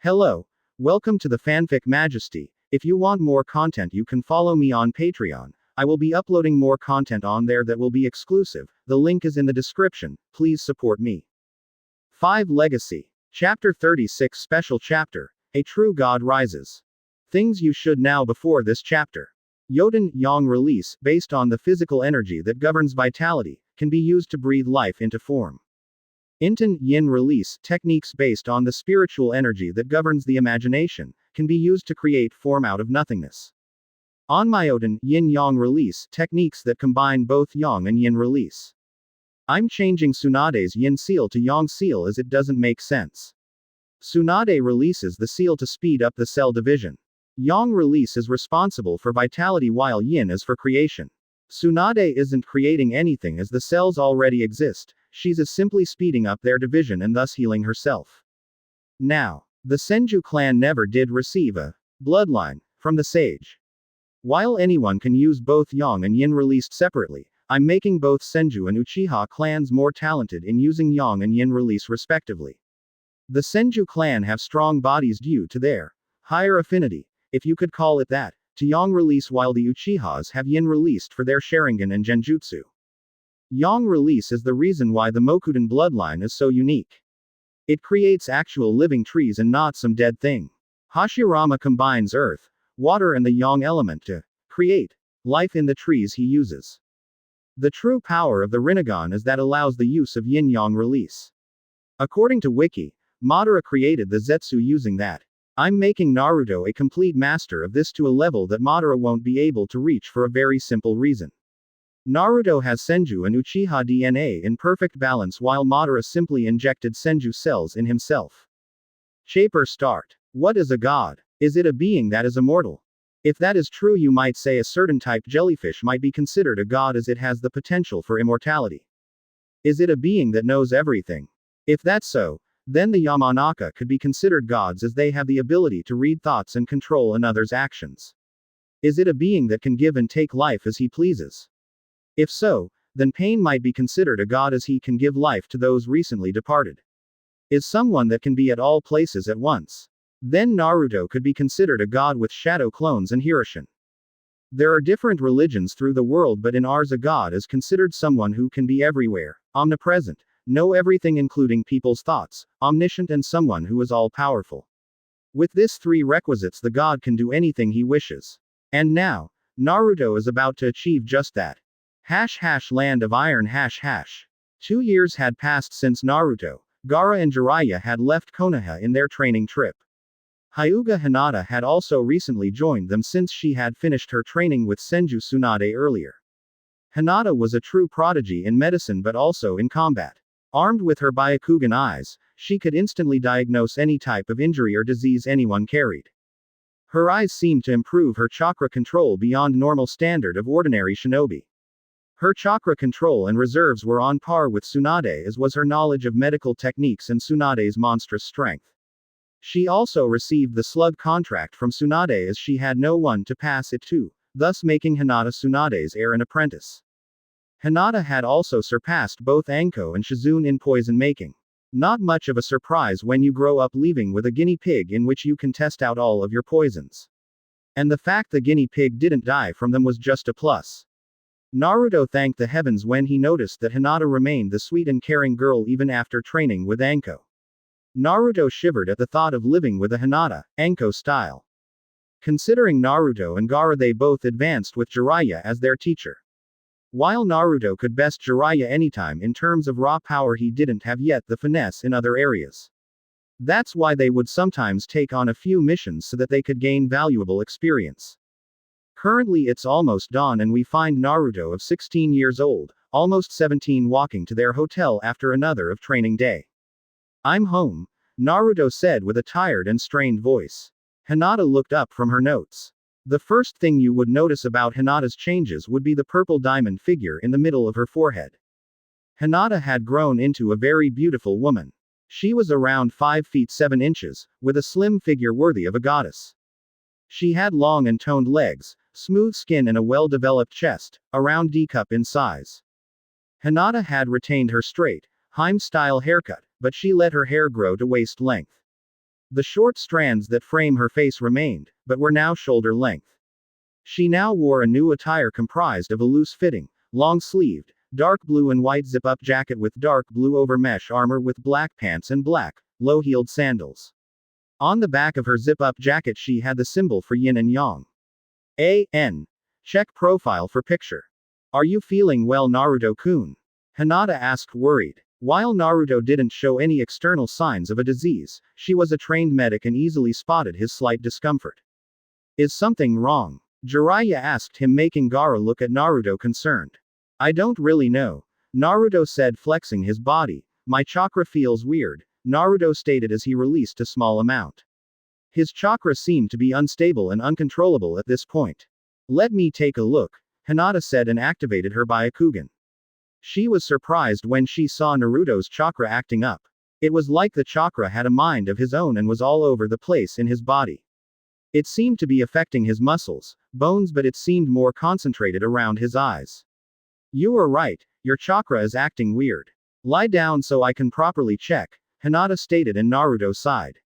Hello, welcome to the Fanfic Majesty. If you want more content, you can follow me on Patreon. I will be uploading more content on there that will be exclusive. The link is in the description. Please support me. 5 Legacy. Chapter 36 Special Chapter. A True God Rises. Things you should know before this chapter. Yin and Yang release, based on the physical energy that governs vitality, can be used to breathe life into form. Yin and Yang release, techniques based on the spiritual energy that governs the imagination, can be used to create form out of nothingness. Yin Yang release, techniques that combine both Yang and Yin release. I'm changing Tsunade's Yin seal to Yang seal as it doesn't make sense. Tsunade releases the seal to speed up the cell division. Yang release is responsible for vitality while Yin is for creation. Tsunade isn't creating anything as the cells already exist, she's simply speeding up their division and thus healing herself. Now, the Senju clan never did receive a bloodline from the sage. While anyone can use both Yang and Yin released separately, I'm making both Senju and Uchiha clans more talented in using Yang and Yin release respectively. The Senju clan have strong bodies due to their higher affinity, if you could call it that, to Yang release, while the Uchihas have Yin released for their Sharingan and Genjutsu. Yang release is the reason why the Mokuden bloodline is so unique. It creates actual living trees and not some dead thing. Hashirama combines earth, water and the Yang element to create life in the trees he uses. The true power of the Rinnegan is that allows the use of Yin-Yang release. According to Wiki, Madara created the Zetsu using that. I'm making Naruto a complete master of this to a level that Madara won't be able to reach for a very simple reason. Naruto has Senju and Uchiha DNA in perfect balance while Madara simply injected Senju cells in himself. Chapter Start. What is a god? Is it a being that is immortal? If that is true, you might say a certain type jellyfish might be considered a god as it has the potential for immortality. Is it a being that knows everything? If that's so, then the Yamanaka could be considered gods as they have the ability to read thoughts and control another's actions. Is it a being that can give and take life as he pleases? If so, then Pain might be considered a god as he can give life to those recently departed. Is someone that can be at all places at once? Then Naruto could be considered a god with shadow clones and Hiroshin. There are different religions through the world, but in ours a god is considered someone who can be everywhere, omnipresent, know everything including people's thoughts, omniscient and someone who is all-powerful. With this 3 requisites the god can do anything he wishes. And now, Naruto is about to achieve just that. Land of Iron 2 years had passed since Naruto, Gaara and Jiraiya had left Konoha in their training trip. Hyuga Hinata had also recently joined them since she had finished her training with Senju Tsunade earlier. Hinata was a true prodigy in medicine but also in combat. Armed with her Byakugan eyes, she could instantly diagnose any type of injury or disease anyone carried. Her eyes seemed to improve her chakra control beyond normal standard of ordinary shinobi. Her chakra control and reserves were on par with Tsunade, as was her knowledge of medical techniques and Tsunade's monstrous strength. She also received the slug contract from Tsunade as she had no one to pass it to, thus making Hinata Tsunade's heir and apprentice. Hinata had also surpassed both Anko and Shizune in poison making. Not much of a surprise when you grow up leaving with a guinea pig in which you can test out all of your poisons. And the fact the guinea pig didn't die from them was just a plus. Naruto thanked the heavens when he noticed that Hinata remained the sweet and caring girl even after training with Anko. Naruto shivered at the thought of living with a Hinata, Anko style. Considering Naruto and Gaara, they both advanced with Jiraiya as their teacher. While Naruto could best Jiraiya anytime in terms of raw power, he didn't have yet the finesse in other areas. That's why they would sometimes take on a few missions so that they could gain valuable experience. Currently it's almost dawn and we find Naruto of 16 years old, almost 17, walking to their hotel after another of training day. I'm home, Naruto said with a tired and strained voice. Hinata looked up from her notes. The first thing you would notice about Hinata's changes would be the purple diamond figure in the middle of her forehead. Hinata had grown into a very beautiful woman. She was around 5 feet 7 inches, with a slim figure worthy of a goddess. She had long and toned legs, smooth skin and a well-developed chest, around D-cup in size. Hinata had retained her straight, Heim-style haircut, but she let her hair grow to waist length. The short strands that frame her face remained, but were now shoulder length. She now wore a new attire comprised of a loose-fitting, long-sleeved, dark blue and white zip-up jacket with dark blue over-mesh armor with black pants and black, low-heeled sandals. On the back of her zip-up jacket she had the symbol for Yin and Yang. A.N. Check profile for picture. Are you feeling well, Naruto-kun? Hinata asked, worried. While Naruto didn't show any external signs of a disease, she was a trained medic and easily spotted his slight discomfort. Is something wrong? Jiraiya asked him, making Gaara look at Naruto concerned. I don't really know, Naruto said, flexing his body. My chakra feels weird, Naruto stated as he released a small amount. His chakra seemed to be unstable and uncontrollable at this point. Let me take a look, Hinata said and activated her Byakugan. She was surprised when she saw Naruto's chakra acting up. It was like the chakra had a mind of his own and was all over the place in his body. It seemed to be affecting his muscles, bones, but it seemed more concentrated around his eyes. You are right, your chakra is acting weird. Lie down so I can properly check, Hinata stated and Naruto sighed.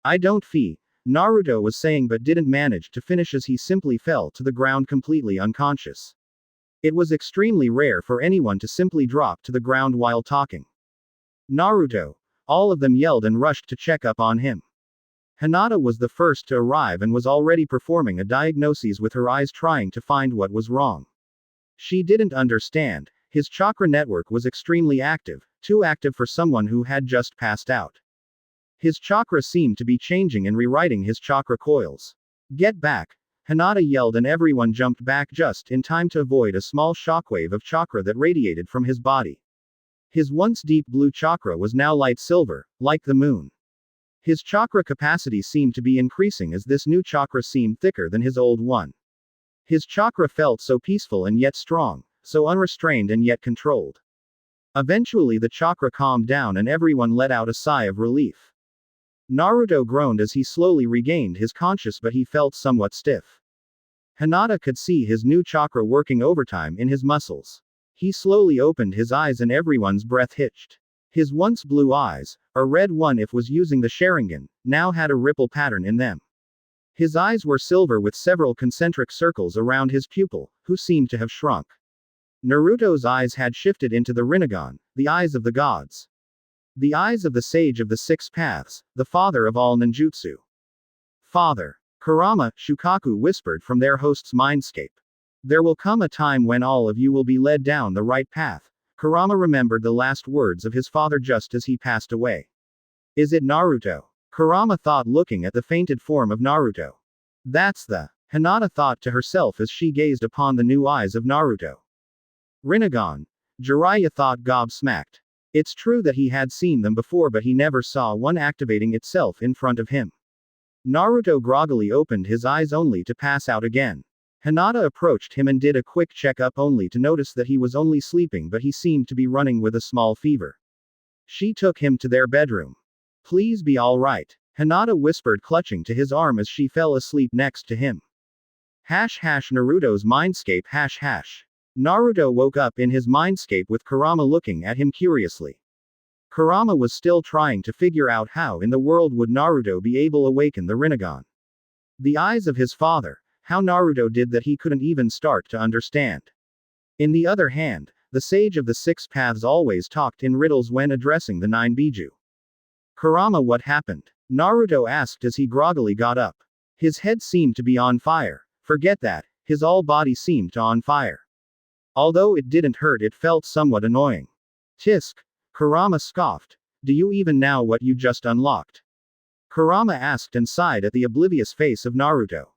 I don't fee, Naruto was saying but didn't manage to finish as he simply fell to the ground completely unconscious. It was extremely rare for anyone to simply drop to the ground while talking. Naruto! All of them yelled and rushed to check up on him. Hinata was the first to arrive and was already performing a diagnosis with her eyes, trying to find what was wrong. She didn't understand, his chakra network was extremely active, too active for someone who had just passed out. His chakra seemed to be changing and rewriting his chakra coils. Get back! Hinata yelled and everyone jumped back just in time to avoid a small shockwave of chakra that radiated from his body. His once deep blue chakra was now light silver, like the moon. His chakra capacity seemed to be increasing as this new chakra seemed thicker than his old one. His chakra felt so peaceful and yet strong, so unrestrained and yet controlled. Eventually the chakra calmed down and everyone let out a sigh of relief. Naruto groaned as he slowly regained his conscious, but he felt somewhat stiff. Hinata could see his new chakra working overtime in his muscles. He slowly opened his eyes and everyone's breath hitched. His once blue eyes, a red one if was using the Sharingan, now had a ripple pattern in them. His eyes were silver with several concentric circles around his pupil, who seemed to have shrunk. Naruto's eyes had shifted into the Rinnegan, the eyes of the gods. The eyes of the sage of the six paths, the father of all ninjutsu. Father. Kurama, Shukaku whispered from their host's mindscape. There will come a time when all of you will be led down the right path. Kurama remembered the last words of his father just as he passed away. Is it Naruto? Kurama thought, looking at the fainted form of Naruto. That's the. Hinata thought to herself as she gazed upon the new eyes of Naruto. Rinnegan. Jiraiya thought, gobsmacked. It's true that he had seen them before, but he never saw one activating itself in front of him. Naruto groggily opened his eyes only to pass out again. Hinata approached him and did a quick checkup only to notice that he was only sleeping, but he seemed to be running with a small fever. She took him to their bedroom. Please be all right, Hinata whispered, clutching to his arm as she fell asleep next to him. Naruto's mindscape. Naruto woke up in his mindscape with Kurama looking at him curiously. Kurama was still trying to figure out how in the world would Naruto be able to awaken the Rinnegan. The eyes of his father, how Naruto did that he couldn't even start to understand. In the other hand, the sage of the six paths always talked in riddles when addressing the 9 Biju. Kurama, what happened? Naruto asked as he groggily got up. His head seemed to be on fire. Forget that, his all body seemed to on fire. Although it didn't hurt, it felt somewhat annoying. Tisk. Kurama scoffed. Do you even know what you just unlocked? Kurama asked and sighed at the oblivious face of Naruto.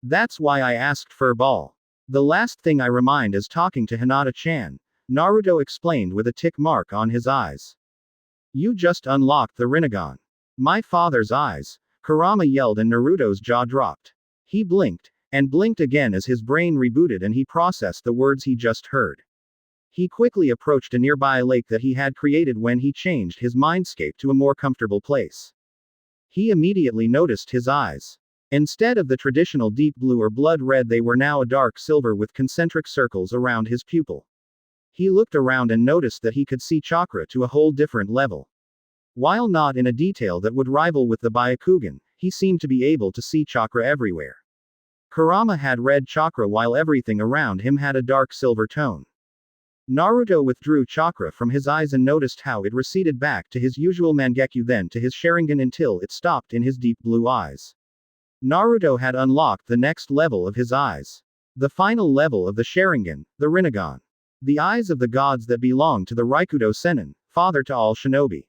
That's why I asked for ball. The last thing I remind is talking to Hinata-chan, Naruto explained with a tick mark on his eyes. You just unlocked the Rinnegan. My father's eyes, Kurama yelled and Naruto's jaw dropped. He blinked, and blinked again as his brain rebooted and he processed the words he just heard. He quickly approached a nearby lake that he had created when he changed his mindscape to a more comfortable place. He immediately noticed his eyes. Instead of the traditional deep blue or blood red, they were now a dark silver with concentric circles around his pupil. He looked around and noticed that he could see chakra to a whole different level. While not in a detail that would rival with the Byakugan, he seemed to be able to see chakra everywhere. Kurama had red chakra while everything around him had a dark silver tone. Naruto withdrew chakra from his eyes and noticed how it receded back to his usual Mangekyo, then to his Sharingan until it stopped in his deep blue eyes. Naruto had unlocked the next level of his eyes. The final level of the Sharingan, the Rinnegan. The eyes of the gods that belong to the Raikudo Sennin, father to all shinobi.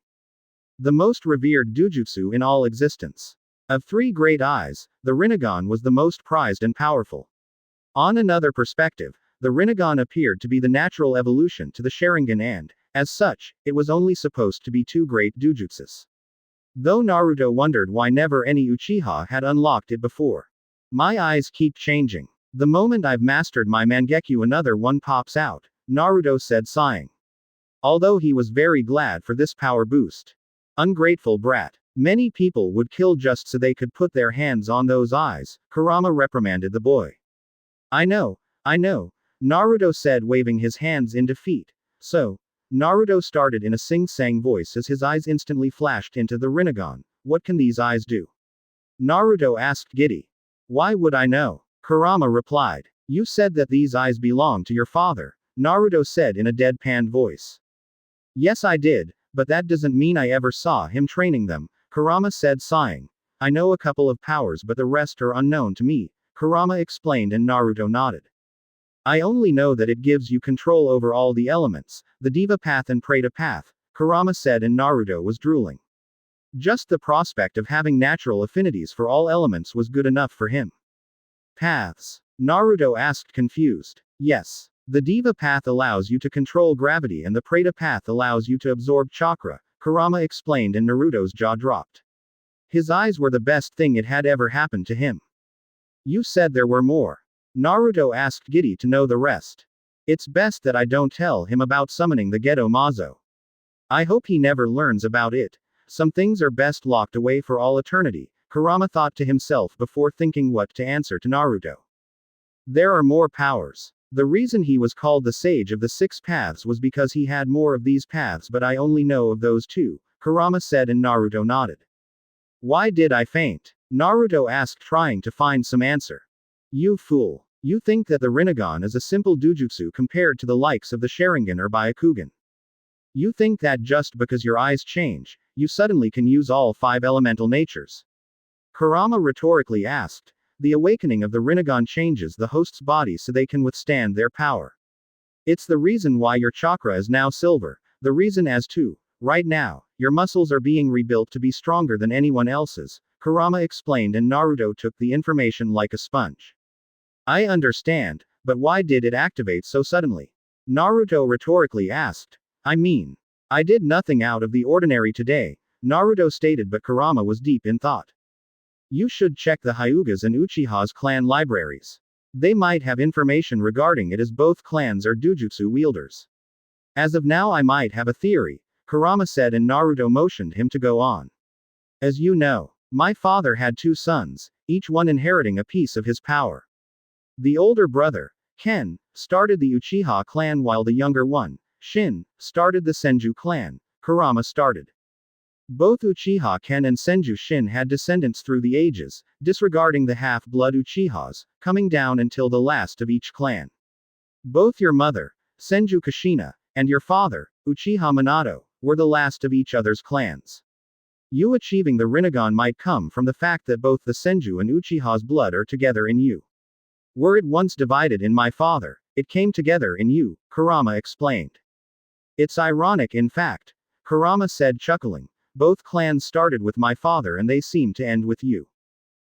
The most revered dujutsu in all existence. Of three great eyes, the Rinnegan was the most prized and powerful. On another perspective, the Rinnegan appeared to be the natural evolution to the Sharingan and, as such, it was only supposed to be two great dujutsus. Though Naruto wondered why never any Uchiha had unlocked it before. My eyes keep changing. The moment I've mastered my Mangekyo another one pops out, Naruto said sighing. Although he was very glad for this power boost. Ungrateful brat. Many people would kill just so they could put their hands on those eyes, Kurama reprimanded the boy. I know, Naruto said waving his hands in defeat. So, Naruto started in a sing-sang voice as his eyes instantly flashed into the Rinnegan. What can these eyes do? Naruto asked Giddy. Why would I know? Kurama replied. You said that these eyes belong to your father, Naruto said in a deadpan voice. Yes I did, but that doesn't mean I ever saw him training them, Kurama said sighing. I know a couple of powers but the rest are unknown to me, Kurama explained and Naruto nodded. I only know that it gives you control over all the elements, the Diva Path and Preta Path, Kurama said and Naruto was drooling. Just the prospect of having natural affinities for all elements was good enough for him. Paths? Naruto asked confused. Yes. The Diva Path allows you to control gravity and the Preta Path allows you to absorb chakra, Kurama explained and Naruto's jaw dropped. His eyes were the best thing it had ever happened to him. You said there were more. Naruto asked Giddy to know the rest. It's best that I don't tell him about summoning the Gedo Mazo. I hope he never learns about it. Some things are best locked away for all eternity, Kurama thought to himself before thinking what to answer to Naruto. There are more powers. The reason he was called the Sage of the Six Paths was because he had more of these paths but I only know of those two, Kurama said and Naruto nodded. Why did I faint? Naruto asked trying to find some answer. You fool. You think that the Rinnegan is a simple dujutsu compared to the likes of the Sharingan or Byakugan. You think that just because your eyes change, you suddenly can use all five elemental natures. Kurama rhetorically asked. The awakening of the Rinnegan changes the host's body so they can withstand their power. It's the reason why your chakra is now silver, the reason as to, right now, your muscles are being rebuilt to be stronger than anyone else's, Kurama explained and Naruto took the information like a sponge. I understand, but why did it activate so suddenly? Naruto rhetorically asked. I mean, I did nothing out of the ordinary today, Naruto stated but Kurama was deep in thought. You should check the Hyugas and Uchiha's clan libraries. They might have information regarding it as both clans are dujutsu wielders. As of now I might have a theory, Kurama said and Naruto motioned him to go on. As you know, my father had two sons, each one inheriting a piece of his power. The older brother, Ken, started the Uchiha clan while the younger one, Shin, started the Senju clan, Kurama started. Both Uchiha Ken and Senju Shin had descendants through the ages, disregarding the half-blood Uchihas, coming down until the last of each clan. Both your mother, Senju Kushina, and your father, Uchiha Minato, were the last of each other's clans. You achieving the Rinnegan might come from the fact that both the Senju and Uchiha's blood are together in you. Were it once divided in my father, it came together in you, Kurama explained. It's ironic in fact, Kurama said chuckling. Both clans started with my father and they seem to end with you.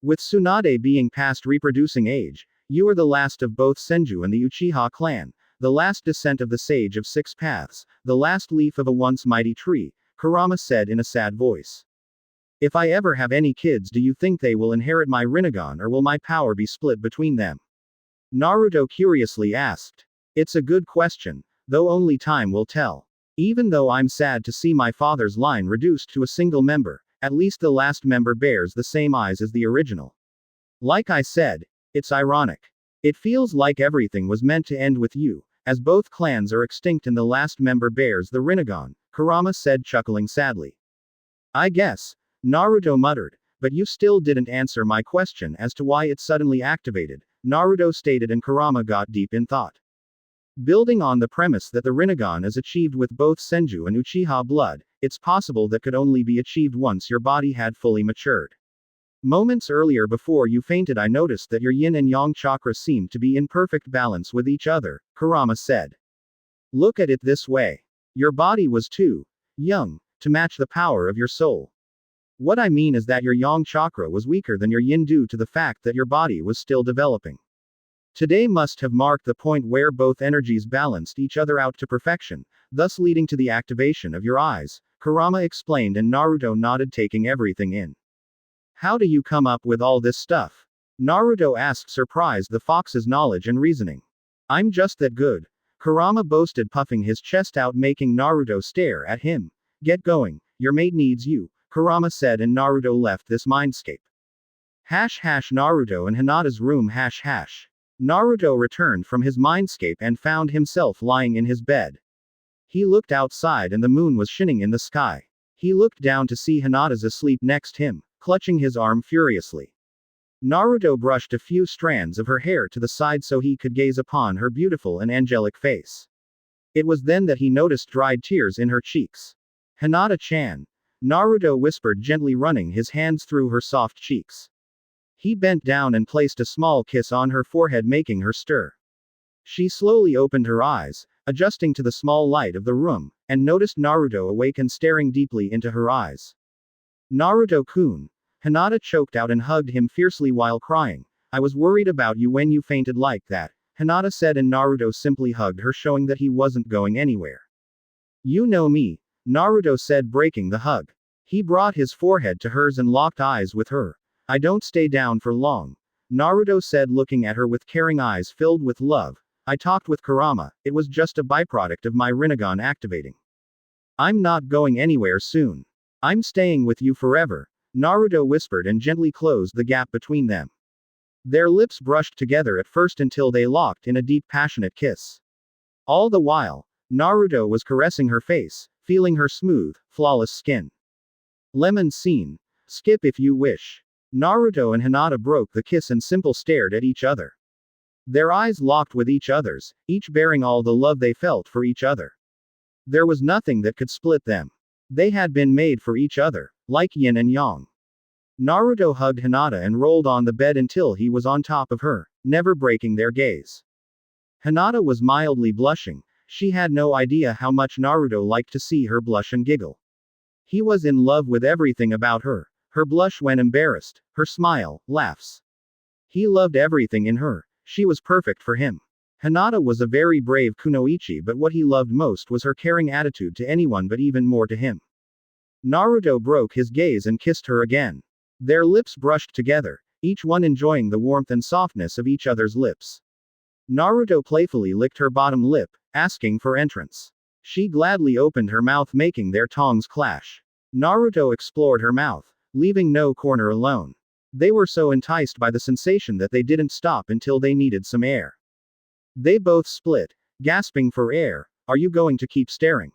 With Tsunade being past reproducing age, you are the last of both Senju and the Uchiha clan, the last descent of the Sage of Six Paths, the last leaf of a once mighty tree, Kurama said in a sad voice. If I ever have any kids, do you think they will inherit my Rinnegan or will my power be split between them? Naruto curiously asked. It's a good question, though only time will tell. Even though I'm sad to see my father's line reduced to a single member, at least the last member bears the same eyes as the original. Like I said, it's ironic. It feels like everything was meant to end with you, as both clans are extinct and the last member bears the Rinnegan, Kurama said chuckling sadly. I guess, Naruto muttered, but you still didn't answer my question as to why it suddenly activated, Naruto stated, and Kurama got deep in thought. Building on the premise that the Rinnegan is achieved with both Senju and Uchiha blood, it's possible that could only be achieved once your body had fully matured. Moments earlier before you fainted I noticed that your yin and yang chakras seemed to be in perfect balance with each other, Kurama said. Look at it this way. Your body was too young to match the power of your soul. What I mean is that your yang chakra was weaker than your yin due to the fact that your body was still developing. Today must have marked the point where both energies balanced each other out to perfection, thus leading to the activation of your eyes, Kurama explained, and Naruto nodded, taking everything in. How do you come up with all this stuff? Naruto asked, surprised the fox's knowledge and reasoning. I'm just that good, Kurama boasted, puffing his chest out, making Naruto stare at him. Get going, your mate needs you, Kurama said, and Naruto left this mindscape. Naruto and Hinata's room. Naruto returned from his mindscape and found himself lying in his bed. He looked outside and the moon was shining in the sky. He looked down to see Hinata's asleep next him, clutching his arm furiously. Naruto brushed a few strands of her hair to the side so he could gaze upon her beautiful and angelic face. It was then that he noticed dried tears in her cheeks. Hinata-chan, Naruto whispered gently, running his hands through her soft cheeks. He bent down and placed a small kiss on her forehead, making her stir. She slowly opened her eyes, adjusting to the small light of the room, and noticed Naruto awake and staring deeply into her eyes. Naruto-kun, Hinata choked out and hugged him fiercely while crying. I was worried about you when you fainted like that, Hinata said, and Naruto simply hugged her, showing that he wasn't going anywhere. You know me, Naruto said, breaking the hug. He brought his forehead to hers and locked eyes with her. I don't stay down for long, Naruto said, looking at her with caring eyes filled with love. I talked with Kurama, it was just a byproduct of my Rinnegan activating. I'm not going anywhere soon. I'm staying with you forever, Naruto whispered and gently closed the gap between them. Their lips brushed together at first until they locked in a deep, passionate kiss. All the while, Naruto was caressing her face, feeling her smooth, flawless skin. Lemon scene. Skip if you wish. Naruto and Hinata broke the kiss and simply stared at each other. Their eyes locked with each other's, each bearing all the love they felt for each other. There was nothing that could split them. They had been made for each other, like yin and yang. Naruto hugged Hinata and rolled on the bed until he was on top of her, never breaking their gaze. Hinata was mildly blushing. She had no idea how much Naruto liked to see her blush and giggle. He was in love with everything about her. Her blush when embarrassed, her smile, laughs. He loved everything in her. She was perfect for him. Hinata was a very brave kunoichi, but what he loved most was her caring attitude to anyone, but even more to him. Naruto broke his gaze and kissed her again. Their lips brushed together, each one enjoying the warmth and softness of each other's lips. Naruto playfully licked her bottom lip, asking for entrance. She gladly opened her mouth, making their tongues clash. Naruto explored her mouth, leaving no corner alone. They were so enticed by the sensation that they didn't stop until they needed some air. They both split, gasping for air. Are you going to keep staring?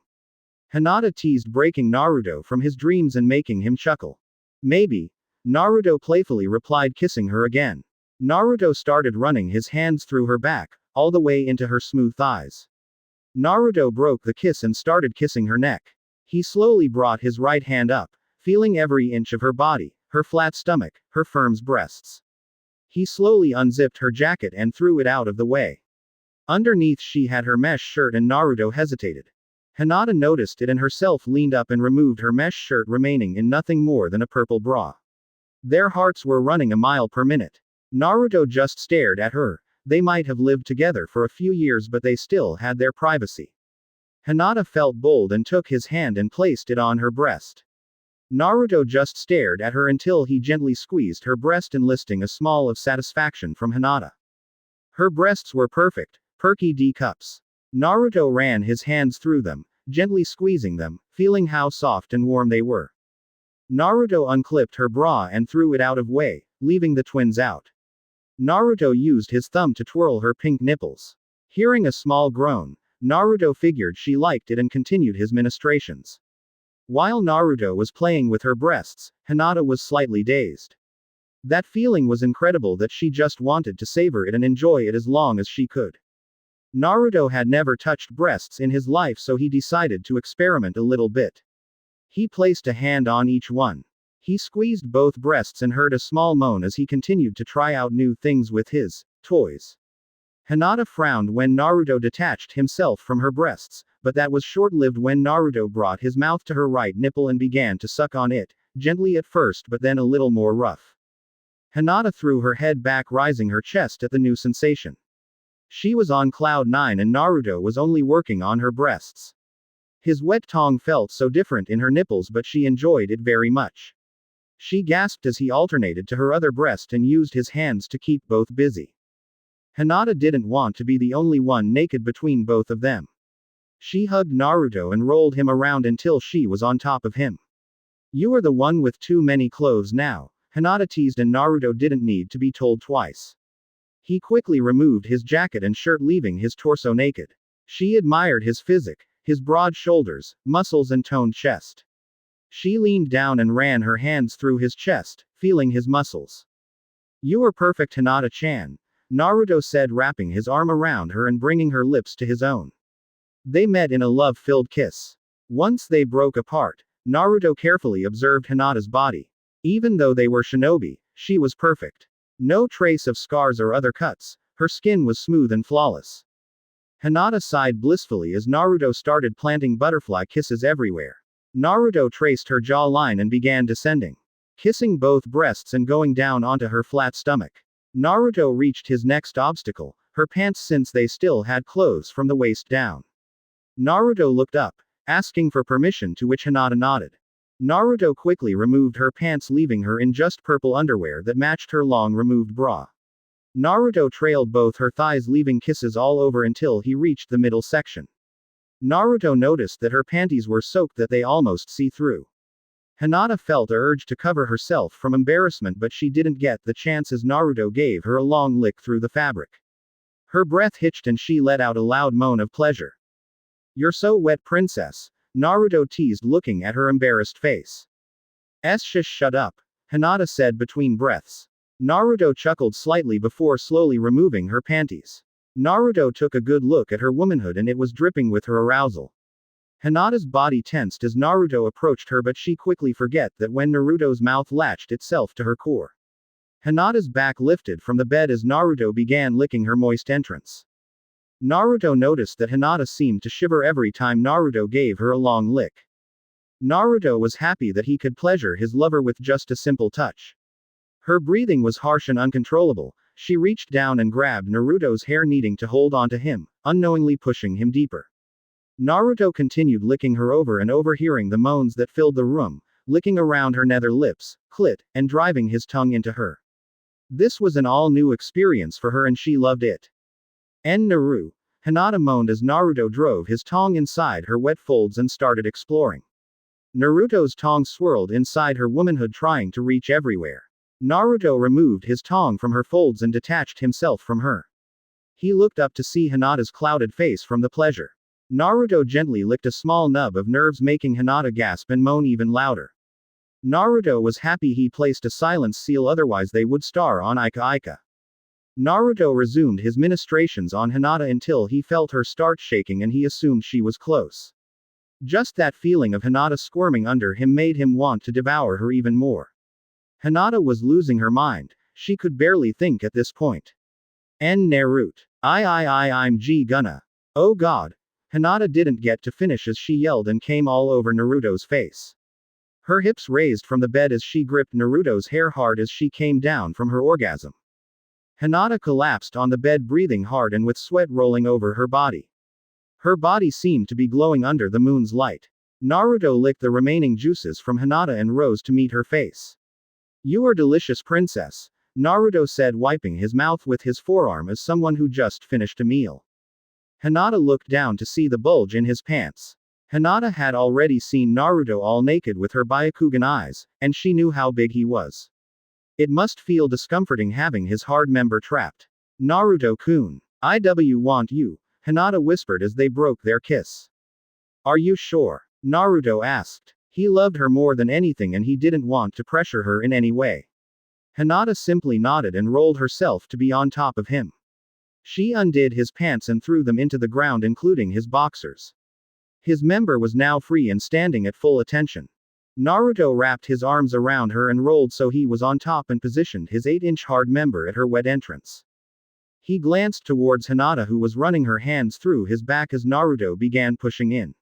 Hinata teased, breaking Naruto from his dreams and making him chuckle. Maybe. Naruto playfully replied, kissing her again. Naruto started running his hands through her back, all the way into her smooth thighs. Naruto broke the kiss and started kissing her neck. He slowly brought his right hand up, feeling every inch of her body, her flat stomach, her firm breasts. He slowly unzipped her jacket and threw it out of the way. Underneath she had her mesh shirt and Naruto hesitated. Hinata noticed it and herself leaned up and removed her mesh shirt, remaining in nothing more than a purple bra. Their hearts were running a mile per minute. Naruto just stared at her. They might have lived together for a few years, but they still had their privacy. Hinata felt bold and took his hand and placed it on her breast. Naruto just stared at her until he gently squeezed her breast, enlisting a smile of satisfaction from Hinata. Her breasts were perfect, perky D cups. Naruto ran his hands through them, gently squeezing them, feeling how soft and warm they were. Naruto unclipped her bra and threw it out of way, leaving the twins out. Naruto used his thumb to twirl her pink nipples. Hearing a small groan, Naruto figured she liked it and continued his ministrations. While Naruto was playing with her breasts, Hinata was slightly dazed. That feeling was incredible that she just wanted to savor it and enjoy it as long as she could. Naruto had never touched breasts in his life, so he decided to experiment a little bit. He placed a hand on each one. He squeezed both breasts and heard a small moan as he continued to try out new things with his toys. Hinata frowned when Naruto detached himself from her breasts, but that was short-lived when Naruto brought his mouth to her right nipple and began to suck on it, gently at first but then a little more rough. Hinata threw her head back, raising her chest at the new sensation. She was on cloud 9 and Naruto was only working on her breasts. His wet tongue felt so different in her nipples, but she enjoyed it very much. She gasped as he alternated to her other breast and used his hands to keep both busy. Hinata didn't want to be the only one naked between both of them. She hugged Naruto and rolled him around until she was on top of him. "You are the one with too many clothes now," Hinata teased, and Naruto didn't need to be told twice. He quickly removed his jacket and shirt, leaving his torso naked. She admired his physique, his broad shoulders, muscles and toned chest. She leaned down and ran her hands through his chest, feeling his muscles. "You are perfect, Hinata-chan," Naruto said, wrapping his arm around her and bringing her lips to his own. They met in a love-filled kiss. Once they broke apart, Naruto carefully observed Hinata's body. Even though they were shinobi, she was perfect. No trace of scars or other cuts, her skin was smooth and flawless. Hinata sighed blissfully as Naruto started planting butterfly kisses everywhere. Naruto traced her jawline and began descending, kissing both breasts and going down onto her flat stomach. Naruto reached his next obstacle, her pants, since they still had clothes from the waist down. Naruto looked up, asking for permission, to which Hinata nodded. Naruto quickly removed her pants, leaving her in just purple underwear that matched her long removed bra. Naruto trailed both her thighs, leaving kisses all over until he reached the middle section. Naruto noticed that her panties were soaked, that they almost see through. Hinata felt the urge to cover herself from embarrassment, but she didn't get the chance as Naruto gave her a long lick through the fabric. Her breath hitched and she let out a loud moan of pleasure. "You're so wet, princess," Naruto teased, looking at her embarrassed face. Shush, shut up," Hinata said between breaths. Naruto chuckled slightly before slowly removing her panties. Naruto took a good look at her womanhood and it was dripping with her arousal. Hinata's body tensed as Naruto approached her, but she quickly forgot that when Naruto's mouth latched itself to her core. Hinata's back lifted from the bed as Naruto began licking her moist entrance. Naruto noticed that Hinata seemed to shiver every time Naruto gave her a long lick. Naruto was happy that he could pleasure his lover with just a simple touch. Her breathing was harsh and uncontrollable. She reached down and grabbed Naruto's hair, needing to hold onto him, unknowingly pushing him deeper. Naruto continued licking her over and over, hearing the moans that filled the room, licking around her nether lips, clit, and driving his tongue into her. This was an all-new experience for her and she loved it. Naru, Hinata moaned as Naruto drove his tongue inside her wet folds and started exploring. Naruto's tongue swirled inside her womanhood, trying to reach everywhere. Naruto removed his tongue from her folds and detached himself from her. He looked up to see Hinata's clouded face from the pleasure. Naruto gently licked a small nub of nerves, making Hinata gasp and moan even louder. Naruto was happy he placed a silence seal, otherwise they would star on Ika Ika. Naruto resumed his ministrations on Hinata until he felt her start shaking and he assumed she was close. Just that feeling of Hinata squirming under him made him want to devour her even more. Hinata was losing her mind. She could barely think at this point. Naruto. I'm gonna. Oh god. Hinata didn't get to finish as she yelled and came all over Naruto's face. Her hips raised from the bed as she gripped Naruto's hair hard as she came down from her orgasm. Hinata collapsed on the bed, breathing hard and with sweat rolling over her body. Her body seemed to be glowing under the moon's light. Naruto licked the remaining juices from Hinata and rose to meet her face. "You are delicious, princess," Naruto said, wiping his mouth with his forearm as someone who just finished a meal. Hinata looked down to see the bulge in his pants. Hinata had already seen Naruto all naked with her Byakugan eyes, and she knew how big he was. It must feel discomforting having his hard member trapped. "Naruto-kun, I want you," Hinata whispered as they broke their kiss. "Are you sure?" Naruto asked. He loved her more than anything and he didn't want to pressure her in any way. Hinata simply nodded and rolled herself to be on top of him. She undid his pants and threw them into the ground, including his boxers. His member was now free and standing at full attention. Naruto wrapped his arms around her and rolled so he was on top and positioned his 8-inch hard member at her wet entrance. He glanced towards Hinata, who was running her hands through his back as Naruto began pushing in.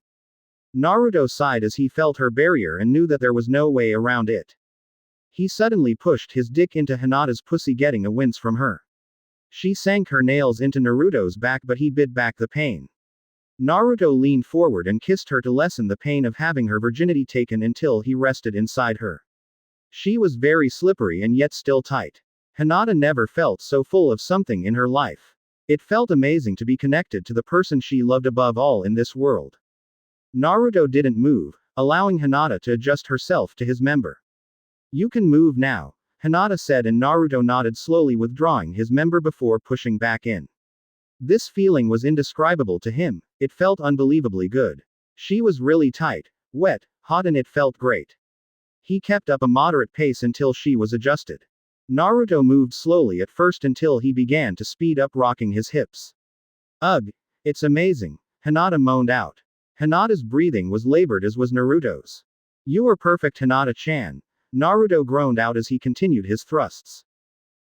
Naruto sighed as he felt her barrier and knew that there was no way around it. He suddenly pushed his dick into Hinata's pussy, getting a wince from her. She sank her nails into Naruto's back, but he bit back the pain. Naruto leaned forward and kissed her to lessen the pain of having her virginity taken until he rested inside her. She was very slippery and yet still tight. Hinata never felt so full of something in her life. It felt amazing to be connected to the person she loved above all in this world. Naruto didn't move, allowing Hinata to adjust herself to his member. "You can move now," Hinata said, and Naruto nodded, slowly withdrawing his member before pushing back in. This feeling was indescribable to him. It felt unbelievably good. She was really tight, wet, hot, and it felt great. He kept up a moderate pace until she was adjusted. Naruto moved slowly at first until he began to speed up, rocking his hips. "Ugh, it's amazing," Hinata moaned out. Hinata's breathing was labored as was Naruto's. "You are perfect, Hinata-chan," Naruto groaned out as he continued his thrusts.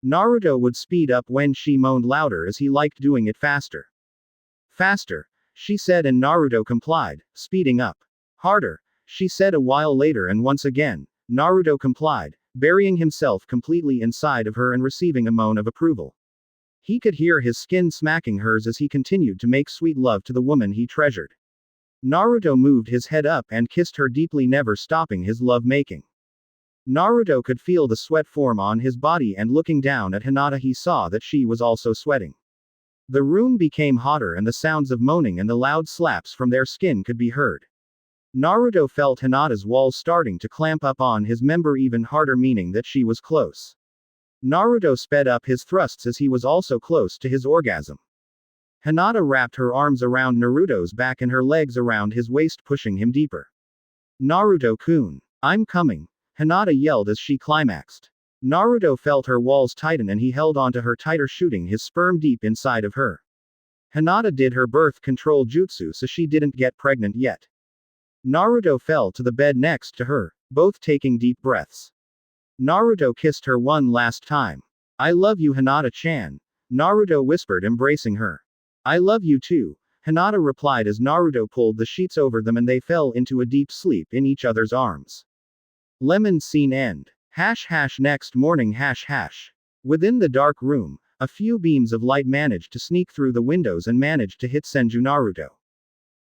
Naruto would speed up when she moaned louder, as he liked doing it faster. "Faster," she said, and Naruto complied, speeding up. "Harder," she said a while later, and once again, Naruto complied, burying himself completely inside of her and receiving a moan of approval. He could hear his skin smacking hers as he continued to make sweet love to the woman he treasured. Naruto moved his head up and kissed her deeply, never stopping his love-making. Naruto could feel the sweat form on his body, and looking down at Hinata he saw that she was also sweating. The room became hotter and the sounds of moaning and the loud slaps from their skin could be heard. Naruto felt Hinata's walls starting to clamp up on his member even harder, meaning that she was close. Naruto sped up his thrusts as he was also close to his orgasm. Hinata wrapped her arms around Naruto's back and her legs around his waist, pushing him deeper. "Naruto-kun, I'm coming," Hinata yelled as she climaxed. Naruto felt her walls tighten and he held onto her tighter, shooting his sperm deep inside of her. Hinata did her birth control jutsu so she didn't get pregnant yet. Naruto fell to the bed next to her, both taking deep breaths. Naruto kissed her one last time. "I love you, Hinata-chan," Naruto whispered, embracing her. "I love you too," Hinata replied as Naruto pulled the sheets over them and they fell into a deep sleep in each other's arms. Lemon scene end. Next morning. Within the dark room, a few beams of light managed to sneak through the windows and managed to hit Senju Naruto.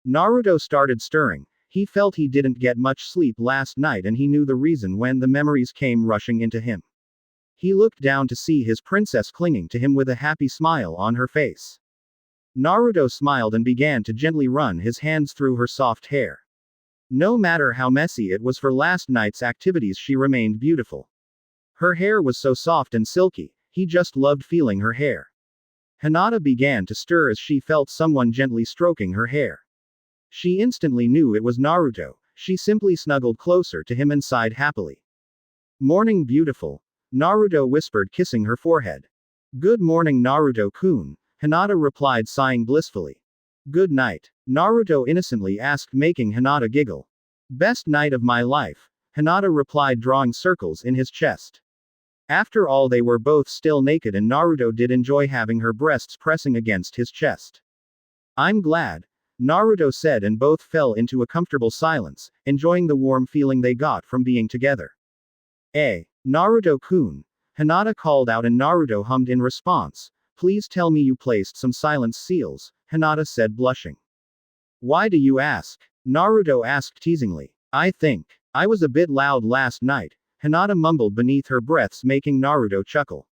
Naruto started stirring. He felt he didn't get much sleep last night and he knew the reason when the memories came rushing into him. He looked down to see his princess clinging to him with a happy smile on her face. Naruto smiled and began to gently run his hands through her soft hair. No matter how messy it was for last night's activities, she remained beautiful. Her hair was so soft and silky, he just loved feeling her hair. Hinata began to stir as she felt someone gently stroking her hair. She instantly knew it was Naruto. She simply snuggled closer to him and sighed happily. "Morning, beautiful," Naruto whispered, kissing her forehead. "Good morning, Naruto-kun," Hinata replied, sighing blissfully. "Good night," Naruto innocently asked, making Hinata giggle. "Best night of my life," Hinata replied, drawing circles in his chest. After all, they were both still naked and Naruto did enjoy having her breasts pressing against his chest. "I'm glad," Naruto said, and both fell into a comfortable silence, enjoying the warm feeling they got from being together. Naruto-kun," Hinata called out and Naruto hummed in response. "Please tell me you placed some silence seals," Hinata said, blushing. "Why do you ask?" Naruto asked teasingly. "I think I was a bit loud last night," Hinata mumbled beneath her breaths, making Naruto chuckle.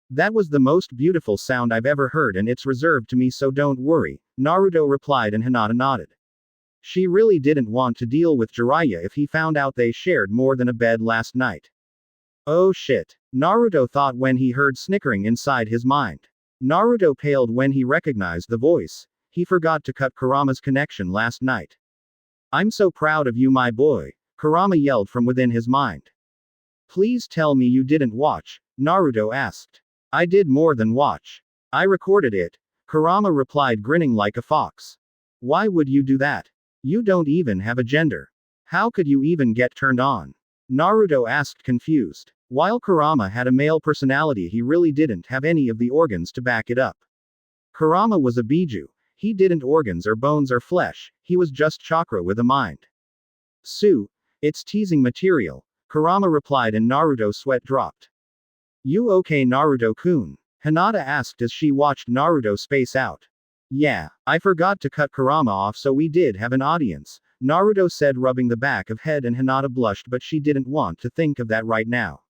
"That was the most beautiful sound I've ever heard and it's reserved to me, so don't worry," Naruto replied, and Hinata nodded. She really didn't want to deal with Jiraiya if he found out they shared more than a bed last night. "Oh shit," Naruto thought when he heard snickering inside his mind. Naruto paled when he recognized the voice. He forgot to cut Kurama's connection last night. "I'm so proud of you, my boy," Kurama yelled from within his mind. Please tell me you didn't watch, Naruto asked. I did more than watch. I recorded it, Kurama replied, grinning like a fox. Why would you do that? You don't even have a gender. How could you even get turned on? Naruto asked, confused. While Kurama had a male personality, he really didn't have any of the organs to back it up. Kurama was a Biju. He didn't organs or bones or flesh, he was just chakra with a mind. Sue, it's teasing material, Kurama replied, and Naruto's sweat dropped. You okay, Naruto-kun? Hinata asked as she watched Naruto space out. Yeah, I forgot to cut Kurama off, so we did have an audience, Naruto said, rubbing the back of head, and Hinata blushed, but she didn't want to think of that right now.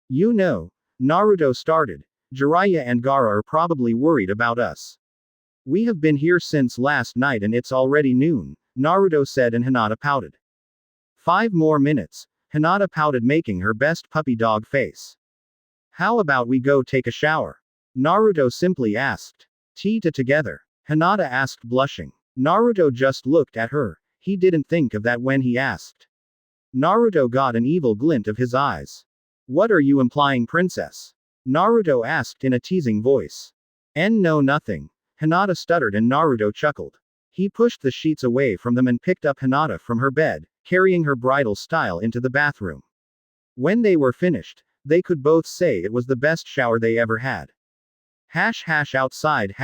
You know, Naruto started, Jiraiya and Gaara are probably worried about us. We have been here since last night and it's already noon, Naruto said, and Hinata pouted. 5 more minutes, Hinata pouted, making her best puppy dog face. How about we go take a shower? Naruto simply asked. Tita together? Hinata asked, blushing. Naruto just looked at her. He didn't think of that when he asked. Naruto got an evil glint of his eyes. What are you implying, princess? Naruto asked in a teasing voice. No, nothing. Hinata stuttered, and Naruto chuckled. He pushed the sheets away from them and picked up Hinata from her bed, carrying her bridal style into the bathroom. When they were finished, they could both say it was the best shower they ever had. Outside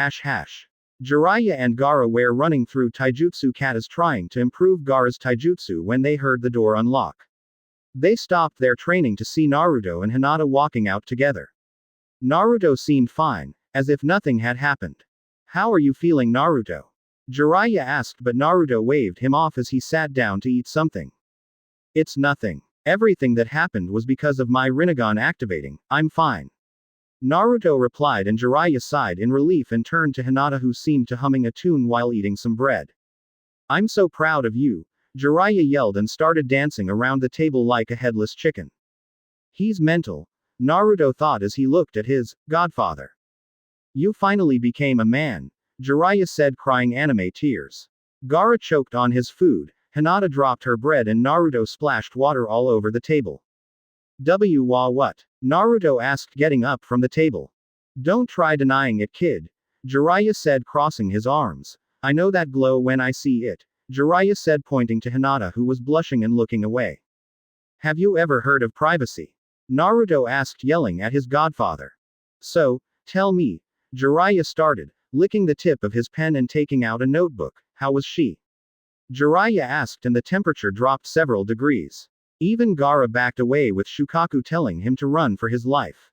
Jiraiya and Gaara were running through taijutsu katas trying to improve Gaara's taijutsu when they heard the door unlock. They stopped their training to see Naruto and Hinata walking out together. Naruto seemed fine, as if nothing had happened. How are you feeling, Naruto? Jiraiya asked, but Naruto waved him off as he sat down to eat something. It's nothing. Everything that happened was because of my Rinnegan activating, I'm fine. Naruto replied, and Jiraiya sighed in relief and turned to Hinata, who seemed to humming a tune while eating some bread. I'm so proud of you, Jiraiya yelled and started dancing around the table like a headless chicken. He's mental, Naruto thought as he looked at his godfather. You finally became a man, Jiraiya said, crying anime tears. Gaara choked on his food, Hinata dropped her bread, and Naruto splashed water all over the table. What? Naruto asked, getting up from the table. Don't try denying it, kid, Jiraiya said, crossing his arms. I know that glow when I see it, Jiraiya said, pointing to Hinata, who was blushing and looking away. Have you ever heard of privacy? Naruto asked, yelling at his godfather. So, tell me, Jiraiya started, licking the tip of his pen and taking out a notebook. How was she? Jiraiya asked, and the temperature dropped several degrees. Even Gaara backed away, with Shukaku telling him to run for his life.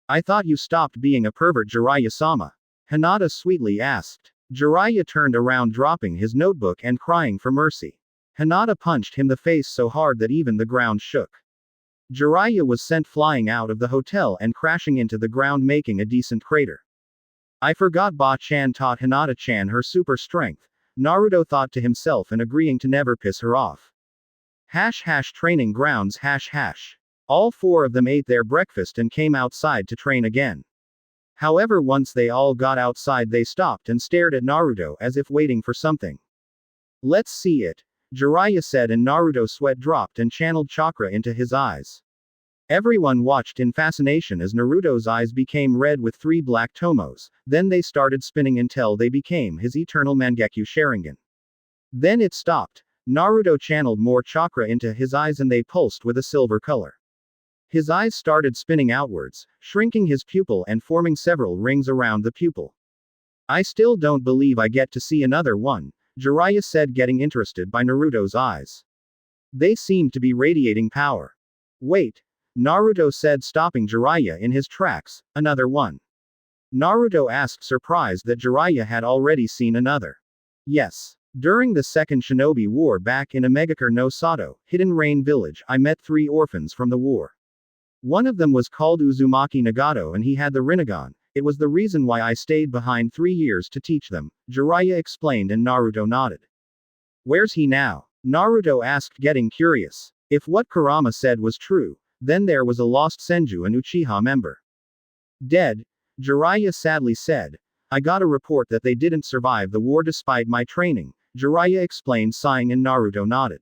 I thought you stopped being a pervert, Jiraiya-sama, Hinata sweetly asked. Jiraiya turned around, dropping his notebook and crying for mercy. Hinata punched him the face so hard that even the ground shook. Jiraiya was sent flying out of the hotel and crashing into the ground, making a decent crater. I forgot Ba-chan taught Hinata-chan her super strength, Naruto thought to himself, and agreeing to never piss her off. Training grounds. All 4 of them ate their breakfast and came outside to train again. However, once they all got outside, they stopped and stared at Naruto as if waiting for something. Let's see it, Jiraiya said, and Naruto's sweat dropped and channeled chakra into his eyes. Everyone watched in fascination as Naruto's eyes became red with 3 black tomos, then they started spinning until they became his eternal Mangekyo Sharingan. Then it stopped. Naruto channeled more chakra into his eyes and they pulsed with a silver color. His eyes started spinning outwards, shrinking his pupil and forming several rings around the pupil. I still don't believe I get to see another one, Jiraiya said, getting interested by Naruto's eyes. They seemed to be radiating power. Wait, Naruto said, stopping Jiraiya in his tracks. Another one? Naruto asked, surprised that Jiraiya had already seen another. Yes. During the Second Shinobi War back in Omegakure no Sato, Hidden Rain Village, I met 3 orphans from the war. One of them was called Uzumaki Nagato and he had the Rinnegan. It was the reason why I stayed behind 3 years to teach them, Jiraiya explained, and Naruto nodded. Where's he now? Naruto asked, getting curious. If what Kurama said was true, then there was a lost Senju, an Uchiha member. Dead, Jiraiya sadly said. I got a report that they didn't survive the war despite my training, Jiraiya explained, sighing, and Naruto nodded.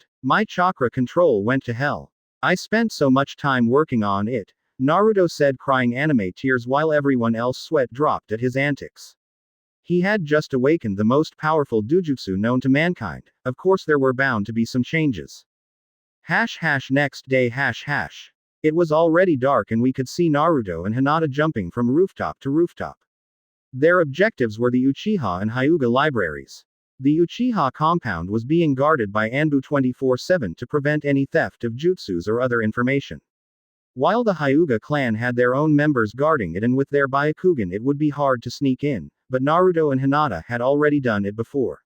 lost. My chakra control went to hell. I spent so much time working on it, Naruto said, crying anime tears while everyone else sweat dropped at his antics. He had just awakened the most powerful dujutsu known to mankind. Of course there were bound to be some changes. Next day. It was already dark and we could see Naruto and Hinata jumping from rooftop to rooftop. Their objectives were the Uchiha and Hyuga libraries. The Uchiha compound was being guarded by Anbu 24/7 to prevent any theft of jutsus or other information. While the Hyuga clan had their own members guarding it, and with their Byakugan it would be hard to sneak in, but Naruto and Hinata had already done it before.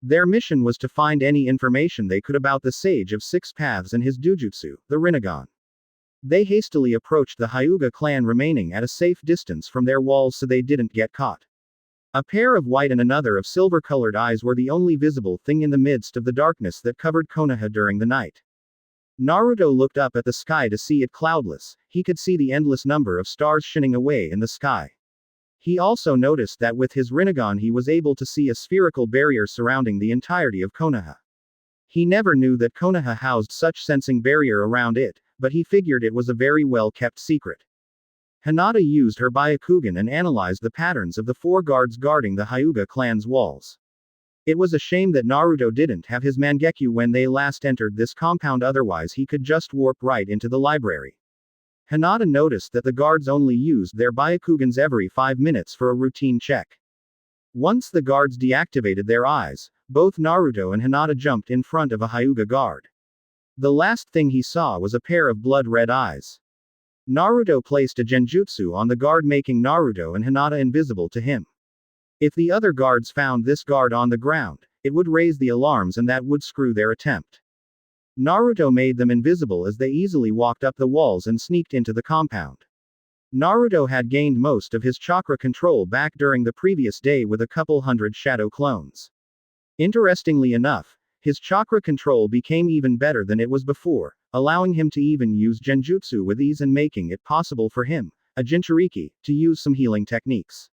Their mission was to find any information they could about the Sage of Six Paths and his Dujutsu, the Rinnegan. They hastily approached the Hyuga clan, remaining at a safe distance from their walls so they didn't get caught. A pair of white and another of silver-colored eyes were the only visible thing in the midst of the darkness that covered Konoha during the night. Naruto looked up at the sky to see it cloudless. He could see the endless number of stars shining away in the sky. He also noticed that with his Rinnegan he was able to see a spherical barrier surrounding the entirety of Konoha. He never knew that Konoha housed such sensing barrier around it, but he figured it was a very well-kept secret. Hinata used her Byakugan and analyzed the patterns of the four guards guarding the Hyuga clan's walls. It was a shame that Naruto didn't have his Mangekyo when they last entered this compound, otherwise he could just warp right into the library. Hinata noticed that the guards only used their Byakugans every 5 minutes for a routine check. Once the guards deactivated their eyes, both Naruto and Hinata jumped in front of a Hyuga guard. The last thing he saw was a pair of blood-red eyes. Naruto placed a genjutsu on the guard, making Naruto and Hinata invisible to him. If the other guards found this guard on the ground, it would raise the alarms and that would screw their attempt. Naruto made them invisible as they easily walked up the walls and sneaked into the compound. Naruto had gained most of his chakra control back during the previous day with a couple hundred shadow clones. Interestingly enough, his chakra control became even better than it was before, allowing him to even use genjutsu with ease and making it possible for him, a Jinchuriki, to use some healing techniques.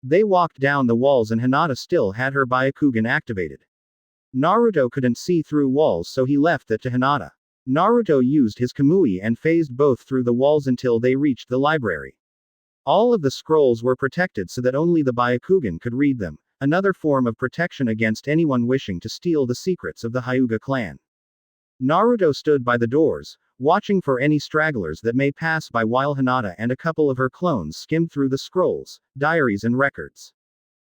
They walked down the walls and Hinata still had her Byakugan activated. Naruto couldn't see through walls, so he left that to Hinata. Naruto used his Kamui and phased both through the walls until they reached the library. All of the scrolls were protected so that only the Byakugan could read them, another form of protection against anyone wishing to steal the secrets of the Hyuga clan. Naruto stood by the doors, watching for any stragglers that may pass by while Hinata and a couple of her clones skimmed through the scrolls, diaries and records.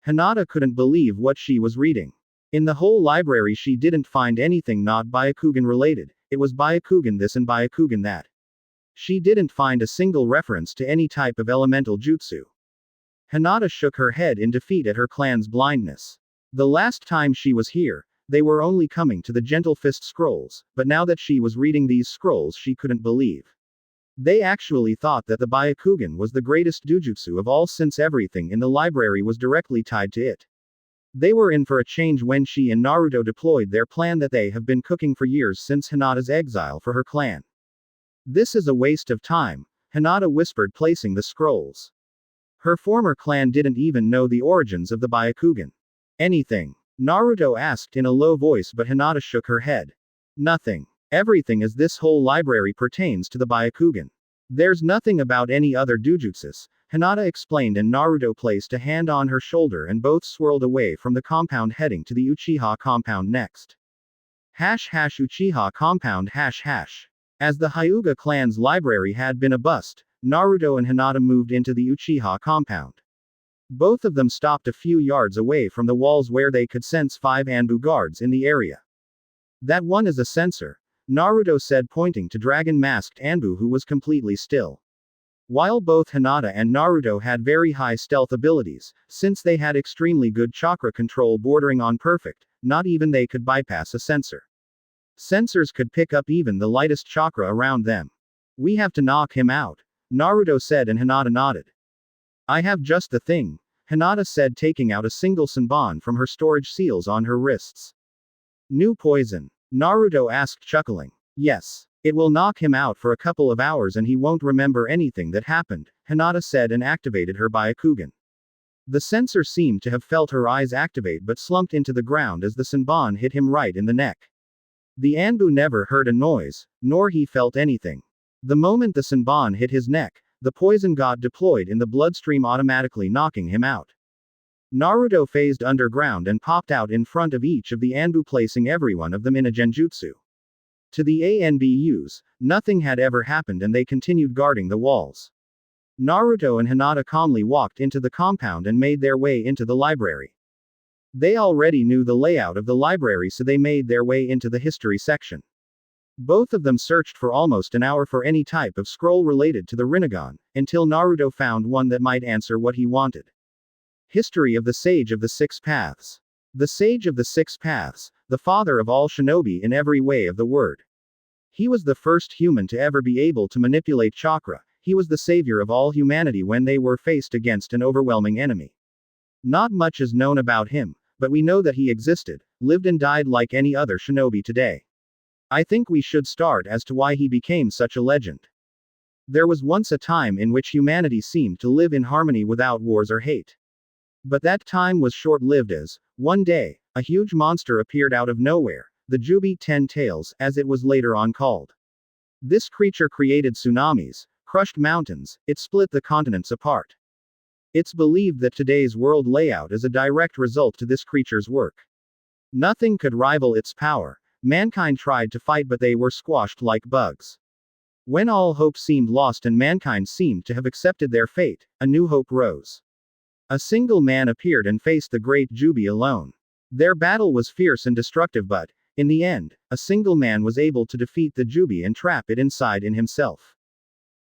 Hinata couldn't believe what she was reading. In the whole library she didn't find anything not Byakugan related, it was Byakugan this and Byakugan that. She didn't find a single reference to any type of elemental jutsu. Hinata shook her head in defeat at her clan's blindness. The last time she was here, they were only coming to the Gentle Fist scrolls, but now that she was reading these scrolls she couldn't believe. They actually thought that the Byakugan was the greatest dujutsu of all since everything in the library was directly tied to it. They were in for a change when she and Naruto deployed their plan that they have been cooking for years since Hinata's exile for her clan. This is a waste of time, Hinata whispered, placing the scrolls. Her former clan didn't even know the origins of the Byakugan. Anything? Naruto asked in a low voice, but Hinata shook her head. Nothing. Everything, as this whole library pertains to the Byakugan. There's nothing about any other dujutsus, Hinata explained, and Naruto placed a hand on her shoulder and both swirled away from the compound heading to the Uchiha compound next. Uchiha compound As the Hyuga clan's library had been a bust, Naruto and Hinata moved into the Uchiha compound. Both of them stopped a few yards away from the walls where they could sense 5 Anbu guards in the area. That one is a sensor, Naruto said, pointing to dragon-masked Anbu who was completely still. While both Hinata and Naruto had very high stealth abilities, since they had extremely good chakra control bordering on perfect, not even they could bypass a sensor. Sensors could pick up even the lightest chakra around them. We have to knock him out, Naruto said, and Hinata nodded. I have just the thing, Hinata said, taking out a single senbon from her storage seals on her wrists. New poison? Naruto asked, chuckling. Yes. It will knock him out for a couple of hours and he won't remember anything that happened, Hinata said, and activated her Byakugan. The sensor seemed to have felt her eyes activate but slumped into the ground as the senbon hit him right in the neck. The Anbu never heard a noise, nor he felt anything. The moment the senbon hit his neck, the poison got deployed in the bloodstream, automatically knocking him out. Naruto phased underground and popped out in front of each of the Anbu, placing every one of them in a genjutsu. To the ANBUs, nothing had ever happened and they continued guarding the walls. Naruto and Hinata calmly walked into the compound and made their way into the library. They already knew the layout of the library, so they made their way into the history section. Both of them searched for almost an hour for any type of scroll related to the Rinnegan, until Naruto found one that might answer what he wanted. History of the Sage of the Six Paths. The Sage of the Six Paths, the father of all shinobi in every way of the word. He was the first human to ever be able to manipulate chakra. He was the savior of all humanity when they were faced against an overwhelming enemy. Not much is known about him, but we know that he existed, lived and died like any other shinobi today. I think we should start as to why he became such a legend. There was once a time in which humanity seemed to live in harmony without wars or hate. But that time was short-lived as, one day, a huge monster appeared out of nowhere, the Jubi 10 Tails, as it was later on called. This creature created tsunamis, crushed mountains, it split the continents apart. It's believed that today's world layout is a direct result to this creature's work. Nothing could rival its power. Mankind tried to fight but they were squashed like bugs. When all hope seemed lost and mankind seemed to have accepted their fate, a new hope rose. A single man appeared and faced the great Jubi alone. Their battle was fierce and destructive, but, in the end, a single man was able to defeat the Jubi and trap it inside in himself.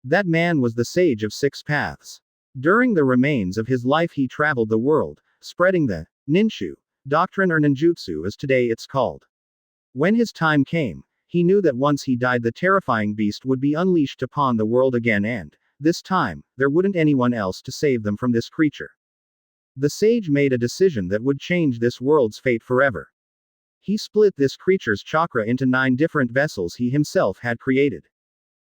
That man was the Sage of Six Paths. During the remains of his life he traveled the world, spreading the Ninshu doctrine, or ninjutsu as today it's called. When his time came, he knew that once he died the terrifying beast would be unleashed upon the world again, and, this time, there wouldn't anyone else to save them from this creature. The sage made a decision that would change this world's fate forever. He split this creature's chakra into 9 different vessels he himself had created.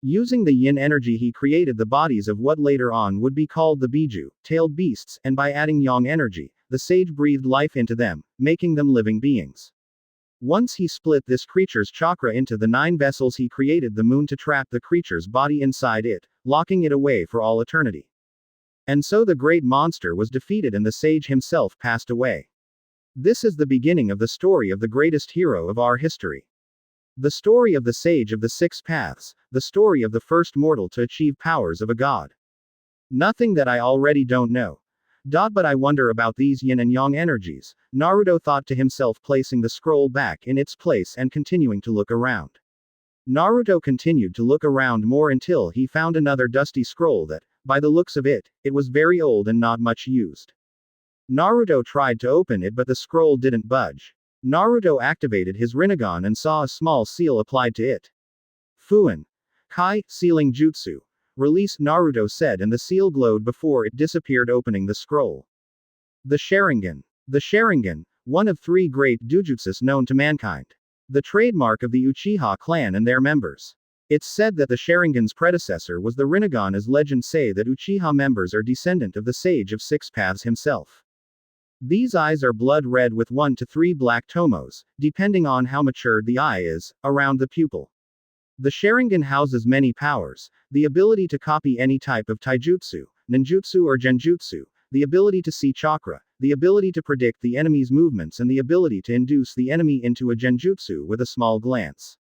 Using the yin energy he created the bodies of what later on would be called the Biju, tailed beasts, and by adding yang energy, the sage breathed life into them, making them living beings. Once he split this creature's chakra into the 9 vessels, he created the moon to trap the creature's body inside it, locking it away for all eternity. And so the great monster was defeated and the sage himself passed away. This is the beginning of the story of the greatest hero of our history. The story of the Sage of the Six Paths, the story of the first mortal to achieve powers of a god. Nothing that I already don't know. But I wonder about these yin and yang energies, Naruto thought to himself, placing the scroll back in its place and continuing to look around. Naruto continued to look around more until he found another dusty scroll that, by the looks of it, it was very old and not much used. Naruto tried to open it but the scroll didn't budge. Naruto activated his Rinnegan and saw a small seal applied to it. Fuin Kai, sealing jutsu. Release, Naruto said, and the seal glowed before it disappeared, opening the scroll. The Sharingan. The Sharingan, one of 3 great dojutsus known to mankind. The trademark of the Uchiha clan and their members. It's said that the Sharingan's predecessor was the Rinnegan, as legends say that Uchiha members are descendant of the Sage of Six Paths himself. These eyes are blood red with 1 to 3 black tomos, depending on how matured the eye is, around the pupil. The Sharingan houses many powers: the ability to copy any type of taijutsu, ninjutsu or genjutsu, the ability to see chakra, the ability to predict the enemy's movements, and the ability to induce the enemy into a genjutsu with a small glance.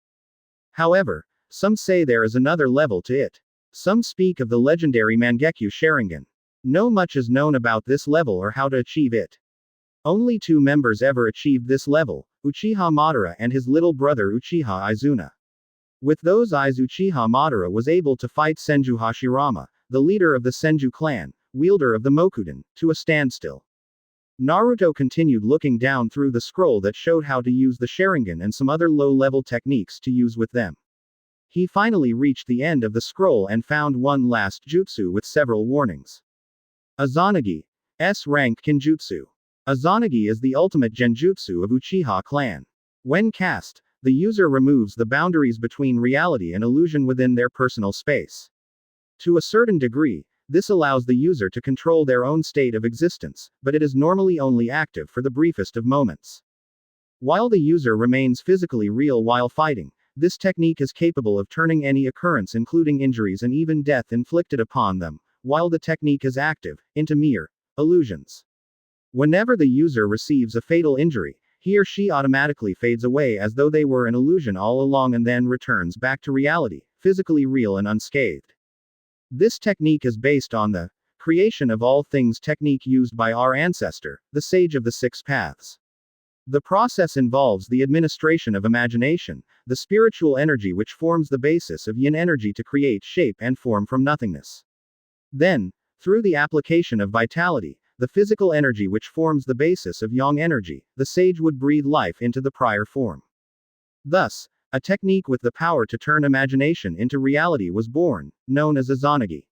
However, some say there is another level to it. Some speak of the legendary Mangekyo Sharingan. No much is known about this level or how to achieve it. Only 2 members ever achieved this level, Uchiha Madara and his little brother Uchiha Izuna. With those eyes, Uchiha Madara was able to fight Senju Hashirama, the leader of the Senju clan, wielder of the Mokuden, to a standstill. Naruto continued looking down through the scroll that showed how to use the Sharingan and some other low-level techniques to use with them. He finally reached the end of the scroll and found one last jutsu with several warnings. Izanagi. S-rank Kinjutsu. Izanagi is the ultimate genjutsu of Uchiha clan. When cast, the user removes the boundaries between reality and illusion within their personal space. To a certain degree, this allows the user to control their own state of existence, but it is normally only active for the briefest of moments. While the user remains physically real while fighting, this technique is capable of turning any occurrence, including injuries and even death inflicted upon them, while the technique is active, into mere illusions. Whenever the user receives a fatal injury, he or she automatically fades away as though they were an illusion all along and then returns back to reality, physically real and unscathed. This technique is based on the creation of all things technique used by our ancestor, the Sage of the Six Paths. The process involves the administration of imagination, the spiritual energy which forms the basis of yin energy to create shape and form from nothingness. Then, through the application of vitality, the physical energy which forms the basis of yang energy, the sage would breathe life into the prior form. Thus, a technique with the power to turn imagination into reality was born, known as Izanagi.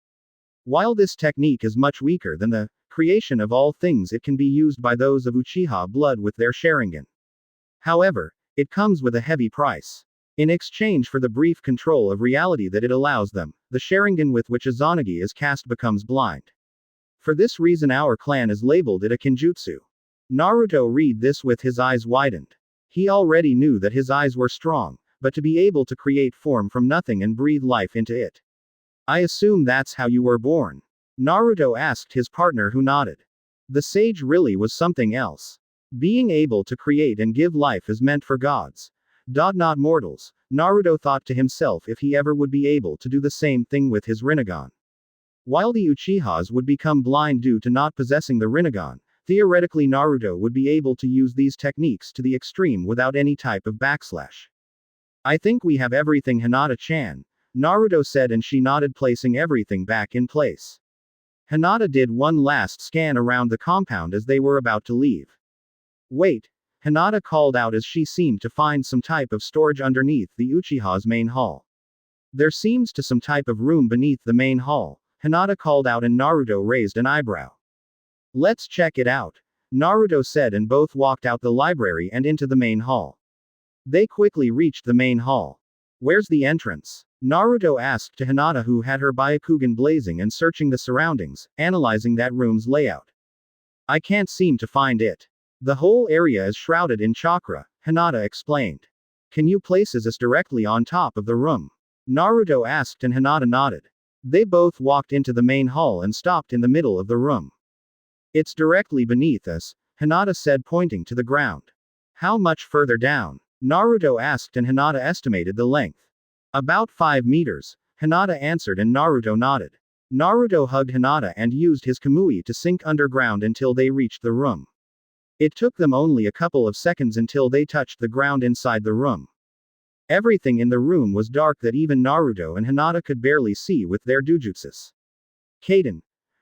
While this technique is much weaker than the creation of all things, it can be used by those of Uchiha blood with their Sharingan. However, it comes with a heavy price. In exchange for the brief control of reality that it allows them, the Sharingan with which Izanagi is cast becomes blind. For this reason our clan is labeled it a Kinjutsu. Naruto read this with his eyes widened. He already knew that his eyes were strong, but to be able to create form from nothing and breathe life into it. I assume that's how you were born? Naruto asked his partner, who nodded. The sage really was something else. Being able to create and give life is meant for gods. Not mortals. Naruto thought to himself if he ever would be able to do the same thing with his Rinnegan. While the Uchihas would become blind due to not possessing the Rinnegan, theoretically Naruto would be able to use these techniques to the extreme without any type of backslash. I think we have everything, Hinata-chan, Naruto said, and she nodded, placing everything back in place. Hinata did one last scan around the compound as they were about to leave. Wait, Hinata called out as she seemed to find some type of storage underneath the Uchiha's main hall. There seems to some type of room beneath the main hall, Hinata called out, and Naruto raised an eyebrow. Let's check it out, Naruto said, and both walked out the library and into the main hall. They quickly reached the main hall. Where's the entrance? Naruto asked to Hinata, who had her Byakugan blazing and searching the surroundings, analyzing that room's layout. I can't seem to find it. The whole area is shrouded in chakra, Hinata explained. Can you place us directly on top of the room? Naruto asked, and Hinata nodded. They both walked into the main hall and stopped in the middle of the room. It's directly beneath us, Hinata said, pointing to the ground. How much further down? Naruto asked, and Hinata estimated the length. About 5 meters, Hinata answered, and Naruto nodded. Naruto hugged Hinata and used his Kamui to sink underground until they reached the room. It took them only a couple of seconds until they touched the ground inside the room. Everything in the room was dark that even Naruto and Hinata could barely see with their dojutsus. Kaden.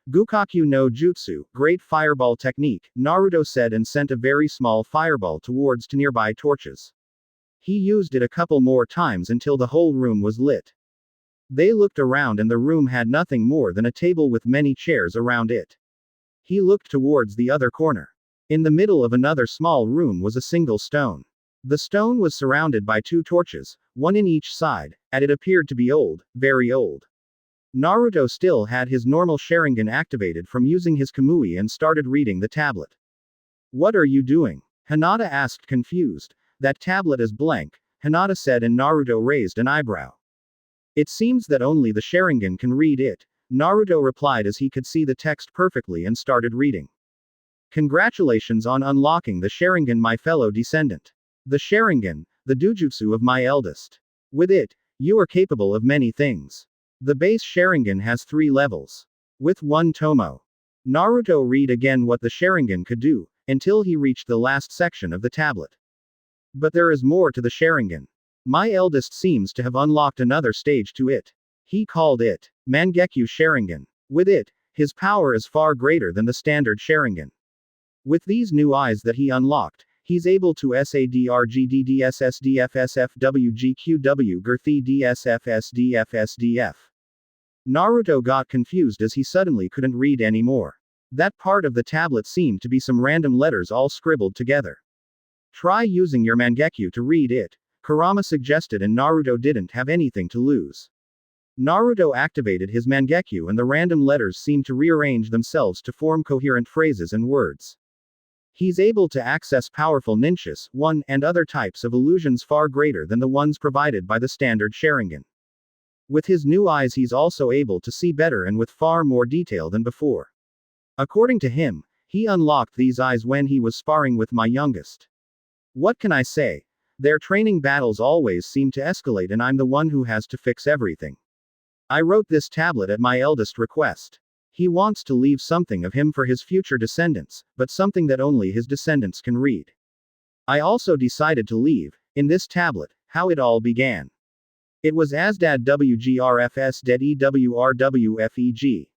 Gukakyu no Jutsu, great fireball technique, Naruto said, and sent a very small fireball towards nearby torches. He used it a couple more times until the whole room was lit. They looked around and the room had nothing more than a table with many chairs around it. He looked towards the other corner. In the middle of another small room was a single stone. The stone was surrounded by 2 torches, one in each side, and it appeared to be old, very old. Naruto still had his normal Sharingan activated from using his Kamui and started reading the tablet. What are you doing? Hinata asked, confused. That tablet is blank, Hinata said, and Naruto raised an eyebrow. It seems that only the Sharingan can read it, Naruto replied as he could see the text perfectly and started reading. Congratulations on unlocking the Sharingan, my fellow descendant. The Sharingan, the Dojutsu of my eldest. With it, you are capable of many things. The base Sharingan has 3 levels. With 1 Tomo. Naruto read again what the Sharingan could do, until he reached the last section of the tablet. But there is more to the Sharingan. My eldest seems to have unlocked another stage to it. He called it Mangekyo Sharingan. With it, his power is far greater than the standard Sharingan. With these new eyes that he unlocked, he's able to SADRGDDSSDFSFWGQW GRTHDSFSDFSDF. Naruto got confused as he suddenly couldn't read anymore. That part of the tablet seemed to be some random letters all scribbled together. Try using your Mangekyo to read it, Kurama suggested, and Naruto didn't have anything to lose. Naruto activated his Mangekyo and the random letters seemed to rearrange themselves to form coherent phrases and words. He's able to access powerful ninjas, and other types of illusions far greater than the ones provided by the standard Sharingan. With his new eyes he's also able to see better and with far more detail than before. According to him, he unlocked these eyes when he was sparring with my youngest. What can I say? Their training battles always seem to escalate and I'm the one who has to fix everything. I wrote this tablet at my eldest request. He wants to leave something of him for his future descendants, but something that only his descendants can read. I also decided to leave, in this tablet, how it all began. It was Asdad WGRFS Dead EWRWFEG.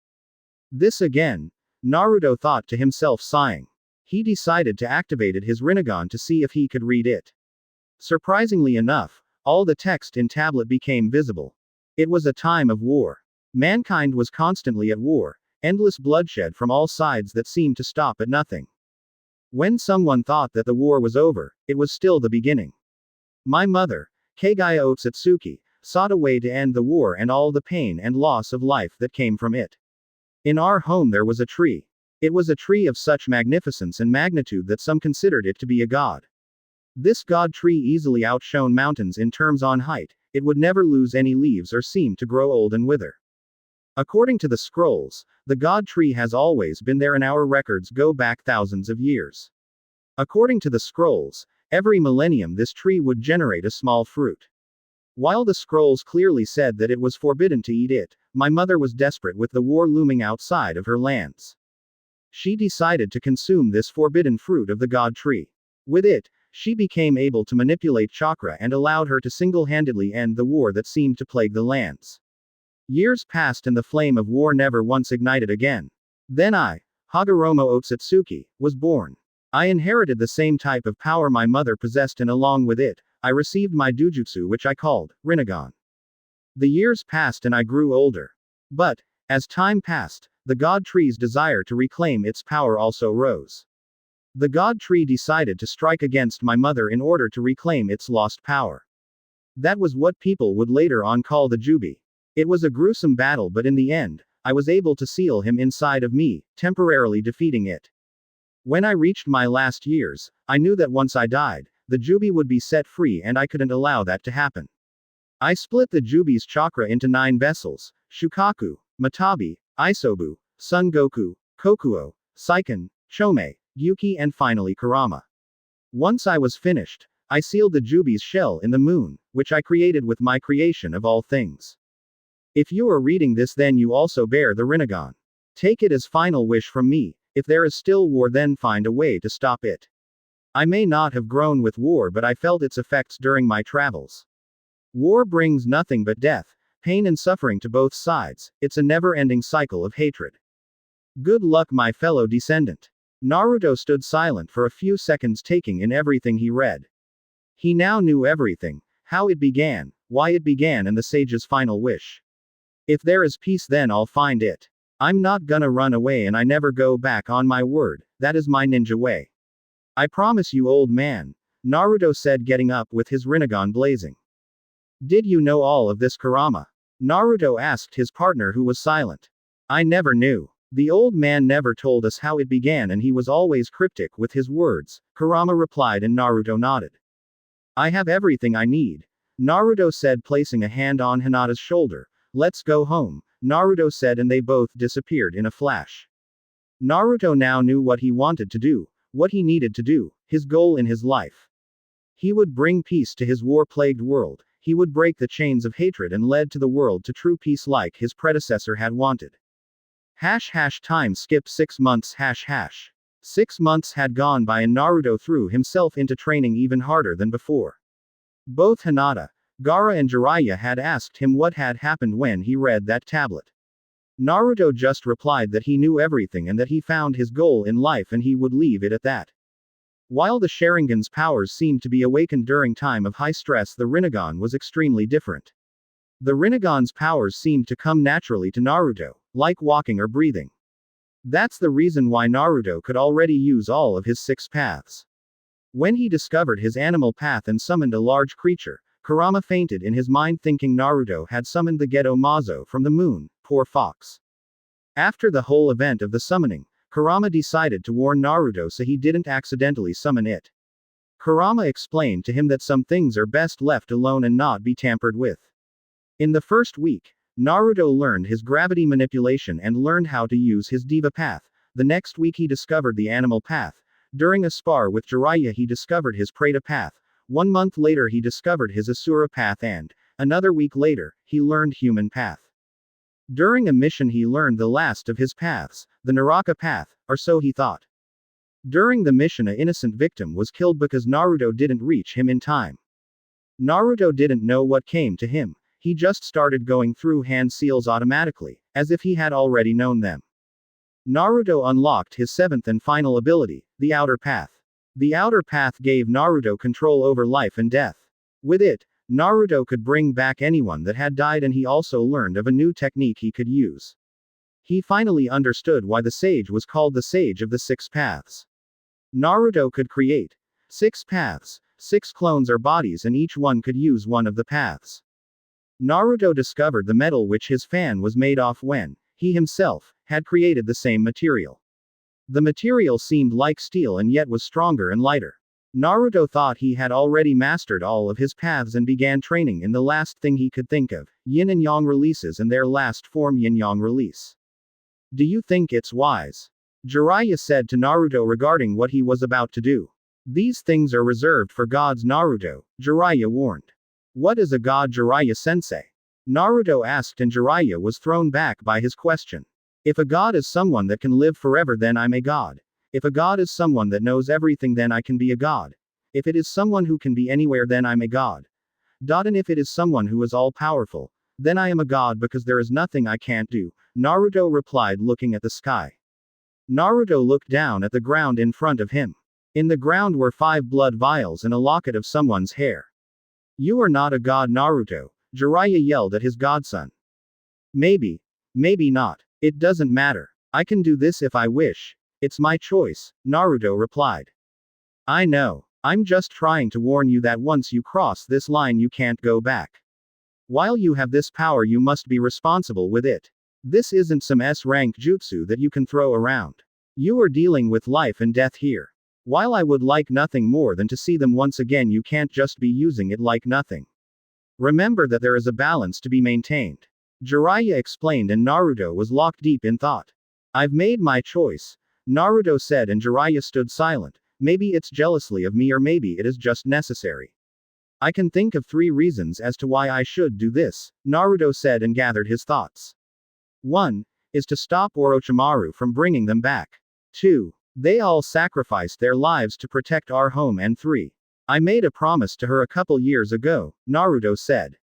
This again, Naruto thought to himself, sighing. He decided to activate his Rinnegan to see if he could read it. Surprisingly enough, all the text in tablet became visible. It was a time of war. Mankind was constantly at war, endless bloodshed from all sides that seemed to stop at nothing. When someone thought that the war was over, it was still the beginning. My mother, Kagaya Otsutsuki, sought a way to end the war and all the pain and loss of life that came from it. In our home there was a tree. It was a tree of such magnificence and magnitude that some considered it to be a god. This god tree easily outshone mountains in terms on height, it would never lose any leaves or seem to grow old and wither. According to the scrolls, the god tree has always been there and our records go back thousands of years. According to the scrolls, Every millennium this tree would generate a small fruit. While the scrolls clearly said that it was forbidden to eat it, my mother was desperate with the war looming outside of her lands. She decided to consume this forbidden fruit of the god tree. With it, she became able to manipulate chakra and allowed her to single-handedly end the war that seemed to plague the lands. Years passed and the flame of war never once ignited again. Then I, Hagoromo Otsutsuki, was born. I inherited the same type of power my mother possessed, and along with it, I received my dujutsu, which I called Rinnegan. The years passed and I grew older. But, as time passed, the god tree's desire to reclaim its power also rose. The god tree decided to strike against my mother in order to reclaim its lost power. That was what people would later on call the Jubi. It was a gruesome battle, but in the end, I was able to seal him inside of me, temporarily defeating it. When I reached my last years, I knew that once I died, the Jubi would be set free, and I couldn't allow that to happen. I split the Jubi's chakra into 9 vessels: Shukaku, Matabi, Isobu, Son Goku, Kokuo, Seiken, Chome, Yuki, and finally Kurama. Once I was finished, I sealed the Jubi's shell in the moon, which I created with my creation of all things. If you are reading this, then you also bear the Rinnegan. Take it as final wish from me. If there is still war, then find a way to stop it. I may not have grown with war, but I felt its effects during my travels. War brings nothing but death, pain and suffering to both sides. It's a never-ending cycle of hatred. Good luck, my fellow descendant. Naruto stood silent for a few seconds, taking in everything he read. He now knew everything: how it began, why it began, and the sage's final wish. If there is peace, then I'll find it. I'm not gonna run away, and I never go back on my word. That is my ninja way. I promise you, old man, Naruto said, getting up with his Rinnegan blazing. Did you know all of this, Kurama? Naruto asked his partner, who was silent. I never knew. The old man never told us how it began, and he was always cryptic with his words, Kurama replied, and Naruto nodded. I have everything I need, Naruto said, placing a hand on Hinata's shoulder. Let's go home, Naruto said, and they both disappeared in a flash. Naruto now knew what he wanted to do, what he needed to do, his goal in his life. He would bring peace to his war-plagued world. He would break the chains of hatred and lead to the world to true peace like his predecessor had wanted. Time skip 6 months. 6 months had gone by and Naruto threw himself into training even harder than before. Both Hinata, Gaara and Jiraiya had asked him what had happened when he read that tablet. Naruto just replied that he knew everything and that he found his goal in life and he would leave it at that. While the Sharingan's powers seemed to be awakened during time of high stress, the Rinnegan was extremely different. The Rinnegan's powers seemed to come naturally to Naruto, like walking or breathing. That's the reason why Naruto could already use all of his 6 paths. When he discovered his animal path and summoned a large creature, Kurama fainted in his mind, thinking Naruto had summoned the Geto Mazo from the moon. Poor fox. After the whole event of the summoning, Kurama decided to warn Naruto so he didn't accidentally summon it. Kurama explained to him that some things are best left alone and not be tampered with. In the first week, Naruto learned his gravity manipulation and learned how to use his Diva path. The next week he discovered the animal path. During a spar with Jiraiya he discovered his Preta path. 1 month later he discovered his Asura path, and another week later, he learned human path. During a mission he learned the last of his paths, the Naraka path, or so he thought. During the mission an innocent victim was killed because Naruto didn't reach him in time. Naruto didn't know what came to him. He just started going through hand seals automatically, as if he had already known them. Naruto unlocked his 7th and final ability, the Outer Path. The Outer Path gave Naruto control over life and death. With it, Naruto could bring back anyone that had died, and he also learned of a new technique he could use. He finally understood why the sage was called the Sage of the 6 Paths. Naruto could create 6 paths, 6 clones or bodies, and each one could use one of the paths. Naruto discovered the metal which his fan was made of when he himself had created the same material. The material seemed like steel and yet was stronger and lighter. Naruto thought he had already mastered all of his paths and began training in the last thing he could think of, Yin and Yang releases and their last form, Yin-Yang release. Do you think it's wise? Jiraiya said to Naruto regarding what he was about to do. These things are reserved for gods, Naruto, Jiraiya warned. What is a god, Jiraiya-sensei? Naruto asked, and Jiraiya was thrown back by his question. If a god is someone that can live forever, then I'm a god. If a god is someone that knows everything, then I can be a god. If it is someone who can be anywhere, then I'm a god. And if it is someone who is all-powerful, then I am a god because there is nothing I can't do, Naruto replied, looking at the sky. Naruto looked down at the ground in front of him. In the ground were 5 blood vials and a locket of someone's hair. You are not a god, Naruto, Jiraiya yelled at his godson. Maybe. Maybe not. It doesn't matter. I can do this if I wish. It's my choice, Naruto replied. I know. I'm just trying to warn you that once you cross this line you can't go back. While you have this power, you must be responsible with it. This isn't some S-rank jutsu that you can throw around. You are dealing with life and death here. While I would like nothing more than to see them once again, you can't just be using it like nothing. Remember that there is a balance to be maintained. Jiraiya explained, and Naruto was locked deep in thought. I've made my choice, Naruto said, and Jiraiya stood silent. Maybe it's jealousy of me, or maybe it is just necessary. I can think of 3 reasons as to why I should do this, Naruto said and gathered his thoughts. 1. Is to stop Orochimaru from bringing them back. 2. They all sacrificed their lives to protect our home, and 3. I made a promise to her a couple years ago, Naruto said.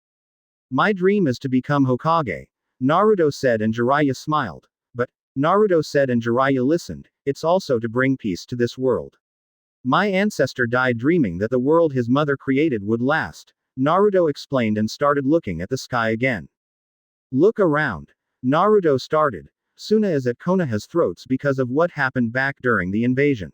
My dream is to become Hokage, Naruto said, and Jiraiya smiled. But, Naruto said, and Jiraiya listened, it's also to bring peace to this world. My ancestor died dreaming that the world his mother created would last, Naruto explained and started looking at the sky again. Look around. Naruto started. Suna is at Konoha's throats because of what happened back during the invasion.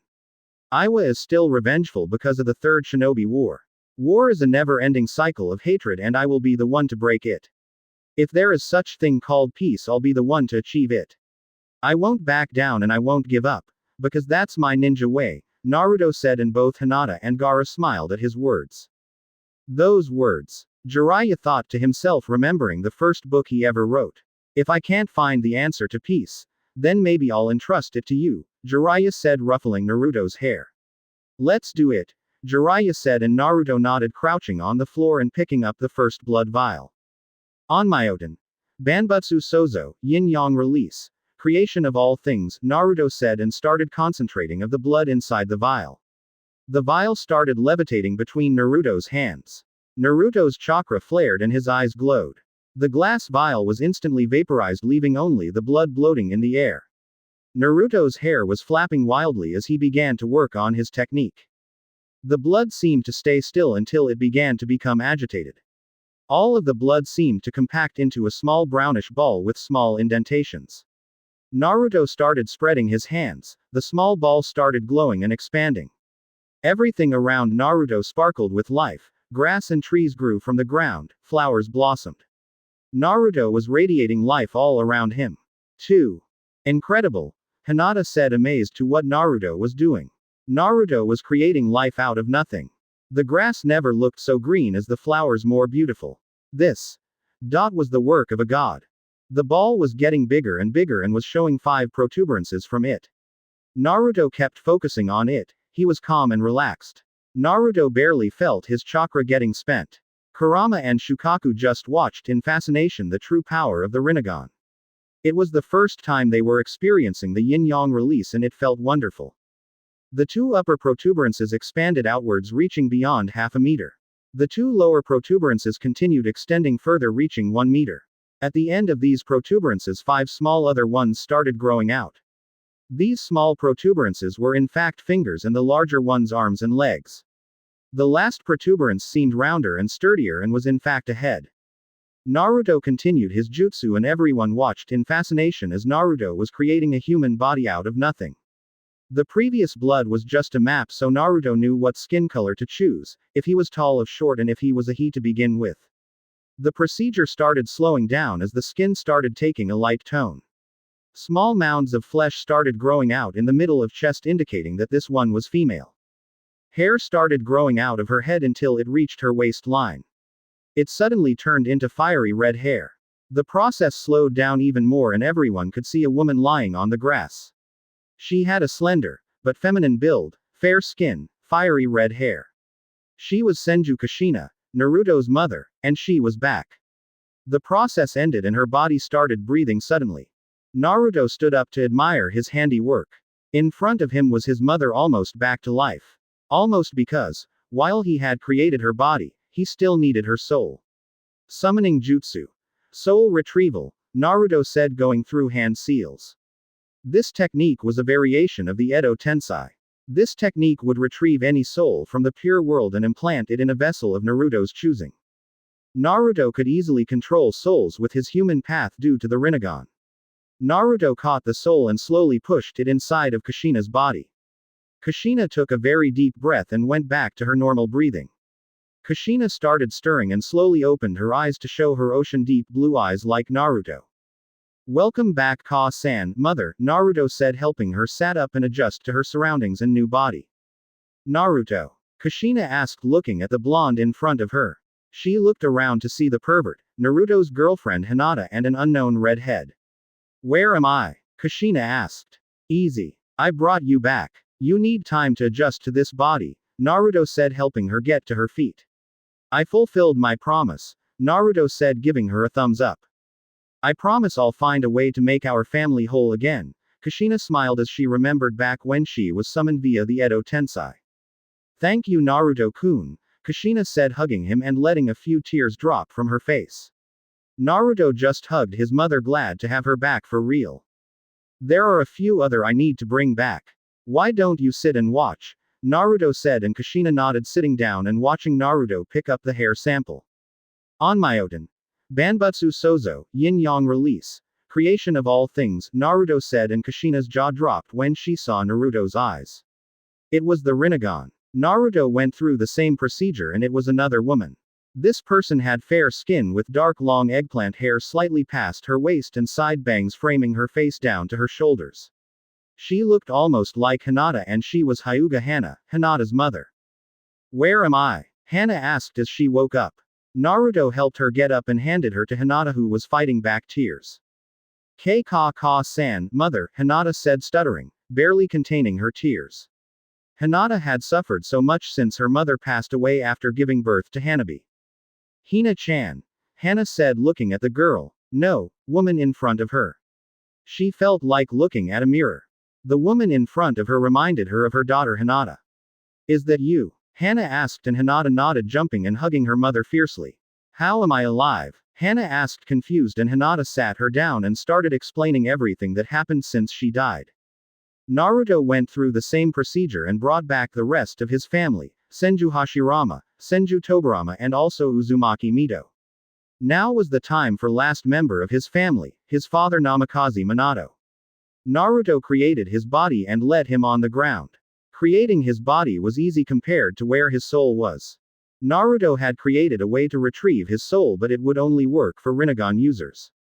Iwa is still revengeful because of the Third Shinobi War. War is a never-ending cycle of hatred, and I will be the one to break it. If there is such thing called peace, I'll be the one to achieve it. I won't back down and I won't give up, because that's my ninja way, Naruto said, and both Hinata and Gaara smiled at his words. Those words. Jiraiya thought to himself, remembering the first book he ever wrote. If I can't find the answer to peace, then maybe I'll entrust it to you, Jiraiya said, ruffling Naruto's hair. Let's do it, Jiraiya said, and Naruto nodded, crouching on the floor and picking up the first blood vial. Onmyoten. Banbutsu Sozo, Yin Yang release. Creation of all things, Naruto said, and started concentrating of the blood inside the vial. The vial started levitating between Naruto's hands. Naruto's chakra flared and his eyes glowed. The glass vial was instantly vaporized, leaving only the blood bloating in the air. Naruto's hair was flapping wildly as he began to work on his technique. The blood seemed to stay still until it began to become agitated. All of the blood seemed to compact into a small brownish ball with small indentations. Naruto started spreading his hands. The small ball started glowing and expanding. Everything around Naruto sparkled with life. Grass and trees grew from the ground, flowers blossomed. Naruto was radiating life all around him. 2. Incredible, Hinata said, amazed to what Naruto was doing. Naruto was creating life out of nothing. The grass never looked so green as the flowers, more beautiful. This was the work of a god. The ball was getting bigger and bigger and was showing 5 protuberances from it. Naruto kept focusing on it. He was calm and relaxed. Naruto barely felt his chakra getting spent. Kurama and Shukaku just watched in fascination the true power of the Rinnegan. It was the first time they were experiencing the yin-yang release, and it felt wonderful. The 2 upper protuberances expanded outwards, reaching beyond half a meter. The 2 lower protuberances continued extending further, reaching 1 meter. At the end of these protuberances, 5 small other ones started growing out. These small protuberances were in fact fingers, and the larger ones arms and legs. The last protuberance seemed rounder and sturdier and was in fact a head. Naruto continued his jutsu, and everyone watched in fascination as Naruto was creating a human body out of nothing. The previous blood was just a map, so Naruto knew what skin color to choose, if he was tall or short, and if he was a he to begin with. The procedure started slowing down as the skin started taking a light tone. Small mounds of flesh started growing out in the middle of chest, indicating that this one was female. Hair started growing out of her head until it reached her waistline. It suddenly turned into fiery red hair. The process slowed down even more, and everyone could see a woman lying on the grass. She had a slender, but feminine build, fair skin, fiery red hair. She was Senju Kushina, Naruto's mother, and she was back. The process ended and her body started breathing suddenly. Naruto stood up to admire his handiwork. In front of him was his mother almost back to life. Almost because, while he had created her body, he still needed her soul. Summoning Jutsu. Soul retrieval, Naruto said going through hand seals. This technique was a variation of the Edo Tensei. This technique would retrieve any soul from the pure world and implant it in a vessel of Naruto's choosing. Naruto could easily control souls with his human path due to the Rinnegan. Naruto caught the soul and slowly pushed it inside of Kushina's body. Kushina took a very deep breath and went back to her normal breathing. Kushina started stirring and slowly opened her eyes to show her ocean-deep blue eyes like Naruto. Welcome back Ka-san, mother, Naruto said helping her sat up and adjust to her surroundings and new body. Naruto? Kushina asked looking at the blonde in front of her. She looked around to see the pervert, Naruto's girlfriend Hinata and an unknown redhead. Where am I? Kushina asked. Easy. I brought you back. You need time to adjust to this body, Naruto said helping her get to her feet. I fulfilled my promise, Naruto said giving her a thumbs up. I promise I'll find a way to make our family whole again, Kushina smiled as she remembered back when she was summoned via the Edo Tensei. Thank you Naruto-kun, Kushina said hugging him and letting a few tears drop from her face. Naruto just hugged his mother glad to have her back for real. There are a few other I need to bring back. Why don't you sit and watch? Naruto said and Kushina nodded sitting down and watching Naruto pick up the hair sample. Onmyoten. Banbutsu Sozo, Yin Yang release. Creation of all things, Naruto said and Kushina's jaw dropped when she saw Naruto's eyes. It was the Rinnegan. Naruto went through the same procedure and it was another woman. This person had fair skin with dark long eggplant hair slightly past her waist and side bangs framing her face down to her shoulders. She looked almost like Hinata and she was Hyuga Hana, Hinata's mother. Where am I? Hana asked as she woke up. Naruto helped her get up and handed her to Hinata who was fighting back tears. Ka-san, mother, Hinata said stuttering, barely containing her tears. Hinata had suffered so much since her mother passed away after giving birth to Hanabi. Hina-chan. Hana said looking at the girl, no, woman in front of her. She felt like looking at a mirror. The woman in front of her reminded her of her daughter Hinata. Is that you? Hana asked and Hinata nodded jumping and hugging her mother fiercely. How am I alive? Hana asked confused and Hinata sat her down and started explaining everything that happened since she died. Naruto went through the same procedure and brought back the rest of his family, Senju Hashirama, Senju Tobirama and also Uzumaki Mito. Now was the time for last member of his family, his father Namikaze Minato. Naruto created his body and let him on the ground. Creating his body was easy compared to where his soul was. Naruto had created a way to retrieve his soul but it would only work for Rinnegan users.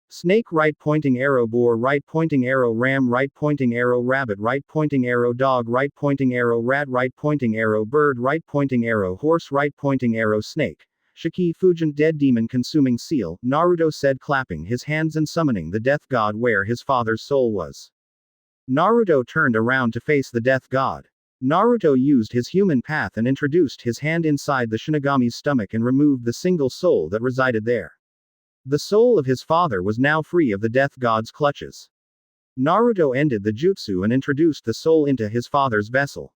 Snake right pointing arrow boar right pointing arrow ram right pointing arrow rabbit right pointing arrow dog right pointing arrow rat right pointing arrow bird right pointing arrow horse right pointing arrow snake. Shiki Fujin dead demon consuming seal, Naruto said clapping his hands and summoning the death god where his father's soul was. Naruto turned around to face the death god. Naruto used his human path and introduced his hand inside the Shinigami's stomach and removed the single soul that resided there. The soul of his father was now free of the death god's clutches. Naruto ended the jutsu and introduced the soul into his father's vessel.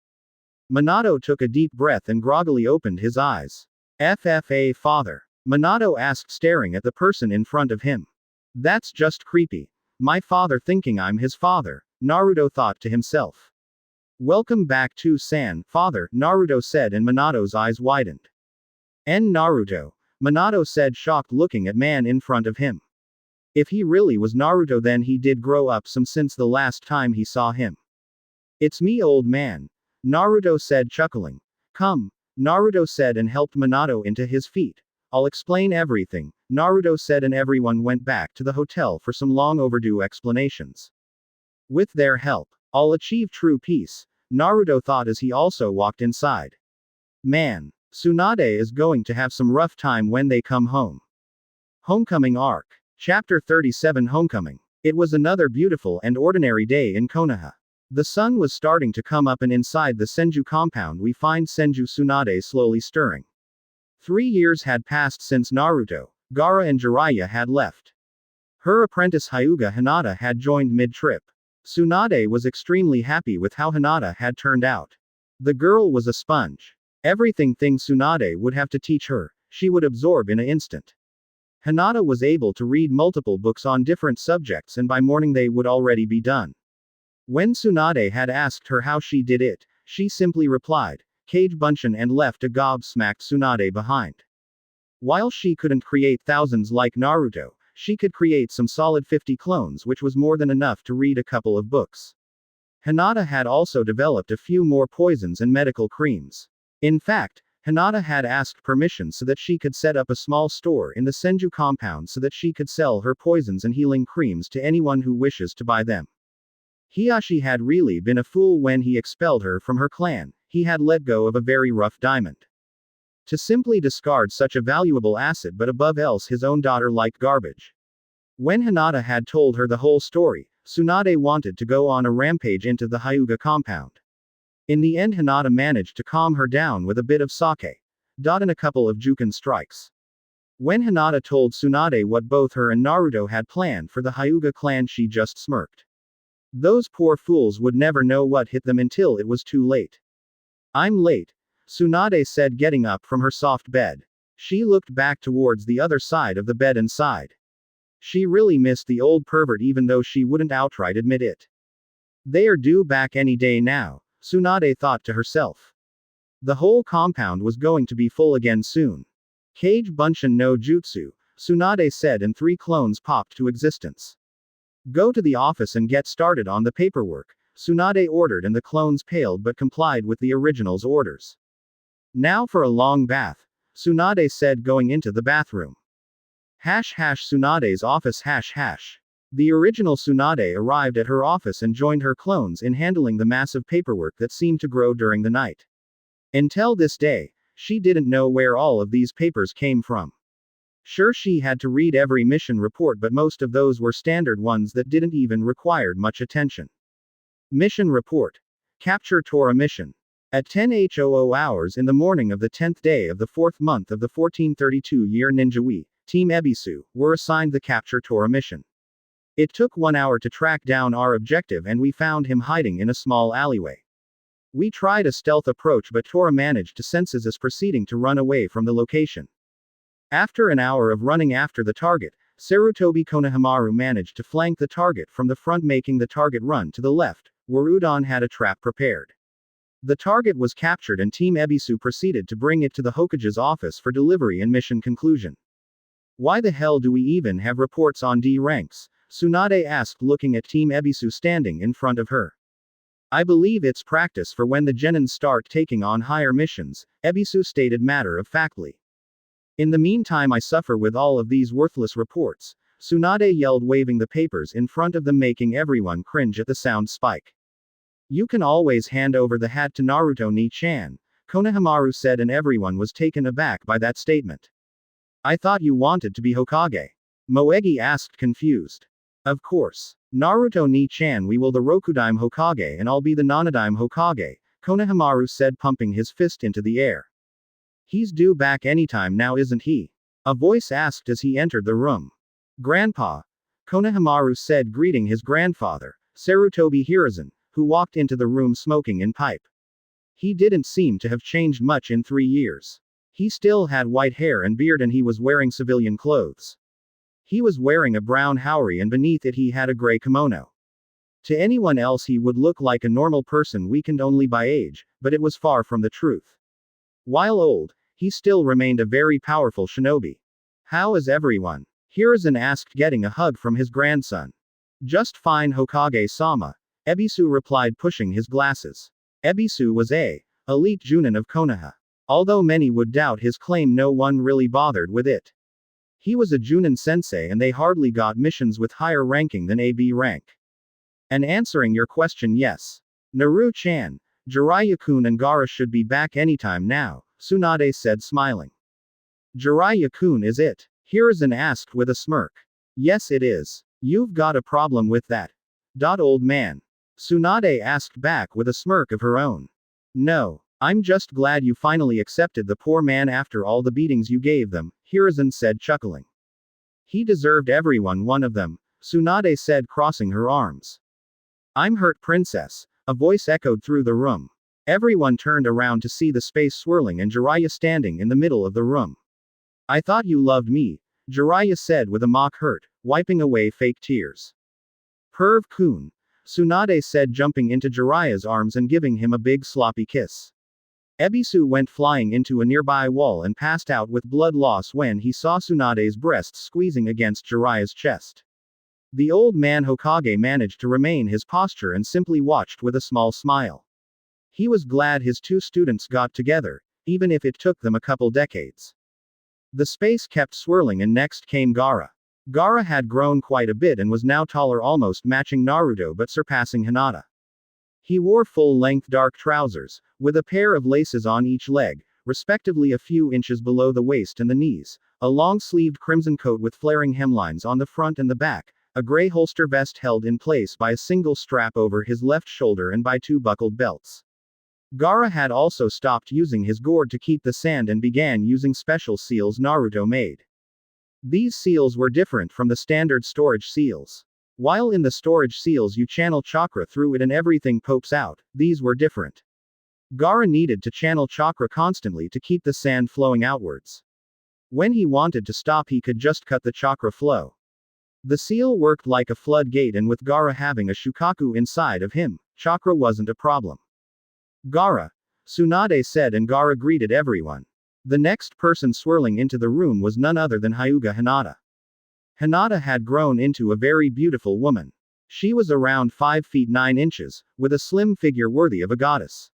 Minato took a deep breath and groggily opened his eyes. FFA father? Minato asked staring at the person in front of him. That's just creepy. My father thinking I'm his father, Naruto thought to himself. Welcome back to San, father, Naruto said and Minato's eyes widened. Naruto, Minato said shocked looking at man in front of him. If he really was Naruto then he did grow up some since the last time he saw him. It's me old man, Naruto said chuckling. Come, Naruto said and helped Minato into his feet. I'll explain everything, Naruto said and everyone went back to the hotel for some long overdue explanations. With their help, I'll achieve true peace, Naruto thought as he also walked inside. Man, Tsunade is going to have some rough time when they come home. Homecoming Arc. Chapter 37 Homecoming. It was another beautiful and ordinary day in Konoha. The sun was starting to come up, and inside the Senju compound we find Senju Tsunade slowly stirring. 3 years had passed since Naruto, Gaara and Jiraiya had left. Her apprentice Hyuga Hinata had joined mid-trip. Tsunade was extremely happy with how Hinata had turned out. The girl was a sponge. Everything Tsunade would have to teach her, she would absorb in an instant. Hinata was able to read multiple books on different subjects, and by morning they would already be done. When Tsunade had asked her how she did it, she simply replied, "Kage Bunshin," and left a gobsmacked Tsunade behind. While she couldn't create thousands like Naruto, she could create some solid 50 clones, which was more than enough to read a couple of books. Hinata had also developed a few more poisons and medical creams. In fact, Hinata had asked permission so that she could set up a small store in the Senju compound so that she could sell her poisons and healing creams to anyone who wishes to buy them. Hiyashi had really been a fool when he expelled her from her clan. He had let go of a very rough diamond. To simply discard such a valuable asset, but above else his own daughter, like garbage. When Hinata had told her the whole story, Tsunade wanted to go on a rampage into the Hyuga compound. In the end, Hinata managed to calm her down with a bit of sake. And a couple of Juken strikes. When Hinata told Tsunade what both her and Naruto had planned for the Hyuga clan, she just smirked. Those poor fools would never know what hit them until it was too late. "I'm late," Tsunade said, getting up from her soft bed. She looked back towards the other side of the bed and sighed. She really missed the old pervert, even though she wouldn't outright admit it. They are due back any day now, Tsunade thought to herself. The whole compound was going to be full again soon. Kage Bunshin no Jutsu, Tsunade said, and 3 clones popped to existence. "Go to the office and get started on the paperwork," Tsunade ordered, and the clones paled but complied with the original's orders. "Now for a long bath," Tsunade said, going into the bathroom. Tsunade's office. The original Tsunade arrived at her office and joined her clones in handling the massive paperwork that seemed to grow during the night. Until this day, she didn't know where all of these papers came from. Sure, she had to read every mission report, but most of those were standard ones that didn't even require much attention. Mission report. Capture Tora mission. At 10:00 hours in the morning of the 10th day of the 4th month of the 1432 year Ninja, we, Team Ebisu, were assigned the Capture Tora mission. It took 1 hour to track down our objective, and we found him hiding in a small alleyway. We tried a stealth approach, but Tora managed to sense us proceeding to run away from the location. After an hour of running after the target, Sarutobi Konohamaru managed to flank the target from the front, making the target run to the left, where Udon had a trap prepared. The target was captured, and Team Ebisu proceeded to bring it to the Hokage's office for delivery and mission conclusion. "Why the hell do we even have reports on D ranks?" Tsunade asked, looking at Team Ebisu standing in front of her. "I believe it's practice for when the Genins start taking on higher missions," Ebisu stated matter-of-factly. "In the meantime, I suffer with all of these worthless reports," Tsunade yelled, waving the papers in front of them, making everyone cringe at the sound spike. "You can always hand over the hat to Naruto ni-chan," Konohamaru said, and everyone was taken aback by that statement. "I thought you wanted to be Hokage?" Moegi asked, confused. "Of course. Naruto ni-chan, we will the Rokudaime Hokage and I'll be the Nanodaime Hokage," Konohamaru said, pumping his fist into the air. "He's due back anytime now, isn't he?" a voice asked as he entered the room. "Grandpa," Konohamaru said, greeting his grandfather, Sarutobi Hiruzen, who walked into the room smoking in pipe. He didn't seem to have changed much in 3 years. He still had white hair and beard, and he was wearing civilian clothes. He was wearing a brown haori, and beneath it he had a gray kimono. To anyone else he would look like a normal person, weakened only by age, but it was far from the truth. While old, he still remained a very powerful shinobi. "How is everyone?" Hiruzen asked, getting a hug from his grandson. "Just fine, Hokage-sama," Ebisu replied, pushing his glasses. Ebisu was a elite Junin of Konoha. Although many would doubt his claim, no one really bothered with it. He was a Junin sensei, and they hardly got missions with higher ranking than AB rank. And answering your question, yes. Naru-chan, Jiraiya-kun and Gaara should be back anytime now, Tsunade said, smiling. "Jiraiya-kun, is it?" Hiruzen asked with a smirk. "Yes, it is. You've got a problem with that. Old man," Tsunade asked back with a smirk of her own. No. I'm just glad you finally accepted the poor man after all the beatings you gave them, Hiruzen said chuckling. He deserved everyone one of them, Tsunade said crossing her arms. I'm hurt princess, a voice echoed through the room. Everyone turned around to see the space swirling and Jiraiya standing in the middle of the room. I thought you loved me, Jiraiya said with a mock hurt, wiping away fake tears. Perv-kun, Tsunade said jumping into Jiraiya's arms and giving him a big sloppy kiss. Ebisu went flying into a nearby wall and passed out with blood loss when he saw Tsunade's breasts squeezing against Jiraiya's chest. The old man Hokage managed to remain his posture and simply watched with a small smile. He was glad his two students got together, even if it took them a couple decades. The space kept swirling and next came Gaara. Gaara had grown quite a bit and was now taller, almost matching Naruto but surpassing Hinata. He wore full-length dark trousers, with a pair of laces on each leg, respectively a few inches below the waist and the knees, a long-sleeved crimson coat with flaring hemlines on the front and the back, a gray holster vest held in place by a single strap over his left shoulder and by two buckled belts. Gaara had also stopped using his gourd to keep the sand and began using special seals Naruto made. These seals were different from the standard storage seals. While in the storage seals you channel chakra through it and everything pops out, these were different. Gaara needed to channel chakra constantly to keep the sand flowing outwards. When he wanted to stop he could just cut the chakra flow. The seal worked like a floodgate and with Gaara having a shukaku inside of him, chakra wasn't a problem. Gaara, Tsunade said and Gaara greeted everyone. The next person swirling into the room was none other than Hyuga Hinata. Hinata had grown into a very beautiful woman. She was around 5 feet 9 inches, with a slim figure worthy of a goddess.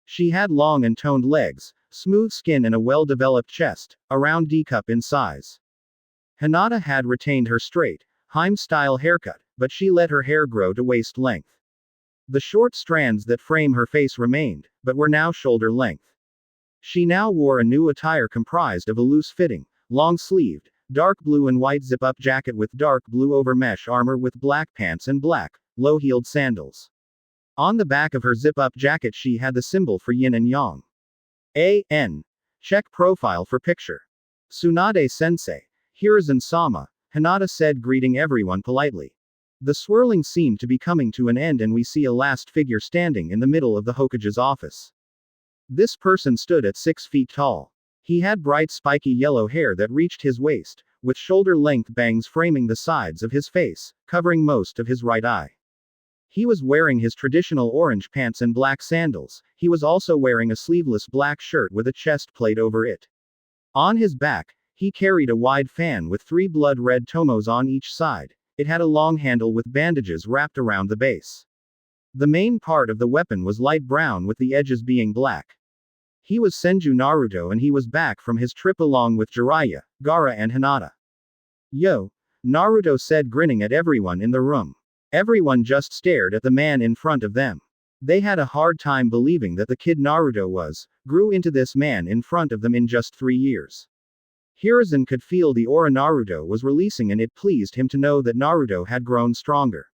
She had long and toned legs, smooth skin and a well-developed chest, around D-cup in size. Hinata had retained her straight, Heim-style haircut, but she let her hair grow to waist length. The short strands that frame her face remained, but were now shoulder length. She now wore a new attire comprised of a loose-fitting, long-sleeved, dark blue and white zip-up jacket with dark blue over-mesh armor with black pants and black, low-heeled sandals. On the back of her zip-up jacket she had the symbol for Yin and Yang. A.N. Check profile for picture. Tsunade-sensei. Hiruzen-sama, Hinata said greeting everyone politely. The swirling seemed to be coming to an end and we see a last figure standing in the middle of the Hokage's office. This person stood at 6 feet tall. He had bright spiky yellow hair that reached his waist, with shoulder-length bangs framing the sides of his face, covering most of his right eye. He was wearing his traditional orange pants and black sandals. He was also wearing a sleeveless black shirt with a chest plate over it. On his back, he carried a wide fan with 3 blood-red tomos on each side. It had a long handle with bandages wrapped around the base. The main part of the weapon was light brown with the edges being black. He was Senju Naruto and he was back from his trip along with Jiraiya, Gaara and Hinata. Yo! Naruto said grinning at everyone in the room. Everyone just stared at the man in front of them. They had a hard time believing that the kid Naruto grew into this man in front of them in just 3 years. Hiruzen could feel the aura Naruto was releasing and it pleased him to know that Naruto had grown stronger.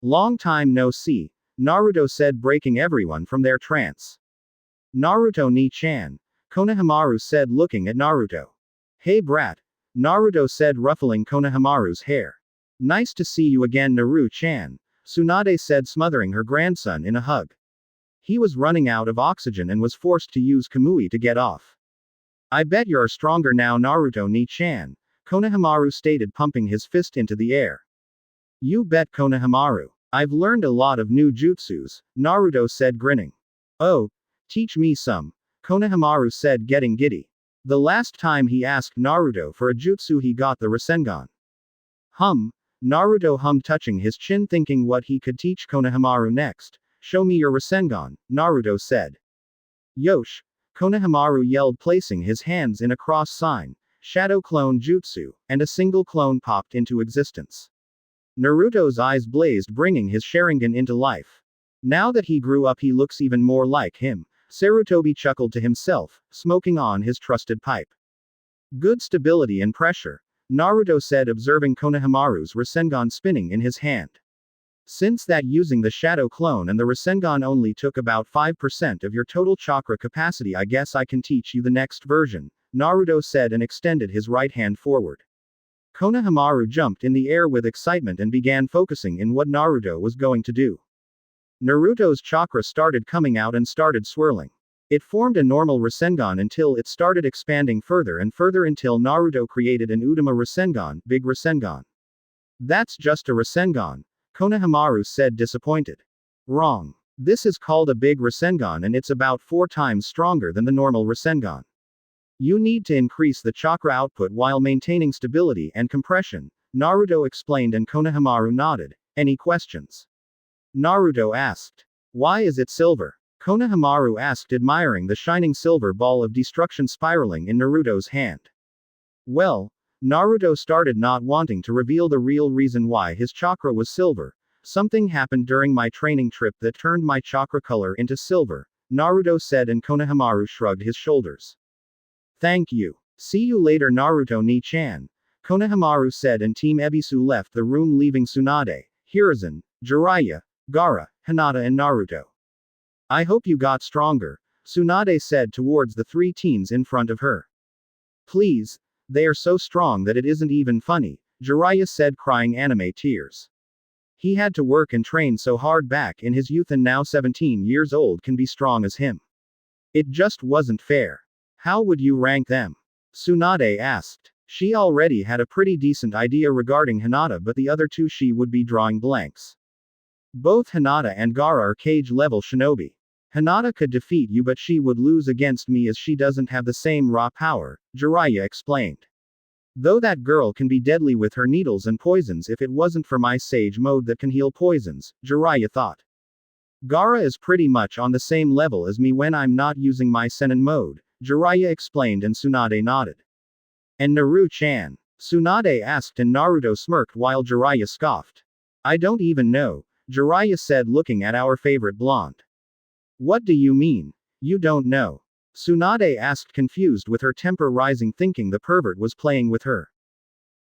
Long time no see, Naruto said breaking everyone from their trance. Naruto ni-chan, Konohamaru said looking at Naruto. Hey brat, Naruto said ruffling Konohamaru's hair. Nice to see you again Naru-chan, Tsunade said smothering her grandson in a hug. He was running out of oxygen and was forced to use Kamui to get off. I bet you're stronger now Naruto ni-chan, Konohamaru stated pumping his fist into the air. You bet Konohamaru. I've learned a lot of new jutsus, Naruto said grinning. Oh, teach me some, Konohamaru said getting giddy. The last time he asked Naruto for a jutsu he got the Rinnegan. Naruto hummed touching his chin thinking what he could teach Konohamaru next. Show me your Rinnegan, Naruto said. Yosh, Konohamaru yelled placing his hands in a cross sign, shadow clone jutsu, and a single clone popped into existence. Naruto's eyes blazed bringing his Sharingan into life. Now that he grew up he looks even more like him, Sarutobi chuckled to himself, smoking on his trusted pipe. Good stability and pressure, Naruto said observing Konohamaru's Rinnegan spinning in his hand. Since that using the Shadow Clone and the Rasengan only took about 5% of your total chakra capacity, I guess I can teach you the next version, Naruto said and extended his right hand forward. Konohamaru jumped in the air with excitement and began focusing in what Naruto was going to do. Naruto's chakra started coming out and started swirling. It formed a normal Rasengan until it started expanding further and further until Naruto created an Udama Rasengan, Big Rasengan. That's just a Rasengan, Konohamaru said disappointed. Wrong. This is called a Big Rasengan and it's about 4 times stronger than the normal Rasengan. You need to increase the chakra output while maintaining stability and compression, Naruto explained and Konohamaru nodded. Any questions? Naruto asked. Why is it silver? Konohamaru asked, admiring the shining silver ball of destruction spiraling in Naruto's hand. Well, Naruto started not wanting to reveal the real reason why his chakra was silver. Something happened during my training trip that turned my chakra color into silver, Naruto said and Konohamaru shrugged his shoulders. Thank you. See you later Naruto ni-chan, Konohamaru said and Team Ebisu left the room leaving Tsunade, Hiruzen, Jiraiya, Gaara, Hinata and Naruto. I hope you got stronger, Tsunade said towards the 3 teens in front of her. Please, they are so strong that it isn't even funny, Jiraiya said crying anime tears. He had to work and train so hard back in his youth and now 17 years old can be strong as him. It just wasn't fair. How would you rank them? Tsunade asked. She already had a pretty decent idea regarding Hinata but the other 2 she would be drawing blanks. Both Hinata and Gaara are cage level shinobi. Hinata could defeat you but she would lose against me as she doesn't have the same raw power, Jiraiya explained. Though that girl can be deadly with her needles and poisons if it wasn't for my sage mode that can heal poisons, Jiraiya thought. Gaara is pretty much on the same level as me when I'm not using my Senin mode, Jiraiya explained and Tsunade nodded. And Naru-chan? Tsunade asked and Naruto smirked while Jiraiya scoffed. I don't even know, Jiraiya said looking at our favorite blonde. What do you mean? You don't know? Tsunade asked confused with her temper rising thinking the pervert was playing with her.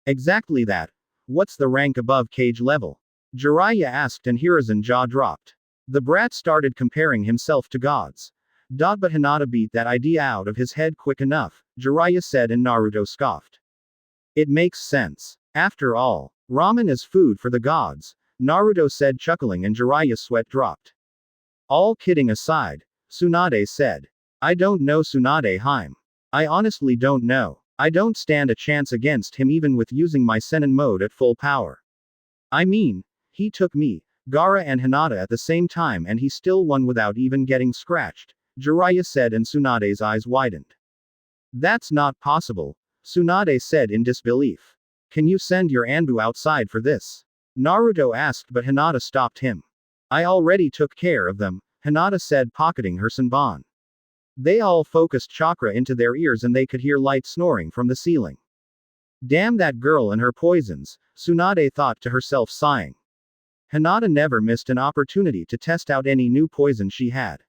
Exactly that. What's the rank above cage level? Jiraiya asked and Hiruzen jaw dropped. The brat started comparing himself to gods. But Hinata beat that idea out of his head quick enough, Jiraiya said and Naruto scoffed. It makes sense. After all, ramen is food for the gods, Naruto said chuckling and Jiraiya's sweat dropped. All kidding aside, Tsunade said. I don't know Tsunade Haim. I honestly don't know. I don't stand a chance against him even with using my Senin mode at full power. I mean, he took me, Gaara and Hinata at the same time and he still won without even getting scratched, Jiraiya said and Tsunade's eyes widened. That's not possible, Tsunade said in disbelief. Can you send your Anbu outside for this? Naruto asked but Hinata stopped him. I already took care of them, Hinata said pocketing her Senbon. They all focused chakra into their ears and they could hear light snoring from the ceiling. Damn that girl and her poisons, Tsunade thought to herself sighing. Hinata never missed an opportunity to test out any new poison she had.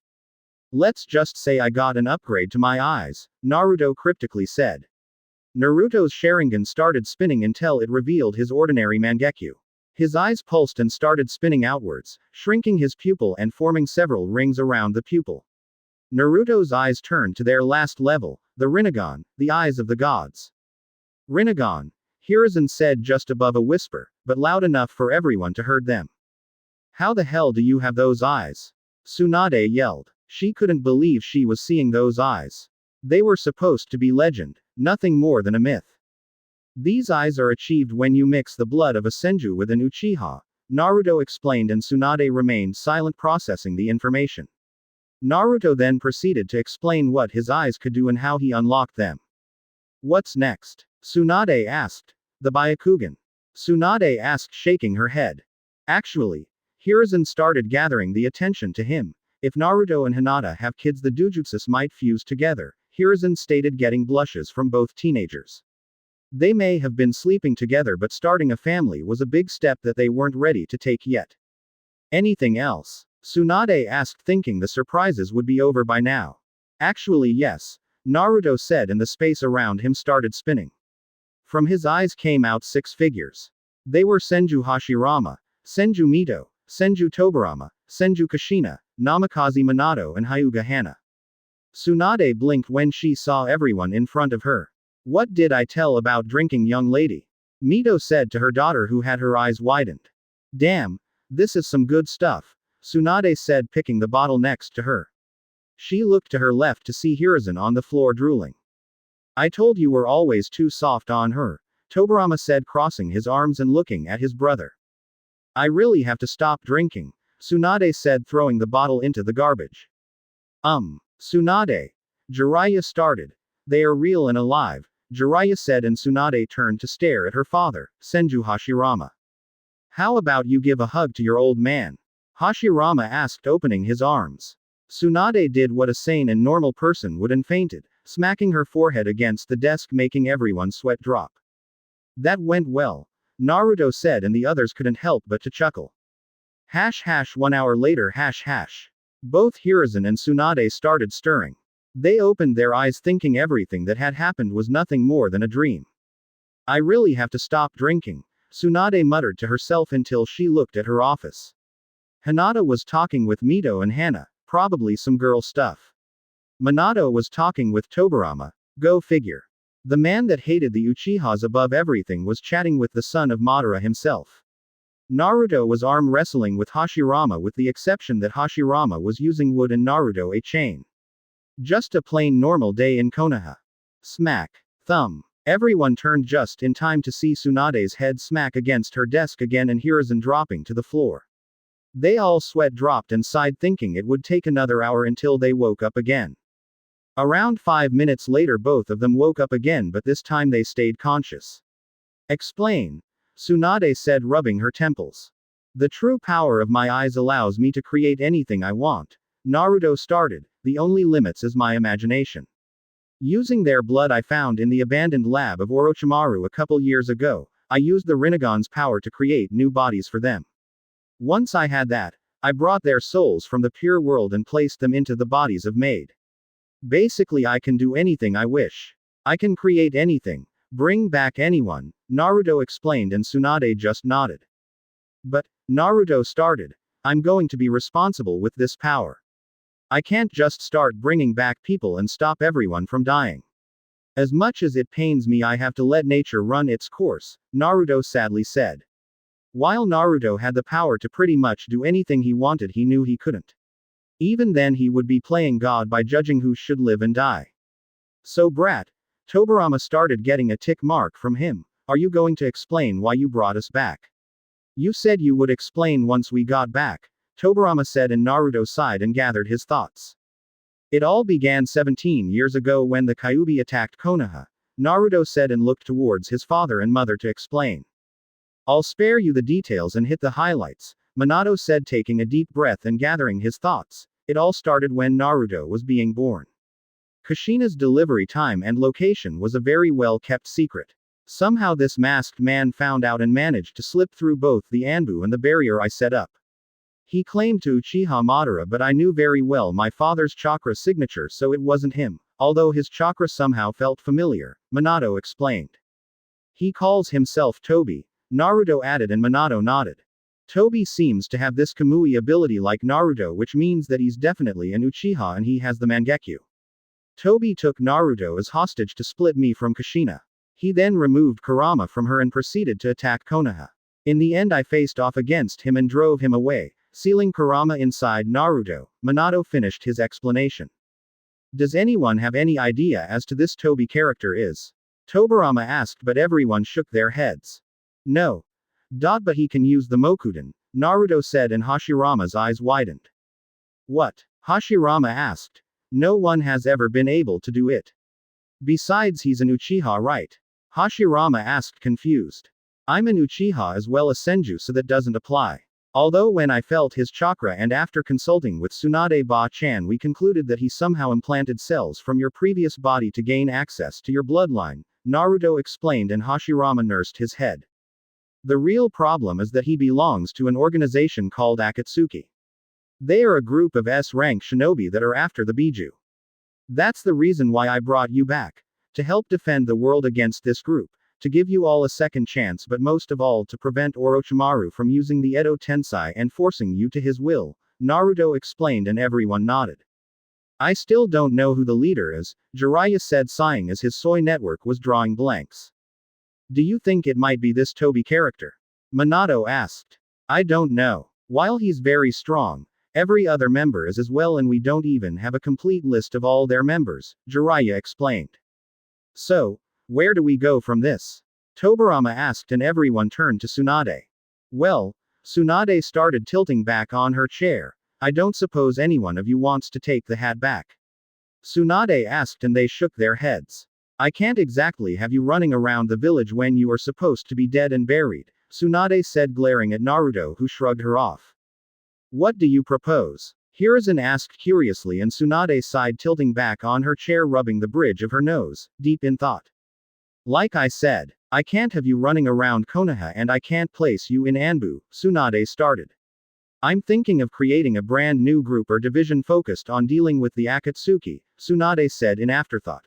Let's just say I got an upgrade to my eyes, Naruto cryptically said. Naruto's Sharingan started spinning until it revealed his ordinary Mangekyo. His eyes pulsed and started spinning outwards, shrinking his pupil and forming several rings around the pupil. Naruto's eyes turned to their last level, the Rinnegan, the eyes of the gods. Rinnegan, Hiruzen said just above a whisper, but loud enough for everyone to heard them. How the hell do you have those eyes? Tsunade yelled. She couldn't believe she was seeing those eyes. They were supposed to be legend, nothing more than a myth. These eyes are achieved when you mix the blood of a Senju with an Uchiha, Naruto explained and Tsunade remained silent processing the information. Naruto then proceeded to explain what his eyes could do and how he unlocked them. What's next? Tsunade asked. The Byakugan. Tsunade asked shaking her head. Actually, Hiruzen started gathering the attention to him. If Naruto and Hinata have kids the dojutsus might fuse together, Hiruzen stated getting blushes from both teenagers. They may have been sleeping together but starting a family was a big step that they weren't ready to take yet. Anything else? Tsunade asked thinking the surprises would be over by now. Actually yes, Naruto said and the space around him started spinning. From his eyes came out 6 figures. They were Senju Hashirama, Senju Mito, Senju Tobarama, Senju Kushina, Namikaze Minato and Hyuga Hana. Tsunade blinked when she saw everyone in front of her. What did I tell about drinking, young lady? Mito said to her daughter, who had her eyes widened. Damn, this is some good stuff, Tsunade said, picking the bottle next to her. She looked to her left to see Hiruzen on the floor drooling. I told you were always too soft on her, Tobarama said, crossing his arms and looking at his brother. I really have to stop drinking, Tsunade said, throwing the bottle into the garbage. Tsunade. Jiraiya started. They are real and alive, Jiraiya said, and Tsunade turned to stare at her father, Senju Hashirama. How about you give a hug to your old man? Hashirama asked, opening his arms. Tsunade did what a sane and normal person would and fainted, smacking her forehead against the desk, making everyone's sweat drop. That went well, Naruto said, and the others couldn't help but to chuckle. 1 hour later. Both Hiruzen and Tsunade started stirring. They opened their eyes, thinking everything that had happened was nothing more than a dream. I really have to stop drinking, Tsunade muttered to herself until she looked at her office. Hinata was talking with Mito and Hana, probably some girl stuff. Minato was talking with Tobarama, go figure. The man that hated the Uchihas above everything was chatting with the son of Madara himself. Naruto was arm wrestling with Hashirama, with the exception that Hashirama was using wood and Naruto a chain. Just a plain normal day in Konoha. Smack. Thumb. Everyone turned just in time to see Tsunade's head smack against her desk again and Hiruzen dropping to the floor. They all sweat dropped and sighed, thinking it would take another hour until they woke up again. Around 5 minutes later, both of them woke up again, but this time they stayed conscious. Explain, Tsunade said, rubbing her temples. The true power of my eyes allows me to create anything I want, Naruto started, the only limits is my imagination. Using their blood I found in the abandoned lab of Orochimaru a couple years ago, I used the Rinnegan's power to create new bodies for them. Once I had that, I brought their souls from the pure world and placed them into the bodies of Maid. Basically, I can do anything I wish. I can create anything, bring back anyone, Naruto explained, and Tsunade just nodded. But, Naruto started, I'm going to be responsible with this power. I can't just start bringing back people and stop everyone from dying. As much as it pains me, I have to let nature run its course, Naruto sadly said. While Naruto had the power to pretty much do anything he wanted, he knew he couldn't. Even then, he would be playing God by judging who should live and die. So brat, Tobarama started getting a tick mark from him. Are you going to explain why you brought us back? You said you would explain once we got back, Tobarama said, and Naruto sighed and gathered his thoughts. It all began 17 years ago when the Kyuubi attacked Konoha, Naruto said, and looked towards his father and mother to explain. I'll spare you the details and hit the highlights, Minato said, taking a deep breath and gathering his thoughts. It all started when Naruto was being born. Kushina's delivery time and location was a very well kept secret. Somehow this masked man found out and managed to slip through both the Anbu and the barrier I set up. He claimed to Uchiha Madara, but I knew very well my father's chakra signature, so it wasn't him, although his chakra somehow felt familiar, Minato explained. He calls himself Tobi, Naruto added, and Minato nodded. Tobi seems to have this Kamui ability like Naruto, which means that he's definitely an Uchiha and he has the Mangekyo. Tobi took Naruto as hostage to split me from Kushina. He then removed Kurama from her and proceeded to attack Konoha. In the end, I faced off against him and drove him away, sealing Kurama inside Naruto. Minato finished his explanation. Does anyone have any idea as to this Tobi character is? Tobarama asked, but everyone shook their heads. No. But he can use the Mokuden, Naruto said, and Hashirama's eyes widened. What? Hashirama asked. No one has ever been able to do it. Besides, he's an Uchiha, right? Hashirama asked, confused. I'm an Uchiha as well as Senju, so that doesn't apply. Although when I felt his chakra and after consulting with Tsunade Ba-chan, we concluded that he somehow implanted cells from your previous body to gain access to your bloodline, Naruto explained, and Hashirama nursed his head. The real problem is that he belongs to an organization called Akatsuki. They are a group of S-rank shinobi that are after the Biju. That's the reason why I brought you back. To help defend the world against this group, To give you all a second chance, but most of all to prevent Orochimaru from using the Edo Tensei and forcing you to his will, Naruto explained, and everyone nodded. I still don't know who the leader is, Jiraiya said, sighing as his soy network was drawing blanks. Do you think it might be this Toby character? Minato asked. I don't know. While he's very strong, every other member is as well, and we don't even have a complete list of all their members, Jiraiya explained. So, where do we go from this? Tobirama asked, and everyone turned to Tsunade. Well, Tsunade started tilting back on her chair. I don't suppose anyone of you wants to take the hat back? Tsunade asked, and they shook their heads. I can't exactly have you running around the village when you are supposed to be dead and buried, Tsunade said, glaring at Naruto, who shrugged her off. What do you propose? Hiruzen asked curiously, and Tsunade sighed, tilting back on her chair, rubbing the bridge of her nose, deep in thought. Like I said, I can't have you running around Konoha, and I can't place you in Anbu, Tsunade started. I'm thinking of creating a brand new group or division focused on dealing with the Akatsuki, Tsunade said in afterthought.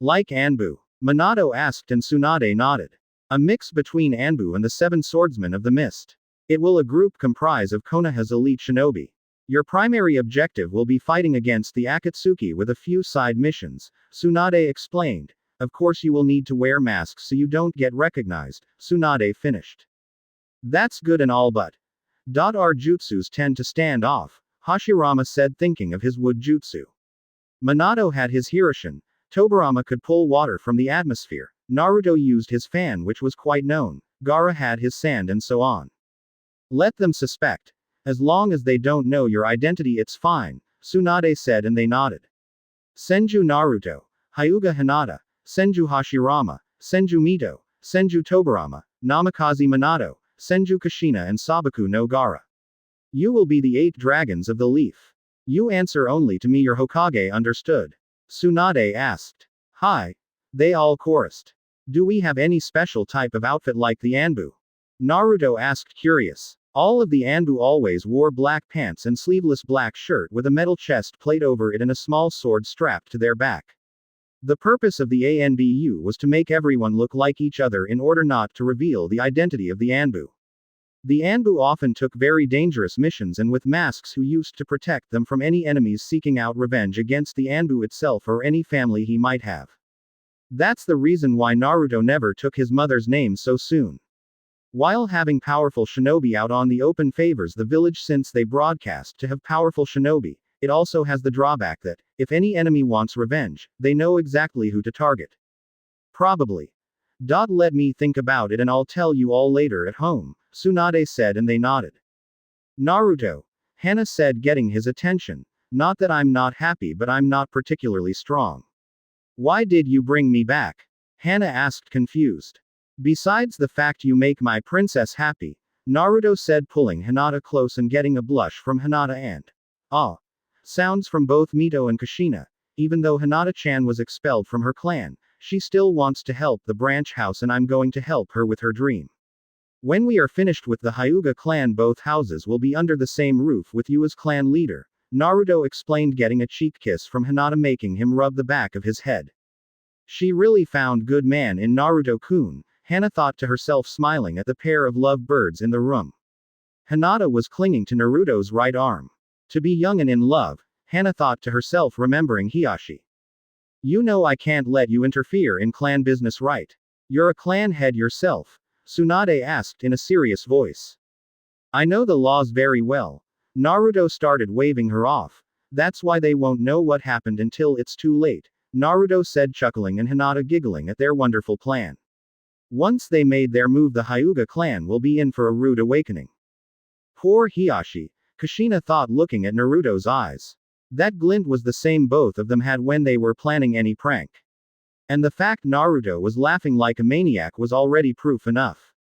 Like Anbu? Minato asked, and Tsunade nodded. A mix between Anbu and the Seven Swordsmen of the Mist. It will a group comprise of Konoha's elite shinobi. Your primary objective will be fighting against the Akatsuki with a few side missions, Tsunade explained. Of course you will need to wear masks so you don't get recognized, Tsunade finished. That's good and all, but our jutsus tend to stand off, Hashirama said, thinking of his wood jutsu. Minato had his Hiroshin. Tobirama could pull water from the atmosphere. Naruto used his fan, which was quite known. Gaara had his sand, and so on. Let them suspect. As long as they don't know your identity, it's fine, Tsunade said, and they nodded. Senju Naruto, Hyuga Hinata, Senju Hashirama, Senju Mito, Senju Tobirama, Namikaze Minato, Senju Kushina, and Sabaku no Gaara. You will be the 8 dragons of the leaf. You answer only to me, your Hokage, understood? Tsunade asked. Hi. They all chorused. Do we have any special type of outfit like the Anbu? Naruto asked, curious. All of the Anbu always wore black pants and sleeveless black shirt with a metal chest plate over it and a small sword strapped to their back. The purpose of the ANBU was to make everyone look like each other in order not to reveal the identity of the Anbu. The Anbu often took very dangerous missions and with masks who used to protect them from any enemies seeking out revenge against the Anbu itself or any family he might have. That's the reason why Naruto never took his mother's name so soon. While having powerful shinobi out on the open favors the village, since they broadcast to have powerful shinobi, it also has the drawback that, if any enemy wants revenge, they know exactly who to target. Probably. Let me think about it and I'll tell you all later at home, Tsunade said, and they nodded. Naruto, Hana said, getting his attention. Not that I'm not happy, but I'm not particularly strong. Why did you bring me back? Hana asked, confused. Besides the fact you make my princess happy, Naruto said, pulling Hinata close and getting a blush from Hinata and sounds from both Mito and Kushina. Even though Hinata-chan was expelled from her clan, she still wants to help the branch house, and I'm going to help her with her dream. When we are finished with the Hyuga clan, both houses will be under the same roof with you as clan leader, Naruto explained, getting a cheek kiss from Hinata, making him rub the back of his head. She really found good man in Naruto-kun, Hana thought to herself, smiling at the pair of love birds in the room. Hinata was clinging to Naruto's right arm. To be young and in love, Hana thought to herself, remembering Hiyashi. You know I can't let you interfere in clan business, right? You're a clan head yourself, Tsunade asked in a serious voice. I know the laws very well. Naruto started waving her off. That's why they won't know what happened until it's too late, Naruto said, chuckling, and Hinata giggling at their wonderful plan. Once they made their move, the Hyuga clan will be in for a rude awakening. Poor Hiyashi, Kushina thought, looking at Naruto's eyes. That glint was the same both of them had when they were planning any prank. And the fact Naruto was laughing like a maniac was already proof enough.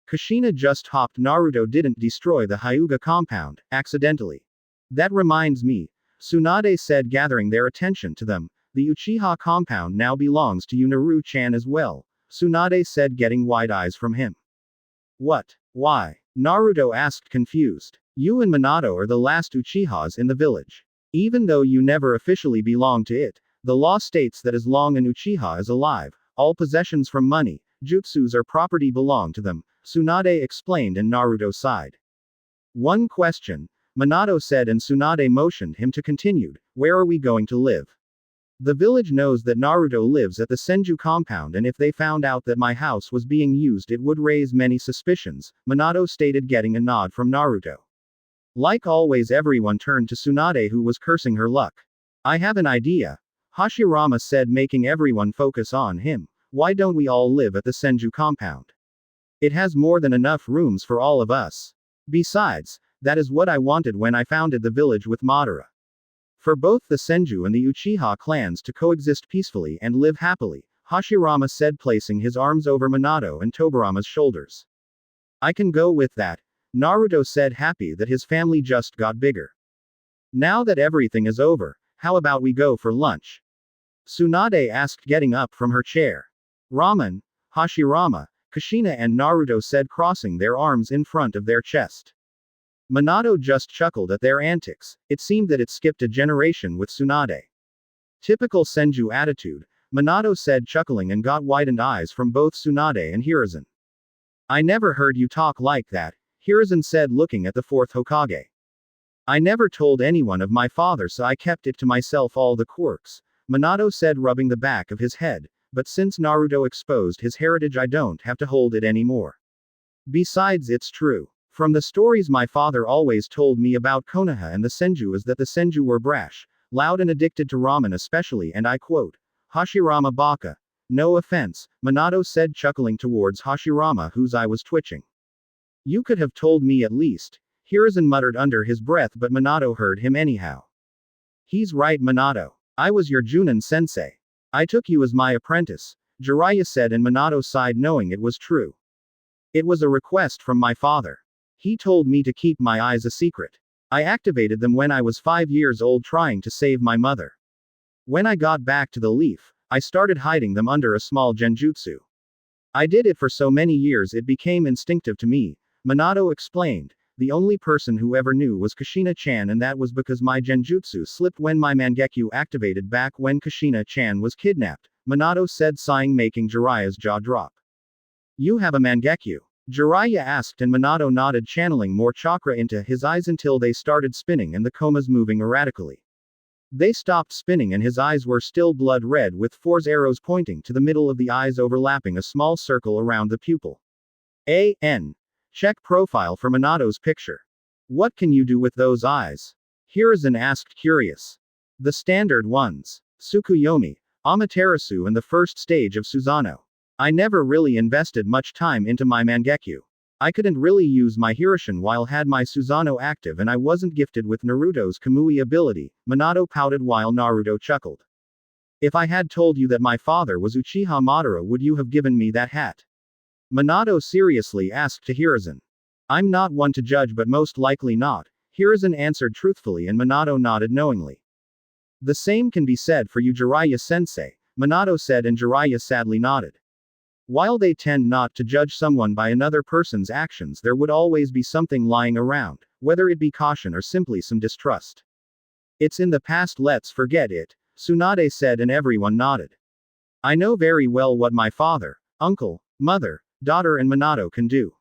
Kushina just hopped. Naruto didn't destroy the Hyuga compound, accidentally. That reminds me, Tsunade said, gathering their attention to them. The Uchiha compound now belongs to you, Naru-chan, as well, Tsunade said, getting wide eyes from him. What? Why? Naruto asked, confused. You and Minato are the last Uchihas in the village. Even though you never officially belong to it, the law states that as long an Uchiha is alive, all possessions from money, jutsus or property belong to them, Tsunade explained and Naruto sighed. One question, Minato said and Tsunade motioned him to continue, where are we going to live? The village knows that Naruto lives at the Senju compound and if they found out that my house was being used it would raise many suspicions, Minato stated getting a nod from Naruto. Like always everyone turned to Tsunade who was cursing her luck. I have an idea. Hashirama said making everyone focus on him. Why don't we all live at the Senju compound? It has more than enough rooms for all of us. Besides, that is what I wanted when I founded the village with Madara. For both the Senju and the Uchiha clans to coexist peacefully and live happily, Hashirama said placing his arms over Minato and Tobirama's shoulders. I can go with that, Naruto said happy that his family just got bigger. Now that everything is over, how about we go for lunch? Tsunade asked getting up from her chair. Ramen, Hashirama, Kushina and Naruto said crossing their arms in front of their chest. Minato just chuckled at their antics, it seemed that it skipped a generation with Tsunade. Typical Senju attitude, Minato said chuckling and got widened eyes from both Tsunade and Hiruzen. I never heard you talk like that, Hiruzen said looking at the fourth Hokage. I never told anyone of my father so I kept it to myself all the quirks, Minato said rubbing the back of his head, but since Naruto exposed his heritage I don't have to hold it anymore. Besides it's true. From the stories my father always told me about Konoha and the Senju is that the Senju were brash, loud and addicted to ramen especially and I quote, Hashirama baka. No offense, Minato said chuckling towards Hashirama whose eye was twitching. You could have told me at least, Hiruzen muttered under his breath but Minato heard him anyhow. He's right Minato. I was your Junin sensei. I took you as my apprentice, Jiraiya said and Minato sighed knowing it was true. It was a request from my father. He told me to keep my eyes a secret. I activated them when I was 5 years old trying to save my mother. When I got back to the leaf, I started hiding them under a small genjutsu. I did it for so many years it became instinctive to me, Minato explained. The only person who ever knew was Kushina-chan and that was because my genjutsu slipped when my Mangekyo activated back when Kushina-chan was kidnapped, Minato said sighing making Jiraiya's jaw drop. You have a Mangekyo? Jiraiya asked and Minato nodded channeling more chakra into his eyes until they started spinning and the komas moving erratically. They stopped spinning and his eyes were still blood red with 4 arrows pointing to the middle of the eyes overlapping a small circle around the pupil. A.N. Check profile for Minato's picture. What can you do with those eyes? Hiruzen asked curious. The standard ones. Tsukuyomi, Amaterasu and the first stage of Susanoo. I never really invested much time into my Mangekyo. I couldn't really use my Hiruzen while had my Susanoo active and I wasn't gifted with Naruto's Kamui ability, Minato pouted while Naruto chuckled. If I had told you that my father was Uchiha Madara would you have given me that hat? Minato seriously asked to Hiruzen. I'm not one to judge but most likely not, Hiruzen answered truthfully and Minato nodded knowingly. The same can be said for you Jiraiya-sensei, Minato said and Jiraiya sadly nodded. While they tend not to judge someone by another person's actions there would always be something lying around, whether it be caution or simply some distrust. It's in the past let's forget it, Tsunade said and everyone nodded. I know very well what my father, uncle, mother, daughter and Minato can do.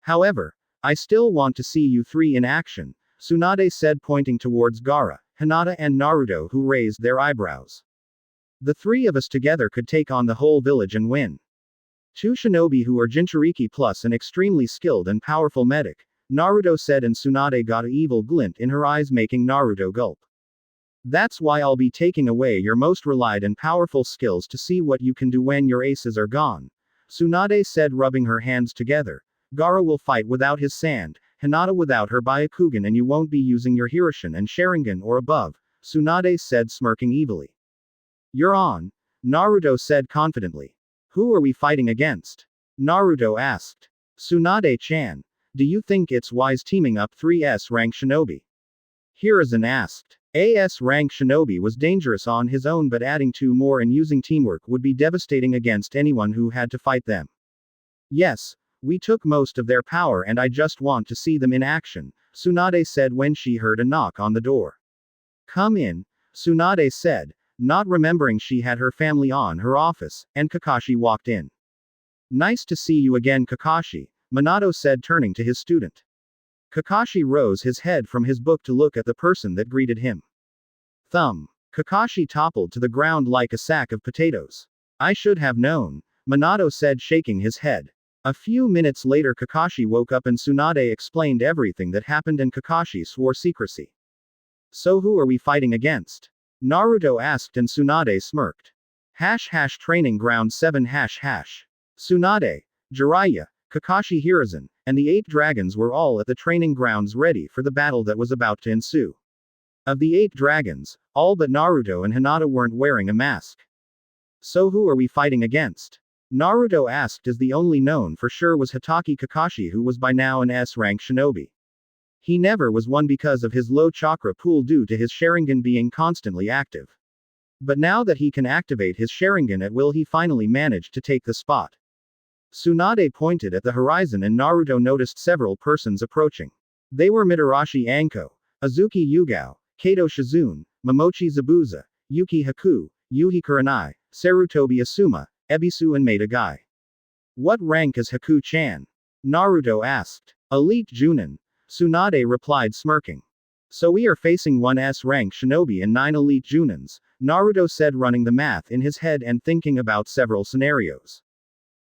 However, I still want to see you three in action, Tsunade said pointing towards Gaara, Hinata and Naruto who raised their eyebrows. The three of us together could take on the whole village and win. 2 shinobi who are Jinchuriki plus an extremely skilled and powerful medic, Naruto said and Tsunade got an evil glint in her eyes making Naruto gulp. That's why I'll be taking away your most relied and powerful skills to see what you can do when your aces are gone, Tsunade said rubbing her hands together. Gaara will fight without his sand, Hinata without her Byakugan and you won't be using your Hiruzen and Sharingan or above, Tsunade said smirking evilly. You're on, Naruto said confidently. Who are we fighting against? Naruto asked. Tsunade-chan. Do you think it's wise teaming up 3S rank shinobi? Hiruzen asked. AS rank shinobi was dangerous on his own but adding 2 more and using teamwork would be devastating against anyone who had to fight them. Yes, we took most of their power and I just want to see them in action, Tsunade said when she heard a knock on the door. Come in, Tsunade said, not remembering she had her family on her office, and Kakashi walked in. Nice to see you again, Kakashi, Minato said, turning to his student. Kakashi rose his head from his book to look at the person that greeted him. Thumb. Kakashi toppled to the ground like a sack of potatoes. I should have known, Minato said, shaking his head. A few minutes later, Kakashi woke up and Tsunade explained everything that happened and Kakashi swore secrecy. So who are we fighting against? Naruto asked and Tsunade smirked. Training ground 7 Tsunade, Jiraiya, Kakashi Hiruzen, and the 8 dragons were all at the training grounds ready for the battle that was about to ensue. Of the 8 dragons, all but Naruto and Hinata weren't wearing a mask. So who are we fighting against? Naruto asked, as the only known for sure was Hitaki Kakashi, who was by now an S-rank shinobi. He never was one because of his low chakra pool due to his Sharingan being constantly active. But now that he can activate his Sharingan at will, he finally managed to take the spot. Tsunade pointed at the horizon and Naruto noticed several persons approaching. They were Mitarashi Anko, Azuki Yugao, Kato Shizune, Momochi Zabuza, Yuki Haku, Yuhi Kurenai, Sarutobi Asuma, Ebisu and Mizukage. What rank is Haku-chan? Naruto asked. Elite Junin, Tsunade replied, smirking. So we are facing 1 S-rank shinobi and 9 elite Junins, Naruto said, running the math in his head and thinking about several scenarios.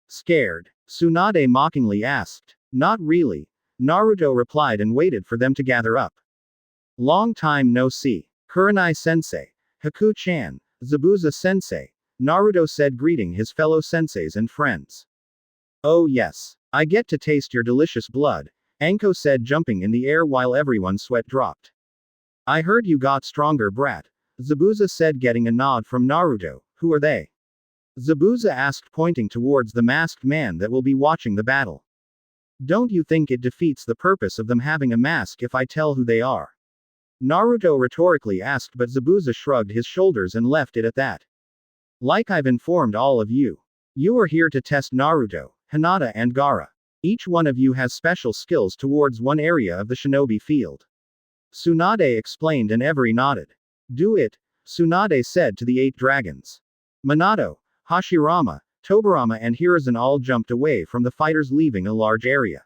Scared? Tsunade mockingly asked. Not really, Naruto replied and waited for them to gather up. Long time no see. Kurenai-sensei, Haku-chan, Zabuza-sensei, Naruto said, greeting his fellow senseis and friends. Oh yes. I get to taste your delicious blood, Anko said, jumping in the air while everyone's sweat dropped. I heard you got stronger, brat, Zabuza said, getting a nod from Naruto. Who are they? Zabuza asked, pointing towards the masked man that will be watching the battle. Don't you think it defeats the purpose of them having a mask if I tell who they are? Naruto rhetorically asked, but Zabuza shrugged his shoulders and left it at that. Like I've informed all of you. You are here to test Naruto, Hinata and Gaara. Each one of you has special skills towards one area of the shinobi field. Tsunade explained and every nodded. Do it, Tsunade said to the 8 dragons. Minato, Hashirama, Tobirama and Hiruzen all jumped away from the fighters, leaving a large area.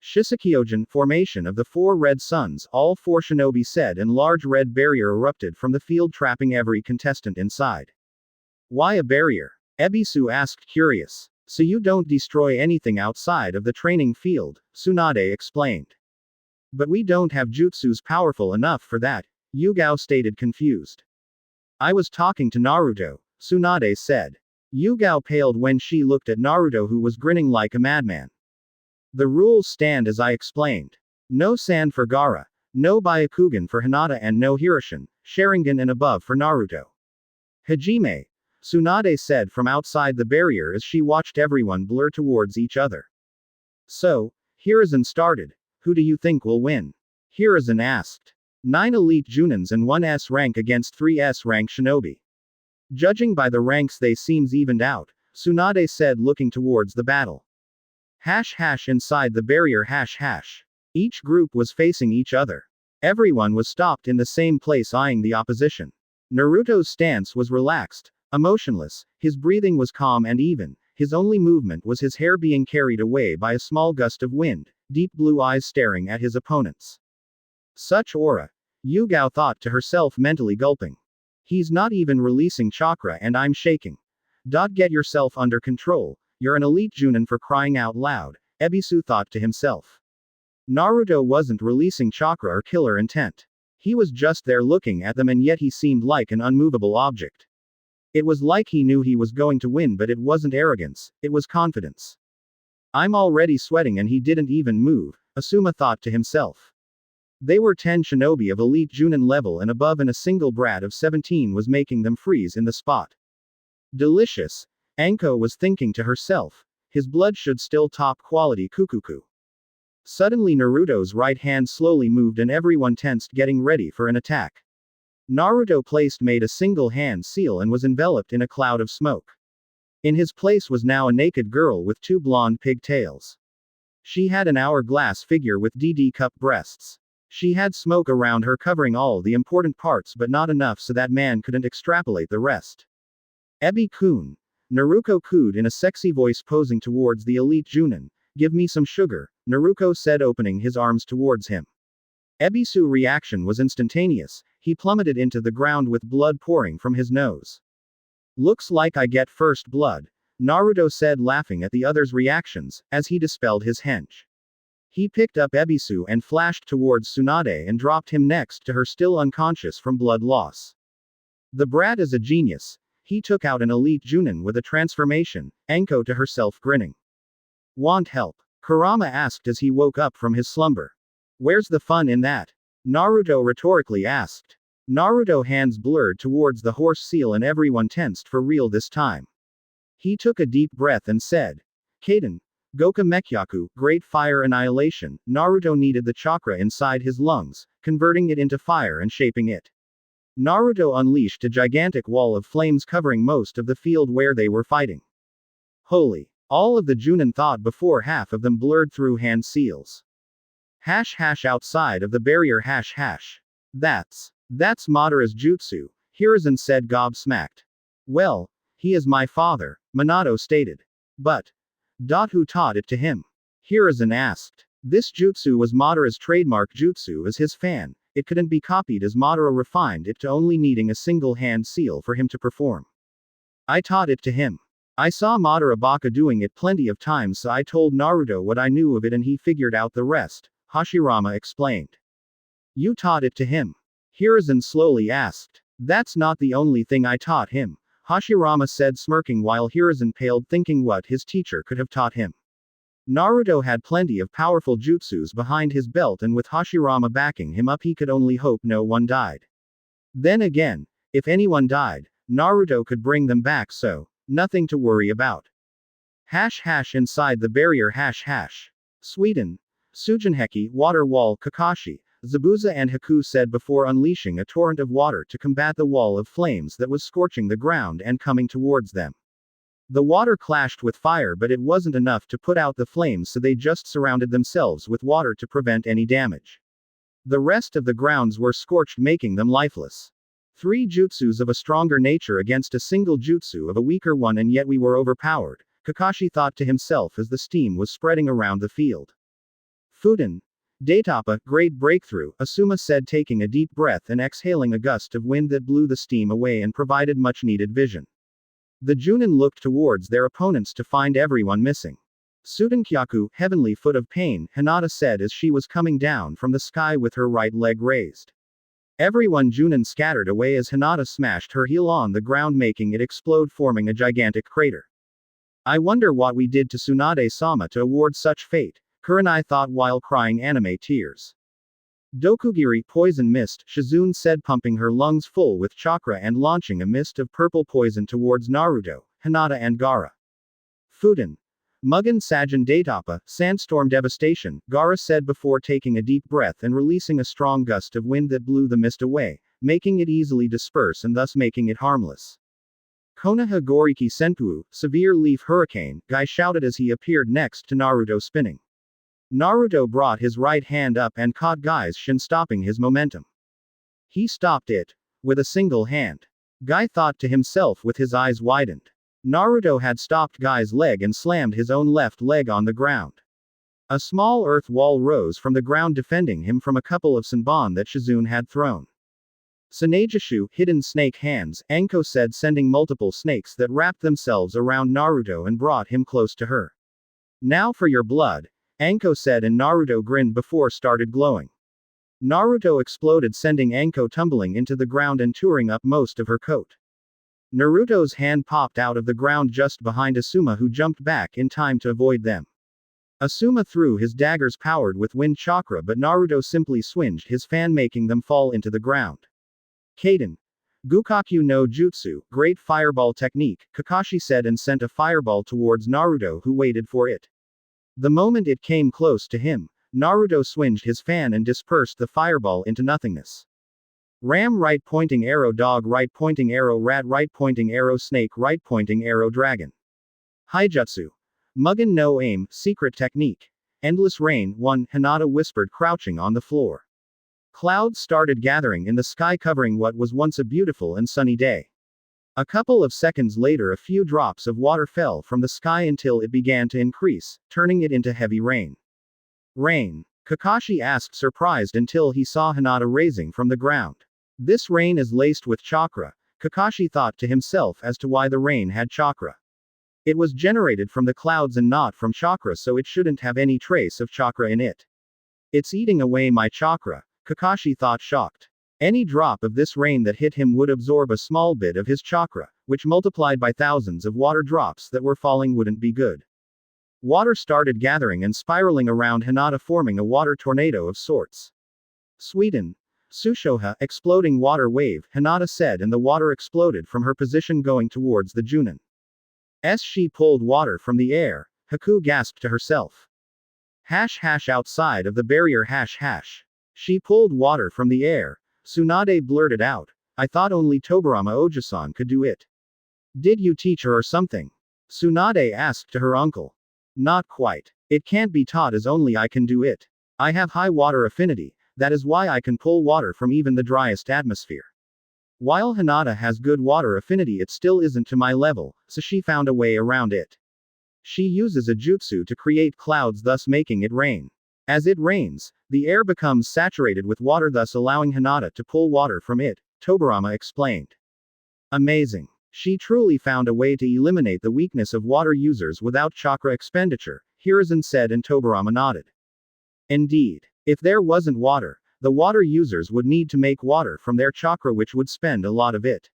Shisekyojin, formation of the 4 red suns, all 4 shinobi said, and large red barrier erupted from the field, trapping every contestant inside. Why a barrier? Ebisu asked, curious. So you don't destroy anything outside of the training field, Tsunade explained. But we don't have jutsus powerful enough for that, Yugao stated, confused. I was talking to Naruto, Tsunade said. Yugao paled when she looked at Naruto, who was grinning like a madman. The rules stand as I explained. No Sand for Gaara, no Byakugan for Hinata and no Hiruzen, Sharingan and above for Naruto. Hajime, Tsunade said from outside the barrier as she watched everyone blur towards each other. So, Hiruzen started. Who do you think will win? Hiruzen asked. 9 elite Junins and 1 S-rank against 3 S-rank shinobi. Judging by the ranks, they seems evened out, Tsunade said, looking towards the battle. Inside the barrier Each group was facing each other. Everyone was stopped in the same place, eyeing the opposition. Naruto's stance was relaxed, emotionless, his breathing was calm and even, his only movement was his hair being carried away by a small gust of wind, deep blue eyes staring at his opponents. Such aura, Yugao thought to herself, mentally gulping. He's not even releasing chakra and I'm shaking. Get yourself under control, you're an elite Junin for crying out loud, Ebisu thought to himself. Naruto wasn't releasing chakra or killer intent. He was just there looking at them, and yet he seemed like an unmovable object. It was like he knew he was going to win, but it wasn't arrogance, it was confidence. I'm already sweating and he didn't even move, Asuma thought to himself. They were 10 shinobi of elite Junin level and above, and a single brat of 17 was making them freeze in the spot. Delicious, Anko was thinking to herself. His blood should still top quality kukuku. Suddenly Naruto's right hand slowly moved and everyone tensed, getting ready for an attack. Naruto made a single hand seal and was enveloped in a cloud of smoke. In his place was now a naked girl with 2 blonde pigtails. She had an hourglass figure with DD cup breasts. She had smoke around her covering all the important parts, but not enough so that man couldn't extrapolate the rest. Ebi-kun, Naruto cooed in a sexy voice posing towards the elite Junin. Give me some sugar, Naruto said opening his arms towards him. Ebisu reaction was instantaneous, he plummeted into the ground with blood pouring from his nose. Looks like I get first blood, Naruto said laughing at the other's reactions, as he dispelled his hench. He picked up Ebisu and flashed towards Tsunade and dropped him next to her still unconscious from blood loss. The brat is a genius. He took out an elite Junin with a transformation, Anko to herself grinning. Want help? Kurama asked as he woke up from his slumber. Where's the fun in that? Naruto rhetorically asked. Naruto hands blurred towards the horse seal and everyone tensed for real this time. He took a deep breath and said, Kaden, Goka Mekyaku, Great Fire Annihilation. Naruto needed the chakra inside his lungs, converting it into fire and shaping it. Naruto unleashed a gigantic wall of flames covering most of the field where they were fighting. Holy! All of the Junin thought before half of them blurred through hand seals. Outside of the barrier That's Madara's jutsu, Hiruzen said gobsmacked. Well, he is my father, Minato stated. But, who taught it to him? Hiruzen asked. This jutsu was Madara's trademark jutsu as his fan, it couldn't be copied as Madara refined it to only needing a single hand seal for him to perform. I taught it to him. I saw Madara Baka doing it plenty of times so I told Naruto what I knew of it and he figured out the rest, Hashirama explained. You taught it to him? Hiruzen slowly asked. That's not the only thing I taught him, Hashirama said smirking while Hiruzen paled thinking what his teacher could have taught him. Naruto had plenty of powerful jutsus behind his belt and with Hashirama backing him up he could only hope no one died. Then again, if anyone died, Naruto could bring them back so, nothing to worry about. Inside the barrier Sweden. Tsujinheki, Water Wall Kakashi, Zabuza and Haku said before unleashing a torrent of water to combat the wall of flames that was scorching the ground and coming towards them. The water clashed with fire but it wasn't enough to put out the flames so they just surrounded themselves with water to prevent any damage. The rest of the grounds were scorched making them lifeless. 3 jutsus of a stronger nature against a single jutsu of a weaker one and yet we were overpowered, Kakashi thought to himself as the steam was spreading around the field. Fuden. Daitapa, great breakthrough, Asuma said taking a deep breath and exhaling a gust of wind that blew the steam away and provided much needed vision. The Junin looked towards their opponents to find everyone missing. Sudankyaku, heavenly foot of pain, Hinata said as she was coming down from the sky with her right leg raised. Everyone Junin scattered away as Hinata smashed her heel on the ground making it explode forming a gigantic crater. I wonder what we did to Tsunade-sama to award such fate, Kurenai thought while crying anime tears. Dokugiri poison mist, Shizune said pumping her lungs full with chakra and launching a mist of purple poison towards Naruto, Hinata and Gaara. Fuden. Mugen Sajin Daitapa, sandstorm devastation, Gaara said before taking a deep breath and releasing a strong gust of wind that blew the mist away, making it easily disperse and thus making it harmless. Konoha Goriki Senpu, severe leaf hurricane, Guy shouted as he appeared next to Naruto spinning. Naruto brought his right hand up and caught Guy's shin stopping his momentum. He stopped it. With a single hand. Guy thought to himself with his eyes widened. Naruto had stopped Guy's leg and slammed his own left leg on the ground. A small earth wall rose from the ground defending him from a couple of Senbon that Shizune had thrown. Sanejishu, hidden snake hands, Anko said sending multiple snakes that wrapped themselves around Naruto and brought him close to her. Now for your blood. Anko said and Naruto grinned before started glowing. Naruto exploded sending Anko tumbling into the ground and tearing up most of her coat. Naruto's hand popped out of the ground just behind Asuma who jumped back in time to avoid them. Asuma threw his daggers powered with wind chakra but Naruto simply swinged his fan making them fall into the ground. Kaden. Gukaku no Jutsu, great fireball technique, Kakashi said and sent a fireball towards Naruto who waited for it. The moment it came close to him, Naruto swinged his fan and dispersed the fireball into nothingness. Ram right pointing arrow dog right pointing arrow rat right pointing arrow snake right pointing arrow dragon. Haijutsu. Mugen no aim, secret technique. Endless rain, 1, Hinata whispered crouching on the floor. Clouds started gathering in the sky covering what was once a beautiful and sunny day. A couple of seconds later, a few drops of water fell from the sky until it began to increase, turning it into heavy rain. Rain? Kakashi asked, surprised until he saw Hinata raising from the ground. This rain is laced with chakra, Kakashi thought to himself as to why the rain had chakra. It was generated from the clouds and not from chakra, so it shouldn't have any trace of chakra in it. It's eating away my chakra, Kakashi thought, shocked. Any drop of this rain that hit him would absorb a small bit of his chakra, which multiplied by thousands of water drops that were falling wouldn't be good. Water started gathering and spiraling around Hinata, forming a water tornado of sorts. Sweden. Sushoha, exploding water wave, Hinata said, and the water exploded from her position going towards the Junin. As she pulled water from the air, Haku gasped to herself. Outside of the barrier She pulled water from the air. Tsunade blurted out. I thought only Tobirama Ojisan could do it. Did you teach her or something? Tsunade asked to her uncle. Not quite. It can't be taught as only I can do it. I have high water affinity, that is why I can pull water from even the driest atmosphere. While Hinata has good water affinity, it still isn't to my level, so she found a way around it. She uses a jutsu to create clouds, thus making it rain. As it rains, the air becomes saturated with water, thus allowing Hinata to pull water from it, Tobirama explained. Amazing. She truly found a way to eliminate the weakness of water users without chakra expenditure, Hiruzen said, and Tobirama nodded. Indeed. If there wasn't water, the water users would need to make water from their chakra, which would spend a lot of it.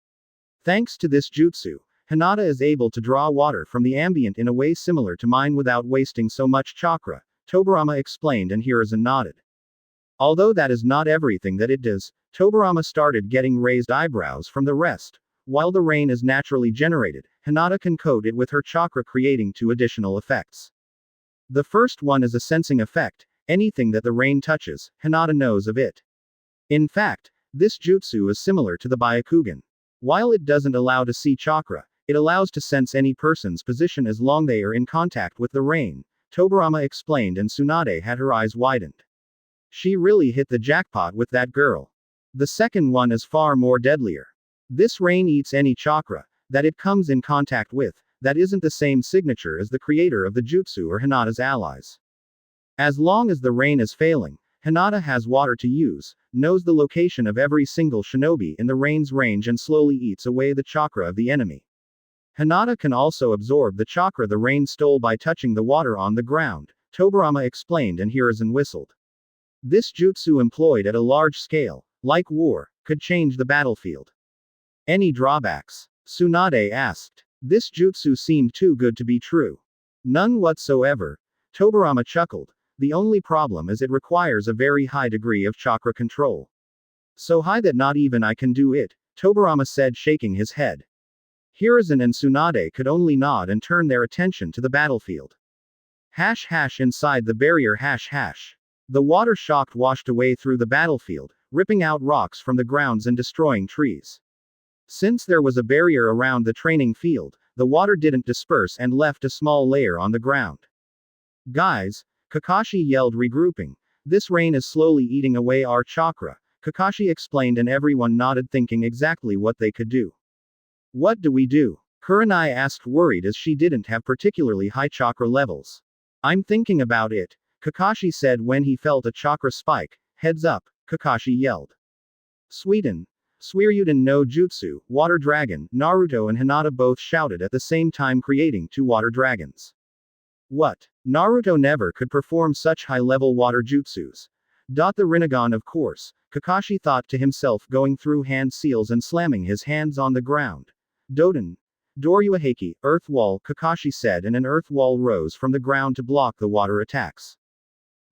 Thanks to this jutsu, Hinata is able to draw water from the ambient in a way similar to mine without wasting so much chakra, Tobirama explained, and Hiruzen nodded. Although that is not everything that it does, Tobirama started getting raised eyebrows from the rest. While the rain is naturally generated, Hinata can coat it with her chakra, creating two additional effects. The first one is a sensing effect. Anything that the rain touches, Hinata knows of it. In fact, this jutsu is similar to the Byakugan. While it doesn't allow to see chakra, it allows to sense any person's position as long they are in contact with the rain, Tobirama explained, and Tsunade had her eyes widened. She really hit the jackpot with that girl. The second one is far more deadlier. This rain eats any chakra that it comes in contact with, that isn't the same signature as the creator of the jutsu or Hinata's allies. As long as the rain is failing, Hinata has water to use, knows the location of every single shinobi in the rain's range, and slowly eats away the chakra of the enemy. Hinata can also absorb the chakra the rain stole by touching the water on the ground, Tobirama explained, and Hiruzen whistled. This jutsu employed at a large scale, like war, could change the battlefield. Any drawbacks? Tsunade asked. This jutsu seemed too good to be true. None whatsoever. Tobirama chuckled. The only problem is it requires a very high degree of chakra control. So high that not even I can do it, Tobirama said, shaking his head. Hiruzen and Tsunade could only nod and turn their attention to the battlefield. Inside the barrier The water shocked washed away through the battlefield, ripping out rocks from the grounds and destroying trees. Since there was a barrier around the training field, the water didn't disperse and left a small layer on the ground. Guys, Kakashi yelled, regrouping. This rain is slowly eating away our chakra, Kakashi explained, and everyone nodded, thinking exactly what they could do. What do we do? Kurenai asked, worried as she didn't have particularly high chakra levels. I'm thinking about it, Kakashi said when he felt a chakra spike. Heads up, Kakashi yelled. Sweden. Suiryuden no Jutsu, Water Dragon, Naruto and Hinata both shouted at the same time, creating two water dragons. What? Naruto never could perform such high-level water jutsus. The Rinnegan, of course, Kakashi thought to himself, going through hand seals and slamming his hands on the ground. Doden. Doryuaheki, earth wall, Kakashi said, and an earth wall rose from the ground to block the water attacks.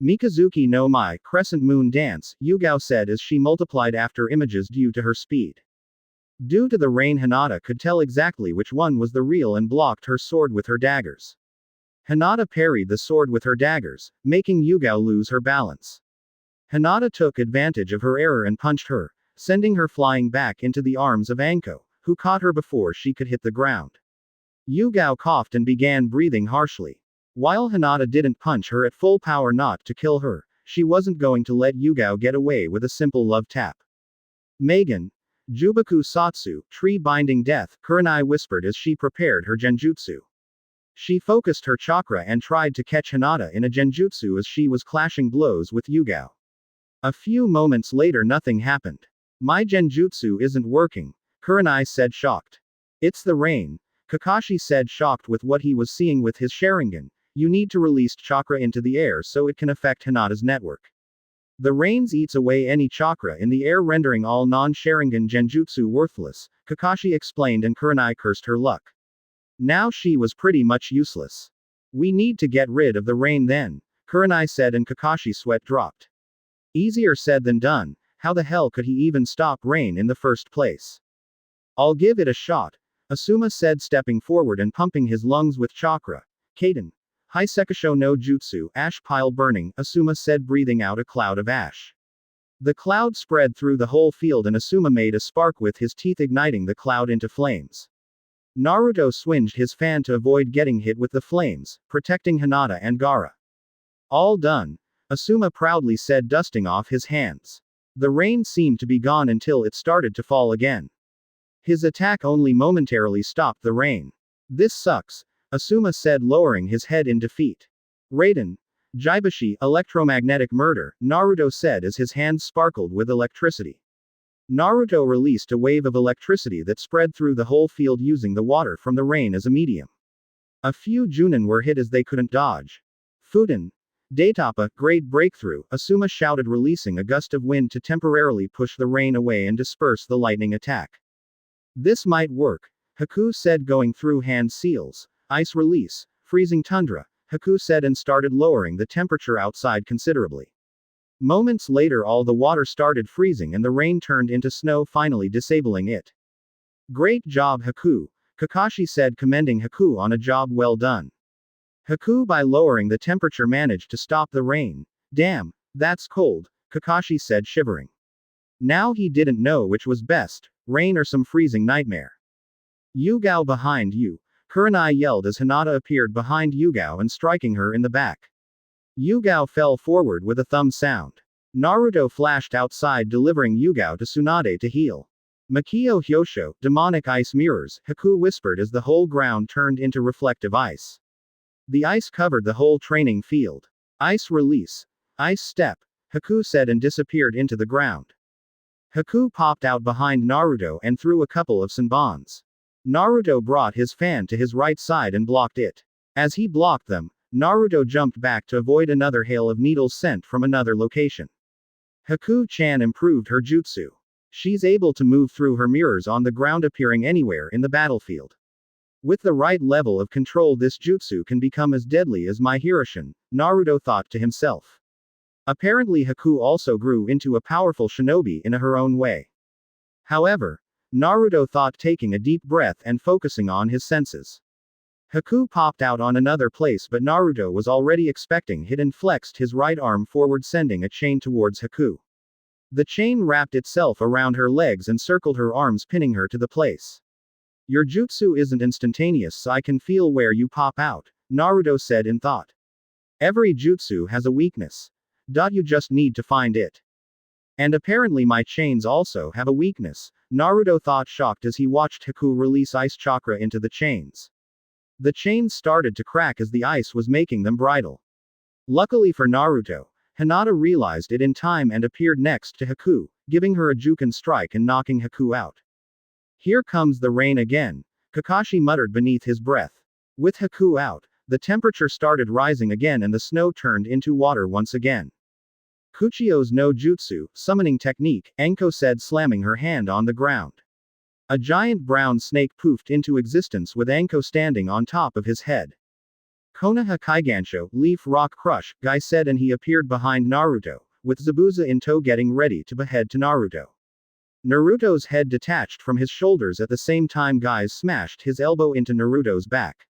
Mikazuki no Mai, crescent moon dance, Yugao said as she multiplied after images due to her speed. Due to the rain, Hinata could tell exactly which one was the real and blocked her sword with her daggers. Hinata parried the sword with her daggers, making Yugao lose her balance. Hinata took advantage of her error and punched her, sending her flying back into the arms of Anko, who caught her before she could hit the ground. Yugao coughed and began breathing harshly. While Hinata didn't punch her at full power not to kill her, she wasn't going to let Yugao get away with a simple love tap. Megan. Jubaku Satsu, tree binding death, Kurenai whispered as she prepared her genjutsu. She focused her chakra and tried to catch Hinata in a genjutsu as she was clashing blows with Hyuga. A few moments later nothing happened. My genjutsu isn't working, Kurenai said shocked. It's the rain, Kakashi said shocked with what he was seeing with his Sharingan. You need to release chakra into the air so it can affect Hinata's network. The rains eats away any chakra in the air rendering all non-Sharingan genjutsu worthless, Kakashi explained and Kurenai cursed her luck. Now she was pretty much useless. We need to get rid of the rain then, Kurenai said and Kakashi's sweat dropped. Easier said than done, how the hell could he even stop rain in the first place? I'll give it a shot, Asuma said stepping forward and pumping his lungs with chakra. Kaden. Hisekisho no jutsu, ash pile burning, Asuma said breathing out a cloud of ash. The cloud spread through the whole field and Asuma made a spark with his teeth igniting the cloud into flames. Naruto swinged his fan to avoid getting hit with the flames, protecting Hinata and Gaara. All done, Asuma proudly said dusting off his hands. The rain seemed to be gone until it started to fall again. His attack only momentarily stopped the rain. This sucks, Asuma said lowering his head in defeat. Raiden. Jibashi, electromagnetic murder, Naruto said as his hands sparkled with electricity. Naruto released a wave of electricity that spread through the whole field using the water from the rain as a medium. A few Junin were hit as they couldn't dodge. Fuden. Daitapa, great breakthrough, Asuma shouted releasing a gust of wind to temporarily push the rain away and disperse the lightning attack. This might work, Haku said going through hand seals. Ice release, freezing tundra, Haku said and started lowering the temperature outside considerably. Moments later all the water started freezing and the rain turned into snow finally disabling it. Great job Haku, Kakashi said commending Haku on a job well done. Haku by lowering the temperature managed to stop the rain. Damn, that's cold, Kakashi said shivering. Now he didn't know which was best, rain or some freezing nightmare. Yugao behind you, Kurenai yelled as Hinata appeared behind Yugao and striking her in the back. Yugao fell forward with a thumb sound. Naruto flashed outside delivering Yugao to Tsunade to heal. Makio Hyosho, demonic ice mirrors, Haku whispered as the whole ground turned into reflective ice. The ice covered the whole training field. Ice release. Ice step, Haku said and disappeared into the ground. Haku popped out behind Naruto and threw a couple of senbons. Naruto brought his fan to his right side and blocked it. As he blocked them, Naruto jumped back to avoid another hail of needles sent from another location. Haku-chan improved her jutsu. She's able to move through her mirrors on the ground appearing anywhere in the battlefield. With the right level of control this jutsu can become as deadly as my Hiroshin, Naruto thought to himself. Apparently Haku also grew into a powerful shinobi in her own way. However, Naruto thought taking a deep breath and focusing on his senses. Haku popped out on another place but Naruto was already expecting it and flexed his right arm forward sending a chain towards Haku. The chain wrapped itself around her legs and circled her arms pinning her to the place. Your jutsu isn't instantaneous so I can feel where you pop out, Naruto said in thought. Every jutsu has a weakness. You just need to find it. And apparently my chains also have a weakness, Naruto thought shocked as he watched Haku release ice chakra into the chains. The chains started to crack as the ice was making them brittle. Luckily for Naruto, Hinata realized it in time and appeared next to Haku, giving her a Juken strike and knocking Haku out. Here comes the rain again, Kakashi muttered beneath his breath. With Haku out, the temperature started rising again and the snow turned into water once again. Kuchio's no jutsu, summoning technique, Enko said slamming her hand on the ground. A giant brown snake poofed into existence with Enko standing on top of his head. Konoha Kaigansho, leaf rock crush, Guy said and he appeared behind Naruto, with Zabuza in tow getting ready to behead to Naruto. Naruto's head detached from his shoulders at the same time Guys smashed his elbow into Naruto's back.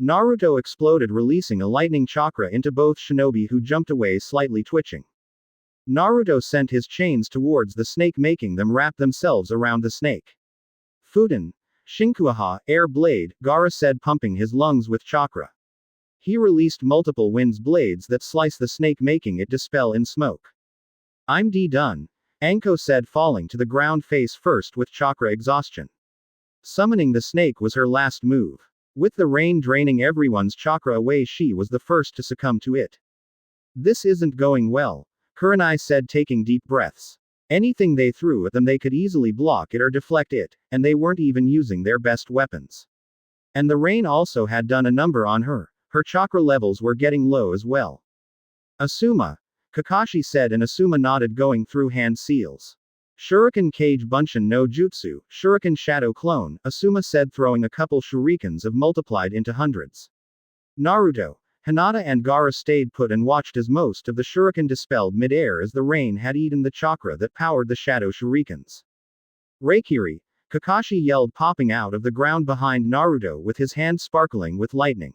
Naruto exploded releasing a lightning chakra into both shinobi who jumped away slightly twitching. Naruto sent his chains towards the snake making them wrap themselves around the snake. Fuden. Shinkuaha, air blade, Gaara said pumping his lungs with chakra. He released multiple winds blades that slice the snake making it dispel in smoke. I'm done, Anko said, falling to the ground face first with chakra exhaustion. Summoning the snake was her last move. With the rain draining everyone's chakra away, she was the first to succumb to it. This isn't going well, Kurenai said, taking deep breaths. Anything they threw at them they could easily block it or deflect it, and they weren't even using their best weapons. And the rain also had done a number on her. Her chakra levels were getting low as well. Asuma, Kakashi said, and Asuma nodded, going through hand seals. Shuriken Kage Bunshin no Jutsu, Shuriken Shadow Clone, Asuma said, throwing a couple shurikens of multiplied into hundreds. Naruto, Hinata and Gaara stayed put and watched as most of the shuriken dispelled mid-air as the rain had eaten the chakra that powered the shadow shurikens. Reikiri, Kakashi yelled, popping out of the ground behind Naruto with his hand sparkling with lightning.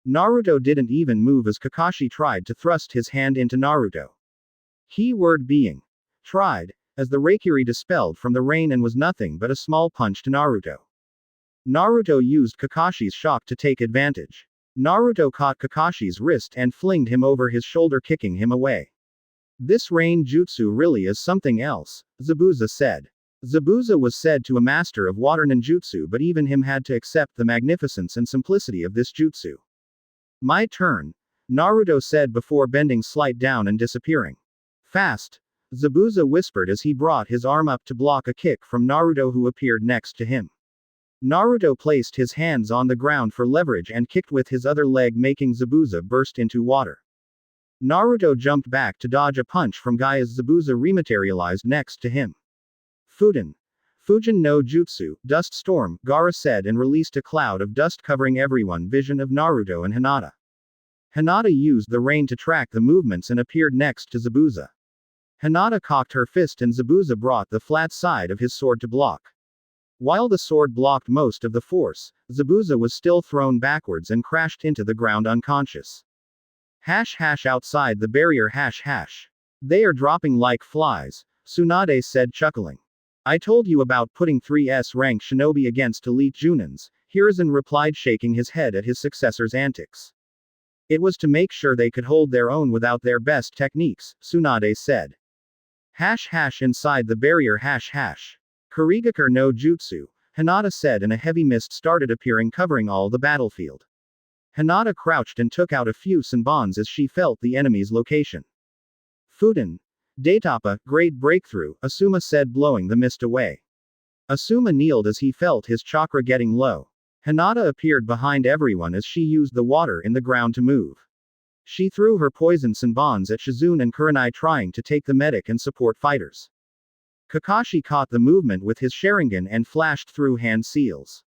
Naruto didn't even move as Kakashi tried to thrust his hand into Naruto. Keyword being tried, as the Reikiri dispelled from the rain and was nothing but a small punch to Naruto. Naruto used Kakashi's shock to take advantage. Naruto caught Kakashi's wrist and flinged him over his shoulder, kicking him away. This rain jutsu really is something else, Zabuza said. Zabuza was said to a master of water ninjutsu, but even him had to accept the magnificence and simplicity of this jutsu. My turn, Naruto said before bending slight down and disappearing. Fast, Zabuza whispered as he brought his arm up to block a kick from Naruto, who appeared next to him. Naruto placed his hands on the ground for leverage and kicked with his other leg, making Zabuza burst into water. Naruto jumped back to dodge a punch from Guy as Zabuza rematerialized next to him. Fujin no Jutsu, Dust Storm, Gaara said, and released a cloud of dust covering everyone vision of Naruto and Hinata. Hinata used the rain to track the movements and appeared next to Zabuza. Hinata cocked her fist and Zabuza brought the flat side of his sword to block. While the sword blocked most of the force, Zabuza was still thrown backwards and crashed into the ground unconscious. Outside the barrier They are dropping like flies, Tsunade said, chuckling. I told you about putting 3S rank shinobi against elite Junins, Hiruzen replied, shaking his head at his successor's antics. It was to make sure they could hold their own without their best techniques, Tsunade said. Inside the barrier Kurigakure no Jutsu, Hinata said, and a heavy mist started appearing, covering all the battlefield. Hinata crouched and took out a few senbons as she felt the enemy's location. Fuden Daitapa, great breakthrough, Asuma said, blowing the mist away. Asuma kneeled as he felt his chakra getting low. Hinata appeared behind everyone as she used the water in the ground to move. She threw her poison senbons at Shizune and Kurenai, trying to take the medic and support fighters. Kakashi caught the movement with his Sharingan and flashed through hand seals.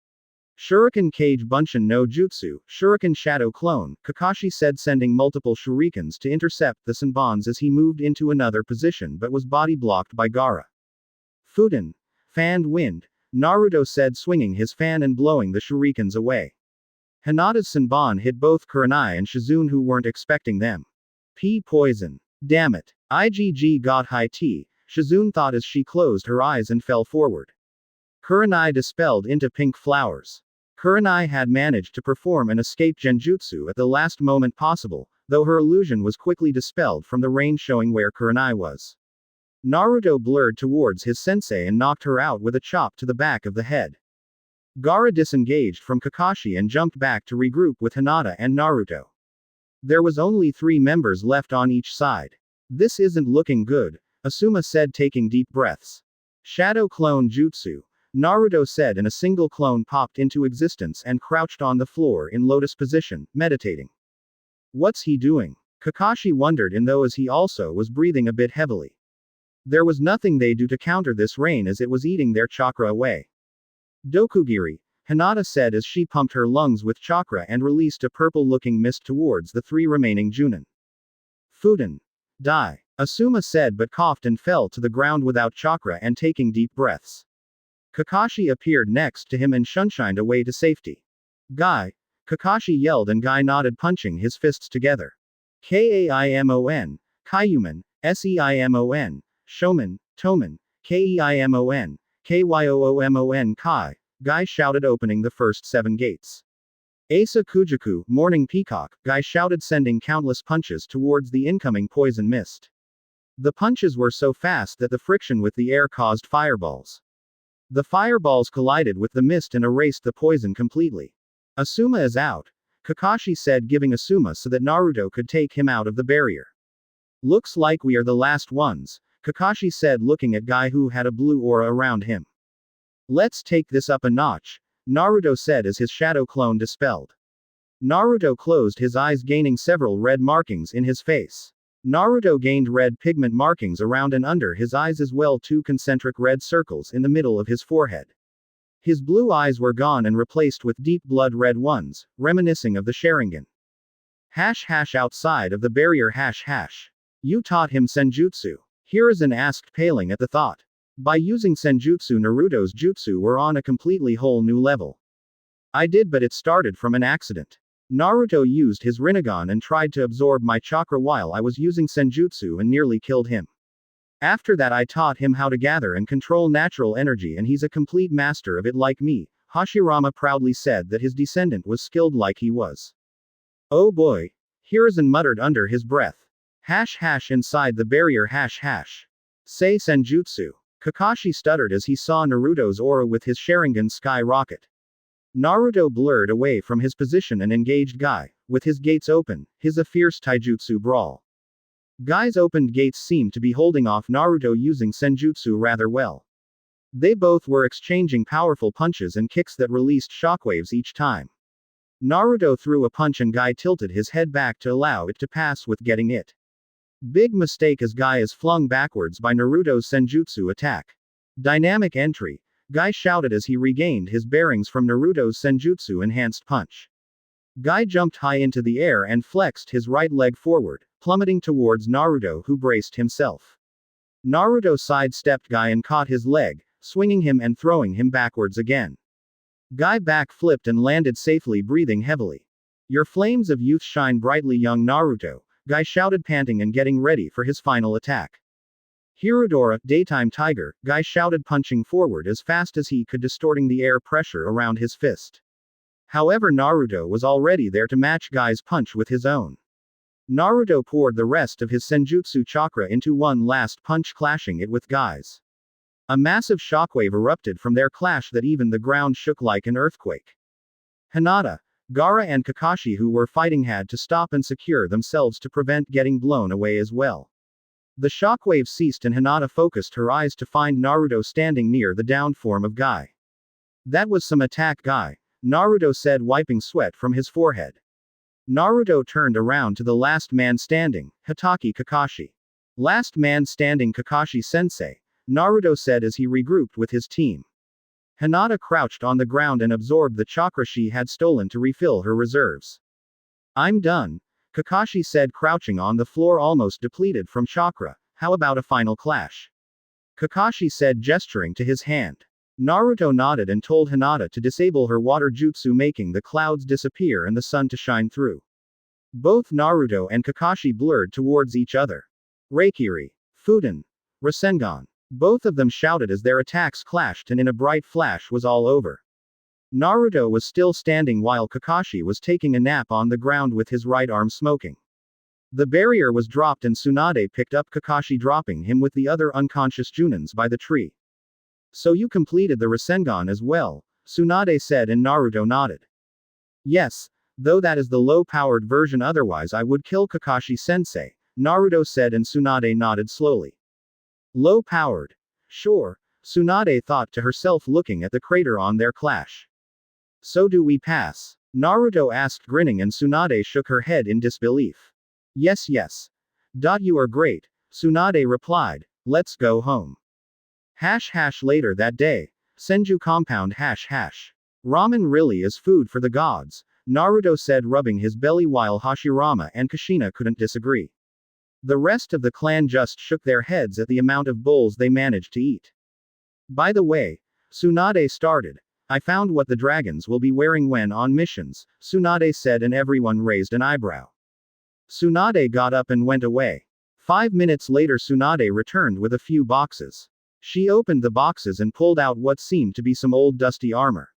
Shuriken Kage Bunshin no Jutsu, Shuriken Shadow Clone, Kakashi said, sending multiple shurikens to intercept the senbons as he moved into another position but was body blocked by Gaara. Fuden Fanned Wind, Naruto said, swinging his fan and blowing the shurikens away. Hinata's senbon hit both Kurenai and Shizune, who weren't expecting them. Poison. Damn it. IGG got high tea, Shizune thought as she closed her eyes and fell forward. Kurenai dispelled into pink flowers. Kurenai had managed to perform an escape genjutsu at the last moment possible, though her illusion was quickly dispelled from the rain showing where Kurenai was. Naruto blurred towards his sensei and knocked her out with a chop to the back of the head. Gaara disengaged from Kakashi and jumped back to regroup with Hinata and Naruto. There was only 3 members left on each side. This isn't looking good, Asuma said, taking deep breaths. Shadow Clone Jutsu, Naruto said, and a single clone popped into existence and crouched on the floor in lotus position, meditating. What's he doing? Kakashi wondered, in though as he also was breathing a bit heavily. There was nothing they do to counter this rain as it was eating their chakra away. Dokugiri, Hinata said as she pumped her lungs with chakra and released a purple-looking mist towards the 3 remaining Junin. Fuden. Die. Asuma said, but coughed and fell to the ground without chakra and taking deep breaths. Kakashi appeared next to him and shunshined away to safety. Guy. Kakashi yelled and Guy nodded, punching his fists together. Kaimon, Kyuman, Seimon, Shoman, Toman, Keimon, Kyoomon Kai, Guy shouted, opening the first 7 gates. Asa Kujaku, Morning Peacock, Guy shouted, sending countless punches towards the incoming poison mist. The punches were so fast that the friction with the air caused fireballs. The fireballs collided with the mist and erased the poison completely. Asuma is out, Kakashi said, giving Asuma so that Naruto could take him out of the barrier. Looks like we are the last ones, Kakashi said, looking at Guy, who had a blue aura around him. Let's take this up a notch, Naruto said as his shadow clone dispelled. Naruto closed his eyes, gaining several red markings in his face. Naruto gained red pigment markings around and under his eyes, as well 2 concentric red circles in the middle of his forehead. His blue eyes were gone and replaced with deep blood red ones, reminiscing of the Sharingan. Outside of the barrier You taught him senjutsu? Hiruzen asked, paling at the thought. By using senjutsu, Naruto's jutsu were on a completely whole new level. I did, but it started from an accident. Naruto used his Rinnegan and tried to absorb my chakra while I was using senjutsu and nearly killed him. After that I taught him how to gather and control natural energy, and he's a complete master of it like me, Hashirama proudly said that his descendant was skilled like he was. Oh boy, Hiruzen muttered under his breath. Inside the barrier Say senjutsu. Kakashi stuttered as he saw Naruto's aura with his Sharingan skyrocket. Naruto blurred away from his position and engaged Guy, with his gates open, a fierce taijutsu brawl. Guy's opened gates seemed to be holding off Naruto using senjutsu rather well. They both were exchanging powerful punches and kicks that released shockwaves each time. Naruto threw a punch and Guy tilted his head back to allow it to pass with getting it. Big mistake as Guy is flung backwards by Naruto's senjutsu attack. Dynamic entry. Guy shouted as he regained his bearings from Naruto's senjutsu enhanced punch. Guy jumped high into the air and flexed his right leg forward, plummeting towards Naruto, who braced himself. Naruto sidestepped Guy and caught his leg, swinging him and throwing him backwards again. Guy back-flipped and landed safely, breathing heavily. Your flames of youth shine brightly, young Naruto, Guy shouted, panting and getting ready for his final attack. Hirodora, daytime tiger, Guy shouted, punching forward as fast as he could, distorting the air pressure around his fist. However, Naruto was already there to match Guy's punch with his own. Naruto poured the rest of his senjutsu chakra into one last punch, clashing it with Guy's. A massive shockwave erupted from their clash that even the ground shook like an earthquake. Hinata, Gaara and Kakashi, who were fighting, had to stop and secure themselves to prevent getting blown away as well. The shockwave ceased and Hinata focused her eyes to find Naruto standing near the downed form of Guy. That was some attack, Guy, Naruto said, wiping sweat from his forehead. Naruto turned around to the last man standing, Hitaki Kakashi. Last man standing, Kakashi-sensei, Naruto said as he regrouped with his team. Hinata crouched on the ground and absorbed the chakra she had stolen to refill her reserves. I'm done, Kakashi said, crouching on the floor almost depleted from chakra. How about a final clash? Kakashi said, gesturing to his hand. Naruto nodded and told Hinata to disable her water jutsu, making the clouds disappear and the sun to shine through. Both Naruto and Kakashi blurred towards each other. Reikiri, Fuden, Rasengan. Both of them shouted as their attacks clashed, and in a bright flash was all over. Naruto was still standing while Kakashi was taking a nap on the ground with his right arm smoking. The barrier was dropped and Tsunade picked up Kakashi, dropping him with the other unconscious Junins by the tree. So you completed the Rasengan as well, Tsunade said, and Naruto nodded. Yes, though that is the low-powered version, otherwise I would kill Kakashi-sensei, Naruto said, and Tsunade nodded slowly. Low-powered. Sure, Tsunade thought to herself, looking at the crater on their clash. So do we pass? Naruto asked, grinning, and Tsunade shook her head in disbelief. Yes. You are great, Tsunade replied. Let's go home. Later that day. Senju compound Ramen really is food for the gods, Naruto said, rubbing his belly, while Hashirama and Kushina couldn't disagree. The rest of the clan just shook their heads at the amount of bowls they managed to eat. By the way, Tsunade started. I found what the dragons will be wearing when on missions, Tsunade said, and everyone raised an eyebrow. Tsunade got up and went away. 5 minutes later, Tsunade returned with a few boxes. She opened the boxes and pulled out what seemed to be some old dusty armor.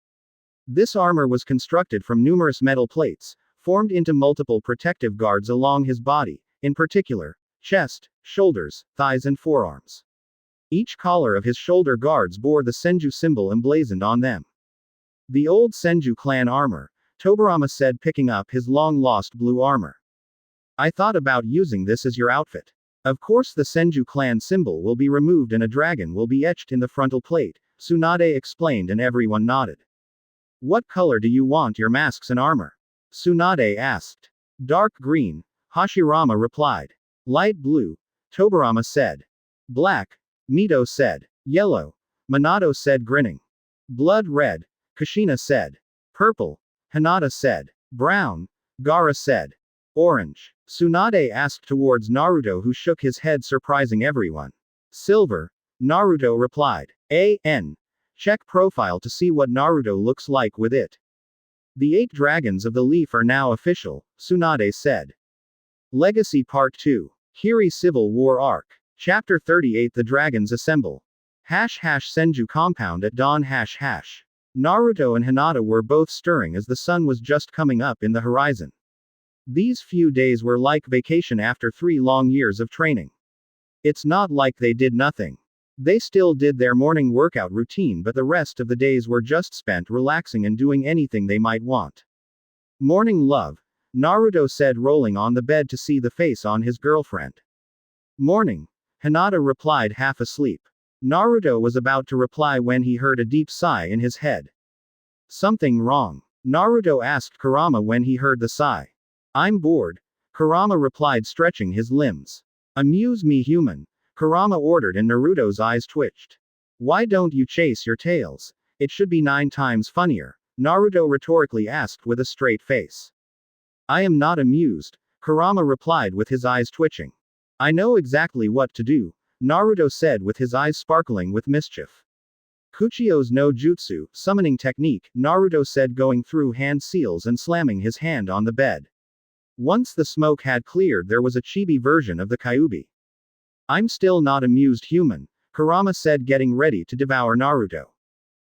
This armor was constructed from numerous metal plates, formed into multiple protective guards along his body. In particular, chest, shoulders, thighs and forearms. Each collar of his shoulder guards bore the Senju symbol emblazoned on them. The old Senju clan armor, Tobirama said, picking up his long-lost blue armor. I thought about using this as your outfit. Of course the Senju clan symbol will be removed and a dragon will be etched in the frontal plate, Tsunade explained, and everyone nodded. What color do you want your masks and armor? Tsunade asked. Dark green, Hashirama replied. Light blue, Tobirama said. Black, Mito said. Yellow, Minato said, grinning. Blood red, Kushina said. Purple, Hinata said. Brown, Gaara said. Orange, Tsunade asked towards Naruto, who shook his head, surprising everyone. Silver, Naruto replied. Check profile to see what Naruto looks like with it. The 8 dragons of the leaf are now official, Tsunade said. Legacy Part 2. Kiri Civil War Arc. Chapter 38, The Dragons Assemble. Senju Compound at dawn. Naruto and Hinata were both stirring as the sun was just coming up in the horizon. These few days were like vacation after 3 long years of training. It's not like they did nothing. They still did their morning workout routine, but the rest of the days were just spent relaxing and doing anything they might want. Morning, love, Naruto said, rolling on the bed to see the face on his girlfriend. Morning, Hinata replied, half asleep. Naruto was about to reply when he heard a deep sigh in his head. Something wrong? Naruto asked Kurama when he heard the sigh. I'm bored, Kurama replied, stretching his limbs. Amuse me, human, Kurama ordered, and Naruto's eyes twitched. Why don't you chase your tails? It should be 9 times funnier, Naruto rhetorically asked with a straight face. I am not amused, Kurama replied with his eyes twitching. I know exactly what to do, Naruto said with his eyes sparkling with mischief. Kuchio's no jutsu, summoning technique, Naruto said, going through hand seals and slamming his hand on the bed. Once the smoke had cleared, there was a chibi version of the Kyuubi. I'm still not amused, human, Kurama said, getting ready to devour Naruto.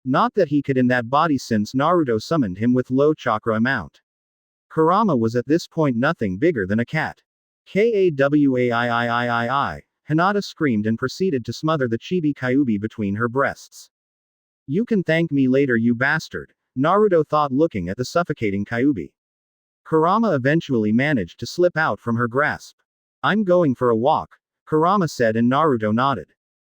Not that he could in that body, since Naruto summoned him with low chakra amount. Kurama was at this point nothing bigger than a cat. Kawaii, Hinata screamed and proceeded to smother the chibi Kyuubi between her breasts. You can thank me later, you bastard, Naruto thought, looking at the suffocating Kyuubi. Kurama eventually managed to slip out from her grasp. I'm going for a walk, Kurama said, and Naruto nodded.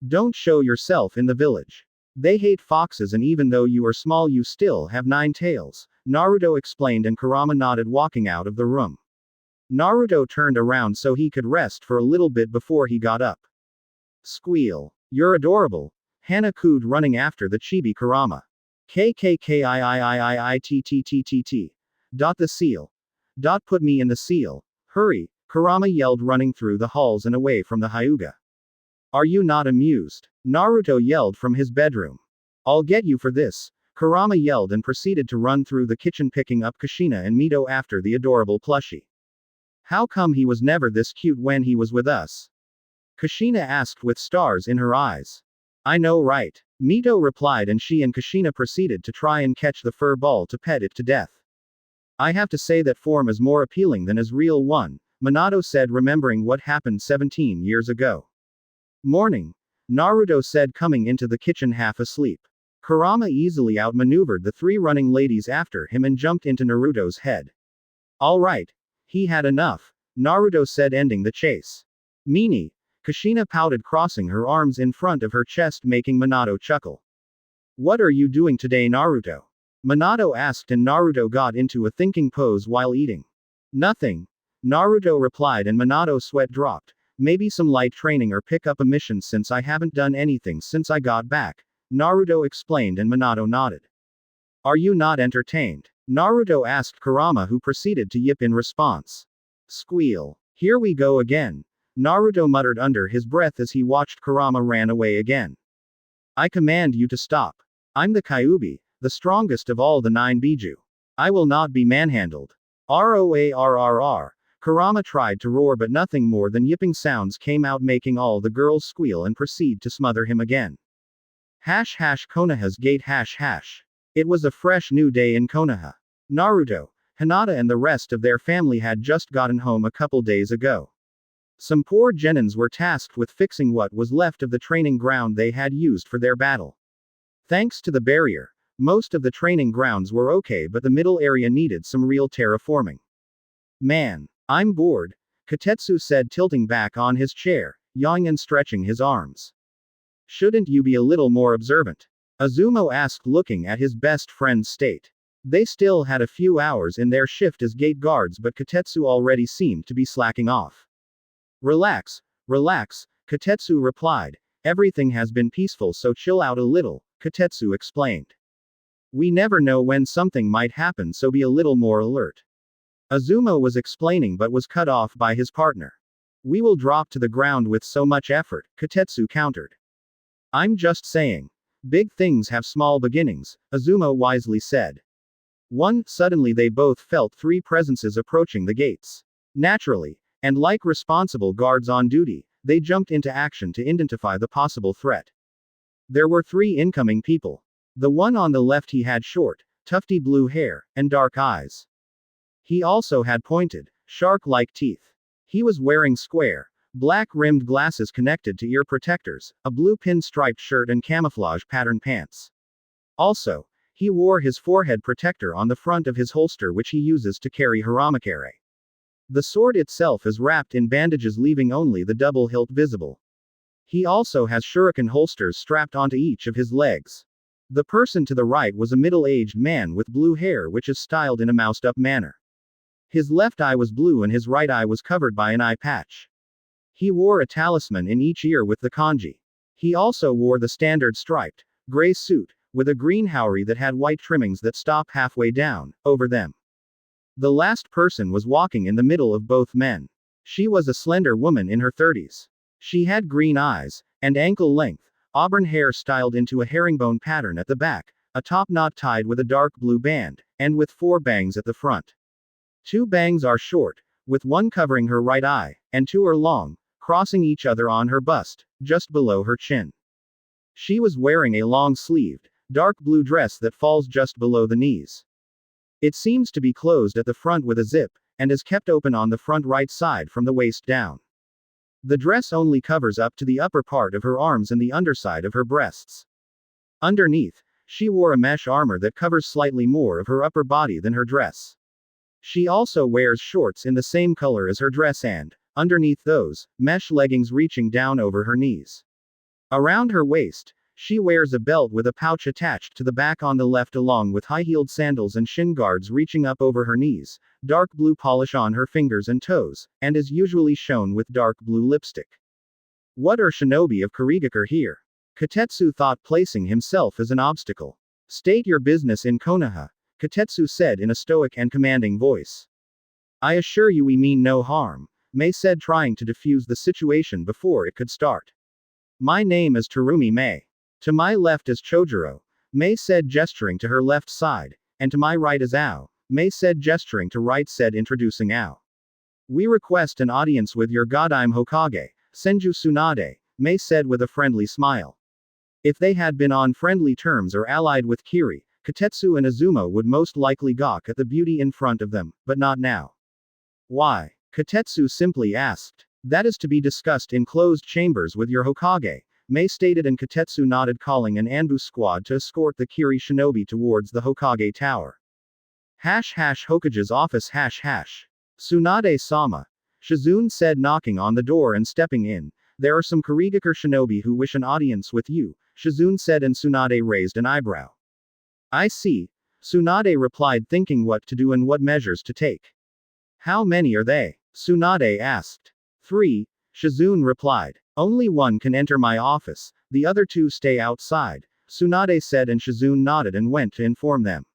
Don't show yourself in the village. They hate foxes, and even though you are small, you still have 9 tails, Naruto explained, and Kurama nodded, walking out of the room. Naruto turned around so he could rest for a little bit before he got up. Squeal. You're adorable, Hana cooed, running after the chibi Kurama. KKKIIIIITTTTT. The seal. Put me in the seal. Hurry, Kurama yelled, running through the halls and away from the Hyuga. Are you not amused? Naruto yelled from his bedroom. I'll get you for this, Kurama yelled, and proceeded to run through the kitchen, picking up Kushina and Mito after the adorable plushie. How come he was never this cute when he was with us? Kushina asked with stars in her eyes. I know, right? Mito replied, and she and Kushina proceeded to try and catch the fur ball to pet it to death. I have to say that form is more appealing than his real one, Minato said, remembering what happened 17 years ago. Morning, Naruto said, coming into the kitchen half asleep. Kurama easily outmaneuvered the 3 running ladies after him and jumped into Naruto's head. All right. He had enough, Naruto said, ending the chase. Meanie, Kushina pouted, crossing her arms in front of her chest, making Minato chuckle. What are you doing today, Naruto? Minato asked, and Naruto got into a thinking pose while eating. Nothing, Naruto replied, and Minato's sweat dropped. Maybe some light training or pick up a mission, since I haven't done anything since I got back, Naruto explained, and Minato nodded. Are you not entertained? Naruto asked Kurama, who proceeded to yip in response. Squeal. Here we go again, Naruto muttered under his breath as he watched Kurama ran away again. I command you to stop. I'm the Kyuubi, the strongest of all the 9 Biju. I will not be manhandled. Roarrr. Kurama tried to roar, but nothing more than yipping sounds came out, making all the girls squeal and proceed to smother him again. Konoha's gate. It was a fresh new day in Konoha. Naruto, Hinata and the rest of their family had just gotten home a couple days ago. Some poor genins were tasked with fixing what was left of the training ground they had used for their battle. Thanks to the barrier, most of the training grounds were okay, but the middle area needed some real terraforming. Man, I'm bored, Katetsu said, tilting back on his chair, yawning and stretching his arms. Shouldn't you be a little more observant? Azumo asked, looking at his best friend's state. They still had a few hours in their shift as gate guards, but Katetsu already seemed to be slacking off. Relax, relax, Katetsu replied. Everything has been peaceful, so chill out a little, Katetsu explained. We never know when something might happen, so be a little more alert. Azumo was explaining but was cut off by his partner. We will drop to the ground with so much effort, Katetsu countered. I'm just saying. Big things have small beginnings, Azumo wisely said. Suddenly they both felt three presences approaching the gates. Naturally, and like responsible guards on duty, they jumped into action to identify the possible threat. There were three incoming people. The one on the left, he had short, tufty blue hair, and dark eyes. He also had pointed, shark-like teeth. He was wearing square, black-rimmed glasses connected to ear protectors, a blue pin-striped shirt and camouflage pattern pants. Also, he wore his forehead protector on the front of his holster, which he uses to carry haramakare. The sword itself is wrapped in bandages, leaving only the double hilt visible. He also has shuriken holsters strapped onto each of his legs. The person to the right was a middle-aged man with blue hair, which is styled in a moused-up manner. His left eye was blue and his right eye was covered by an eye patch. He wore a talisman in each ear with the kanji. He also wore the standard striped, gray suit, with a green haori that had white trimmings that stop halfway down, over them. The last person was walking in the middle of both men. She was a slender woman in her 30s. She had green eyes, and ankle-length, auburn hair styled into a herringbone pattern at the back, a top knot tied with a dark blue band, and with 4 bangs at the front. 2 bangs are short, with one covering her right eye, and 2 are long, crossing each other on her bust, just below her chin. She was wearing a long-sleeved, dark blue dress that falls just below the knees. It seems to be closed at the front with a zip, and is kept open on the front right side from the waist down. The dress only covers up to the upper part of her arms and the underside of her breasts. Underneath, she wore a mesh armor that covers slightly more of her upper body than her dress. She also wears shorts in the same color as her dress and, underneath those, mesh leggings reaching down over her knees. Around her waist, she wears a belt with a pouch attached to the back on the left, along with high-heeled sandals and shin guards reaching up over her knees, dark blue polish on her fingers and toes, and is usually shown with dark blue lipstick. What are shinobi of Kirigakure here? Katetsu thought, placing himself as an obstacle. State your business in Konoha, Katetsu said in a stoic and commanding voice. I assure you we mean no harm, Mei said, trying to defuse the situation before it could start. My name is Terumi Mei. To my left is Chojuro, Mei said, gesturing to her left side, and to my right is Ao, Mei said, gesturing to right, said, introducing Ao. We request an audience with your Godime Hokage, Senju Tsunade, Mei said with a friendly smile. If they had been on friendly terms or allied with Kiri, Katetsu and Azumo would most likely gawk at the beauty in front of them, but not now. Why? Katetsu simply asked. That is to be discussed in closed chambers with your Hokage, Mei stated, and Katetsu nodded, calling an ambush squad to escort the Kiri shinobi towards the Hokage tower. Hokage's office Tsunade-sama. Shizune said, knocking on the door and stepping in. There are some Kirigakure shinobi who wish an audience with you, Shizune said, and Tsunade raised an eyebrow. I see. Tsunade replied, thinking what to do and what measures to take. How many are they? Tsunade asked. 3, Shizune replied. Only one can enter my office, the other 2 stay outside, Tsunade said, and Shizune nodded and went to inform them.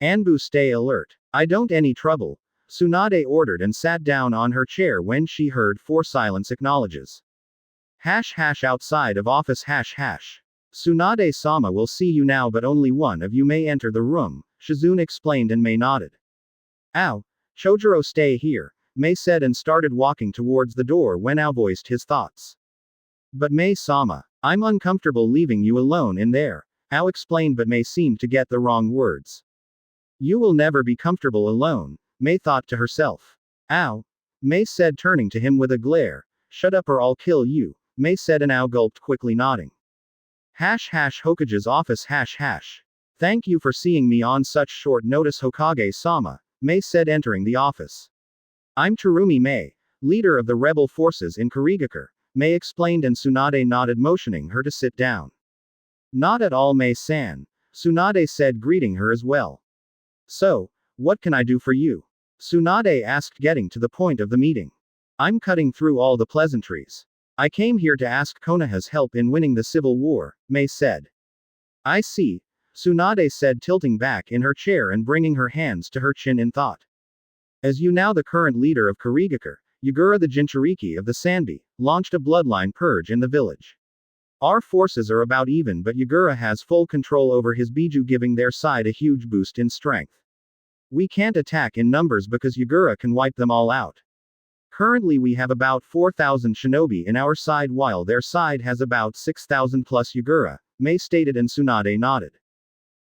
Anbu, stay alert. I don't any trouble, Tsunade ordered and sat down on her chair when she heard 4 silence acknowledges. Outside of office Tsunade-sama will see you now, but only one of you may enter the room, Shizune explained, and Mei nodded. Ow, Chojuro, stay here, Mei said, and started walking towards the door when Ao voiced his thoughts. But Mei-sama, I'm uncomfortable leaving you alone in there, Ao explained, but Mei seemed to get the wrong words. You will never be comfortable alone, Mei thought to herself. Ao, Mei said, turning to him with a glare, Shut up or I'll kill you, Mei said and now gulped quickly nodding. Hokage's office Thank you for seeing me on such short notice Hokage-sama, Mei said entering the office. I'm Terumi Mei, leader of the rebel forces in Kirigakure, Mei explained and Tsunade nodded motioning her to sit down. Not at all Mei-san, Tsunade said greeting her as well. So, what can I do for you? Tsunade asked getting to the point of the meeting. I'm cutting through all the pleasantries. I came here to ask Konoha's help in winning the civil war, Mei said. I see, Tsunade said tilting back in her chair and bringing her hands to her chin in thought. As you now the current leader of Kirigakure, Yugura the Jinchuriki of the Sanbi, launched a bloodline purge in the village. Our forces are about even but Yugura has full control over his Biju giving their side a huge boost in strength. We can't attack in numbers because Yugura can wipe them all out. Currently we have about 4,000 shinobi in our side while their side has about 6,000 plus Yugura, Mei stated and Tsunade nodded.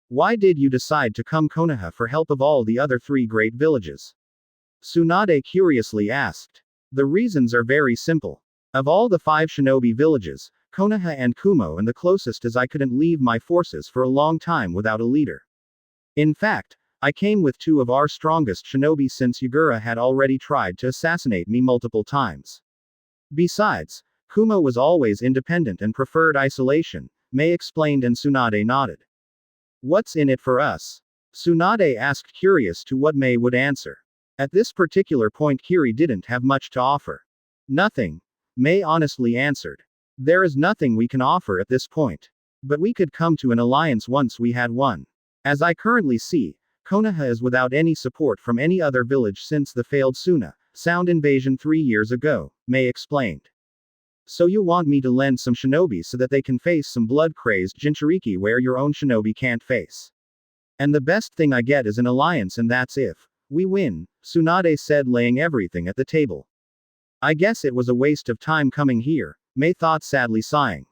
Why did you decide to come Konoha for help of all the other 3 great villages? Tsunade curiously asked. The reasons are very simple. Of all the 5 shinobi villages, Konoha and Kumo and the closest as I couldn't leave my forces for a long time without a leader. In fact, I came with 2 of our strongest shinobi since Yugura had already tried to assassinate me multiple times. Besides, Kumo was always independent and preferred isolation, Mei explained and Tsunade nodded. What's in it for us? Tsunade asked curious to what Mei would answer. At this particular point Kiri didn't have much to offer. Nothing, Mei honestly answered. There is nothing we can offer at this point. But we could come to an alliance once we had one. As I currently see, Konoha is without any support from any other village since the failed Suna Sound invasion 3 years ago, Mei explained. So you want me to lend some shinobi so that they can face some blood-crazed Jinchuriki where your own shinobi can't face. And the best thing I get is an alliance and that's if we win, Tsunade said laying everything at the table. I guess it was a waste of time coming here, Mei thought sadly sighing.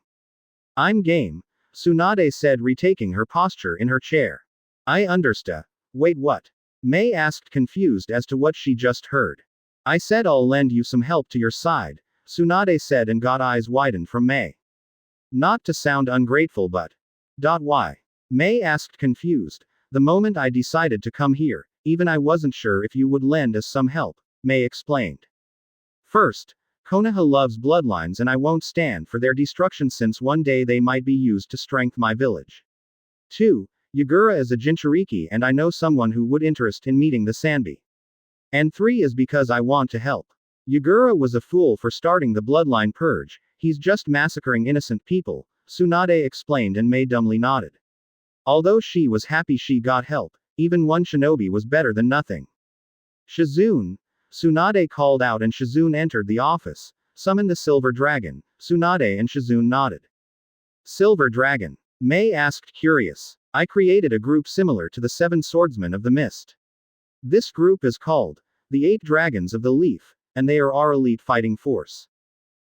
I'm game, Tsunade said retaking her posture in her chair. I understa. Wait what? Mei asked confused as to what she just heard. I said I'll lend you some help to your side, Tsunade said and got eyes widened from Mei. Not to sound ungrateful but. Why? Mei asked confused. The moment I decided to come here, even I wasn't sure if you would lend us some help, Mei explained. First, Konoha loves bloodlines and I won't stand for their destruction since one day they might be used to strengthen my village. 2. Yugura is a Jinchuriki and I know someone who would interest in meeting the Sanbi. And 3 is because I want to help. Yugura was a fool for starting the bloodline purge, he's just massacring innocent people, Tsunade explained and Mei dumbly nodded. Although she was happy she got help, even one shinobi was better than nothing. Shizune, Tsunade called out and Shizune entered the office. Summon the Silver Dragon, Tsunade and Shizune nodded. Silver Dragon? Mei asked curious. I created a group similar to the 7 Swordsmen of the Mist. This group is called the 8 Dragons of the Leaf, and they are our elite fighting force.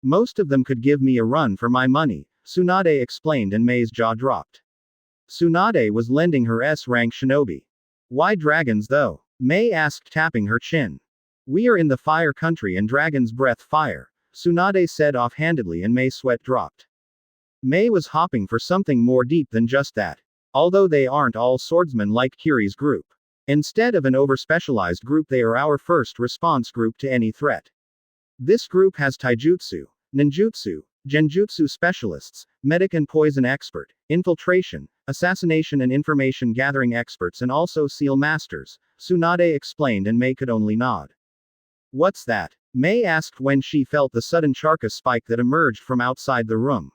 Most of them could give me a run for my money, Tsunade explained and Mei's jaw dropped. Tsunade was lending her S-rank shinobi. Why dragons though? Mei asked tapping her chin. We are in the fire country and dragons breath fire, Tsunade said offhandedly and Mei's sweat dropped. Mei was hopping for something more deep than just that. Although they aren't all swordsmen like Kiri's group. Instead of an over-specialized group they are our first response group to any threat. This group has taijutsu, ninjutsu, genjutsu specialists, medic and poison expert, infiltration, assassination and information gathering experts and also seal masters, Tsunade explained and Mei could only nod. What's that? Mei asked when she felt the sudden charca spike that emerged from outside the room.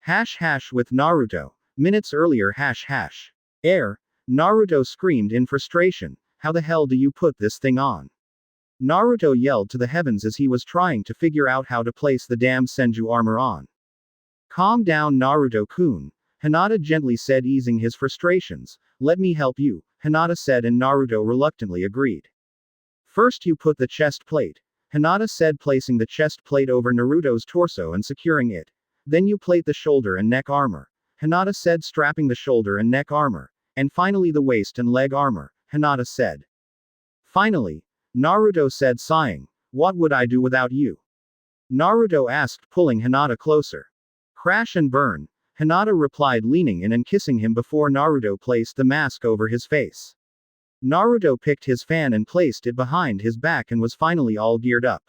With Naruto. Minutes earlier Air. Naruto screamed in frustration, how the hell do you put this thing on? Naruto yelled to the heavens as he was trying to figure out how to place the damn Senju armor on. Calm down Naruto-kun, Hinata gently said easing his frustrations. Let me help you, Hinata said and Naruto reluctantly agreed. First you put the chest plate, Hinata said placing the chest plate over Naruto's torso and securing it. Then you plate the shoulder and neck armor, Hinata said strapping the shoulder and neck armor. And finally the waist and leg armor, Hinata said. Finally, Naruto said sighing, what would I do without you? Naruto asked, pulling Hinata closer. Crash and burn, Hinata replied, leaning in and kissing him before Naruto placed the mask over his face. Naruto picked his fan and placed it behind his back and was finally all geared up.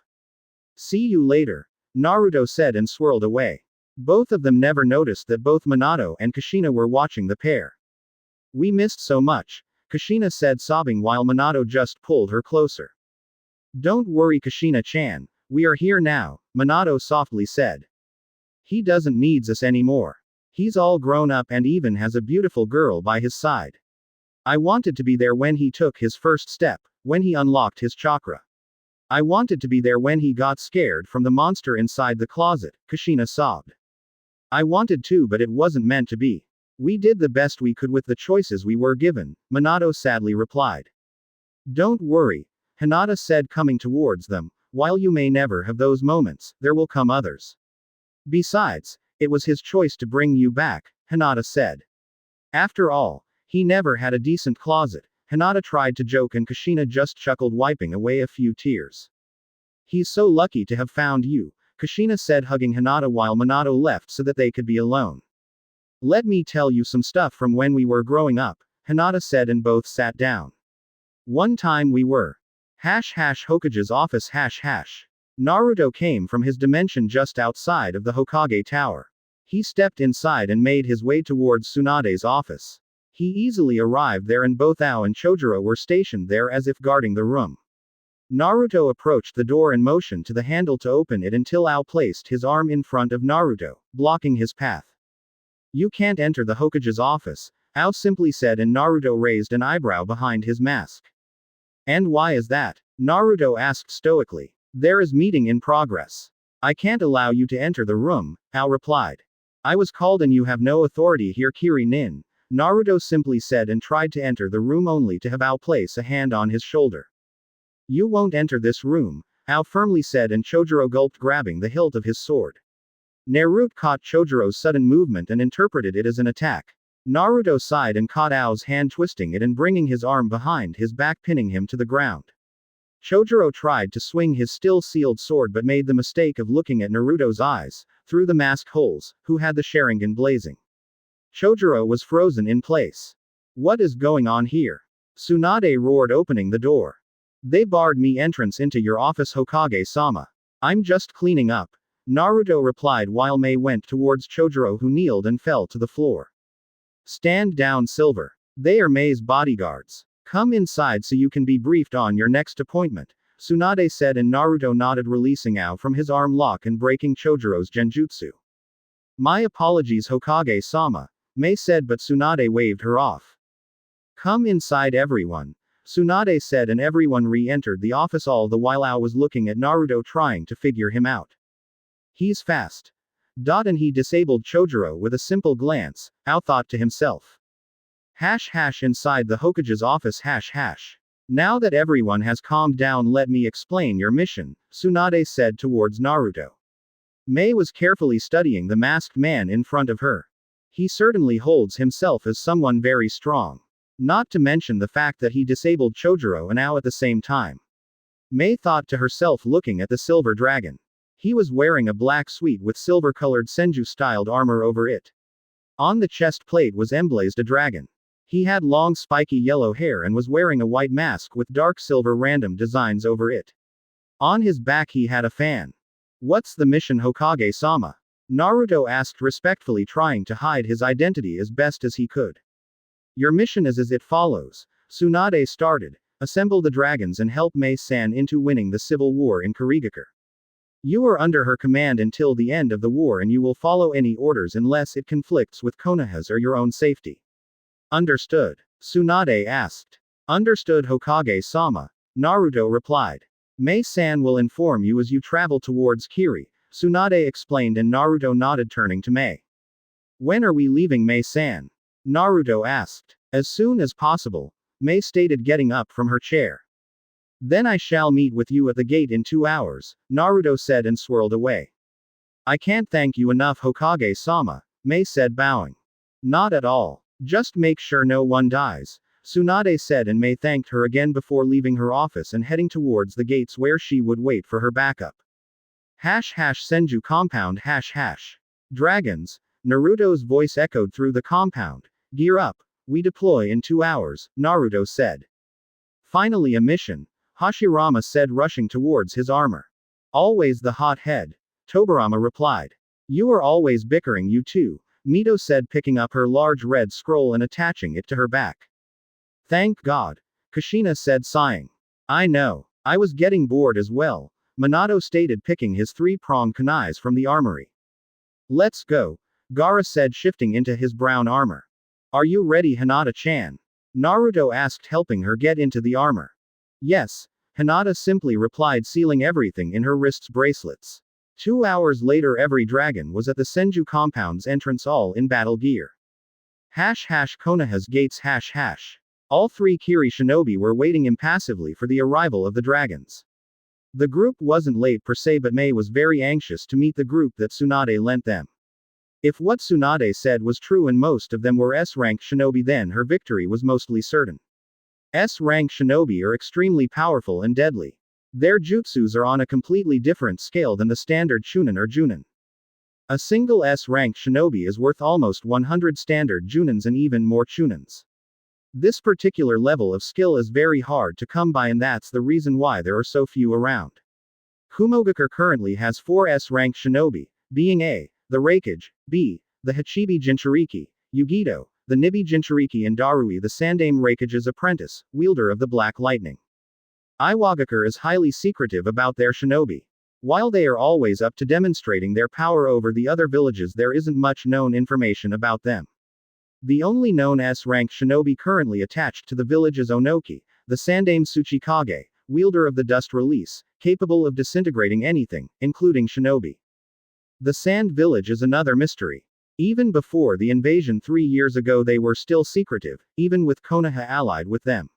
See you later, Naruto said and swirled away. Both of them never noticed that both Minato and Kushina were watching the pair. We missed so much, Kushina said, sobbing while Minato just pulled her closer. Don't worry, Kushina-chan, we are here now, Minato softly said. He doesn't need us anymore. He's all grown up and even has a beautiful girl by his side. I wanted to be there when he took his first step, when he unlocked his chakra. I wanted to be there when he got scared from the monster inside the closet, Kushina sobbed. I wanted to, but it wasn't meant to be. We did the best we could with the choices we were given, Minato sadly replied. Don't worry, Hinata said, coming towards them. While you may never have those moments, there will come others. Besides, it was his choice to bring you back, Hinata said. After all, he never had a decent closet, Hinata tried to joke and Kushina just chuckled, wiping away a few tears. He's so lucky to have found you, Kushina said, hugging Hinata while Minato left so that they could be alone. Let me tell you some stuff from when we were growing up, Hinata said, and both sat down. One time we were Hokage's office Naruto came from his dimension just outside of the Hokage Tower. He stepped inside and made his way towards Tsunade's office. He easily arrived there and both Ao and Chojuro were stationed there as if guarding the room. Naruto approached the door and motioned to the handle to open it until Ao placed his arm in front of Naruto, blocking his path. You can't enter the Hokage's office, Ao simply said, and Naruto raised an eyebrow behind his mask. And why is that? Naruto asked stoically. There is meeting in progress. I can't allow you to enter the room, Ao replied. I was called and you have no authority here, Kiri Nin, Naruto simply said and tried to enter the room only to have Ao place a hand on his shoulder. You won't enter this room, Ao firmly said, and Chojuro gulped, grabbing the hilt of his sword. Naruto caught Chojuro's sudden movement and interpreted it as an attack. Naruto sighed and caught Ao's hand, twisting it and bringing his arm behind his back, pinning him to the ground. Chojuro tried to swing his still-sealed sword but made the mistake of looking at Naruto's eyes, through the mask holes, who had the Sharingan blazing. Chojuro was frozen in place. What is going on here? Tsunade roared, opening the door. They barred me entrance into your office, Hokage-sama. I'm just cleaning up, Naruto replied while Mei went towards Chojuro, who kneeled and fell to the floor. Stand down, Silver. They are Mei's bodyguards. Come inside so you can be briefed on your next appointment, Tsunade said, and Naruto nodded, releasing Ao from his arm lock and breaking Chojuro's genjutsu. My apologies, Hokage-sama, Mei said, but Tsunade waved her off. Come inside, everyone, Tsunade said, and everyone re-entered the office, all the while Ao was looking at Naruto, trying to figure him out. He's fast. And he disabled Chojuro with a simple glance, Ao thought to himself. Inside the Hokage's office Now that everyone has calmed down, let me explain your mission, Tsunade said towards Naruto. Mei was carefully studying the masked man in front of her. He certainly holds himself as someone very strong. Not to mention the fact that he disabled Chojuro and Ao at the same time. Mei thought to herself, looking at the silver dragon. He was wearing a black suit with silver-colored Senju-styled armor over it. On the chest plate was emblazoned a dragon. He had long spiky yellow hair and was wearing a white mask with dark silver random designs over it. On his back he had a fan. What's the mission, Hokage-sama? Naruto asked respectfully, trying to hide his identity as best as he could. Your mission is as it follows, Tsunade started. Assemble the dragons and help Mei-san into winning the civil war in Kirigakure. You are under her command until the end of the war, and you will follow any orders unless it conflicts with Konoha's or your own safety. Understood? Tsunade asked. Understood, Hokage-sama, Naruto replied. Mei-san will inform you as you travel towards Kiri, Tsunade explained, and Naruto nodded, turning to Mei. When are we leaving, Mei-san? Naruto asked. As soon as possible, Mei stated, getting up from her chair. Then I shall meet with you at the gate in 2 hours, Naruto said and swirled away. I can't thank you enough, Hokage-sama, Mei said, bowing. Not at all. Just make sure no one dies, Tsunade said, and Mei thanked her again before leaving her office and heading towards the gates where she would wait for her backup. Senju compound Dragons. Naruto's voice echoed through the compound. Gear up. We deploy in 2 hours, Naruto said. Finally a mission, Hashirama said, rushing towards his armor. Always the hot head. Tobirama replied. You are always bickering, you two, Mito said, picking up her large red scroll and attaching it to her back. Thank God, Kushina said, sighing. I know. I was getting bored as well, Minato stated, picking his 3-pronged kunais from the armory. Let's go, Gaara said, shifting into his brown armor. Are you ready, Hinata-chan? Naruto asked, helping her get into the armor. Yes, Hinata simply replied, sealing everything in her wrist's bracelets. 2 hours later, every dragon was at the Senju compound's entrance, all in battle gear. Konoha's gates All 3 Kiri shinobi were waiting impassively for the arrival of the dragons. The group wasn't late per se, but Mei was very anxious to meet the group that Tsunade lent them. If what Tsunade said was true and most of them were S-rank shinobi, then her victory was mostly certain. S-rank shinobi are extremely powerful and deadly. Their jutsus are on a completely different scale than the standard Chunin or Junin. A single S-rank shinobi is worth almost 100 standard Junins and even more Chunins. This particular level of skill is very hard to come by, and that's the reason why there are so few around. Kumogakure currently has 4 S-rank shinobi, being A, the Raikage, B, the Hachibi Jinchuriki, Yugito, the Nibi Jinchuriki, and Darui, the Sandaime Raikage's apprentice, wielder of the Black Lightning. Iwagakure is highly secretive about their shinobi. While they are always up to demonstrating their power over the other villages, there isn't much known information about them. The only known S-rank shinobi currently attached to the village is Onoki, the Sandaime Tsuchikage, wielder of the Dust Release, capable of disintegrating anything, including shinobi. The Sand Village is another mystery. Even before the invasion 3 years ago, they were still secretive, even with Konoha allied with them.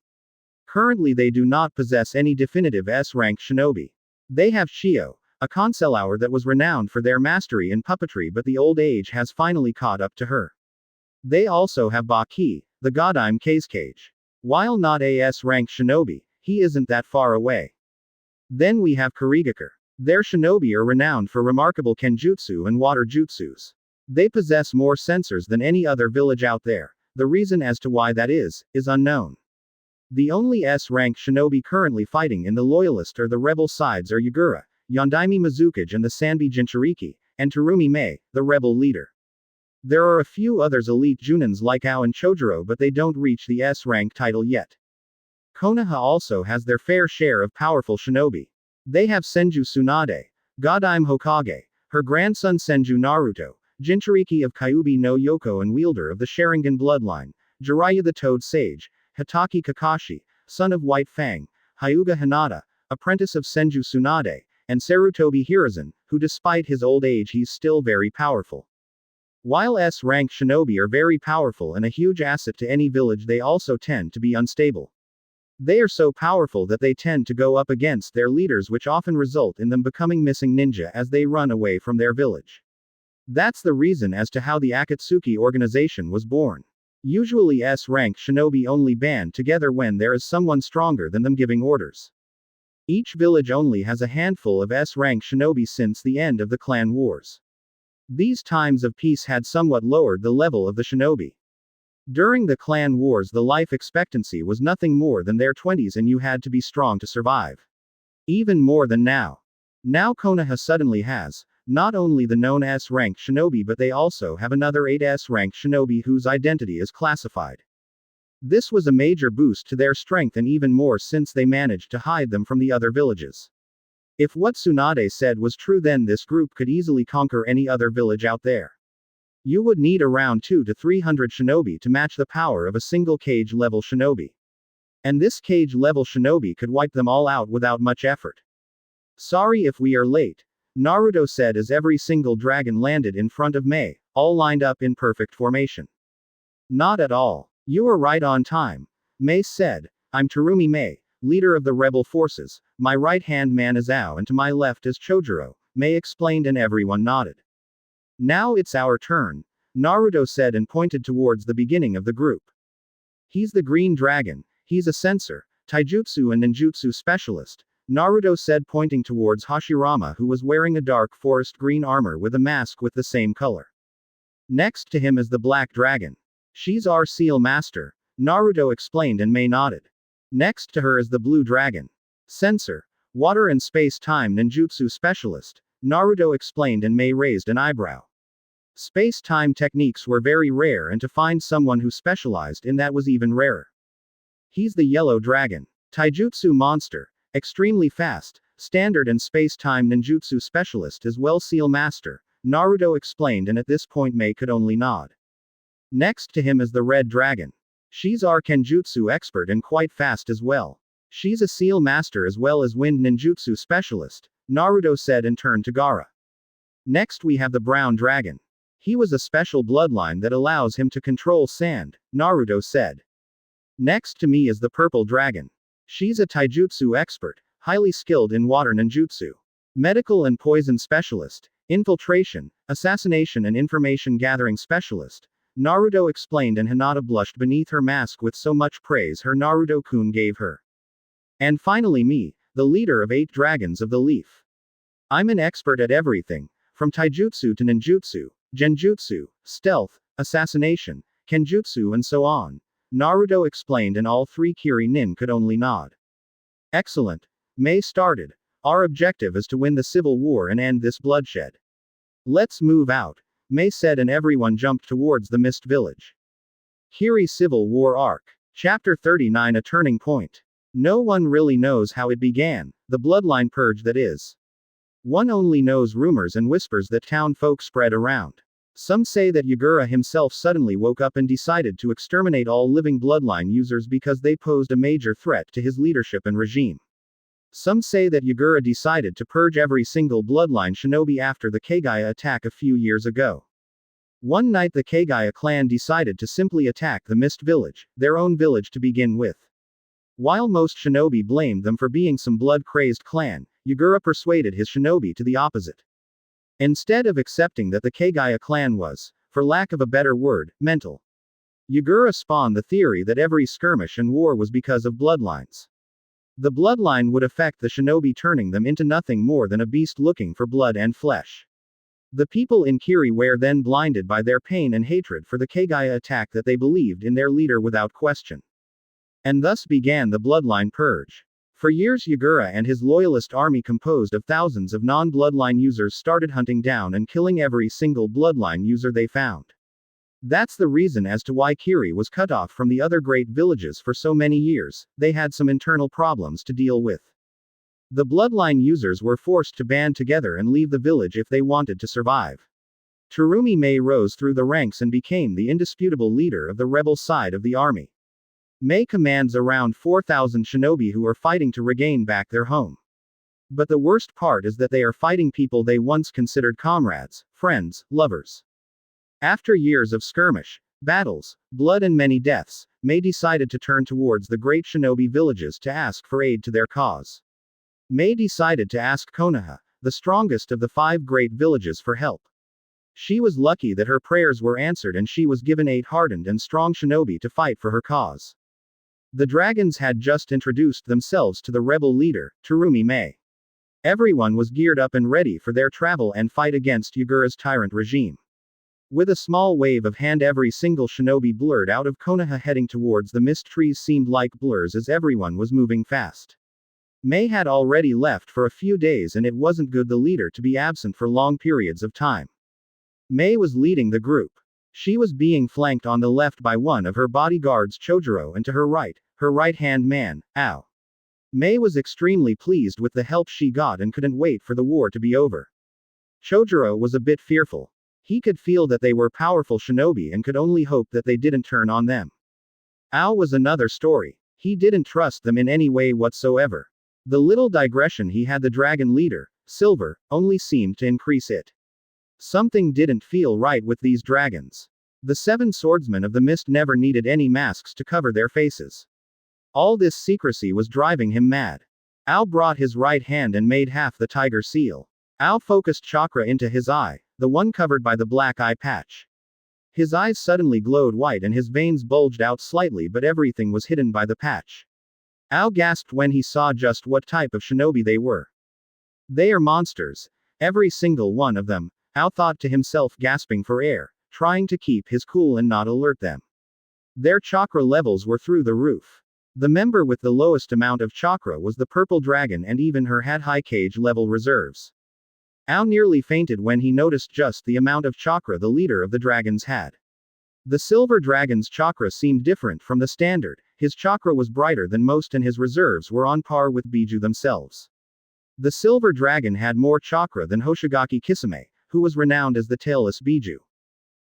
Currently they do not possess any definitive S-rank shinobi. They have Shio, a concealor that was renowned for their mastery in puppetry, but the old age has finally caught up to her. They also have Baki, the Godime Kazekage. While not a S-rank shinobi, he isn't that far away. Then we have Kirigakure. Their shinobi are renowned for remarkable kenjutsu and water jutsus. They possess more sensors than any other village out there. The reason as to why that is unknown. The only S-rank shinobi currently fighting in the Loyalist or the rebel sides are Yagura, Yondaime Mizukage, and the Sanbi Jinchuriki, and Terumi Mei, the rebel leader. There are a few others elite Junins like Ao and Chojuro, but they don't reach the S-rank title yet. Konoha also has their fair share of powerful shinobi. They have Senju Tsunade, Godime Hokage, her grandson Senju Naruto, Jinchuriki of Kyuubi no Yoko and wielder of the Sharingan bloodline, Jiraiya the Toad Sage, Hitaki Kakashi, son of White Fang, Hyuga Hinata, apprentice of Senju Tsunade, and Sarutobi Hiruzen, who despite his old age he's still very powerful. While S-rank shinobi are very powerful and a huge asset to any village, they also tend to be unstable. They are so powerful that they tend to go up against their leaders, which often result in them becoming missing ninja as they run away from their village. That's the reason as to how the Akatsuki organization was born. Usually S-rank shinobi only band together when there is someone stronger than them giving orders. Each village only has a handful of S-rank shinobi since the end of the clan wars. These times of peace had somewhat lowered the level of the shinobi. During the clan wars the life expectancy was nothing more than their 20s and you had to be strong to survive. Even more than now. Now Konoha suddenly has, not only the known S-rank shinobi, but they also have another 8 S-rank shinobi whose identity is classified. This was a major boost to their strength, and even more since they managed to hide them from the other villages. If what Tsunade said was true, then this group could easily conquer any other village out there. You would need around 200 to 300 shinobi to match the power of a single cage-level shinobi. And this cage-level shinobi could wipe them all out without much effort. Sorry if we are late, Naruto said as every single dragon landed in front of Mei, all lined up in perfect formation. Not at all. You are right on time, Mei said. I'm Terumi Mei, leader of the rebel forces. My right-hand man is Ao and to my left is Chojuro, Mei explained, and everyone nodded. Now it's our turn, Naruto said and pointed towards the beginning of the group. He's the green dragon, he's a sensor, taijutsu and ninjutsu specialist, Naruto said, pointing towards Hashirama, who was wearing a dark forest green armor with a mask with the same color. Next to him is the black dragon. She's our seal master, Naruto explained, and Mei nodded. Next to her is the blue dragon. Sensor, water and space-time ninjutsu specialist, Naruto explained, and Mei raised an eyebrow. Space-time techniques were very rare, and to find someone who specialized in that was even rarer. He's the yellow dragon. Taijutsu monster. Extremely fast, standard and space-time ninjutsu specialist as well, seal master, Naruto explained, and at this point Mei could only nod. Next to him is the red dragon. She's our kenjutsu expert and quite fast as well. She's a seal master as well as wind ninjutsu specialist, Naruto said, and turned to Gaara. Next we have the brown dragon. He was a special bloodline that allows him to control sand, Naruto said. Next to me is the purple dragon. She's a taijutsu expert, highly skilled in water ninjutsu. Medical and poison specialist, infiltration, assassination and information gathering specialist, Naruto explained, and Hinata blushed beneath her mask with so much praise her Naruto-kun gave her. And finally me, the leader of 8 dragons of the leaf. I'm an expert at everything, from taijutsu to ninjutsu, genjutsu, stealth, assassination, kenjutsu and so on, Naruto explained, and all 3 Kiri nin could only nod. Excellent. Mei started. Our objective is to win the civil war and end this bloodshed. Let's move out, Mei said, and everyone jumped towards the Mist Village. Kiri Civil War Arc. Chapter 39, A Turning Point. No one really knows how it began, the bloodline purge that is. One only knows rumors and whispers that town folk spread around. Some say that Hyuga himself suddenly woke up and decided to exterminate all living bloodline users because they posed a major threat to his leadership and regime. Some say that Hyuga decided to purge every single bloodline shinobi after the Kagaya attack a few years ago. One night the Kagaya clan decided to simply attack the Mist Village, their own village to begin with. While most shinobi blamed them for being some blood-crazed clan, Hyuga persuaded his shinobi to the opposite. Instead of accepting that the Kagaya clan was, for lack of a better word, mental, Hyuga spawned the theory that every skirmish and war was because of bloodlines. The bloodline would affect the shinobi, turning them into nothing more than a beast looking for blood and flesh. The people in Kiri were then blinded by their pain and hatred for the Kagaya attack that they believed in their leader without question. And thus began the bloodline purge. For years Hyuga and his loyalist army composed of thousands of non-bloodline users started hunting down and killing every single bloodline user they found. That's the reason as to why Kiri was cut off from the other great villages for so many years. They had some internal problems to deal with. The bloodline users were forced to band together and leave the village if they wanted to survive. Terumi Mei rose through the ranks and became the indisputable leader of the rebel side of the army. Mei commands around 4,000 shinobi who are fighting to regain back their home. But the worst part is that they are fighting people they once considered comrades, friends, lovers. After years of skirmish, battles, blood and many deaths, Mei decided to turn towards the great shinobi villages to ask for aid to their cause. Mei decided to ask Konoha, the strongest of the 5 great villages, for help. She was lucky that her prayers were answered and she was given 8 hardened and strong shinobi to fight for her cause. The dragons had just introduced themselves to the rebel leader, Terumi Mei. Everyone was geared up and ready for their travel and fight against Hyuga's tyrant regime. With a small wave of hand, every single shinobi blurred out of Konoha, heading towards the mist trees seemed like blurs as everyone was moving fast. Mei had already left for a few days and it wasn't good the leader to be absent for long periods of time. Mei was leading the group. She was being flanked on the left by one of her bodyguards, Chojuro, and to her right-hand man, Ao. Mei was extremely pleased with the help she got and couldn't wait for the war to be over. Chojuro was a bit fearful. He could feel that they were powerful shinobi and could only hope that they didn't turn on them. Ao was another story. He didn't trust them in any way whatsoever. The little digression he had the dragon leader, Silver, only seemed to increase it. Something didn't feel right with these dragons. The 7 swordsmen of the mist never needed any masks to cover their faces. All this secrecy was driving him mad. Ao brought his right hand and made half the tiger seal. Ao focused chakra into his eye, the one covered by the black eye patch. His eyes suddenly glowed white and his veins bulged out slightly, but everything was hidden by the patch. Ao gasped when he saw just what type of shinobi they were. They are monsters. Every single one of them, Ao thought to himself, gasping for air, trying to keep his cool and not alert them. Their chakra levels were through the roof. The member with the lowest amount of chakra was the purple dragon, and even her had high cage level reserves. Ao nearly fainted when he noticed just the amount of chakra the leader of the dragons had. The silver dragon's chakra seemed different from the standard, his chakra was brighter than most and his reserves were on par with Biju themselves. The silver dragon had more chakra than Hoshigaki Kisame, who was renowned as the tailless Biju.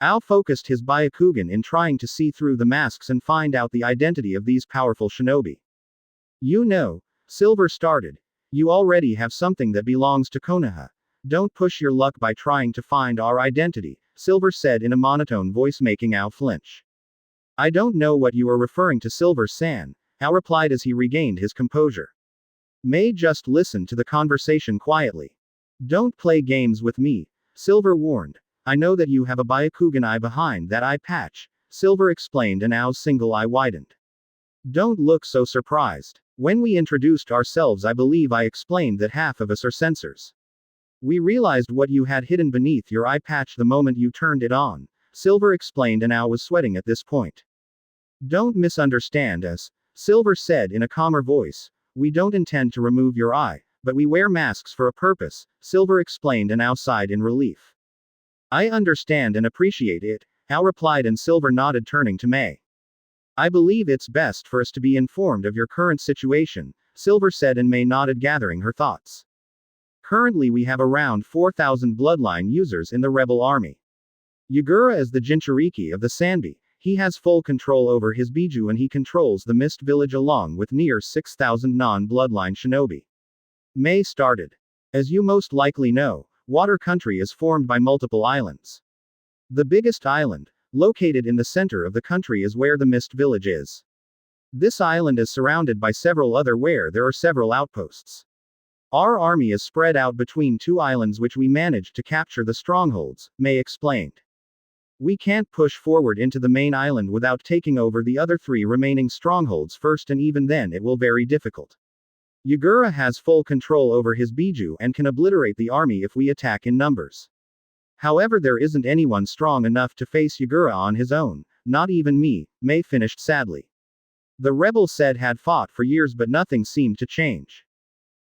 Ao focused his Byakugan in trying to see through the masks and find out the identity of these powerful shinobi. You know, Silver started. You already have something that belongs to Konoha. Don't push your luck by trying to find our identity, Silver said in a monotone voice, making Ao flinch. I don't know what you are referring to, Silver-san, Ao replied as he regained his composure. May just listen to the conversation quietly. Don't play games with me, Silver warned. I know that you have a Byakugan eye behind that eye patch, Silver explained, and Ao's single eye widened. Don't look so surprised. When we introduced ourselves, I believe I explained that half of us are sensors. We realized what you had hidden beneath your eye patch the moment you turned it on, Silver explained, and Ao was sweating at this point. Don't misunderstand us, Silver said in a calmer voice. We don't intend to remove your eye, but we wear masks for a purpose, Silver explained, and Ao sighed in relief. I understand and appreciate it, Ao replied, and Silver nodded, turning to May. I believe it's best for us to be informed of your current situation, Silver said, and May nodded, gathering her thoughts. Currently we have around 4,000 bloodline users in the rebel army. Yugura is the Jinchuriki of the Sanbi. He has full control over his Biju and he controls the Mist Village along with near 6,000 non-bloodline shinobi. May started. As you most likely know, Water Country is formed by multiple islands. The biggest island, located in the center of the country, is where the Mist Village is. This island is surrounded by several other where there are several outposts. Our army is spread out between two islands which we managed to capture the strongholds, May explained. We can't push forward into the main island without taking over the other three remaining strongholds first, and even then it will be very difficult. Yugura has full control over his Biju and can obliterate the army if we attack in numbers. However, there isn't anyone strong enough to face Yugura on his own, not even me, May finished sadly. The rebel said had fought for years but nothing seemed to change.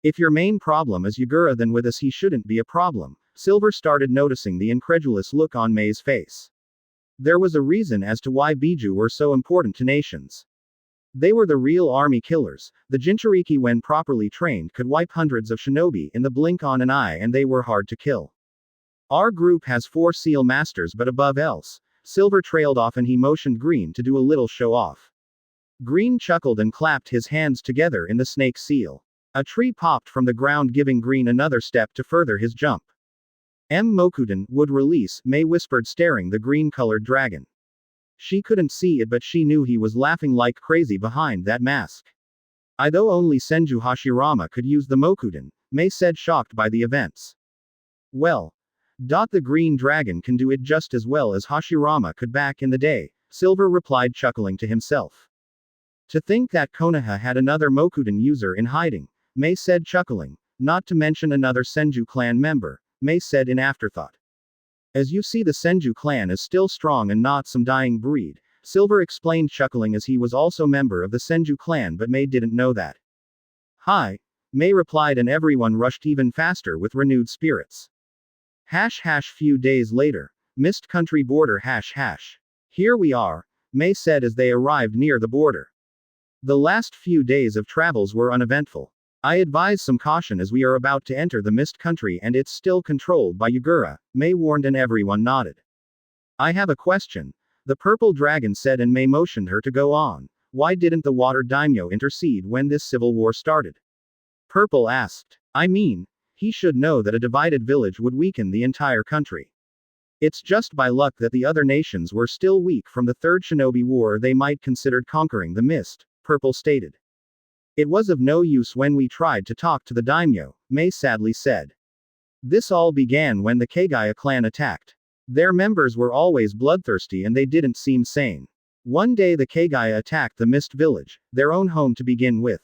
If your main problem is Yugura, then with us he shouldn't be a problem, Silver started noticing the incredulous look on May's face. There was a reason as to why Biju were so important to nations. They were the real army killers. The Jinchuriki, when properly trained, could wipe hundreds of shinobi in the blink on an eye, and they were hard to kill. Our group has 4 seal masters, but above else, Silver trailed off and he motioned Green to do a little show off. Green chuckled and clapped his hands together in the snake seal. A tree popped from the ground, giving Green another step to further his jump. Mokuden would release, May whispered, staring the green-colored dragon. She couldn't see it, but she knew he was laughing like crazy behind that mask. Though only Senju Hashirama could use the Mokuden, May said, shocked by the events. Well, the green dragon can do it just as well as Hashirama could back in the day, Silver replied, chuckling to himself. To think that Konoha had another Mokuden user in hiding, May said, chuckling. Not to mention another Senju clan member, May said in afterthought. As you see, the Senju clan is still strong and not some dying breed, Silver explained, chuckling, as he was also member of the Senju clan, but May didn't know that. Hi, May replied, and everyone rushed even faster with renewed spirits. Few days later. Mist Country border. Here we are, May said as they arrived near the border. The last few days of travels were uneventful. I advise some caution as we are about to enter the Mist Country and it's still controlled by Yugura, May warned, and everyone nodded. I have a question, the purple dragon said, and May motioned her to go on. Why didn't the water daimyo intercede when this civil war started? Purple asked. I mean, he should know that a divided village would weaken the entire country. It's just by luck that the other nations were still weak from the Third Shinobi War. They might considered conquering the mist, Purple stated. It was of no use when we tried to talk to the daimyo, May sadly said. This all began when the Kagaya clan attacked. Their members were always bloodthirsty and they didn't seem sane. One day the Kagaya attacked the Mist Village, their own home to begin with.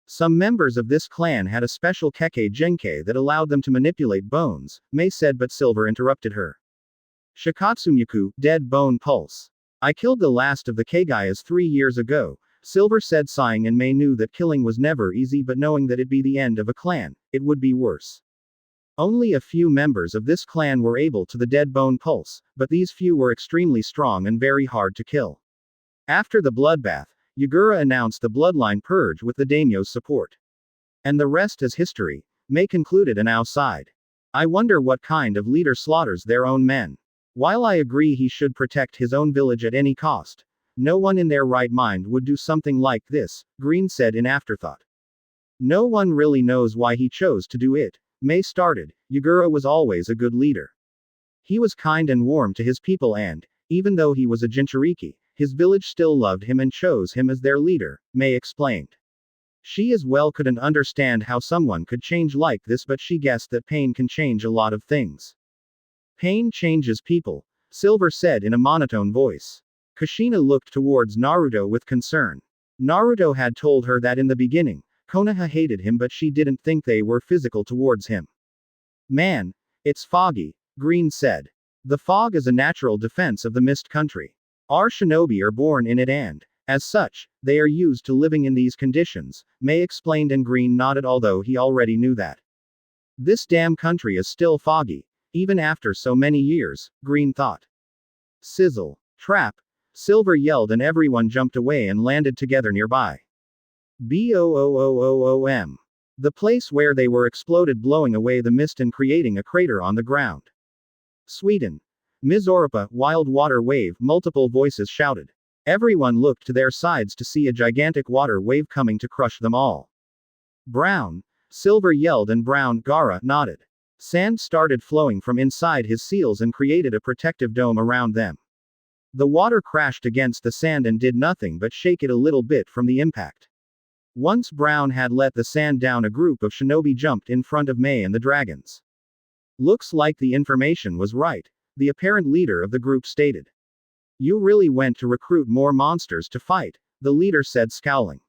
Some members of this clan had a special Kekkei Genkei that allowed them to manipulate bones, Mei said, but Silver interrupted her. Shikatsumyaku, dead bone pulse. I killed the last of the Kagayas 3 years ago, Silver said, sighing, and Mei knew that killing was never easy, but knowing that it'd be the end of a clan, it would be worse. Only a few members of this clan were able to the dead bone pulse, but these few were extremely strong and very hard to kill. After the bloodbath, Yagura announced the bloodline purge with the daimyo's support. And the rest is history, Mei concluded, and outside. I wonder what kind of leader slaughters their own men. While I agree he should protect his own village at any cost, no one in their right mind would do something like this, Green said in afterthought. No one really knows why he chose to do it, Mei started. Yagura was always a good leader. He was kind and warm to his people, and, even though he was a Jinchuriki, his village still loved him and chose him as their leader, Mei explained. She as well couldn't understand how someone could change like this, but she guessed that pain can change a lot of things. Pain changes people, Silver said in a monotone voice. Kushina looked towards Naruto with concern. Naruto had told her that in the beginning, Konoha hated him, but she didn't think they were physical towards him. Man, it's foggy, Green said. The fog is a natural defense of the Mist Country. Our shinobi are born in it and, as such, they are used to living in these conditions, Mei explained, and Green nodded, although he already knew that. This damn country is still foggy, even after so many years, Green thought. Sizzle. Trap. Silver yelled, and everyone jumped away and landed together nearby. Boom. The place where they were exploded, blowing away the mist and creating a crater on the ground. Sweden. Mizoropa, wild water wave, multiple voices shouted. Everyone looked to their sides to see a gigantic water wave coming to crush them all. Brown. Silver yelled, and Brown Gara nodded. Sand started flowing from inside his seals and created a protective dome around them. The water crashed against the sand and did nothing but shake it a little bit from the impact. Once Brown had let the sand down, a group of shinobi jumped in front of Mei and the dragons. Looks like the information was right, the apparent leader of the group stated. You really went to recruit more monsters to fight, the leader said, scowling.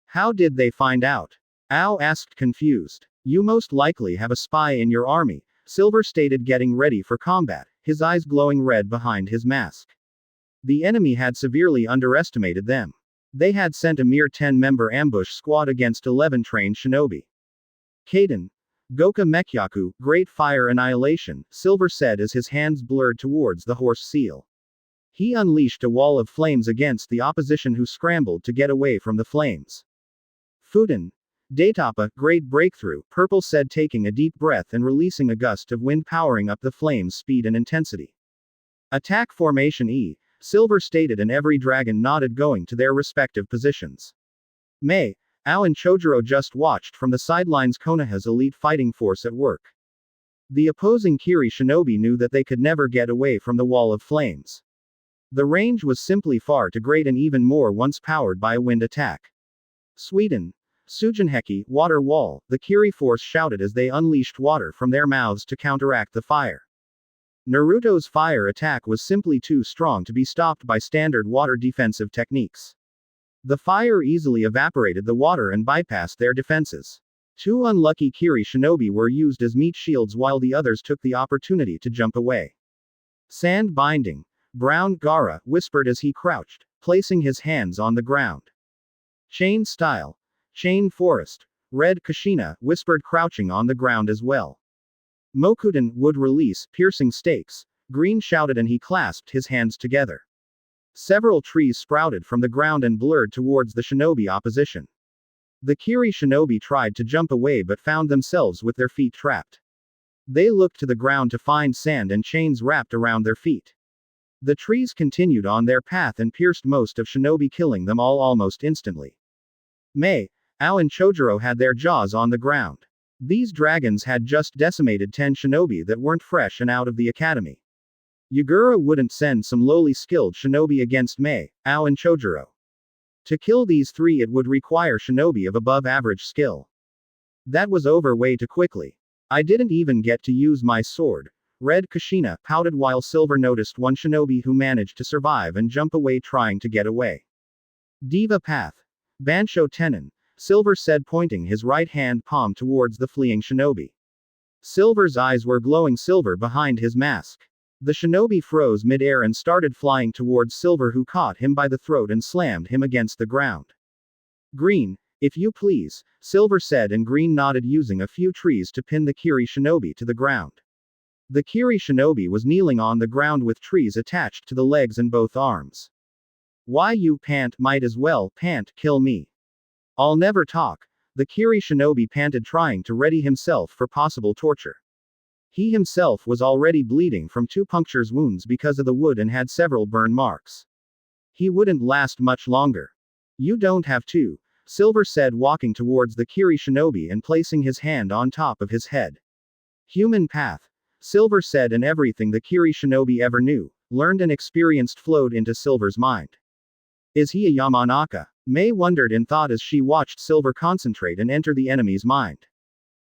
How did they find out? Ao asked, confused. You most likely have a spy in your army, Silver stated, getting ready for combat, his eyes glowing red behind his mask. The enemy had severely underestimated them. They had sent a mere 10-member ambush squad against 11 trained shinobi. Kaden. Goka Mekyaku, Great Fire Annihilation, Silver said as his hands blurred towards the horse seal. He unleashed a wall of flames against the opposition, who scrambled to get away from the flames. Fuden. Daitapa, Great Breakthrough, Purple said, taking a deep breath and releasing a gust of wind, powering up the flames' speed and intensity. Attack Formation E, Silver stated, and every dragon nodded, going to their respective positions. Mei, Ao and Chojuro just watched from the sidelines Konoha's elite fighting force at work. The opposing Kiri shinobi knew that they could never get away from the wall of flames. The range was simply far too great, and even more once powered by a wind attack. Sweden. Sujinheki, Water Wall, the Kiri force shouted as they unleashed water from their mouths to counteract the fire. Naruto's fire attack was simply too strong to be stopped by standard water defensive techniques. The fire easily evaporated the water and bypassed their defenses. 2 unlucky Kiri shinobi were used as meat shields, while the others took the opportunity to jump away. Sand binding. Brown Gara whispered as he crouched, placing his hands on the ground. Chain style. Chain forest. Red Kushina whispered, crouching on the ground as well. Mokuten would release piercing stakes, Green shouted, and he clasped his hands together. Several trees sprouted from the ground and blurred towards the shinobi opposition. The Kiri shinobi tried to jump away but found themselves with their feet trapped. They looked to the ground to find sand and chains wrapped around their feet. The trees continued on their path and pierced most of shinobi, killing them all almost instantly. Mei, Ao and Chojuro had their jaws on the ground. These dragons had just decimated 10 shinobi that weren't fresh and out of the academy. Yagura wouldn't send some lowly skilled shinobi against Mei, Ao and Chojuro. To kill these 3 it would require shinobi of above average skill. That was over way too quickly. I didn't even get to use my sword, Red Kushina pouted while Silver noticed one shinobi who managed to survive and jump away trying to get away. Diva Path. Bansho Tenon, Silver said pointing his right hand palm towards the fleeing shinobi. Silver's eyes were glowing silver behind his mask. The shinobi froze mid-air and started flying towards Silver, who caught him by the throat and slammed him against the ground. Green, if you please, Silver said, and Green nodded, using a few trees to pin the Kiri shinobi to the ground. The Kiri shinobi was kneeling on the ground with trees attached to the legs and both arms. Why you pant, might as well pant, kill me. I'll never talk, the Kiri shinobi panted, trying to ready himself for possible torture. He himself was already bleeding from 2 punctures wounds because of the wood and had several burn marks. He wouldn't last much longer. You don't have to, Silver said, walking towards the Kiri shinobi and placing his hand on top of his head. Human path, Silver said, and everything the Kiri shinobi ever knew, learned and experienced flowed into Silver's mind. Is he a Yamanaka? Mei wondered in thought as she watched Silver concentrate and enter the enemy's mind.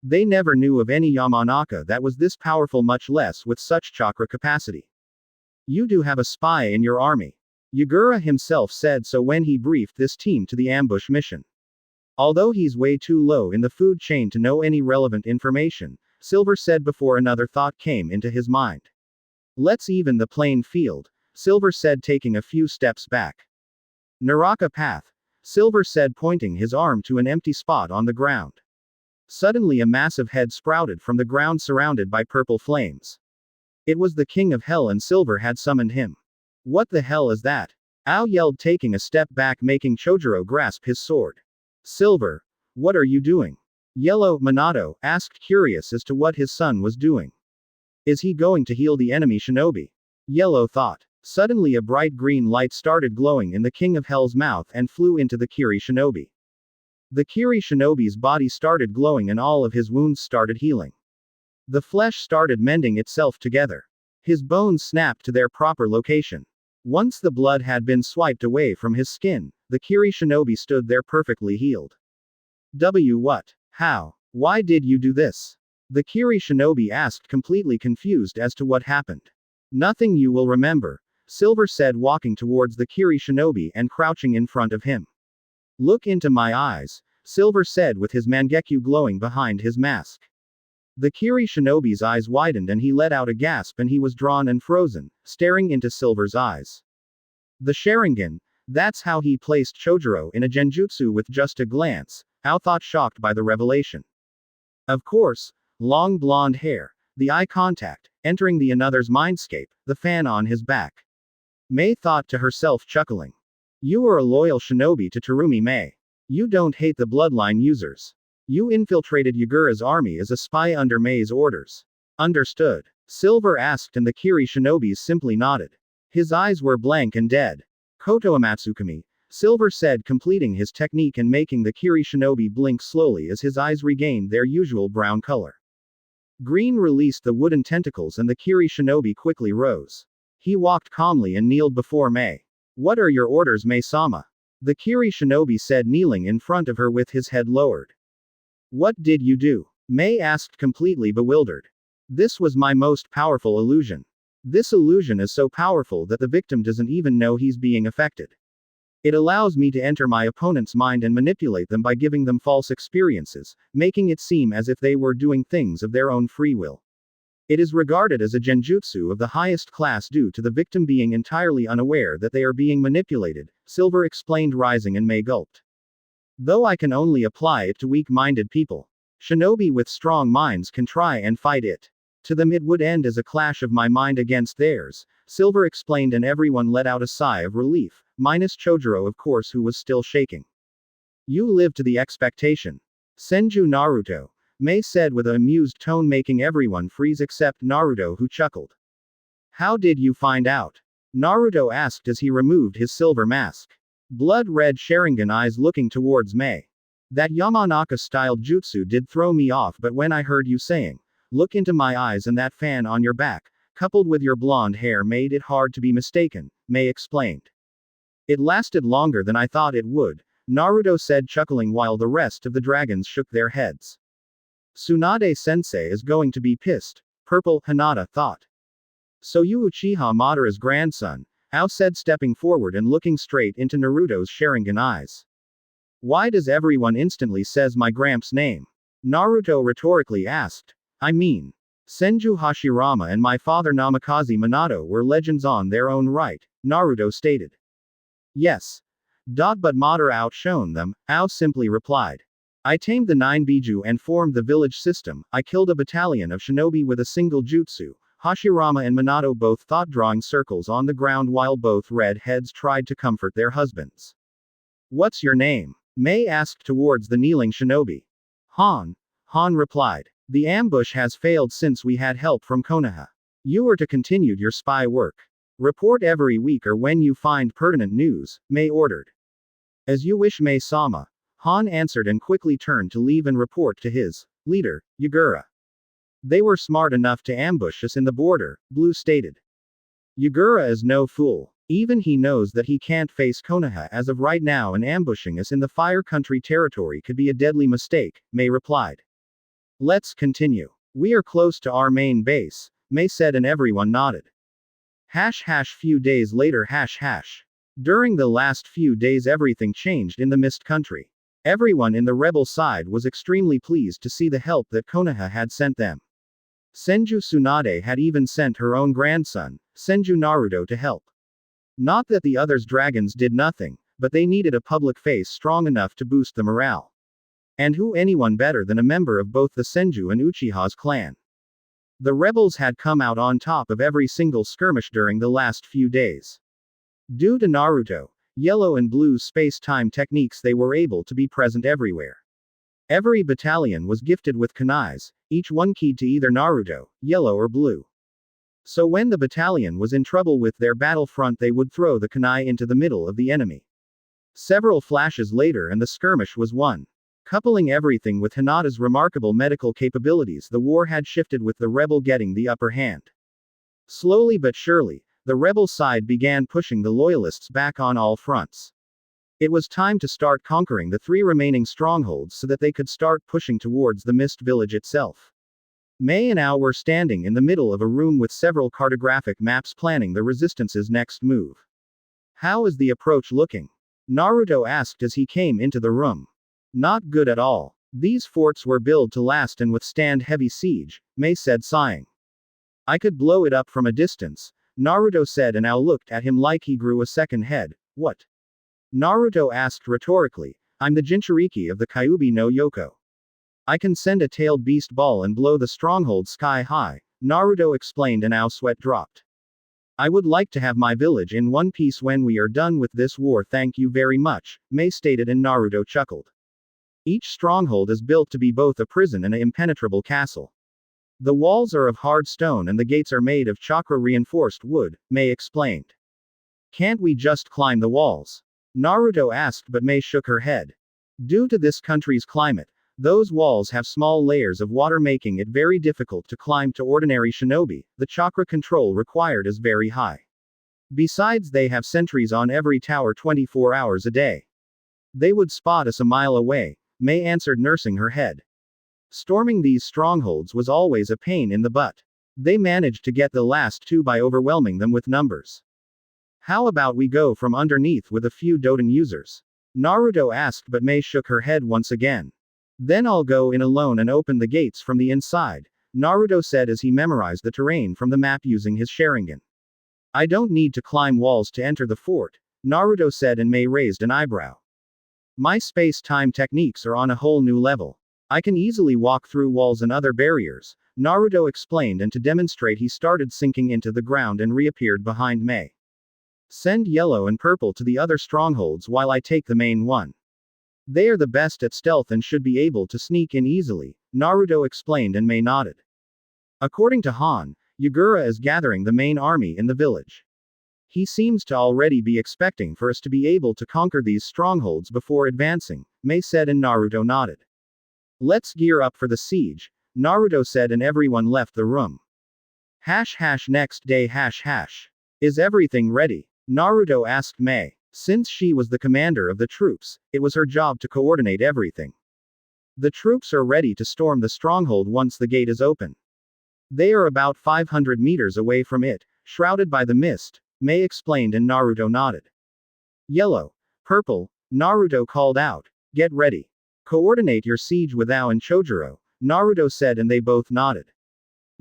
They never knew of any Yamanaka that was this powerful, much less with such chakra capacity. You do have a spy in your army. Yagura himself said so when he briefed this team to the ambush mission. Although he's way too low in the food chain to know any relevant information, Silver said before another thought came into his mind. Let's even the playing field, Silver said, taking a few steps back. Naraka path, Silver said, pointing his arm to an empty spot on the ground. Suddenly a massive head sprouted from the ground surrounded by purple flames. It was the King of Hell, and Silver had summoned him. What the hell is that? Ao yelled, taking a step back, making Chojuro grasp his sword. Silver, what are you doing? Yellow Minato asked, curious as to what his son was doing. Is he going to heal the enemy shinobi? Yellow thought. Suddenly a bright green light started glowing in the King of Hell's mouth and flew into the Kiri shinobi. The Kiri shinobi's body started glowing and all of his wounds started healing. The flesh started mending itself together. His bones snapped to their proper location. Once the blood had been swiped away from his skin, the Kiri shinobi stood there perfectly healed. What? How? Why did you do this? The Kiri shinobi asked, completely confused as to what happened. Nothing you will remember, Silver said, walking towards the Kiri shinobi and crouching in front of him. Look into my eyes, Silver said, with his mangekyu glowing behind his mask. The Kiri shinobi's eyes widened and he let out a gasp, and he was drawn and frozen, staring into Silver's eyes. The Sharingan, that's how he placed Chojuro in a genjutsu with just a glance, Ao thought, shocked by the revelation. Of course, long blonde hair, the eye contact, entering the another's mindscape, the fan on his back. Mei thought to herself, chuckling. You are a loyal shinobi to Terumi, Mei. You don't hate the bloodline users. You infiltrated Yagura's army as a spy under Mei's orders. Understood? Silver asked, and the Kiri shinobis simply nodded. His eyes were blank and dead. Koto Amatsukami, Silver said, completing his technique and making the Kiri shinobi blink slowly as his eyes regained their usual brown color. Green released the wooden tentacles and the Kiri shinobi quickly rose. He walked calmly and kneeled before Mei. What are your orders, Mei-sama? The Kiri shinobi said, kneeling in front of her with his head lowered. What did you do? Mei asked, completely bewildered. This was my most powerful illusion. This illusion is so powerful that the victim doesn't even know he's being affected. It allows me to enter my opponent's mind and manipulate them by giving them false experiences, making it seem as if they were doing things of their own free will. It is regarded as a genjutsu of the highest class due to the victim being entirely unaware that they are being manipulated, Silver explained, rising, and Mei gulped. Though I can only apply it to weak-minded people. Shinobi with strong minds can try and fight it. To them it would end as a clash of my mind against theirs, Silver explained, and everyone let out a sigh of relief, minus Chojuro, of course, who was still shaking. You live to the expectation. Senju Naruto, Mei said with an amused tone, making everyone freeze except Naruto, who chuckled. How did you find out? Naruto asked as he removed his silver mask. Blood-red Sharingan eyes looking towards Mei. That Yamanaka-style jutsu did throw me off, but when I heard you saying, look into my eyes, and that fan on your back, coupled with your blonde hair, made it hard to be mistaken, Mei explained. It lasted longer than I thought it would, Naruto said, chuckling, while the rest of the dragons shook their heads. Tsunade-sensei is going to be pissed. Purple, Hinata thought. So you Uchiha Madara's grandson, Ao said stepping forward and looking straight into Naruto's Sharingan eyes. Why does everyone instantly says my gramps' name? Naruto rhetorically asked. I mean, Senju Hashirama and my father Namikaze Minato were legends on their own right, Naruto stated. Yes. But Madara outshone them, Ao simply replied. I tamed the 9 Biju and formed the village system, I killed a battalion of shinobi with a single jutsu. Hashirama and Minato both thought drawing circles on the ground while both red heads tried to comfort their husbands. What's your name? Mei asked towards the kneeling shinobi. Han. Han replied. The ambush has failed since we had help from Konoha. You are to continue your spy work. Report every week or when you find pertinent news, Mei ordered. As you wish, Mei-sama. Han answered and quickly turned to leave and report to his leader, Yagura. They were smart enough to ambush us in the border, Blue stated. Yagura is no fool. Even he knows that he can't face Konoha as of right now, and ambushing us in the Fire Country territory could be a deadly mistake, Mei replied. Let's continue. We are close to our main base, Mei said and everyone nodded. Few days later During the last few days everything changed in the Mist Country. Everyone in the rebel side was extremely pleased to see the help that Konoha had sent them. Senju Tsunade had even sent her own grandson, Senju Naruto, to help. Not that the others dragons did nothing, but they needed a public face strong enough to boost the morale. And who anyone better than a member of both the Senju and Uchiha's clan? The rebels had come out on top of every single skirmish during the last few days. Due to Naruto, Yellow and Blue's space-time techniques, they were able to be present everywhere. Every battalion was gifted with kunais, each one keyed to either Naruto, Yellow or Blue. So when the battalion was in trouble with their battlefront, they would throw the kunai into the middle of the enemy. Several flashes later and the skirmish was won. Coupling everything with Hinata's remarkable medical capabilities, the war had shifted with the rebel getting the upper hand. Slowly but surely, the rebel side began pushing the loyalists back on all fronts. It was time to start conquering the 3 remaining strongholds so that they could start pushing towards the Mist Village itself. Mei and Ao were standing in the middle of a room with several cartographic maps planning the resistance's next move. How is the approach looking? Naruto asked as he came into the room. Not good at all. These forts were built to last and withstand heavy siege, Mei said sighing. I could blow it up from a distance, Naruto said, and Ao looked at him like he grew a second head. What? Naruto asked rhetorically. I'm the Jinchuriki of the Kyuubi no Yoko. I can send a tailed beast ball and blow the stronghold sky high, Naruto explained, and Ao's sweat dropped. I would like to have my village in one piece when we are done with this war, thank you very much, Mei stated, and Naruto chuckled. Each stronghold is built to be both a prison and an impenetrable castle. The walls are of hard stone and the gates are made of chakra-reinforced wood, Mei explained. Can't we just climb the walls? Naruto asked, but Mei shook her head. Due to this country's climate, those walls have small layers of water, making it very difficult to climb to ordinary shinobi. The chakra control required is very high. Besides, they have sentries on every tower 24 hours a day. They would spot us a mile away, Mei answered, nursing her head. Storming these strongholds was always a pain in the butt. They managed to get the last 2 by overwhelming them with numbers. How about we go from underneath with a few Doton users? Naruto asked, but Mei shook her head once again. Then I'll go in alone and open the gates from the inside, Naruto said as he memorized the terrain from the map using his Sharingan. I don't need to climb walls to enter the fort, Naruto said, and Mei raised an eyebrow. My space-time techniques are on a whole new level. I can easily walk through walls and other barriers, Naruto explained, and to demonstrate he started sinking into the ground and reappeared behind Mei. Send Yellow and Purple to the other strongholds while I take the main one. They are the best at stealth and should be able to sneak in easily, Naruto explained, and Mei nodded. According to Han, Yagura is gathering the main army in the village. He seems to already be expecting for us to be able to conquer these strongholds before advancing, Mei said, and Naruto nodded. Let's gear up for the siege, Naruto said, and everyone left the room. Next day Is everything ready? Naruto asked Mei. Since she was the commander of the troops, it was her job to coordinate everything. The troops are ready to storm the stronghold once the gate is open. They are about 500 meters away from it, shrouded by the mist, Mei explained and Naruto nodded. Yellow. Purple, Naruto called out. Get ready. Coordinate your siege with Ao and Chojuro, Naruto said and they both nodded.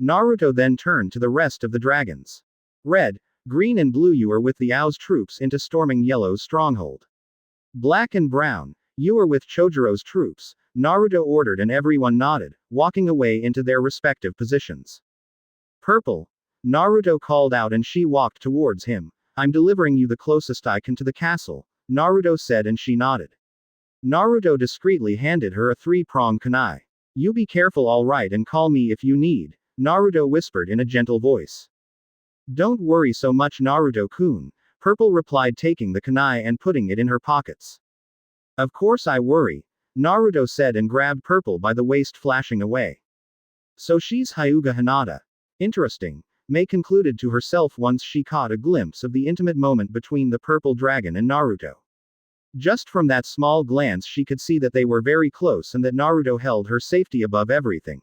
Naruto then turned to the rest of the dragons. Red, green and blue, you are with the Ao's troops into storming Yellow's stronghold. Black and brown, you are with Chojuro's troops, Naruto ordered and everyone nodded, walking away into their respective positions. Purple, Naruto called out and she walked towards him. I'm delivering you the closest I can to the castle, Naruto said and she nodded. Naruto discreetly handed her a three-pronged kunai. You be careful, all right, and call me if you need, Naruto whispered in a gentle voice. Don't worry so much, Naruto-kun, Purple replied, taking the kunai and putting it in her pockets. Of course I worry, Naruto said and grabbed Purple by the waist, flashing away. So she's Hyuga Hinata. Interesting, Mei concluded to herself once she caught a glimpse of the intimate moment between the purple dragon and Naruto. Just from that small glance she could see that they were very close and that Naruto held her safety above everything.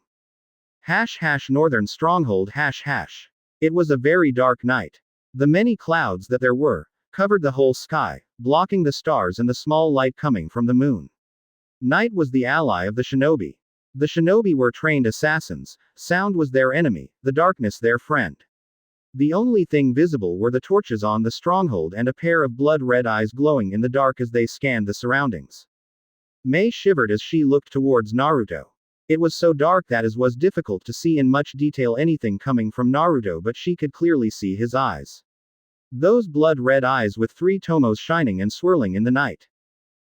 Northern stronghold #. It was a very dark night. The many clouds that there were, covered the whole sky, blocking the stars and the small light coming from the moon. Night was the ally of the shinobi. The shinobi were trained assassins, sound was their enemy, the darkness their friend. The only thing visible were the torches on the stronghold and a pair of blood-red eyes glowing in the dark as they scanned the surroundings. Mei shivered as she looked towards Naruto. It was so dark that it was difficult to see in much detail anything coming from Naruto, but she could clearly see his eyes. Those blood-red eyes with three tomos shining and swirling in the night.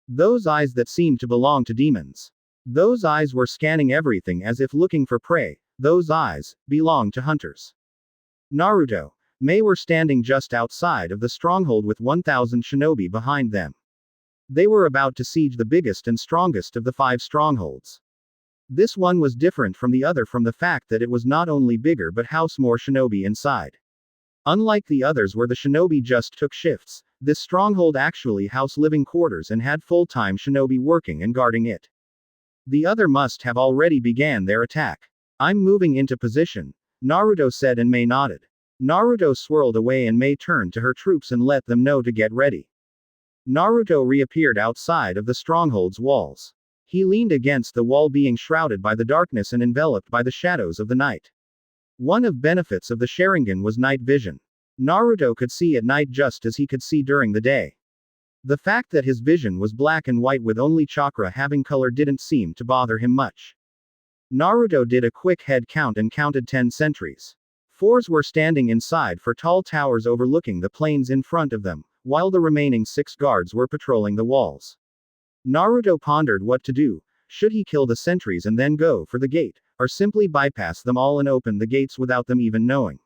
Those eyes that seemed to belong to demons. Those eyes were scanning everything as if looking for prey. Those eyes belonged to hunters. Naruto, Mei were standing just outside of the stronghold with 1,000 shinobi behind them. They were about to siege the biggest and strongest of the 5 strongholds. This one was different from the other from the fact that it was not only bigger but housed more shinobi inside. Unlike the others where the shinobi just took shifts, this stronghold actually housed living quarters and had full-time shinobi working and guarding it. The other must have already began their attack. I'm moving into position, Naruto said and Mei nodded. Naruto swirled away and Mei turned to her troops and let them know to get ready. Naruto reappeared outside of the stronghold's walls. He leaned against the wall, being shrouded by the darkness and enveloped by the shadows of the night. One of benefits of the Sharingan was night vision. Naruto could see at night just as he could see during the day. The fact that his vision was black and white with only chakra having color didn't seem to bother him much. Naruto did a quick head count and counted 10 sentries. 4s were standing inside 4 tall towers overlooking the plains in front of them, while the remaining 6 guards were patrolling the walls. Naruto pondered what to do. Should he kill the sentries and then go for the gate, or simply bypass them all and open the gates without them even knowing?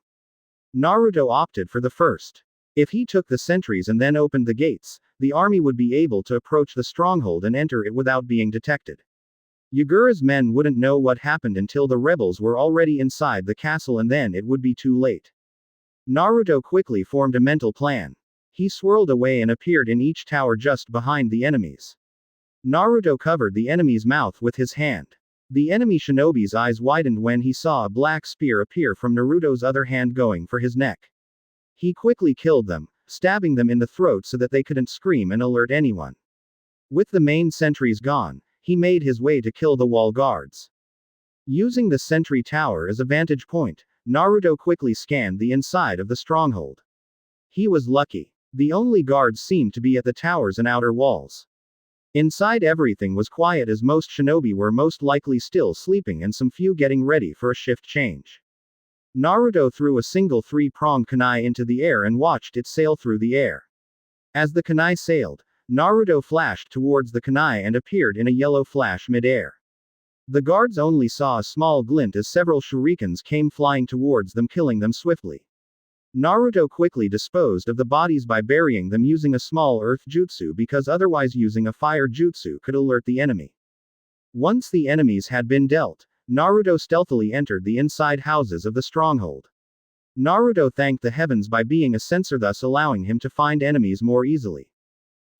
Naruto opted for the first. If he took the sentries and then opened the gates, the army would be able to approach the stronghold and enter it without being detected. Yagura's men wouldn't know what happened until the rebels were already inside the castle, and then it would be too late. Naruto quickly formed a mental plan. He swirled away and appeared in each tower just behind the enemies. Naruto covered the enemy's mouth with his hand. The enemy shinobi's eyes widened when he saw a black spear appear from Naruto's other hand going for his neck. He quickly killed them, stabbing them in the throat so that they couldn't scream and alert anyone. With the main sentries gone, he made his way to kill the wall guards. Using the sentry tower as a vantage point, Naruto quickly scanned the inside of the stronghold. He was lucky. The only guards seemed to be at the towers and outer walls. Inside everything was quiet as most shinobi were most likely still sleeping and some few getting ready for a shift change. Naruto threw a single 3-pronged kunai into the air and watched it sail through the air. As the kunai sailed, Naruto flashed towards the kunai and appeared in a yellow flash mid-air. The guards only saw a small glint as several shurikens came flying towards them, killing them swiftly. Naruto quickly disposed of the bodies by burying them using a small earth jutsu, because otherwise using a fire jutsu could alert the enemy. Once the enemies had been dealt, Naruto stealthily entered the inside houses of the stronghold. Naruto thanked the heavens by being a sensor, thus allowing him to find enemies more easily.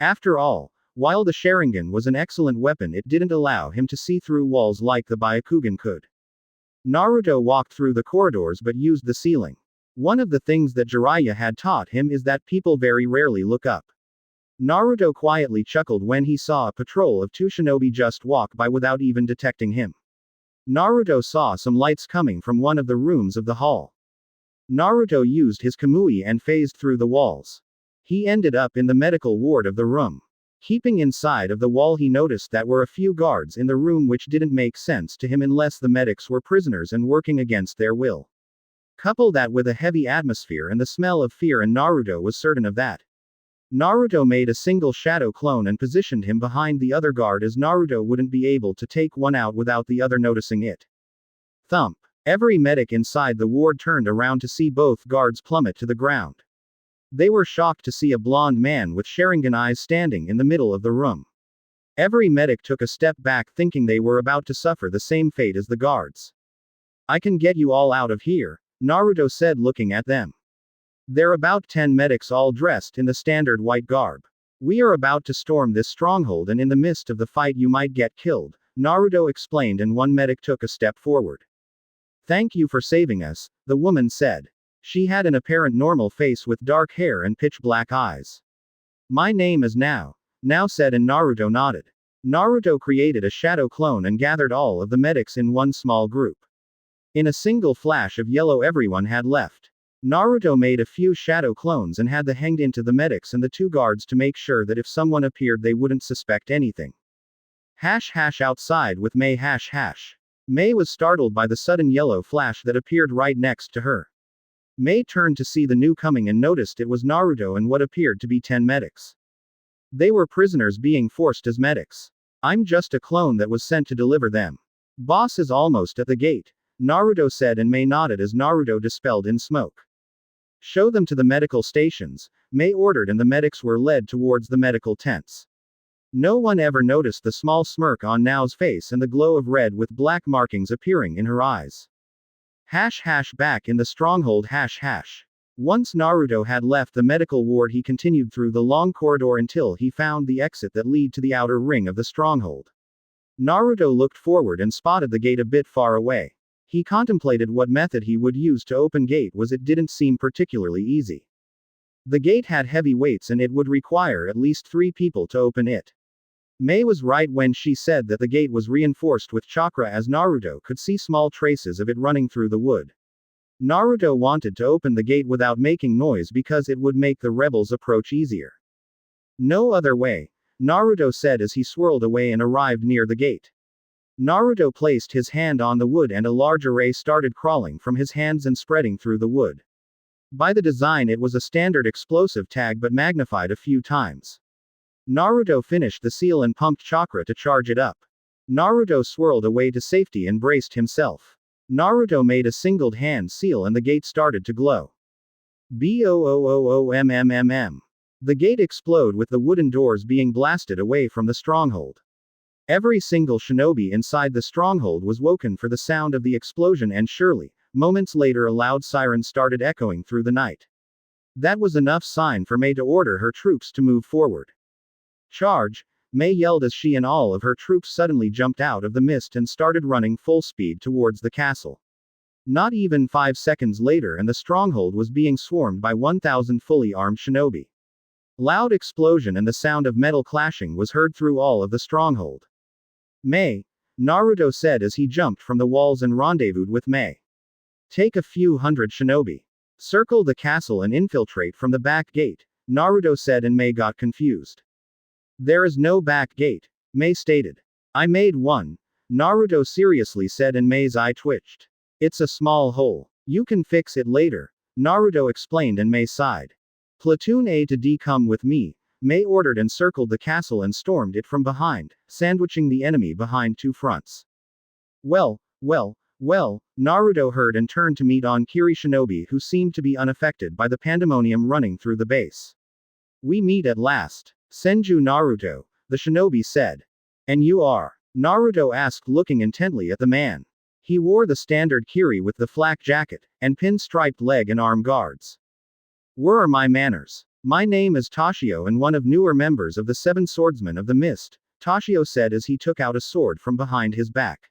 After all, while the Sharingan was an excellent weapon, it didn't allow him to see through walls like the Byakugan could. Naruto walked through the corridors but used the ceiling. One of the things that Jiraiya had taught him is that people very rarely look up. Naruto quietly chuckled when he saw a patrol of 2 shinobi just walk by without even detecting him. Naruto saw some lights coming from one of the rooms of the hall. Naruto used his Kamui and phased through the walls. He ended up in the medical ward of the room. Keeping inside of the wall, he noticed that were a few guards in the room, which didn't make sense to him unless the medics were prisoners and working against their will. Couple that with a heavy atmosphere and the smell of fear, and Naruto was certain of that. Naruto made a single shadow clone and positioned him behind the other guard, as Naruto wouldn't be able to take one out without the other noticing it. Thump. Every medic inside the ward turned around to see both guards plummet to the ground. They were shocked to see a blonde man with Sharingan eyes standing in the middle of the room. Every medic took a step back, thinking they were about to suffer the same fate as the guards. "I can get you all out of here," Naruto said, looking at them. "They're about 10 medics, all dressed in the standard white garb. We are about to storm this stronghold, and in the midst of the fight you might get killed," Naruto explained, and one medic took a step forward. "Thank you for saving us," the woman said. She had an apparent normal face with dark hair and pitch black eyes. "My name is Now said, and Naruto nodded. Naruto created a shadow clone and gathered all of the medics in one small group. In a single flash of yellow, everyone had left. Naruto made a few shadow clones and had them hanged into the medics and the 2 guards to make sure that if someone appeared they wouldn't suspect anything. Outside with May. May was startled by the sudden yellow flash that appeared right next to her. May turned to see the new coming and noticed it was Naruto and what appeared to be 10 medics. They were prisoners being forced as medics. "I'm just a clone that was sent to deliver them. Boss is almost at the gate," Naruto said, and May nodded as Naruto dispelled in smoke. "Show them to the medical stations," May ordered, and the medics were led towards the medical tents. No one ever noticed the small smirk on Nao's face and the glow of red with black markings appearing in her eyes. Back in the stronghold. Once Naruto had left the medical ward, he continued through the long corridor until he found the exit that lead to the outer ring of the stronghold. Naruto looked forward and spotted the gate a bit far away. He contemplated what method he would use to open gate, was it didn't seem particularly easy. The gate had heavy weights and it would require at least 3 people to open it. May was right when she said that the gate was reinforced with chakra, as Naruto could see small traces of it running through the wood. Naruto wanted to open the gate without making noise because it would make the rebels approach easier. "No other way," Naruto said as he swirled away and arrived near the gate. Naruto placed his hand on the wood and a large array started crawling from his hands and spreading through the wood. By the design it was a standard explosive tag but magnified a few times. Naruto finished the seal and pumped chakra to charge it up. Naruto swirled away to safety and braced himself. Naruto made a singled hand seal and the gate started to glow. Boom. The gate exploded with the wooden doors being blasted away from the stronghold. Every single shinobi inside the stronghold was woken for the sound of the explosion, and surely, moments later a loud siren started echoing through the night. That was enough sign for May to order her troops to move forward. "Charge!" May yelled as she and all of her troops suddenly jumped out of the mist and started running full speed towards the castle. Not even 5 seconds later and the stronghold was being swarmed by 1,000 fully armed shinobi. Loud explosion and the sound of metal clashing was heard through all of the stronghold. "May," Naruto said as he jumped from the walls and rendezvoused with May. "Take a few hundred shinobi. Circle the castle and infiltrate from the back gate," Naruto said, and May got confused. "There is no back gate," May stated. "I made one," Naruto seriously said, and May's eye twitched. "It's a small hole. You can fix it later," Naruto explained, and May sighed. "Platoon A to D, come with me," May ordered, and circled the castle and stormed it from behind, sandwiching the enemy behind 2 fronts. Well, Naruto heard and turned to meet on Kiri shinobi, who seemed to be unaffected by the pandemonium running through the base. "We meet at last. Senju Naruto," the shinobi said. "And you are?" Naruto asked, looking intently at the man. He wore the standard Kiri with the flak jacket, and pin-striped leg and arm guards. "Where are my manners? My name is Toshio and one of newer members of the 7 Swordsmen of the Mist," Toshio said as he took out a sword from behind his back.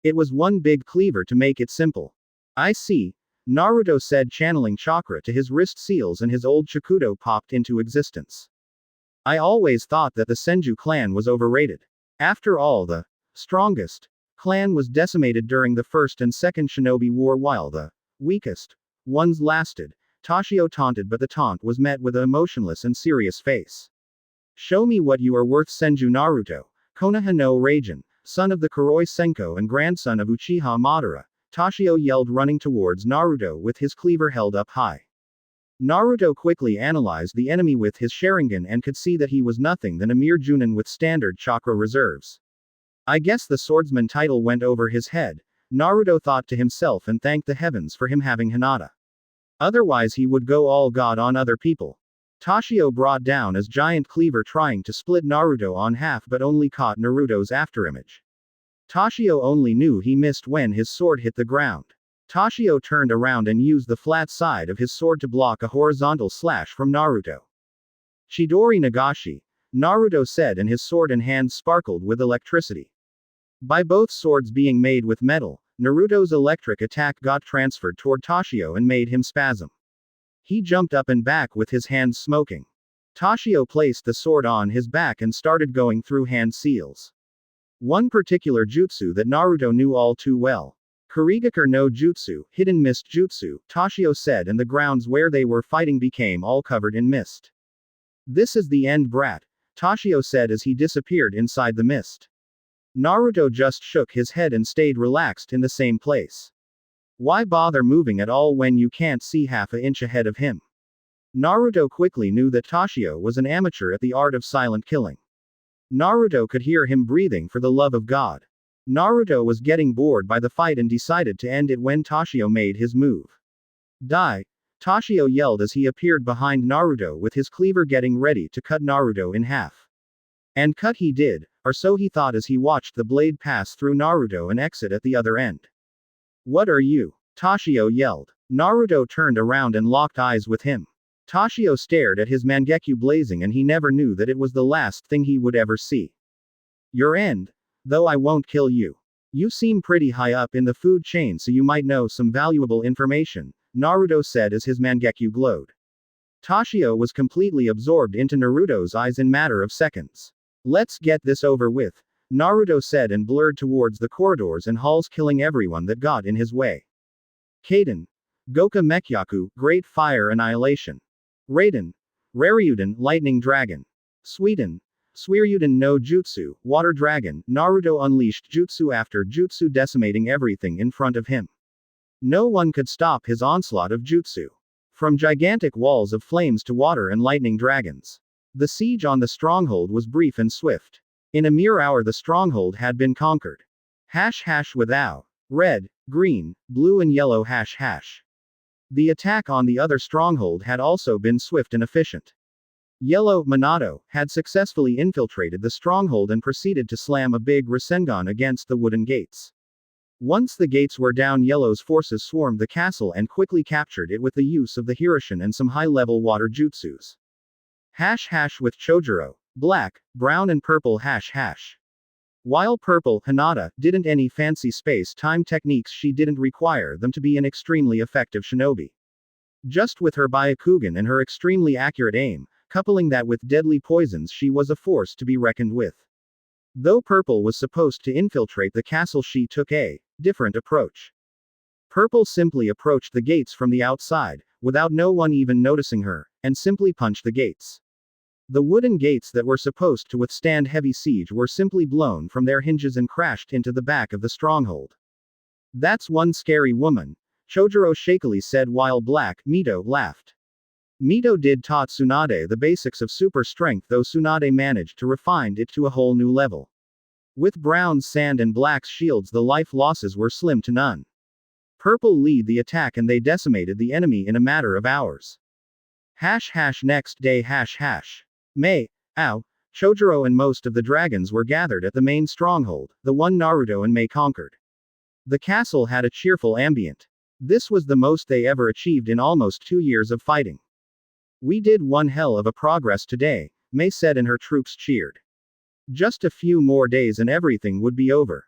It was one big cleaver to make it simple. I see, Naruto said, channeling chakra to his wrist seals, and his old Chikudo popped into existence. I always thought that the Senju clan was overrated. After all, the strongest clan was decimated during the First and Second Shinobi War, while the weakest ones lasted. Tashio taunted, but the taunt was met with an emotionless and serious face. Show me what you are worth, Senju Naruto. Konoha no Raijin, son of the Kuroi Senko and grandson of Uchiha Madara, Tashio yelled, running towards Naruto with his cleaver held up high. Naruto quickly analyzed the enemy with his Sharingan and could see that he was nothing than a mere Junin with standard chakra reserves. I guess the swordsman title went over his head, Naruto thought to himself, and thanked the heavens for him having Hinata. Otherwise he would go all god on other people. Tashio brought down his giant cleaver, trying to split Naruto on half, but only caught Naruto's afterimage. Tashio only knew he missed when his sword hit the ground. Tashio turned around and used the flat side of his sword to block a horizontal slash from Naruto. Chidori Nagashi, Naruto said, and his sword and hands sparkled with electricity. By both swords being made with metal, Naruto's electric attack got transferred toward Tashio and made him spasm. He jumped up and back with his hands smoking. Tashio placed the sword on his back and started going through hand seals. One particular jutsu that Naruto knew all too well. Kurigakure no Jutsu, hidden mist jutsu, Tashio said, and the grounds where they were fighting became all covered in mist. This is the end, brat, Tashio said as he disappeared inside the mist. Naruto just shook his head and stayed relaxed in the same place. Why bother moving at all when you can't see half an inch ahead of him? Naruto quickly knew that Tashio was an amateur at the art of silent killing. Naruto could hear him breathing for the love of God. Naruto was getting bored by the fight and decided to end it when Tashio made his move. Die! Tashio yelled as he appeared behind Naruto with his cleaver, getting ready to cut Naruto in half. And cut he did, or so he thought as he watched the blade pass through Naruto and exit at the other end. What are you? Tashio yelled. Naruto turned around and locked eyes with him. Tashio stared at his Mangekyo blazing, and he never knew that it was the last thing he would ever see. Your end? Though I won't kill you. You seem pretty high up in the food chain, so you might know some valuable information, Naruto said as his Mangekyo glowed. Tashio was completely absorbed into Naruto's eyes in matter of seconds. Let's get this over with, Naruto said, and blurred towards the corridors and halls, killing everyone that got in his way. Kaden. Goka Mekyaku, Great Fire Annihilation. Raiden. Raryuden, Lightning Dragon. Suiden. Suiryuden no Jutsu, Water Dragon. Naruto unleashed jutsu after jutsu, decimating everything in front of him. No one could stop his onslaught of jutsu. From gigantic walls of flames to water and lightning dragons. The siege on the stronghold was brief and swift. In a mere hour the stronghold had been conquered. Without red, green, blue and yellow ##. The attack on the other stronghold had also been swift and efficient. Yellow, Minato, had successfully infiltrated the stronghold and proceeded to slam a big Rasengan against the wooden gates. Once the gates were down, Yellow's forces swarmed the castle and quickly captured it with the use of the Hiroshin and some high-level water jutsus. ## with Chojuro, black, brown and purple ##. While purple, Hinata, didn't any fancy space-time techniques, she didn't require them to be an extremely effective shinobi. Just with her Byakugan and her extremely accurate aim, coupling that with deadly poisons, she was a force to be reckoned with. Though Purple was supposed to infiltrate the castle, she took a different approach. Purple simply approached the gates from the outside, without no one even noticing her, and simply punched the gates. The wooden gates that were supposed to withstand heavy siege were simply blown from their hinges and crashed into the back of the stronghold. That's one scary woman, Chojuro shakily said, while Black Mito laughed. Mito did taught Tsunade the basics of super strength, though Tsunade managed to refine it to a whole new level. With Brown's sand and Black's shields, the life losses were slim to none. Purple lead the attack and they decimated the enemy in a matter of hours. ## next day ##. May, Ao, Chojuro and most of the dragons were gathered at the main stronghold, the one Naruto and May conquered. The castle had a cheerful ambient. This was the most they ever achieved in almost 2 years of fighting. We did one hell of a progress today, May said, and her troops cheered. Just a few more days and everything would be over.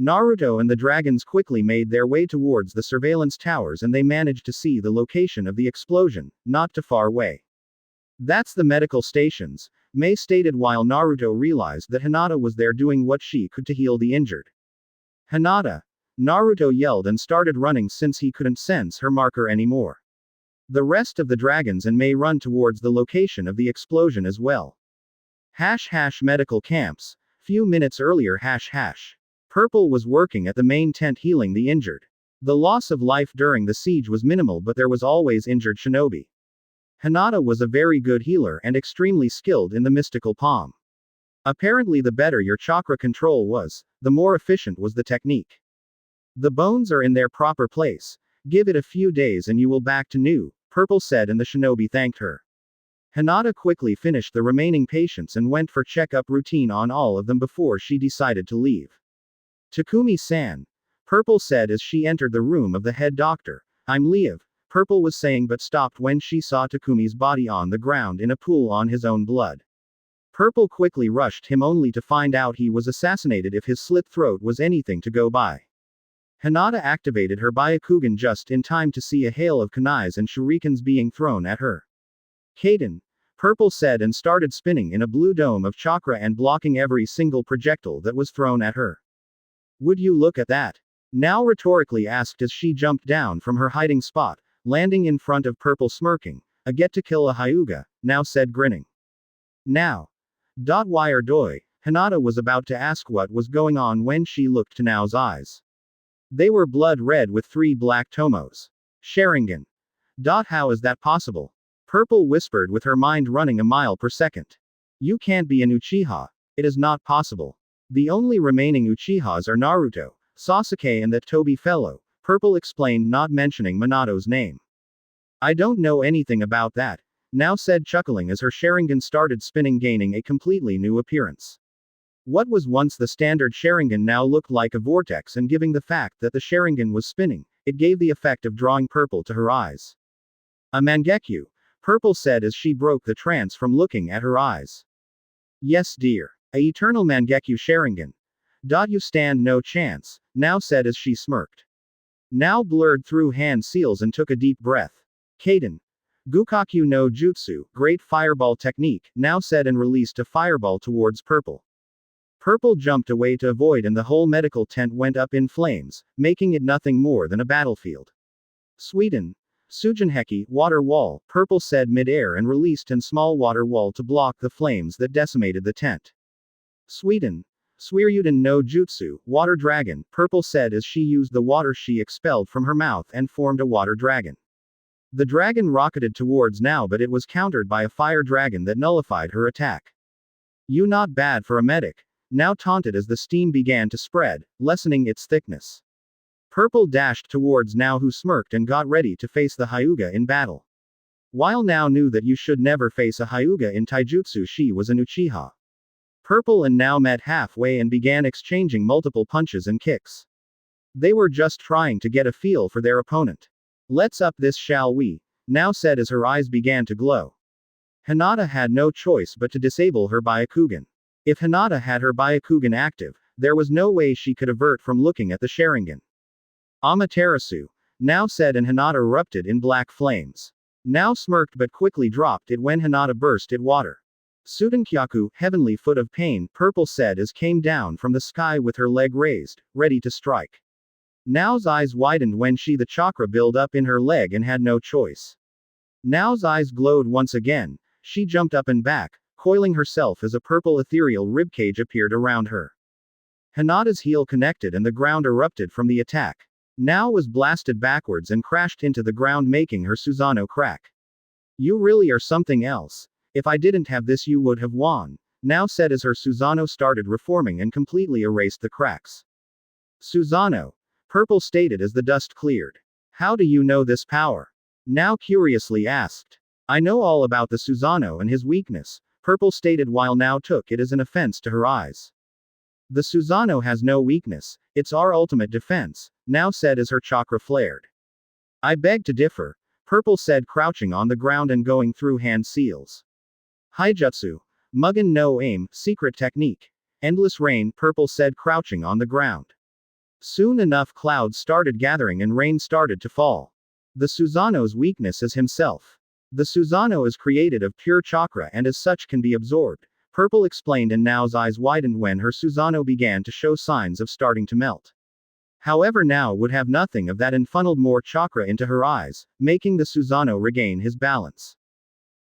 Naruto and the dragons quickly made their way towards the surveillance towers and they managed to see the location of the explosion, not too far away. That's the medical stations, Mei stated while Naruto realized that Hinata was there doing what she could to heal the injured. Hinata! Naruto yelled and started running since he couldn't sense her marker anymore. The rest of the dragons and Mei run towards the location of the explosion as well. Medical camps. Few minutes earlier. Purple was working at the main tent healing the injured. The loss of life during the siege was minimal, but there was always injured shinobi. Hinata was a very good healer and extremely skilled in the mystical palm. Apparently, the better your chakra control was, the more efficient was the technique. The bones are in their proper place. Give it a few days and you will back to new, Purple said, and the shinobi thanked her. Hinata quickly finished the remaining patients and went for checkup routine on all of them before she decided to leave. Takumi-san, Purple said as she entered the room of the head doctor. I'm Liev, Purple was saying, but stopped when she saw Takumi's body on the ground in a pool on his own blood. Purple quickly rushed him only to find out he was assassinated if his slit throat was anything to go by. Hinata activated her Byakugan just in time to see a hail of kunais and shurikens being thrown at her. Kaden, Purple said, and started spinning in a blue dome of chakra and blocking every single projectile that was thrown at her. Would you look at that? Now rhetorically asked as she jumped down from her hiding spot, landing in front of Purple smirking. I get to kill a Hyuga, now said grinning. Now. Wire doi, Hinata was about to ask what was going on when she looked to Nao's eyes. They were blood red with 3 black tomos. Sharingan. How is that possible? Purple whispered with her mind running a mile per second. You can't be an Uchiha. It is not possible. The only remaining Uchihas are Naruto, Sasuke and that Toby fellow, Purple explained, not mentioning Minato's name. I don't know anything about that, Nao said, chuckling as her Sharingan started spinning, gaining a completely new appearance. What was once the standard Sharingan now looked like a vortex, and given the fact that the Sharingan was spinning, it gave the effect of drawing Purple to her eyes. A Mangekyu, Purple said as she broke the trance from looking at her eyes. Yes dear. A eternal Mangekyu Sharingan. You stand no chance, Nao said as she smirked. Nao blurred through hand seals and took a deep breath. Kaden. Gukakyu no Jutsu, great fireball technique, Nao said and released a fireball towards Purple. Purple jumped away to avoid and the whole medical tent went up in flames, making it nothing more than a battlefield. Sweden. Sujinheki, water wall, Purple said mid-air and released an small water wall to block the flames that decimated the tent. Sweden. Suiryuden no Jutsu, water dragon, Purple said as she used the water she expelled from her mouth and formed a water dragon. The dragon rocketed towards Nao, but it was countered by a fire dragon that nullified her attack. You not bad for a medic, Nao taunted as the steam began to spread, lessening its thickness. Purple dashed towards Nao, who smirked and got ready to face the Hyuga in battle. While Nao knew that you should never face a Hyuga in taijutsu, she was an Uchiha. Purple and Nao met halfway and began exchanging multiple punches and kicks. They were just trying to get a feel for their opponent. Let's up this, shall we? Nao said as her eyes began to glow. Hinata had no choice but to disable her Byakugan. If Hinata had her Byakugan active, there was no way she could avert from looking at the Sharingan. Amaterasu, Nao said, and Hinata erupted in black flames. Nao smirked but quickly dropped it when Hinata burst it water. Sudankyaku, heavenly foot of pain, Purple said as came down from the sky with her leg raised, ready to strike. Nao's eyes widened when the chakra built up in her leg and had no choice. Nao's eyes glowed once again, she jumped up and back, coiling herself as a purple ethereal ribcage appeared around her. Hinata's heel connected and the ground erupted from the attack. Nao was blasted backwards and crashed into the ground, making her Susanoo crack. You really are something else. If I didn't have this you would have won, Nao said as her Susanoo started reforming and completely erased the cracks. Susanoo, Purple stated as the dust cleared. How do you know this power? Nao curiously asked. I know all about the Susanoo and his weakness, Purple stated while Nao took it as an offense to her eyes. The Susanoo has no weakness, it's our ultimate defense, now said as her chakra flared. I beg to differ, Purple said, crouching on the ground and going through hand seals. Haijutsu. Mugen no aim, secret technique. Endless rain, Purple said, crouching on the ground. Soon enough clouds started gathering and rain started to fall. The Susanoo's weakness is himself. The Susanoo is created of pure chakra and as such can be absorbed, Purple explained, and Nao's eyes widened when her Susanoo began to show signs of starting to melt. However, Nao would have nothing of that and funneled more chakra into her eyes, making the Susanoo regain his balance.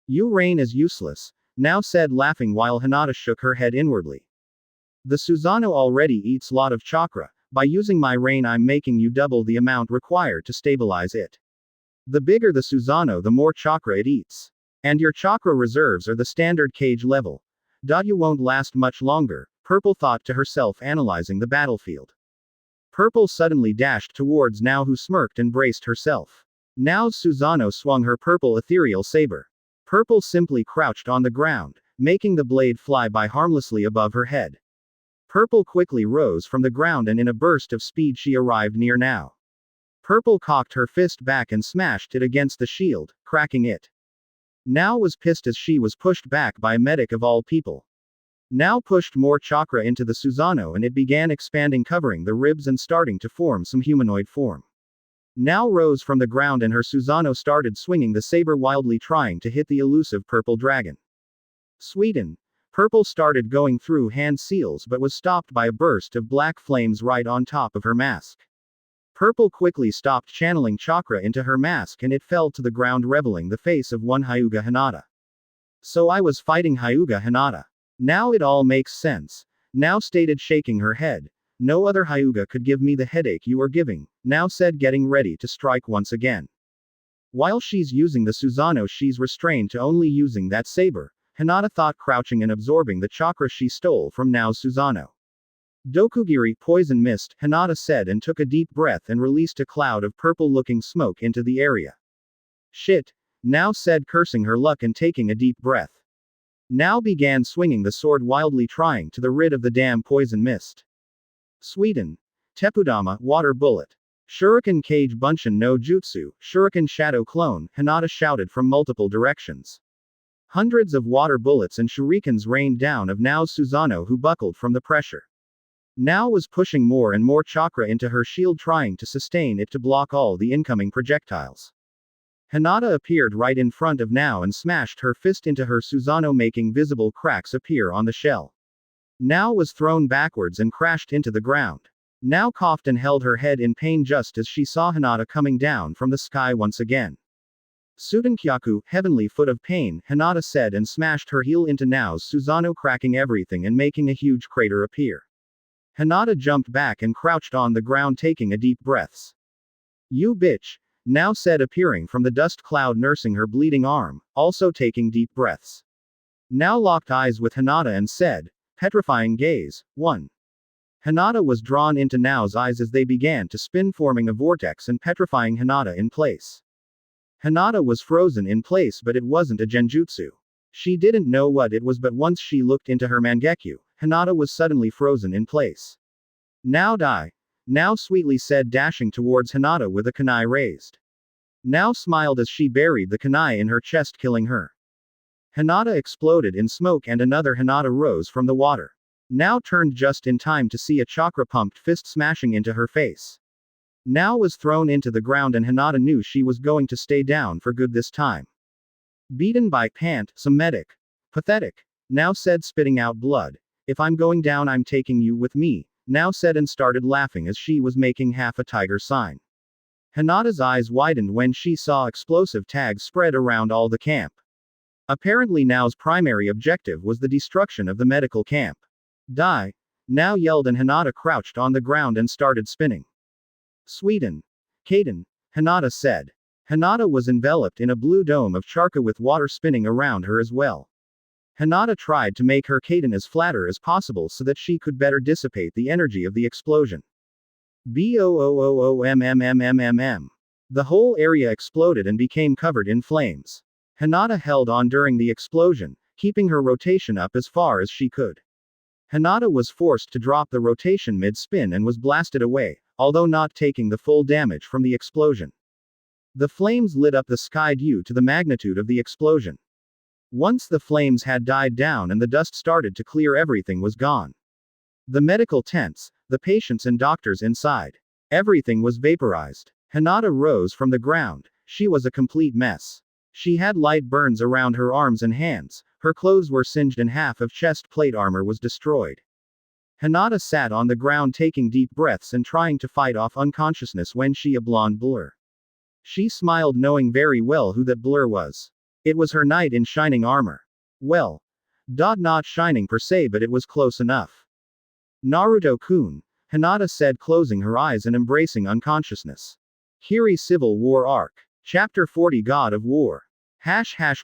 Your rain is useless, Nao said, laughing while Hinata shook her head inwardly. The Susanoo already eats lot of chakra, by using my rain I'm making you double the amount required to stabilize it. The bigger the Susanoo the more chakra it eats. And your chakra reserves are the standard cage level. You won't last much longer, Purple thought to herself, analyzing the battlefield. Purple suddenly dashed towards Nao, who smirked and braced herself. Nao's Susanoo swung her purple ethereal saber. Purple simply crouched on the ground, making the blade fly by harmlessly above her head. Purple quickly rose from the ground and in a burst of speed she arrived near Nao. Purple cocked her fist back and smashed it against the shield, cracking it. Nao was pissed as she was pushed back by a medic of all people. Nao pushed more chakra into the Susanoo and it began expanding, covering the ribs and starting to form some humanoid form. Nao rose from the ground and her Susanoo started swinging the saber wildly, trying to hit the elusive purple dragon. Sweden. Purple started going through hand seals but was stopped by a burst of black flames right on top of her mask. Purple quickly stopped channeling chakra into her mask and it fell to the ground, revealing the face of one Hyuga Hinata. So I was fighting Hyuga Hinata. Now it all makes sense. Nao stated, shaking her head. No other Hyuga could give me the headache you are giving, Nao said, getting ready to strike once again. While she's using the Susanoo, she's restrained to only using that saber, Hinata thought, crouching and absorbing the chakra she stole from Nao's Susanoo. Dokugiri poison mist, Hinata said, and took a deep breath and released a cloud of purple-looking smoke into the area. Shit, Nao said, cursing her luck and taking a deep breath. Nao began swinging the sword wildly, trying to rid of the damn poison mist. Sweden. Tepudama, water bullet. Shuriken Kage Bunshin no Jutsu, Shuriken Shadow Clone, Hinata shouted from multiple directions. Hundreds of water bullets and shurikens rained down of Nao's Susanoo, who buckled from the pressure. Nao was pushing more and more chakra into her shield, trying to sustain it to block all the incoming projectiles. Hinata appeared right in front of Nao and smashed her fist into her Susanoo, making visible cracks appear on the shell. Nao was thrown backwards and crashed into the ground. Nao coughed and held her head in pain just as she saw Hinata coming down from the sky once again. Sudankyaku, heavenly foot of pain, Hinata said, and smashed her heel into Nao's Susanoo, cracking everything and making a huge crater appear. Hinata jumped back and crouched on the ground, taking a deep breaths. You bitch, Nao said, appearing from the dust cloud, nursing her bleeding arm, also taking deep breaths. Nao locked eyes with Hinata and said, petrifying gaze, 1. Hinata was drawn into Nao's eyes as they began to spin, forming a vortex and petrifying Hinata in place. Hinata was frozen in place, but it wasn't a genjutsu. She didn't know what it was, but once she looked into her mangekyu, Hinata was suddenly frozen in place. Now die. Nao sweetly said, dashing towards Hinata with a kunai raised. Nao smiled as she buried the kunai in her chest, killing her. Hinata exploded in smoke and another Hinata rose from the water. Nao turned just in time to see a chakra-pumped fist smashing into her face. Nao was thrown into the ground and Hinata knew she was going to stay down for good this time. Beaten by Pant, some medic. Pathetic. Nao said, spitting out blood. If I'm going down, I'm taking you with me, Nao said, and started laughing as she was making half a tiger sign. Hinata's eyes widened when she saw explosive tags spread around all the camp. Apparently Nao's primary objective was the destruction of the medical camp. Die! Nao yelled and Hinata crouched on the ground and started spinning. Sweden. Kaden, Hinata said. Hinata was enveloped in a blue dome of charka with water spinning around her as well. Hinata tried to make her Kaden as flatter as possible so that she could better dissipate the energy of the explosion. BOOOOMMMMMM. The whole area exploded and became covered in flames. Hinata held on during the explosion, keeping her rotation up as far as she could. Hinata was forced to drop the rotation mid-spin and was blasted away, although not taking the full damage from the explosion. The flames lit up the sky due to the magnitude of the explosion. Once the flames had died down and the dust started to clear, everything was gone. The medical tents, the patients and doctors inside. Everything was vaporized. Hinata rose from the ground. She was a complete mess. She had light burns around her arms and hands, her clothes were singed and half of chest plate armor was destroyed. Hinata sat on the ground taking deep breaths and trying to fight off unconsciousness when she saw a blonde blur. She smiled, knowing very well who that blur was. It was her knight in shining armor. Well, not shining per se, but it was close enough. Naruto-kun, Hinata said, closing her eyes and embracing unconsciousness. Kiri Civil War Arc. Chapter 40 God of War.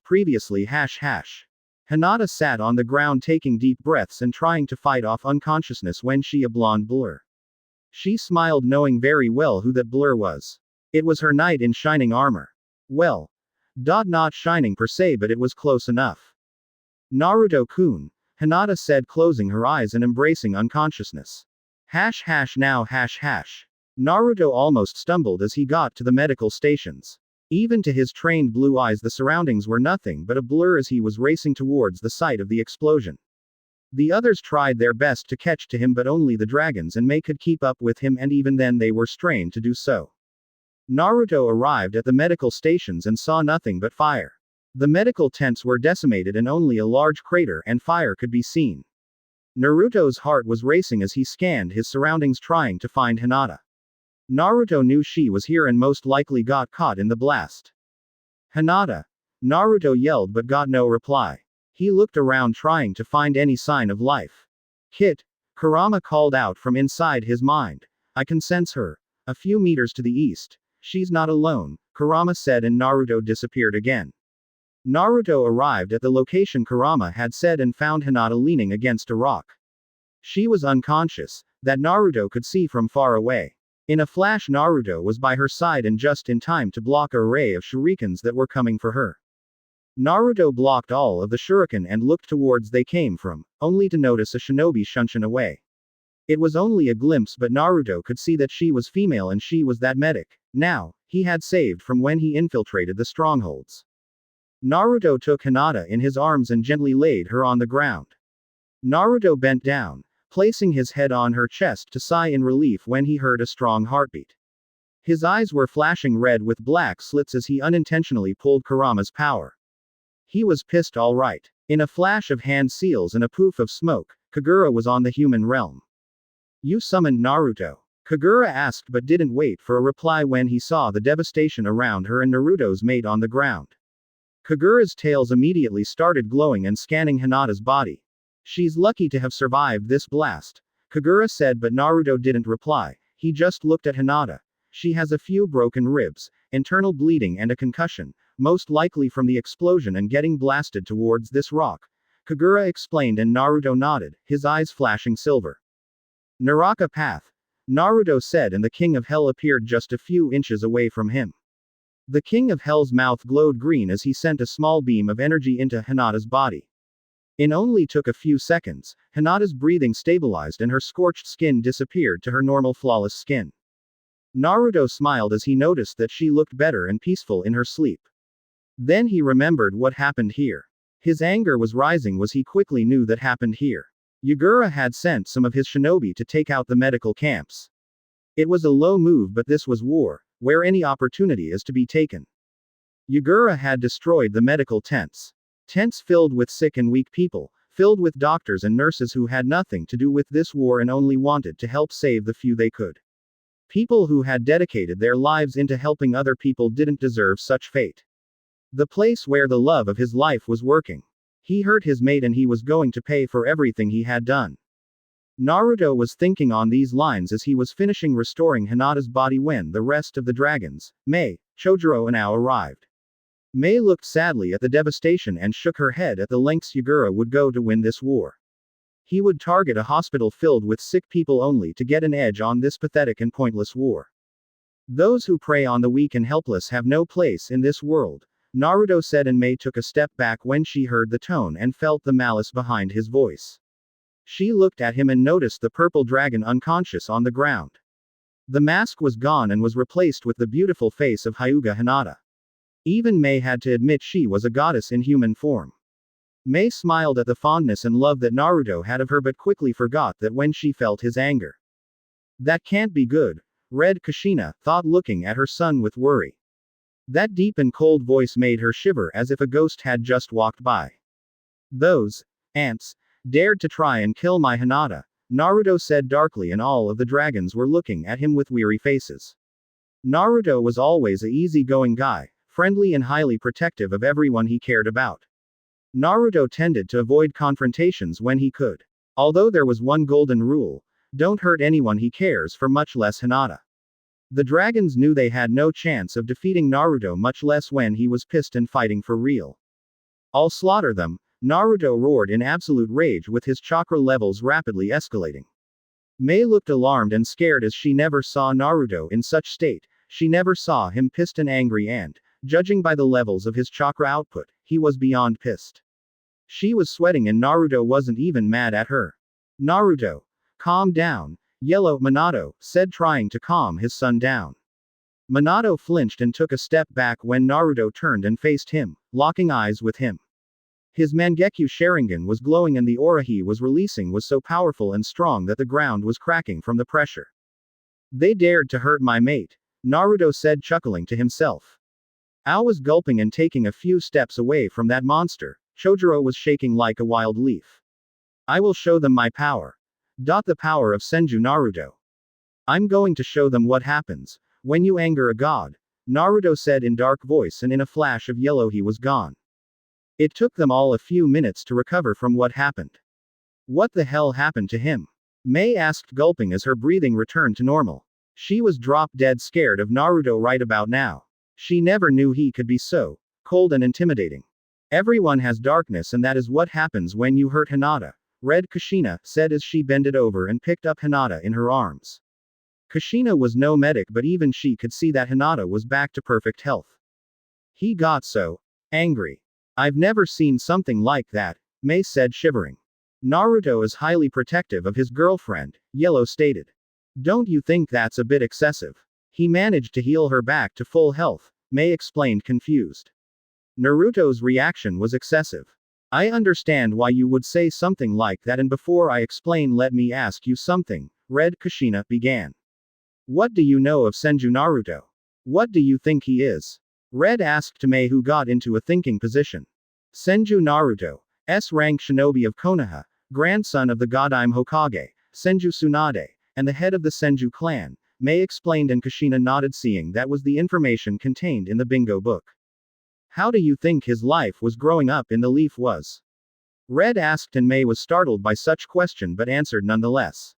Previously Hinata sat on the ground taking deep breaths and trying to fight off unconsciousness when she saw a blonde blur. She smiled, knowing very well who that blur was. It was her knight in shining armor. Well, not shining per se, but it was close enough. Naruto-kun, Hinata said, closing her eyes and embracing unconsciousness. Now. Naruto almost stumbled as he got to the medical stations. Even to his trained blue eyes, the surroundings were nothing but a blur as he was racing towards the site of the explosion. The others tried their best to catch to him, but only the dragons and Mei could keep up with him, and even then they were strained to do so. Naruto arrived at the medical stations and saw nothing but fire. The medical tents were decimated and only a large crater and fire could be seen. Naruto's heart was racing as he scanned his surroundings trying to find Hinata. Naruto knew she was here and most likely got caught in the blast. Hinata! Naruto yelled but got no reply. He looked around trying to find any sign of life. Kit! Kurama called out from inside his mind. I can sense her. A few meters to the east. She's not alone, Kurama said, and Naruto disappeared again. Naruto arrived at the location Kurama had said and found Hinata leaning against a rock. She was unconscious, that Naruto could see from far away. In a flash, Naruto was by her side and just in time to block an array of shurikens that were coming for her. Naruto blocked all of the shuriken and looked towards they came from, only to notice a shinobi shunshin away. It was only a glimpse, but Naruto could see that she was female and she was that medic. Now, he had saved from when he infiltrated the strongholds. Naruto took Hinata in his arms and gently laid her on the ground. Naruto bent down, placing his head on her chest to sigh in relief when he heard a strong heartbeat. His eyes were flashing red with black slits as he unintentionally pulled Kurama's power. He was pissed all right. In a flash of hand seals and a poof of smoke, Kagura was on the human realm. You summoned Naruto? Kagura asked but didn't wait for a reply when he saw the devastation around her and Naruto's mate on the ground. Kagura's tails immediately started glowing and scanning Hinata's body. She's lucky to have survived this blast, Kagura said, but Naruto didn't reply. He just looked at Hinata. She has a few broken ribs, internal bleeding and a concussion, most likely from the explosion and getting blasted towards this rock, Kagura explained, and Naruto nodded, his eyes flashing silver. Naraka path, Naruto said, and the King of Hell appeared just a few inches away from him. The King of Hell's mouth glowed green as he sent a small beam of energy into Hinata's body. It only took a few seconds, Hinata's breathing stabilized and her scorched skin disappeared to her normal flawless skin. Naruto smiled as he noticed that she looked better and peaceful in her sleep. Then he remembered what happened here. His anger was rising as he quickly knew that happened here. Yagura had sent some of his shinobi to take out the medical camps. It was a low move, but this was war, where any opportunity is to be taken. Yagura had destroyed the medical tents. Tents filled with sick and weak people, filled with doctors and nurses who had nothing to do with this war and only wanted to help save the few they could. People who had dedicated their lives into helping other people didn't deserve such fate. The place where the love of his life was working. He hurt his mate and he was going to pay for everything he had done. Naruto was thinking on these lines as he was finishing restoring Hinata's body when the rest of the dragons, Mei, Chojuro and Ao arrived. Mei looked sadly at the devastation and shook her head at the lengths Yagura would go to win this war. He would target a hospital filled with sick people only to get an edge on this pathetic and pointless war. Those who prey on the weak and helpless have no place in this world, Naruto said, and Mei took a step back when she heard the tone and felt the malice behind his voice. She looked at him and noticed the purple dragon unconscious on the ground. The mask was gone and was replaced with the beautiful face of Hyuga Hinata. Even Mei had to admit she was a goddess in human form. Mei smiled at the fondness and love that Naruto had of her but quickly forgot that when she felt his anger. That can't be good, Red Kushina thought looking at her son with worry. That deep and cold voice made her shiver as if a ghost had just walked by. Those ants dared to try and kill my Hinata, Naruto said darkly, and all of the dragons were looking at him with weary faces. Naruto was always a easygoing guy, friendly and highly protective of everyone he cared about. Naruto tended to avoid confrontations when he could. Although there was one golden rule: don't hurt anyone he cares for, much less Hinata. The dragons knew they had no chance of defeating Naruto, much less when he was pissed and fighting for real. I'll slaughter them, Naruto roared in absolute rage with his chakra levels rapidly escalating. Mei looked alarmed and scared as she never saw Naruto in such state. She never saw him pissed and angry, and, judging by the levels of his chakra output, he was beyond pissed. She was sweating and Naruto wasn't even mad at her. Naruto, calm down, Yellow Minato said, trying to calm his son down. Minato flinched and took a step back when Naruto turned and faced him, locking eyes with him. His Mangekyo Sharingan was glowing and the aura he was releasing was so powerful and strong that the ground was cracking from the pressure. They dared to hurt my mate, Naruto said, chuckling to himself. Ao was gulping and taking a few steps away from that monster. Chojuro was shaking like a wild leaf. I will show them my power. The power of Senju Naruto. I'm going to show them what happens when you anger a god, Naruto said in dark voice, and in a flash of yellow he was gone. It took them all a few minutes to recover from what happened. What the hell happened to him? Mei asked, gulping as her breathing returned to normal. She was drop dead scared of Naruto right about now. She never knew he could be so cold and intimidating. Everyone has darkness, and that is what happens when you hurt Hinata, Red Kushina said as she bended over and picked up Hinata in her arms. Kushina was no medic, but even she could see that Hinata was back to perfect health. He got so angry. I've never seen something like that, Mei said, shivering. Naruto is highly protective of his girlfriend, Yellow stated. Don't you think that's a bit excessive? He managed to heal her back to full health, Mei explained, confused. Naruto's reaction was excessive. I understand why you would say something like that, and before I explain, let me ask you something, Red Kushina began. What do you know of Senju Naruto? What do you think he is? Red asked Mei, who got into a thinking position. Senju Naruto, S-rank shinobi of Konoha, grandson of the Godime Hokage, Senju Tsunade, and the head of the Senju clan, Mei explained, and Kushina nodded, seeing that was the information contained in the bingo book. How do you think his life was growing up in the Leaf was? Red asked, and Mei was startled by such question but answered nonetheless.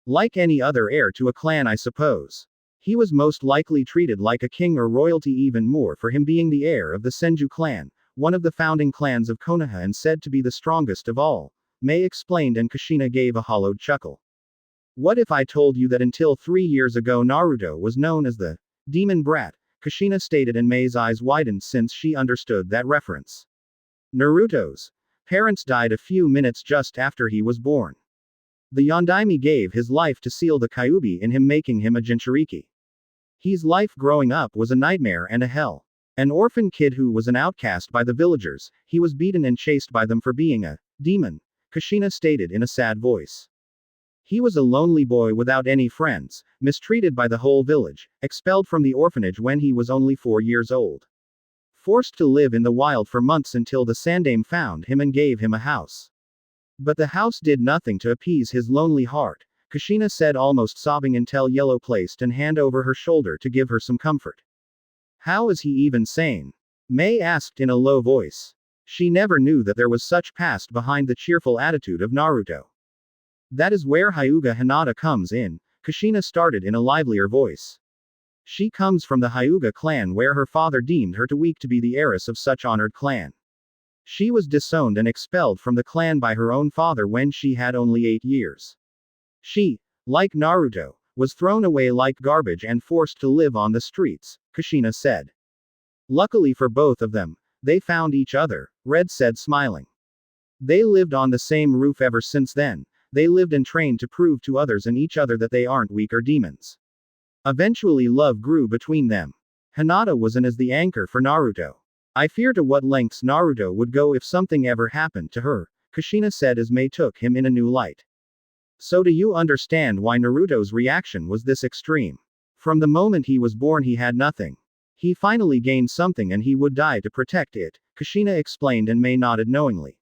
Like any other heir to a clan, I suppose. He was most likely treated like a king or royalty, even more for him being the heir of the Senju clan, one of the founding clans of Konoha and said to be the strongest of all, Mei explained, and Kushina gave a hollowed chuckle. What if I told you that until 3 years ago Naruto was known as the demon brat? Kushina stated, and Mei's eyes widened since she understood that reference. Naruto's parents died a few minutes just after he was born. The Yondaime gave his life to seal the Kyuubi in him, making him a Jinchuriki. His life growing up was a nightmare and a hell. An orphan kid who was an outcast by the villagers, he was beaten and chased by them for being a demon, Kushina stated in a sad voice. He was a lonely boy without any friends, mistreated by the whole village, expelled from the orphanage when he was only 4 years old. Forced to live in the wild for months until the Sandaime found him and gave him a house. But the house did nothing to appease his lonely heart, Kushina said, almost sobbing, until Yellow placed an hand over her shoulder to give her some comfort. How is he even sane? Mei asked in a low voice. She never knew that there was such past behind the cheerful attitude of Naruto. That is where Hyuga Hinata comes in, Kushina started in a livelier voice. She comes from the Hyuga clan, where her father deemed her too weak to be the heiress of such honored clan. She was disowned and expelled from the clan by her own father when she had only 8 years. She, like Naruto, was thrown away like garbage and forced to live on the streets, Kushina said. Luckily for both of them, they found each other, Red said, smiling. They lived on the same roof ever since then, They lived and trained to prove to others and each other that they aren't weak or demons. Eventually love grew between them. Hinata was as the anchor for Naruto. I fear to what lengths Naruto would go if something ever happened to her, Kushina said as Mei took him in a new light. So do you understand why Naruto's reaction was this extreme? From the moment he was born he had nothing. He finally gained something and he would die to protect it, Kushina explained and Mei nodded knowingly.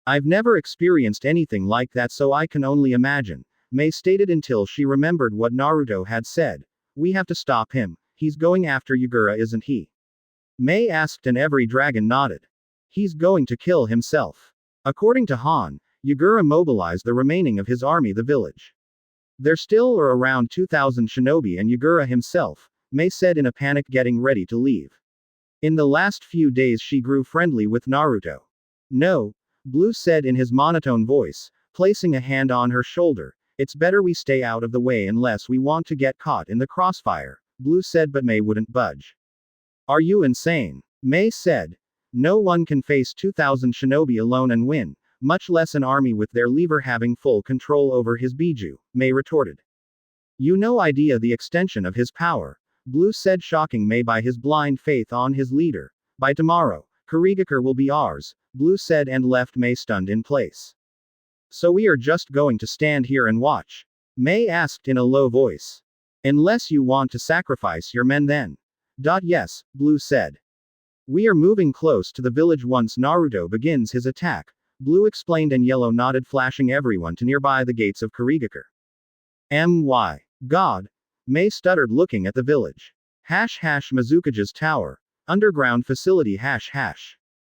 I've never experienced anything like that so I can only imagine, Mei stated until she remembered what Naruto had said. We have to stop him, he's going after Yagura isn't he? Mei asked and every dragon nodded. He's going to kill himself. According to Han, Yagura mobilized the remaining of his army the village. There still are around 2,000 shinobi and Yagura himself, Mei said in a panic getting ready to leave. In the last few days she grew friendly with Naruto. No, Blue said in his monotone voice, placing a hand on her shoulder. It's better we stay out of the way unless we want to get caught in the crossfire, Blue said but Mei wouldn't budge. Are you insane? Mei said. No one can face 2,000 shinobi alone and win, much less an army with their leader having full control over his biju, Mei retorted. You no idea the extension of his power, Blue said shocking Mei by his blind faith on his leader. By tomorrow, Kirigakure will be ours, Blue said and left Mei stunned in place. So we are just going to stand here and watch? Mei asked in a low voice. Unless you want to sacrifice your men then. Yes, Blue said. We are moving close to the village once Naruto begins his attack, Blue explained and Yellow nodded flashing everyone to nearby the gates of Kirigakure. My God. Mei stuttered looking at the village. Mizukage's tower. Underground facility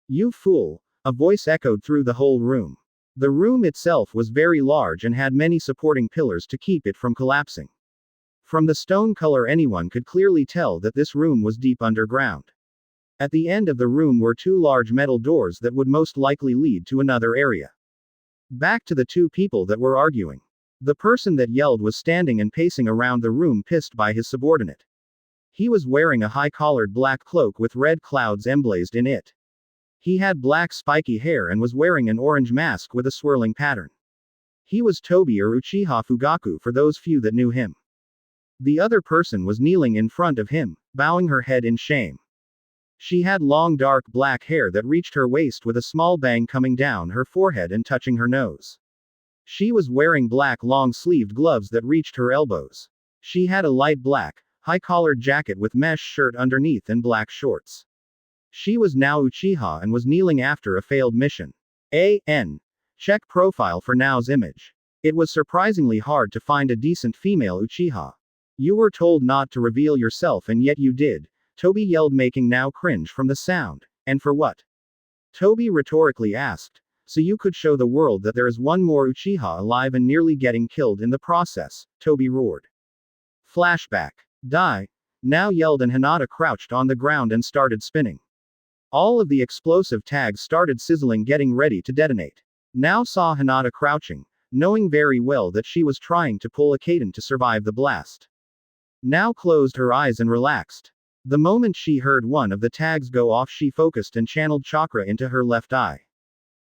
You fool. A voice echoed through the whole room. The room itself was very large and had many supporting pillars to keep it from collapsing. From the stone color anyone could clearly tell that this room was deep underground. At the end of the room were two large metal doors that would most likely lead to another area. Back to the two people that were arguing. The person that yelled was standing and pacing around the room pissed by his subordinate. He was wearing a high-collared black cloak with red clouds emblazed in it. He had black spiky hair and was wearing an orange mask with a swirling pattern. He was Tobi or Uchiha Fugaku for those few that knew him. The other person was kneeling in front of him, bowing her head in shame. She had long dark black hair that reached her waist with a small bang coming down her forehead and touching her nose. She was wearing black long-sleeved gloves that reached her elbows. She had a light black, high-collared jacket with mesh shirt underneath and black shorts. She was now Uchiha and was kneeling after a failed mission. Check profile for now's image. It was surprisingly hard to find a decent female Uchiha. You were told not to reveal yourself and yet you did, Tobi yelled making now cringe from the sound. And for what? Tobi rhetorically asked. So you could show the world that there is one more Uchiha alive and nearly getting killed in the process, Tobi roared. Flashback. Die. Now yelled and Hinata crouched on the ground and started spinning. All of the explosive tags started sizzling getting ready to detonate. Now saw Hinata crouching, knowing very well that she was trying to pull a Kaden to survive the blast. Now closed her eyes and relaxed. The moment she heard one of the tags go off she focused and channeled chakra into her left eye.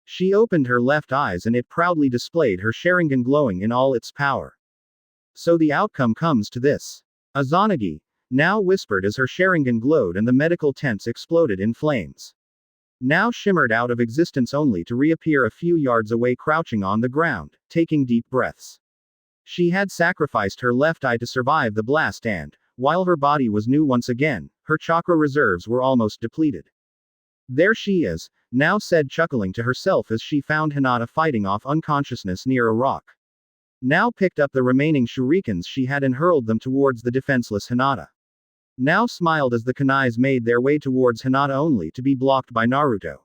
She opened her left eyes and it proudly displayed her Sharingan glowing in all its power. So the outcome comes to this. Izanagi, now whispered as her Sharingan glowed and the medical tents exploded in flames. Now shimmered out of existence only to reappear a few yards away crouching on the ground, taking deep breaths. She had sacrificed her left eye to survive the blast and, while her body was new once again, her chakra reserves were almost depleted. There she is, now said chuckling to herself as she found Hinata fighting off unconsciousness near a rock. Now picked up the remaining shurikens she had and hurled them towards the defenseless Hinata. Now smiled as the kunais made their way towards Hinata only to be blocked by Naruto.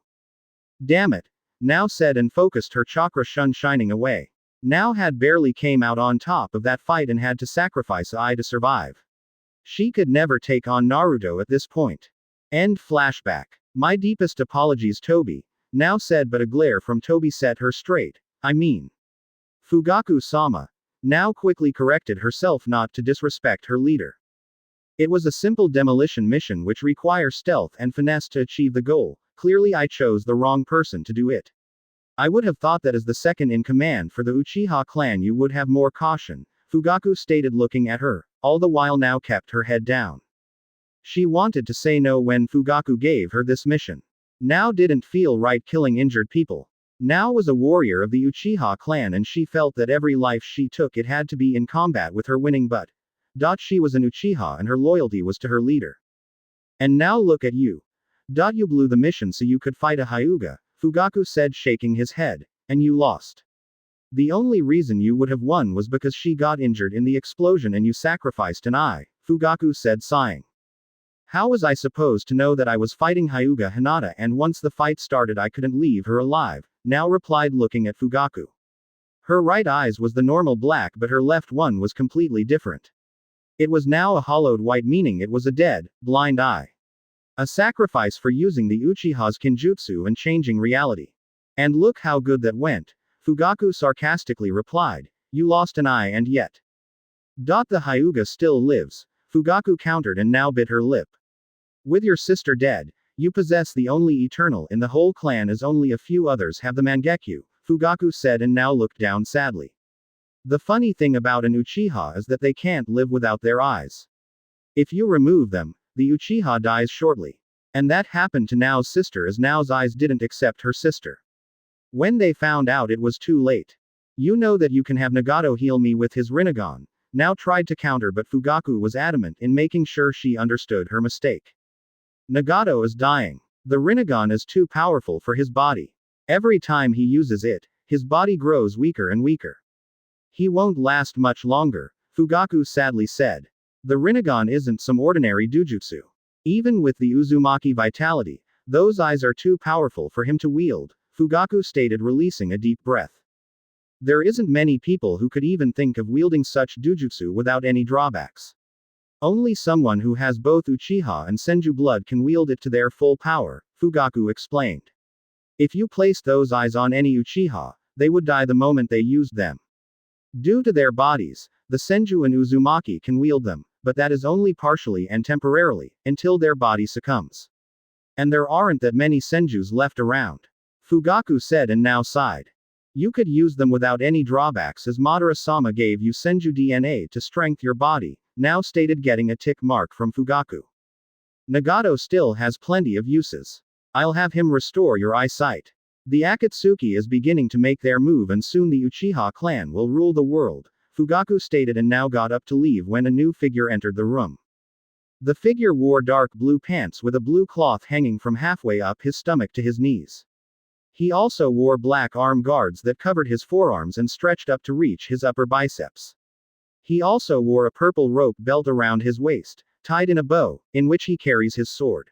Damn it, now said and focused her chakra shun shining away. Now had barely came out on top of that fight and had to sacrifice an eye to survive. She could never take on Naruto at this point. End flashback. My deepest apologies Tobi, now said but a glare from Tobi set her straight. I mean. Fugaku-sama. Now quickly corrected herself not to disrespect her leader. It was a simple demolition mission which requires stealth and finesse to achieve the goal. Clearly I chose the wrong person to do it. I would have thought that as the second in command for the Uchiha clan you would have more caution, Fugaku stated looking at her, all the while now kept her head down. She wanted to say no when Fugaku gave her this mission. Now didn't feel right killing injured people. Now was a warrior of the Uchiha clan and she felt that every life she took it had to be in combat with her winning but. She was an Uchiha and her loyalty was to her leader. And now look at you. You blew the mission so you could fight a Hyuga, Fugaku said shaking his head, and you lost. The only reason you would have won was because she got injured in the explosion and you sacrificed an eye, Fugaku said sighing. How was I supposed to know that I was fighting Hyuga Hinata and once the fight started I couldn't leave her alive, now replied looking at Fugaku. Her right eyes was the normal black but her left one was completely different. It was now a hollowed white meaning it was a dead, blind eye. A sacrifice for using the Uchiha's kinjutsu and changing reality. And look how good that went, Fugaku sarcastically replied, you lost an eye and yet. The Hyuga still lives, Fugaku countered and now bit her lip. With your sister dead, you possess the only eternal in the whole clan as only a few others have the Mangekyo, Fugaku said and now looked down sadly. The funny thing about an Uchiha is that they can't live without their eyes. If you remove them, the Uchiha dies shortly. And that happened to Nao's sister as Nao's eyes didn't accept her sister. When they found out it was too late. You know that you can have Nagato heal me with his Rinnegan. Now tried to counter but Fugaku was adamant in making sure she understood her mistake. Nagato is dying. The Rinnegan is too powerful for his body. Every time he uses it, his body grows weaker and weaker. He won't last much longer, Fugaku sadly said. The Rinnegan isn't some ordinary dujutsu. Even with the Uzumaki vitality, those eyes are too powerful for him to wield, Fugaku stated releasing a deep breath. There isn't many people who could even think of wielding such dujutsu without any drawbacks. Only someone who has both Uchiha and Senju blood can wield it to their full power, Fugaku explained. If you placed those eyes on any Uchiha, they would die the moment they used them. Due to their bodies, the Senju and Uzumaki can wield them, but that is only partially and temporarily, until their body succumbs. And there aren't that many Senjus left around. Fugaku said and now sighed. You could use them without any drawbacks as Madara-sama gave you Senju DNA to strengthen your body, now stated getting a tick mark from Fugaku. Nagato still has plenty of uses. I'll have him restore your eyesight. The Akatsuki is beginning to make their move and soon the Uchiha clan will rule the world, Fugaku stated and now got up to leave when a new figure entered the room. The figure wore dark blue pants with a blue cloth hanging from halfway up his stomach to his knees. He also wore black arm guards that covered his forearms and stretched up to reach his upper biceps. He also wore a purple rope belt around his waist, tied in a bow, in which he carries his sword.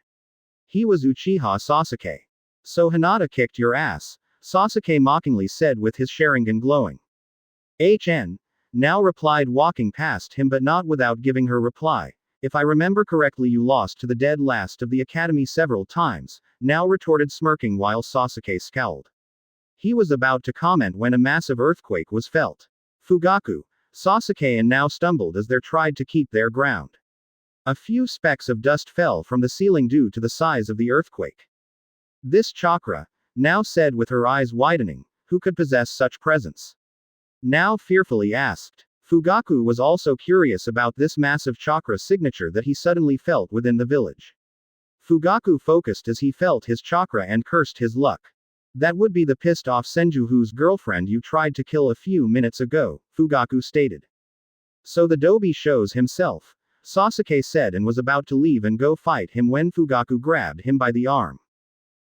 He was Uchiha Sasuke. So Hinata kicked your ass, Sasuke mockingly said with his Sharingan glowing. HN. Now replied walking past him but not without giving her reply. If I remember correctly you lost to the dead last of the academy several times, now retorted smirking while Sasuke scowled. He was about to comment when a massive earthquake was felt. Fugaku, Sasuke and now stumbled as they tried to keep their ground. A few specks of dust fell from the ceiling due to the size of the earthquake. This chakra, now said with her eyes widening, who could possess such presence? Now fearfully asked. Fugaku was also curious about this massive chakra signature that he suddenly felt within the village. Fugaku focused as he felt his chakra and cursed his luck. That would be the pissed off Senju whose girlfriend you tried to kill a few minutes ago, Fugaku stated. So the Dobi shows himself, Sasuke said and was about to leave and go fight him when Fugaku grabbed him by the arm.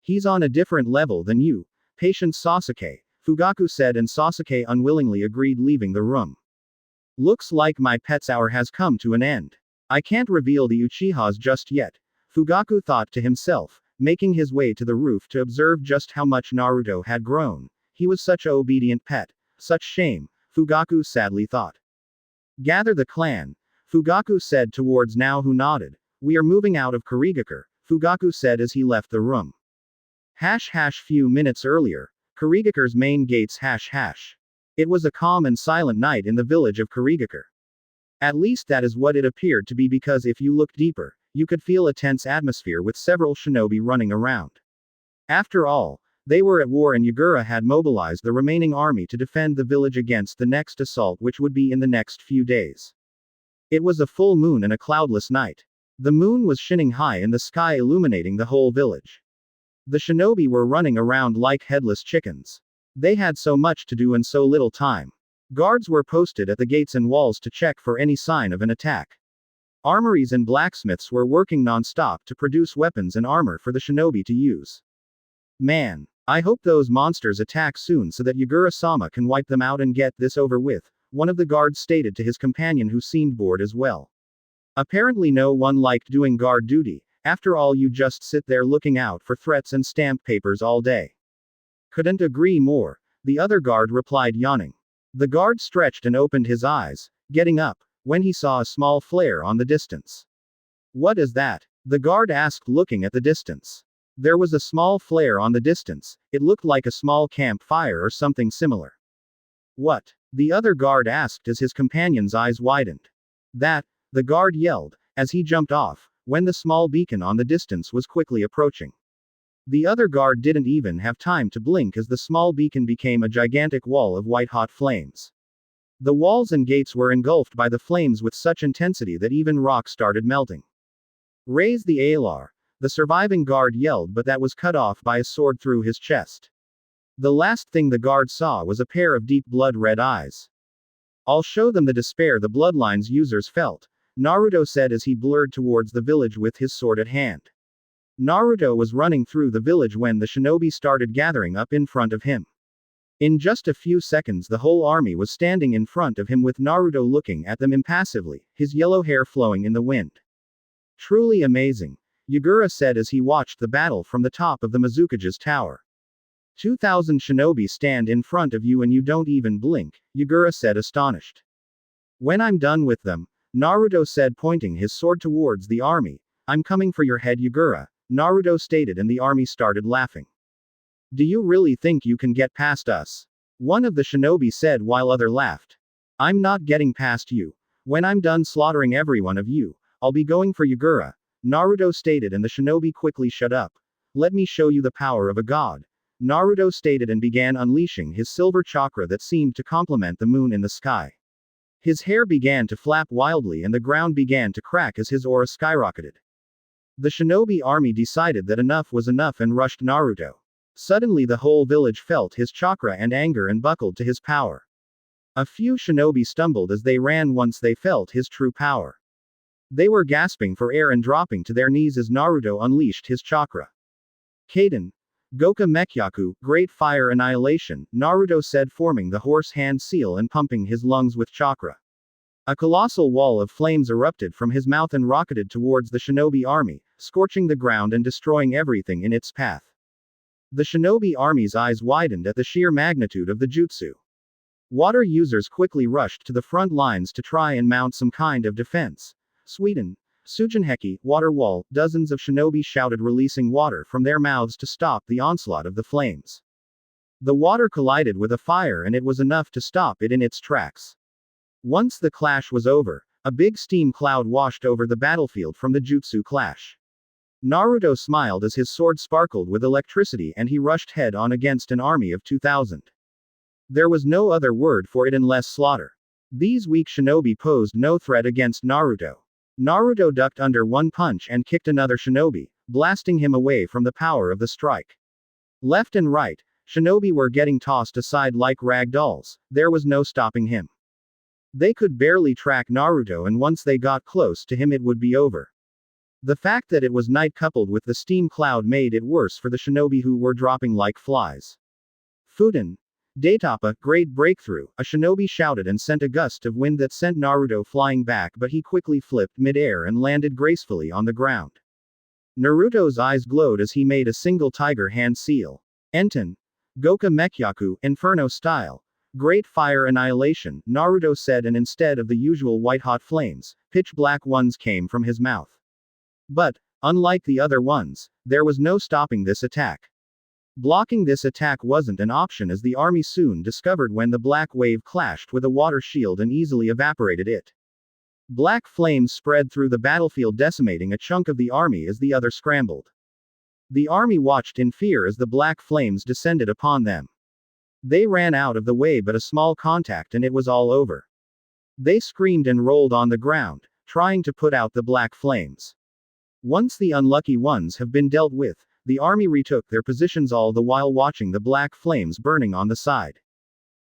He's on a different level than you, patient Sasuke, Fugaku said and Sasuke unwillingly agreed leaving the room. Looks like my pet's hour has come to an end. I can't reveal the Uchihas just yet, Fugaku thought to himself, making his way to the roof to observe just how much Naruto had grown. He was such an obedient pet. Such shame, Fugaku sadly thought. Gather the clan, Fugaku said towards Nao who nodded. We are moving out of Kirigakure, Fugaku said as he left the room. Few minutes earlier, Kirigakure's main gates It was a calm and silent night in the village of Kirigakure. At least that is what it appeared to be because if you looked deeper, you could feel a tense atmosphere with several shinobi running around. After all, They were at war and Yugura had mobilized the remaining army to defend the village against the next assault, which would be in the next few days. It was a full moon and a cloudless night. The moon was shining high in the sky, illuminating the whole village. The shinobi were running around like headless chickens. They had so much to do in so little time. Guards were posted at the gates and walls to check for any sign of an attack. Armories and blacksmiths were working non-stop to produce weapons and armor for the shinobi to use. Man, I hope those monsters attack soon so that Yugura-sama can wipe them out and get this over with, one of the guards stated to his companion, who seemed bored as well. Apparently no one liked doing guard duty. After all, you just sit there looking out for threats and stamp papers all day. Couldn't agree more, the other guard replied, yawning. The guard stretched and opened his eyes, getting up, when he saw a small flare on the distance. What is that? The guard asked, looking at the distance. There was a small flare on the distance. It looked like a small campfire or something similar. What? The other guard asked as his companion's eyes widened. That, the guard yelled, as he jumped off, when the small beacon on the distance was quickly approaching. The other guard didn't even have time to blink as the small beacon became a gigantic wall of white-hot flames. The walls and gates were engulfed by the flames with such intensity that even rock started melting. Raise the alar, the surviving guard yelled, but that was cut off by a sword through his chest. The last thing the guard saw was a pair of deep blood-red eyes. I'll show them the despair the Bloodlines users felt, Naruto said as he blurred towards the village with his sword at hand. Naruto was running through the village when the shinobi started gathering up in front of him. In just a few seconds the whole army was standing in front of him with Naruto looking at them impassively, his yellow hair flowing in the wind. Truly amazing, Yugura said as he watched the battle from the top of the Mizukage's tower. 2,000 shinobi stand in front of you and you don't even blink, Yugura said, astonished. When I'm done with them, Naruto said, pointing his sword towards the army. I'm coming for your head, Yugura, Naruto stated, and the army started laughing. Do you really think you can get past us? One of the shinobi said while other laughed. I'm not getting past you. When I'm done slaughtering every one of you, I'll be going for Yugura, Naruto stated, and the shinobi quickly shut up. Let me show you the power of a god, Naruto stated, and began unleashing his silver chakra that seemed to complement the moon in the sky. His hair began to flap wildly and the ground began to crack as his aura skyrocketed. The shinobi army decided that enough was enough and rushed Naruto. Suddenly the whole village felt his chakra and anger and buckled to his power. A few shinobi stumbled as they ran once they felt his true power. They were gasping for air and dropping to their knees as Naruto unleashed his chakra. Kaden. Goka Mekyaku, Great Fire Annihilation, Naruto said, forming the horse hand seal and pumping his lungs with chakra. A colossal wall of flames erupted from his mouth and rocketed towards the shinobi army, scorching the ground and destroying everything in its path. The shinobi army's eyes widened at the sheer magnitude of the jutsu. Water users quickly rushed to the front lines to try and mount some kind of defense. Sweden. Sujinheki, water wall, dozens of shinobi shouted, releasing water from their mouths to stop the onslaught of the flames. The water collided with a fire and it was enough to stop it in its tracks. Once the clash was over, a big steam cloud washed over the battlefield from the jutsu clash. Naruto smiled as his sword sparkled with electricity and he rushed head on against an army of 2,000. There was no other word for it unless slaughter. These weak shinobi posed no threat against Naruto. Naruto ducked under one punch and kicked another shinobi, blasting him away from the power of the strike. Left and right, shinobi were getting tossed aside like rag dolls. There was no stopping him. They could barely track Naruto, and once they got close to him it would be over. The fact that it was night coupled with the steam cloud made it worse for the shinobi, who were dropping like flies. Futen. Daitapa, great breakthrough, a shinobi shouted and sent a gust of wind that sent Naruto flying back, but he quickly flipped mid-air and landed gracefully on the ground. Naruto's eyes glowed as he made a single tiger hand seal. Enten. Goka Mekyaku, Inferno style. Great Fire Annihilation, Naruto said, and instead of the usual white-hot flames, pitch-black ones came from his mouth. But, unlike the other ones, there was no stopping this attack. Blocking this attack wasn't an option, as the army soon discovered when the black wave clashed with a water shield and easily evaporated it. Black flames spread through the battlefield, decimating a chunk of the army as the other scrambled. The army watched in fear as the black flames descended upon them. They ran out of the way, but a small contact and it was all over. They screamed and rolled on the ground, trying to put out the black flames. Once the unlucky ones have been dealt with, the army retook their positions, all the while watching the black flames burning on the side.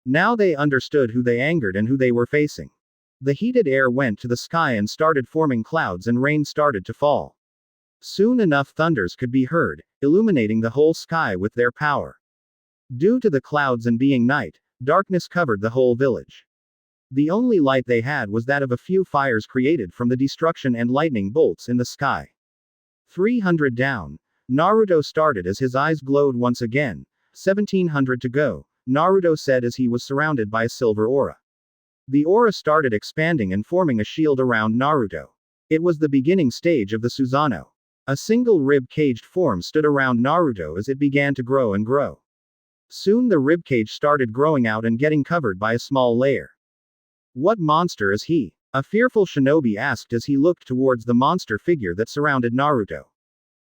Now they understood who they angered and who they were facing. The heated air went to the sky and started forming clouds, and rain started to fall. Soon enough thunders could be heard, illuminating the whole sky with their power. Due to the clouds and being night, darkness covered the whole village. The only light they had was that of a few fires created from the destruction and lightning bolts in the sky. 300 down. Naruto started as his eyes glowed once again. 1700 to go, Naruto said as he was surrounded by a silver aura. The aura started expanding and forming a shield around Naruto. It was the beginning stage of the Susanoo. A single rib-caged form stood around Naruto as it began to grow and grow. Soon the ribcage started growing out and getting covered by a small layer. What monster is he? A fearful shinobi asked as he looked towards the monster figure that surrounded Naruto.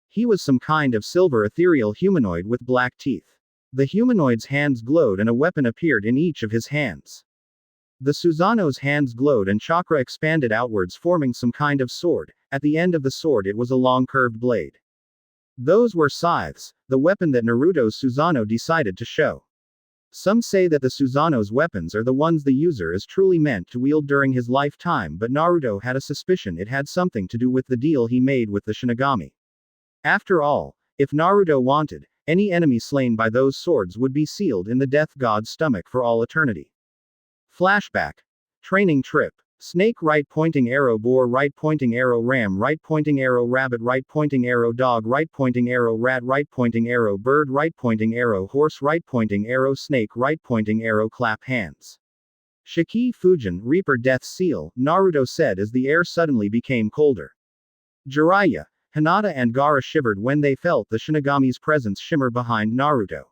He was some kind of silver ethereal humanoid with black teeth. The humanoid's hands glowed and a weapon appeared in each of his hands. The Susanoo's hands glowed and chakra expanded outwards, forming some kind of sword. At the end of the sword it was a long curved blade. Those were scythes, the weapon that Naruto's Susanoo decided to show. Some say that the Susanoo's weapons are the ones the user is truly meant to wield during his lifetime, but Naruto had a suspicion it had something to do with the deal he made with the Shinigami. After all, if Naruto wanted, any enemy slain by those swords would be sealed in the death god's stomach for all eternity. Flashback. Training trip. Snake right pointing arrow, boar right pointing arrow, ram right pointing arrow, rabbit right pointing arrow, dog right pointing arrow, rat right pointing arrow, bird right pointing arrow, horse right pointing arrow, snake right pointing arrow, clap hands. Shiki Fujin, Reaper Death Seal, Naruto said as the air suddenly became colder. Jiraiya, Hinata and Gaara shivered when they felt the Shinigami's presence shimmer behind Naruto.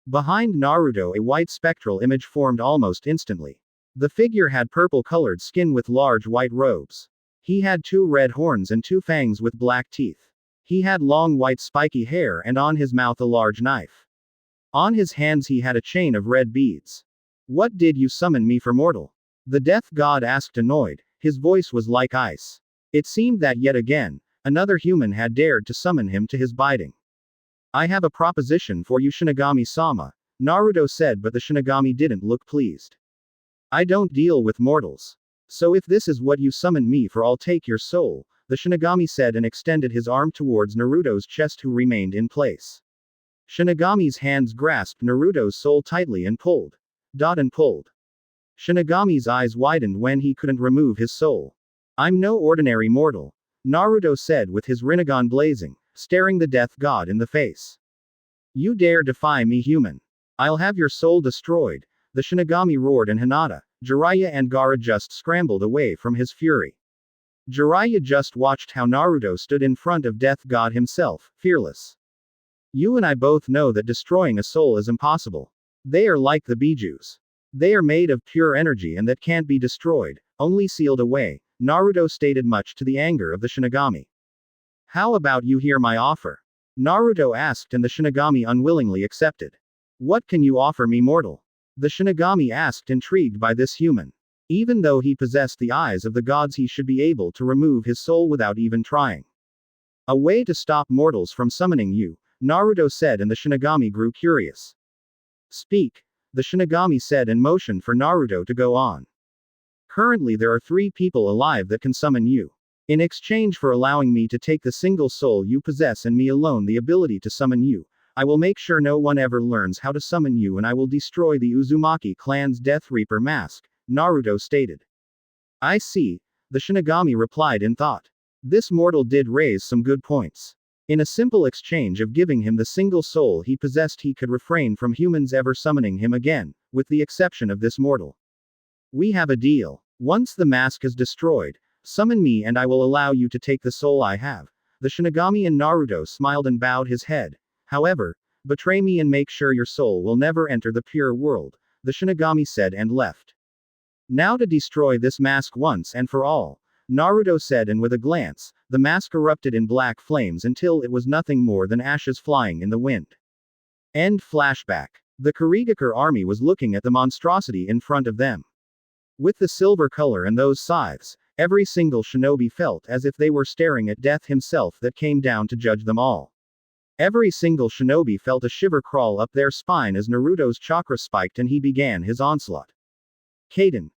Behind Naruto a white spectral image formed almost instantly. The figure had purple-colored skin with large white robes. He had 2 red horns and 2 fangs with black teeth. He had long white spiky hair and on his mouth a large knife. On his hands he had a chain of red beads. What did you summon me for, mortal? The death god asked, annoyed. His voice was like ice. It seemed that yet again, another human had dared to summon him to his bidding. I have a proposition for you, Shinigami-sama, Naruto said, but the Shinigami didn't look pleased. I don't deal with mortals. So if this is what you summoned me for, I'll take your soul, the Shinigami said and extended his arm towards Naruto's chest, who remained in place. Shinigami's hands grasped Naruto's soul tightly and pulled. And pulled. Shinigami's eyes widened when he couldn't remove his soul. I'm no ordinary mortal, Naruto said with his Rinnegan blazing, staring the death god in the face. You dare defy me, human? I'll have your soul destroyed. The Shinigami roared, and Hinata, Jiraiya and Gaara just scrambled away from his fury. Jiraiya just watched how Naruto stood in front of Death God himself, fearless. You and I both know that destroying a soul is impossible. They are like the bijus. They are made of pure energy and that can't be destroyed, only sealed away, Naruto stated, much to the anger of the Shinigami. How about you hear my offer? Naruto asked, and the Shinigami unwillingly accepted. What can you offer me, mortal? The Shinigami asked, intrigued by this human. Even though he possessed the eyes of the gods, he should be able to remove his soul without even trying. A way to stop mortals from summoning you, Naruto said, and the Shinigami grew curious. Speak, the Shinigami said and motioned for Naruto to go on. Currently there are 3 people alive that can summon you. In exchange for allowing me to take the single soul you possess and me alone the ability to summon you, I will make sure no one ever learns how to summon you, and I will destroy the Uzumaki clan's Death Reaper mask, Naruto stated. I see, the Shinigami replied in thought. This mortal did raise some good points. In a simple exchange of giving him the single soul he possessed, he could refrain from humans ever summoning him again, with the exception of this mortal. We have a deal. Once the mask is destroyed, summon me and I will allow you to take the soul I have. The Shinigami and Naruto smiled and bowed his head. However, betray me and make sure your soul will never enter the pure world, the Shinigami said and left. Now to destroy this mask once and for all, Naruto said, and with a glance, the mask erupted in black flames until it was nothing more than ashes flying in the wind. End flashback. The Kurigakure army was looking at the monstrosity in front of them. With the silver color and those scythes, every single shinobi felt as if they were staring at death himself that came down to judge them all. Every single shinobi felt a shiver crawl up their spine as Naruto's chakra spiked and he began his onslaught. Kaden.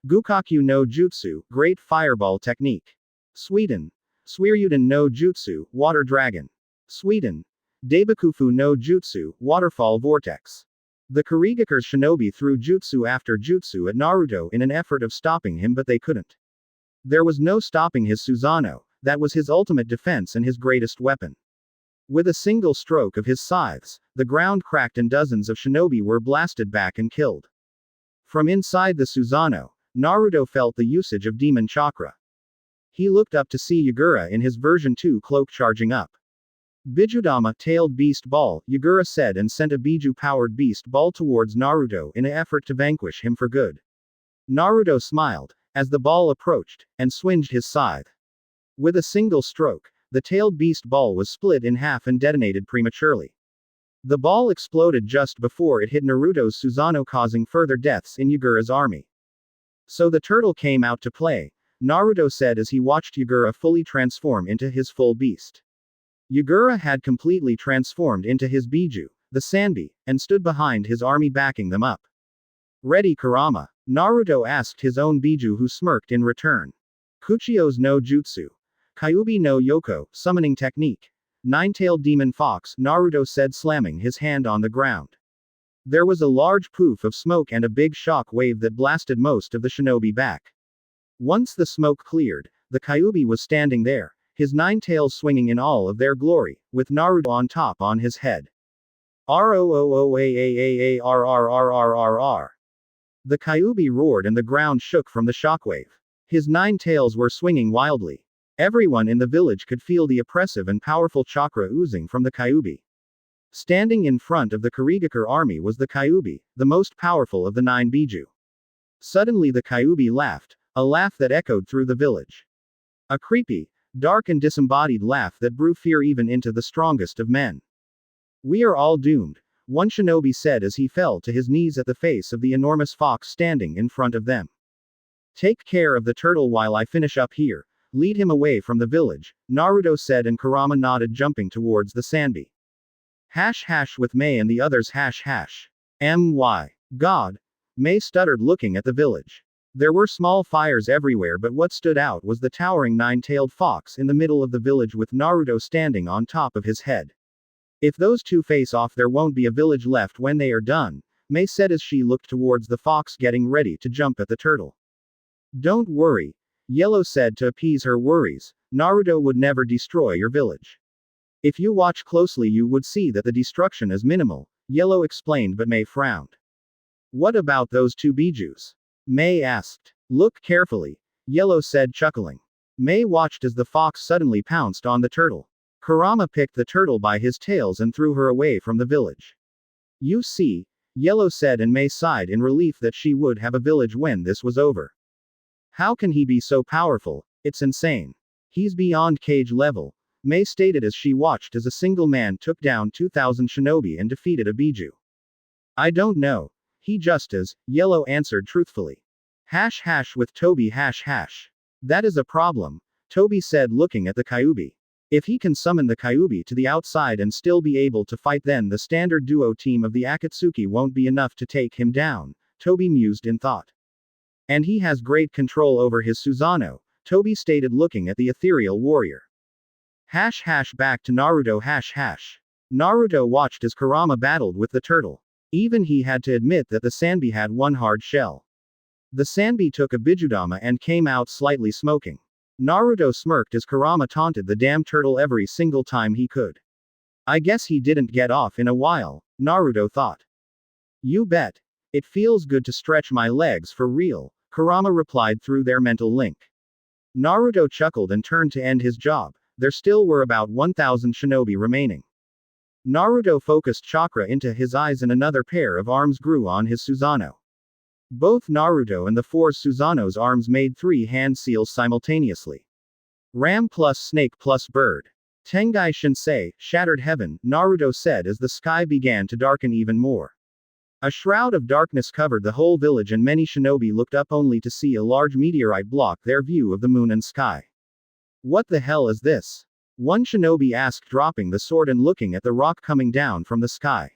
Gukakyu no Jutsu, Great Fireball Technique. Sweden. Suiryuden no Jutsu, Water Dragon. Sweden. Dabakufu no Jutsu, Waterfall Vortex. The Kurigakure shinobi threw jutsu after jutsu at Naruto in an effort of stopping him, but they couldn't. There was no stopping his Susanoo, that was his ultimate defense and his greatest weapon. With a single stroke of his scythes, the ground cracked and dozens of shinobi were blasted back and killed. From inside the Susanoo, Naruto felt the usage of demon chakra. He looked up to see Yagura in his version 2 cloak charging up. Bijudama, tailed beast ball, Yagura said, and sent a Biju-powered beast ball towards Naruto in an effort to vanquish him for good. Naruto smiled, as the ball approached, and swinged his scythe. With a single stroke, the tailed beast ball was split in half and detonated prematurely. The ball exploded just before it hit Naruto's Susanoo, causing further deaths in Yagura's army. So the turtle came out to play, Naruto said as he watched Yagura fully transform into his full beast. Yagura had completely transformed into his Biju, the Sandi, and stood behind his army backing them up. Ready, Kurama? Naruto asked his own Biju, who smirked in return. Kuchio's no Jutsu. Kyuubi no Yoko, Summoning Technique. Nine-tailed demon fox, Naruto said, slamming his hand on the ground. There was a large poof of smoke and a big shock wave that blasted most of the shinobi back. Once the smoke cleared, the Kyuubi was standing there, his 9 tails swinging in all of their glory, with Naruto on top on his head. ROOOAAAARRRRRR. The Kyuubi roared and the ground shook from the shockwave. His 9 tails were swinging wildly. Everyone in the village could feel the oppressive and powerful chakra oozing from the Kyuubi. Standing in front of the Kurigakure army was the Kyuubi, the most powerful of the 9 Biju. Suddenly the Kyuubi laughed, a laugh that echoed through the village. A creepy, dark and disembodied laugh that brew fear even into the strongest of men. We are all doomed, one shinobi said as he fell to his knees at the face of the enormous fox standing in front of them. Take care of the turtle while I finish up here, lead him away from the village, Naruto said, and Kurama nodded, jumping towards the Sandi. With Mei and the others My God. Mei stuttered, looking at the village. There were small fires everywhere, but what stood out was the towering 9-tailed fox in the middle of the village with Naruto standing on top of his head. If those two face off, there won't be a village left when they are done, Mei said as she looked towards the fox getting ready to jump at the turtle. Don't worry, Yellow said to appease her worries, Naruto would never destroy your village. If you watch closely you would see that the destruction is minimal, Yellow explained, but Mei frowned. What about those 2 Bijus? Mei asked. Look carefully, Yellow said, chuckling. Mei watched as the fox suddenly pounced on the turtle. Kurama picked the turtle by his tails and threw her away from the village. You see, Yellow said, and Mei sighed in relief that she would have a village when this was over. How can he be so powerful? It's insane. He's beyond cage level, Mei stated as she watched as a single man took down 2,000 shinobi and defeated a Biju. I don't know. He just is, Yellow answered truthfully. With Toby That is a problem, Toby said, looking at the Kyuubi. If he can summon the Kyuubi to the outside and still be able to fight, then the standard duo team of the Akatsuki won't be enough to take him down, Toby mused in thought. And he has great control over his Susanoo, Toby stated, looking at the ethereal warrior. Back to Naruto Naruto watched as Kurama battled with the turtle. Even he had to admit that the Sanbi had one hard shell. The Sanbi took a Bijudama and came out slightly smoking. Naruto smirked as Kurama taunted the damn turtle every single time he could. I guess he didn't get off in a while, Naruto thought. You bet. It feels good to stretch my legs for real, Kurama replied through their mental link. Naruto chuckled and turned to end his job. There still were about 1,000 shinobi remaining. Naruto focused chakra into his eyes and another pair of arms grew on his Susanoo. Both Naruto and the 4 Susanoo's arms made 3 hand seals simultaneously. Ram plus snake plus bird. Tengai Shinsei, shattered heaven, Naruto said as the sky began to darken even more. A shroud of darkness covered the whole village and many shinobi looked up only to see a large meteorite block their view of the moon and sky. What the hell is this? One shinobi asked, dropping the sword and looking at the rock coming down from the sky.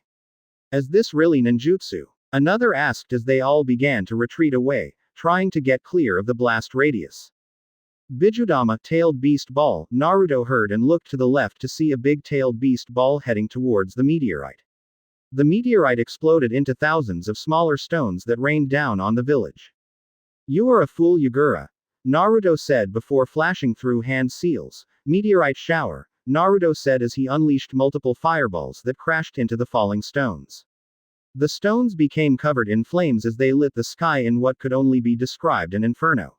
Is this really ninjutsu? Another asked as they all began to retreat away, trying to get clear of the blast radius. Bijudama, tailed beast ball, Naruto heard and looked to the left to see a big-tailed beast ball heading towards the meteorite. The meteorite exploded into thousands of smaller stones that rained down on the village. You are a fool, Yagura, Naruto said before flashing through hand seals. Meteorite shower, Naruto said as he unleashed multiple fireballs that crashed into the falling stones. The stones became covered in flames as they lit the sky in what could only be described an inferno.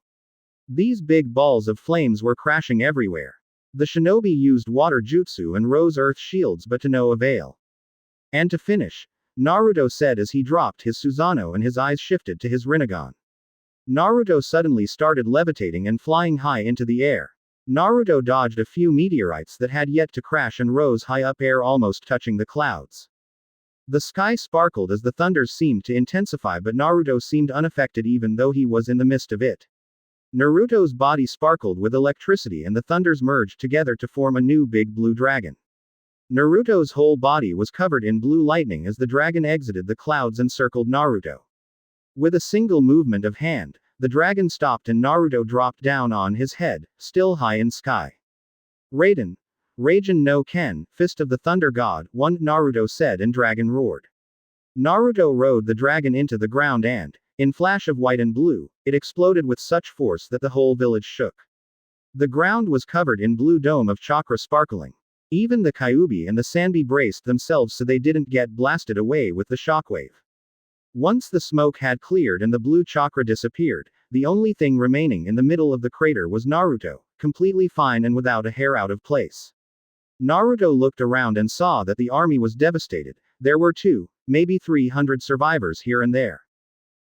These big balls of flames were crashing everywhere. The shinobi used water jutsu and rose earth shields but to no avail. And to finish, Naruto said as he dropped his Susanoo and his eyes shifted to his Rinnegan. Naruto suddenly started levitating and flying high into the air. Naruto dodged a few meteorites that had yet to crash and rose high up air almost touching the clouds. The sky sparkled as the thunders seemed to intensify but Naruto seemed unaffected even though he was in the midst of it. Naruto's body sparkled with electricity and the thunders merged together to form a new big blue dragon. Naruto's whole body was covered in blue lightning as the dragon exited the clouds and circled Naruto. With a single movement of hand, the dragon stopped and Naruto dropped down on his head, still high in sky. Raiden. Raijin no Ken, fist of the thunder god, one, Naruto said and dragon roared. Naruto rode the dragon into the ground and, in flash of white and blue, it exploded with such force that the whole village shook. The ground was covered in blue dome of chakra sparkling. Even the Kyuubi and the Sandi braced themselves so they didn't get blasted away with the shockwave. Once the smoke had cleared and the blue chakra disappeared, the only thing remaining in the middle of the crater was Naruto, completely fine and without a hair out of place. Naruto looked around and saw that the army was devastated. There were 2, maybe 300 survivors here and there.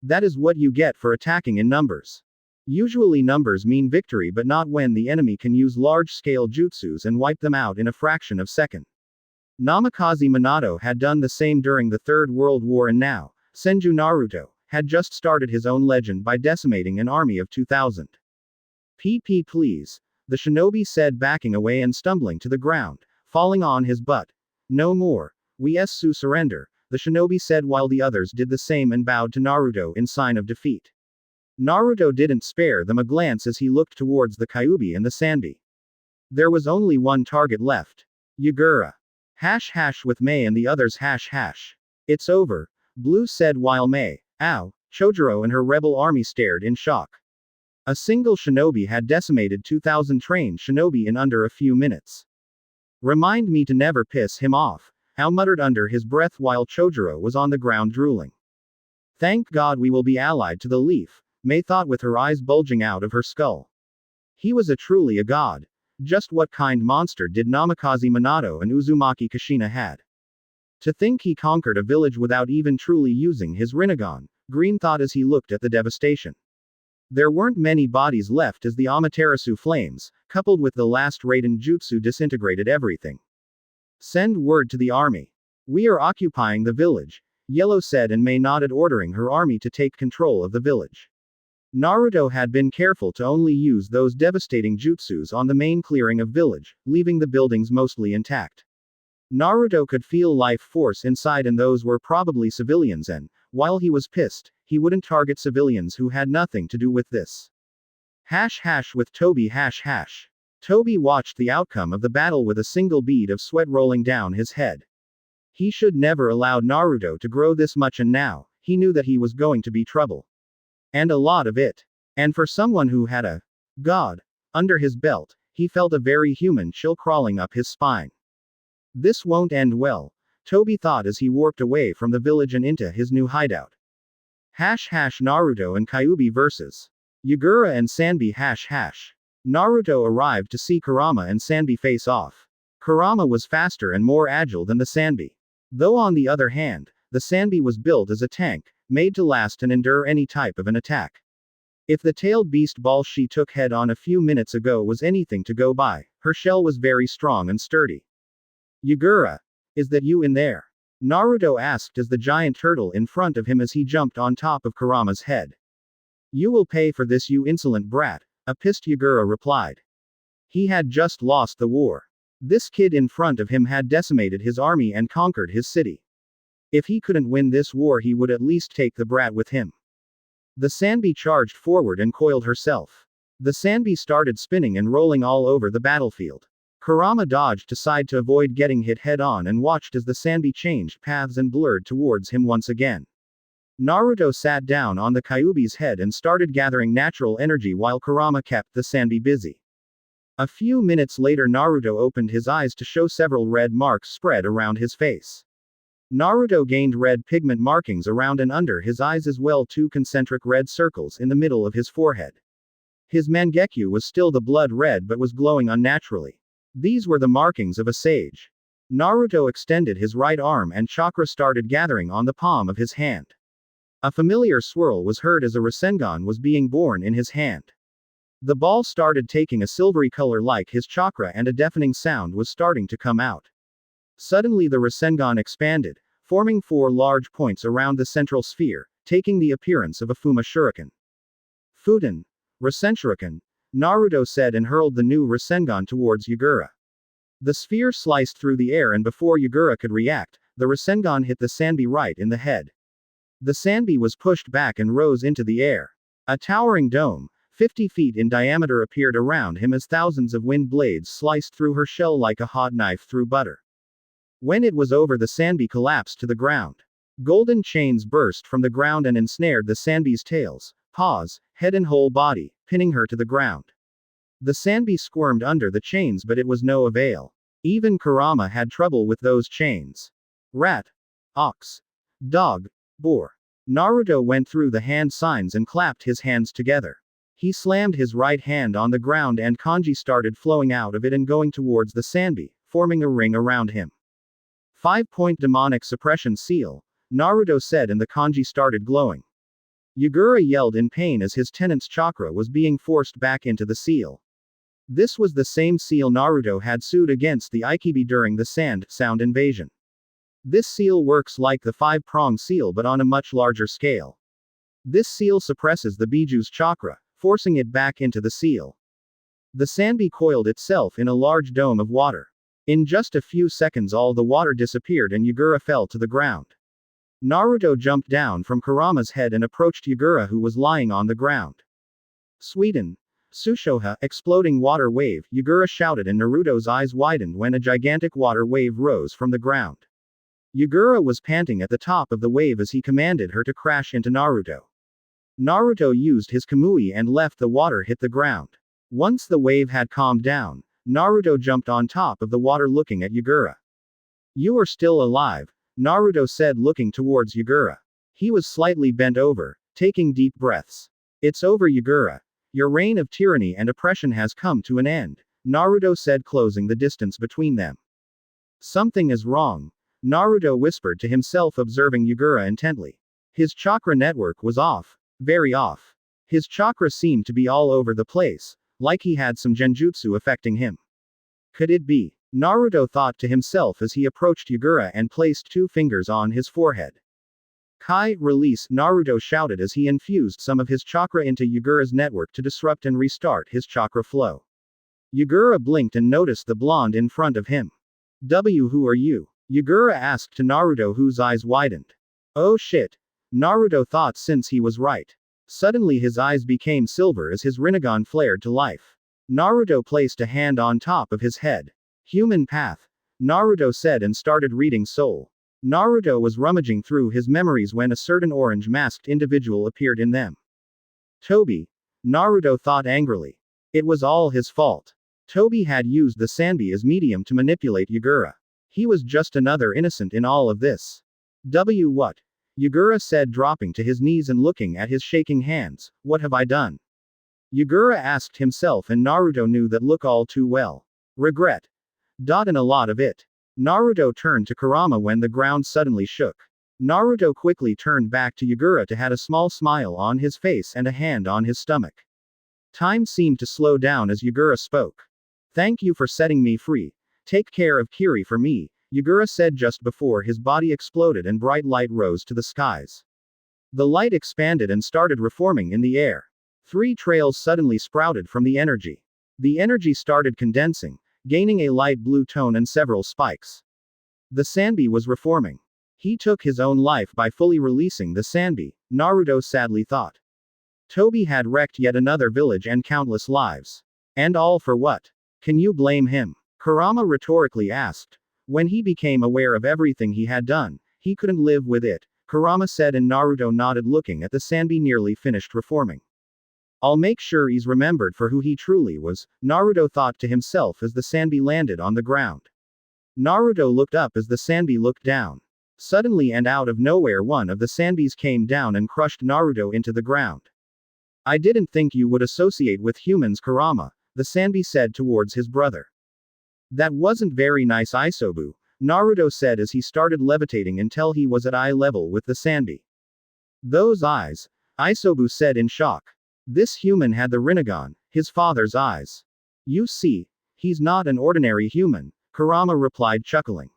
That is what you get for attacking in numbers. Usually numbers mean victory but not when the enemy can use large-scale jutsus and wipe them out in a fraction of a second. Namikaze Minato had done the same during the Third World War and now, Senju Naruto, had just started his own legend by decimating an army of 2,000. PP please, the shinobi said backing away and stumbling to the ground, falling on his butt. No more, we surrender, the shinobi said while the others did the same and bowed to Naruto in sign of defeat. Naruto didn't spare them a glance as he looked towards the Kyuubi and the Sandi. There was only one target left. Yagura. # with Mei and the others #. It's over, Blue said while Mei, Chojuro and her rebel army stared in shock. A single shinobi had decimated 2,000 trained shinobi in under a few minutes. Remind me to never piss him off, muttered under his breath while Chojuro was on the ground drooling. Thank God we will be allied to the leaf, Mei thought with her eyes bulging out of her skull. He was truly a god. Just what kind monster did Namikaze Minato and Uzumaki Kushina had? To think he conquered a village without even truly using his Rinnegan, Green thought as he looked at the devastation. There weren't many bodies left as the Amaterasu flames, coupled with the last Raiden jutsu disintegrated everything. Send word to the army. We are occupying the village, Yellow said and Mei nodded ordering her army to take control of the village. Naruto had been careful to only use those devastating jutsus on the main clearing of village, leaving the buildings mostly intact. Naruto could feel life force inside and those were probably civilians and, while he was pissed, he wouldn't target civilians who had nothing to do with this. # with Toby #. Toby watched the outcome of the battle with a single bead of sweat rolling down his head. He should never allow Naruto to grow this much and now, he knew that he was going to be trouble. And a lot of it. And for someone who had a god under his belt, he felt a very human chill crawling up his spine. This won't end well, Toby thought as he warped away from the village and into his new hideout. # Naruto and Kyuubi vs. Yagura and Sandi #. Naruto arrived to see Kurama and Sandi face off. Kurama was faster and more agile than the Sandi. Though on the other hand, the Sandi was built as a tank, made to last and endure any type of an attack. If the tailed beast ball she took head on a few minutes ago was anything to go by, her shell was very strong and sturdy. Yugura, is that you in there? Naruto asked as the giant turtle in front of him as he jumped on top of Kurama's head. You will pay for this, you insolent brat, a pissed Yugura replied. He had just lost the war. This kid in front of him had decimated his army and conquered his city. If he couldn't win this war, he would at least take the brat with him. The Sanbi charged forward and coiled herself. The Sanbi started spinning and rolling all over the battlefield. Kurama dodged aside to avoid getting hit head-on and watched as the Sanbi changed paths and blurred towards him once again. Naruto sat down on the Kyuubi's head and started gathering natural energy while Kurama kept the Sanbi busy. A few minutes later, Naruto opened his eyes to show several red marks spread around his face. Naruto gained red pigment markings around and under his eyes as well, 2 concentric red circles in the middle of his forehead. His Mangekyo was still the blood red but was glowing unnaturally. These were the markings of a sage. Naruto extended his right arm and chakra started gathering on the palm of his hand. A familiar swirl was heard as a Rasengan was being born in his hand. The ball started taking a silvery color like his chakra and a deafening sound was starting to come out. Suddenly the Rasengan expanded, forming 4 large points around the central sphere, taking the appearance of a Fuma Shuriken. Futen, Rasenshuriken, Naruto said and hurled the new Rasengan towards Yugura. The sphere sliced through the air and before Yugura could react, the Rasengan hit the Sanbi right in the head. The Sanbi was pushed back and rose into the air. A towering dome, 50 feet in diameter, appeared around him as thousands of wind blades sliced through her shell like a hot knife through butter. When it was over, the Sanbi collapsed to the ground. Golden chains burst from the ground and ensnared the Sanbi's tails, paws, head and whole body, pinning her to the ground. The Sanbi squirmed under the chains but it was no avail. Even Kurama had trouble with those chains. Rat. Ox. Dog. Boar. Naruto went through the hand signs and clapped his hands together. He slammed his right hand on the ground and kanji started flowing out of it and going towards the Sanbi, forming a ring around him. 5-point demonic suppression seal, Naruto said and the kanji started glowing. Yugura yelled in pain as his tenant's chakra was being forced back into the seal. This was the same seal Naruto had sued against the Ikibi during the sound invasion. This seal works like the 5-prong seal but on a much larger scale. This seal suppresses the Biju's chakra, forcing it back into the seal. The Sanbi coiled itself in a large dome of water. In just a few seconds all the water disappeared and Yugura fell to the ground. Naruto jumped down from Kurama's head and approached Yugura who was lying on the ground. Sweden. Sushoha, exploding water wave, Yugura shouted and Naruto's eyes widened when a gigantic water wave rose from the ground. Yugura was panting at the top of the wave as he commanded her to crash into Naruto. Naruto used his Kamui and left the water hit the ground. Once the wave had calmed down, Naruto jumped on top of the water looking at Yugura. You are still alive, Naruto said looking towards Yugura. He was slightly bent over, taking deep breaths. It's over, Yugura. Your reign of tyranny and oppression has come to an end, Naruto said, closing the distance between them. Something is wrong, Naruto whispered to himself, observing Yugura intently. His chakra network was off. Very off. His chakra seemed to be all over the place, like he had some genjutsu affecting him. Could it be? Naruto thought to himself as he approached Yugura and placed 2 fingers on his forehead. Kai, release, Naruto shouted as he infused some of his chakra into Yugura's network to disrupt and restart his chakra flow. Yugura blinked and noticed the blonde in front of him. Who are you? Yugura asked to Naruto, whose eyes widened. Oh shit. Naruto thought since he was right. Suddenly his eyes became silver as his Rinnegan flared to life. Naruto placed a hand on top of his head. Human path, Naruto said and started reading Soul. Naruto was rummaging through his memories when a certain orange-masked individual appeared in them. Tobi, Naruto thought angrily. It was all his fault. Tobi had used the Sanbi as medium to manipulate Yugura. He was just another innocent in all of this. What? Yugura said, dropping to his knees and looking at his shaking hands. What have I done? Yugura asked himself, and Naruto knew that look all too well. Regret. And a lot of it. Naruto turned to Kurama when the ground suddenly shook. Naruto quickly turned back to Yagura to had a small smile on his face and a hand on his stomach. Time seemed to slow down as Yagura spoke. Thank you for setting me free. Take care of Kiri for me, Yagura said just before his body exploded and bright light rose to the skies. The light expanded and started reforming in the air. 3 trails suddenly sprouted from the energy. The energy started condensing, gaining a light blue tone and several spikes. The Sanbi was reforming. He took his own life by fully releasing the Sanbi, Naruto sadly thought. Tobi had wrecked yet another village and countless lives. And all for what? Can you blame him? Kurama rhetorically asked. When he became aware of everything he had done, he couldn't live with it, Kurama said, and Naruto nodded, looking at the Sanbi nearly finished reforming. I'll make sure he's remembered for who he truly was, Naruto thought to himself as the Sanbi landed on the ground. Naruto looked up as the Sanbi looked down. Suddenly and out of nowhere one of the Sanbis came down and crushed Naruto into the ground. I didn't think you would associate with humans, Kurama, the Sanbi said towards his brother. That wasn't very nice, Isobu, Naruto said as he started levitating until he was at eye level with the Sanbi. Those eyes, Isobu said in shock. This human had the Rinnegan, his father's eyes. You see, he's not an ordinary human, Kurama replied, chuckling.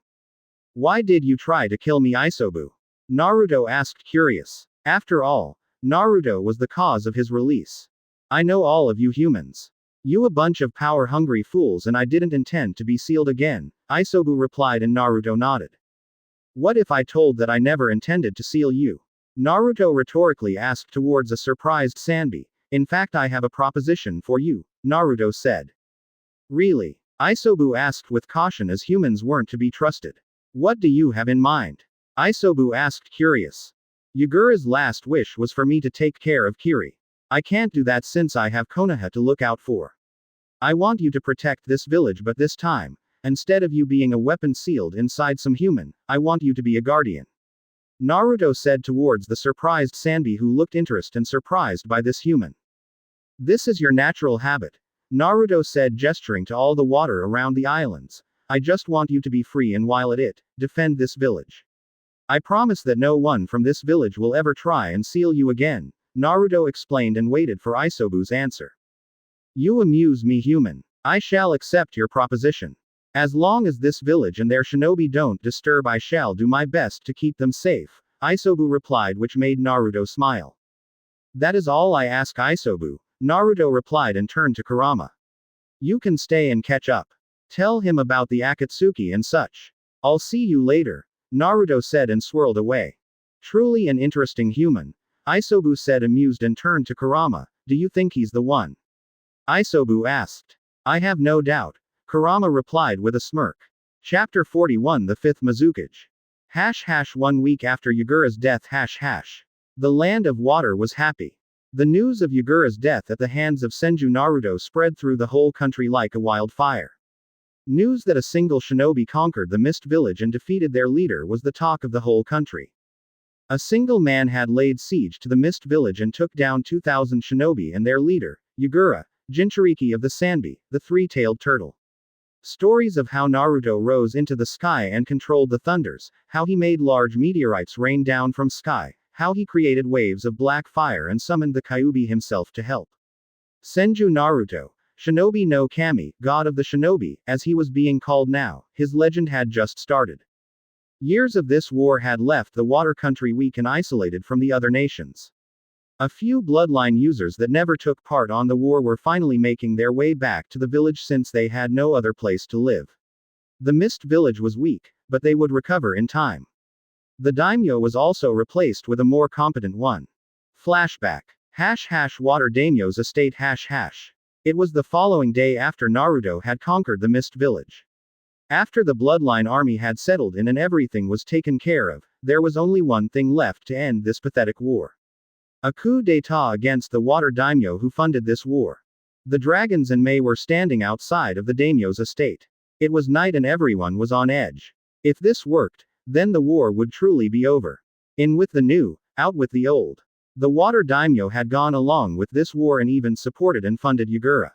Why did you try to kill me, Isobu? Naruto asked, curious. After all, Naruto was the cause of his release. I know all of you humans. You a bunch of power-hungry fools, and I didn't intend to be sealed again, Isobu replied, and Naruto nodded. What if I told that I never intended to seal you? Naruto rhetorically asked towards a surprised Sanbi. In fact, I have a proposition for you, Naruto said. Really? Isobu asked with caution as humans weren't to be trusted. What do you have in mind? Isobu asked, curious. Yagura's last wish was for me to take care of Kiri. I can't do that since I have Konoha to look out for. I want you to protect this village, but this time, instead of you being a weapon sealed inside some human, I want you to be a guardian. Naruto said towards the surprised Sanbi, who looked interested and surprised by this human. This is your natural habit, Naruto said, gesturing to all the water around the islands. I just want you to be free and while at it, defend this village. I promise that no one from this village will ever try and seal you again, Naruto explained and waited for Isobu's answer. You amuse me, human. I shall accept your proposition. As long as this village and their shinobi don't disturb, I shall do my best to keep them safe, Isobu replied, which made Naruto smile. That is all I ask, Isobu, Naruto replied and turned to Kurama. You can stay and catch up. Tell him about the Akatsuki and such. I'll see you later, Naruto said and swirled away. Truly an interesting human, Isobu said, amused, and turned to Kurama. Do you think he's the one? Isobu asked. I have no doubt, Kurama replied with a smirk. Chapter 41, The Fifth Mizukage. # 1 week after Yagura's death #. The land of water was happy. The news of Yagura's death at the hands of Senju Naruto spread through the whole country like a wildfire. News that a single shinobi conquered the Mist Village and defeated their leader was the talk of the whole country. A single man had laid siege to the Mist Village and took down 2,000 shinobi and their leader, Yagura, Jinchuriki of the Sanbi, the three-tailed turtle. Stories of how Naruto rose into the sky and controlled the thunders, how he made large meteorites rain down from sky, how he created waves of black fire and summoned the Kyuubi himself to help. Senju Naruto, Shinobi no Kami, god of the shinobi, as he was being called now, his legend had just started. Years of this war had left the water country weak and isolated from the other nations. A few bloodline users that never took part on the war were finally making their way back to the village since they had no other place to live. The Mist Village was weak, but they would recover in time. The daimyo was also replaced with a more competent one. Flashback. # Water Daimyo's estate #. It was the following day after Naruto had conquered the Mist Village. After the Bloodline army had settled in and everything was taken care of, there was only one thing left to end this pathetic war. A coup d'état against the Water Daimyo who funded this war. The dragons and Mei were standing outside of the daimyo's estate. It was night and everyone was on edge. If this worked, then the war would truly be over. In with the new, out with the old. The Water Daimyo had gone along with this war and even supported and funded Yagura.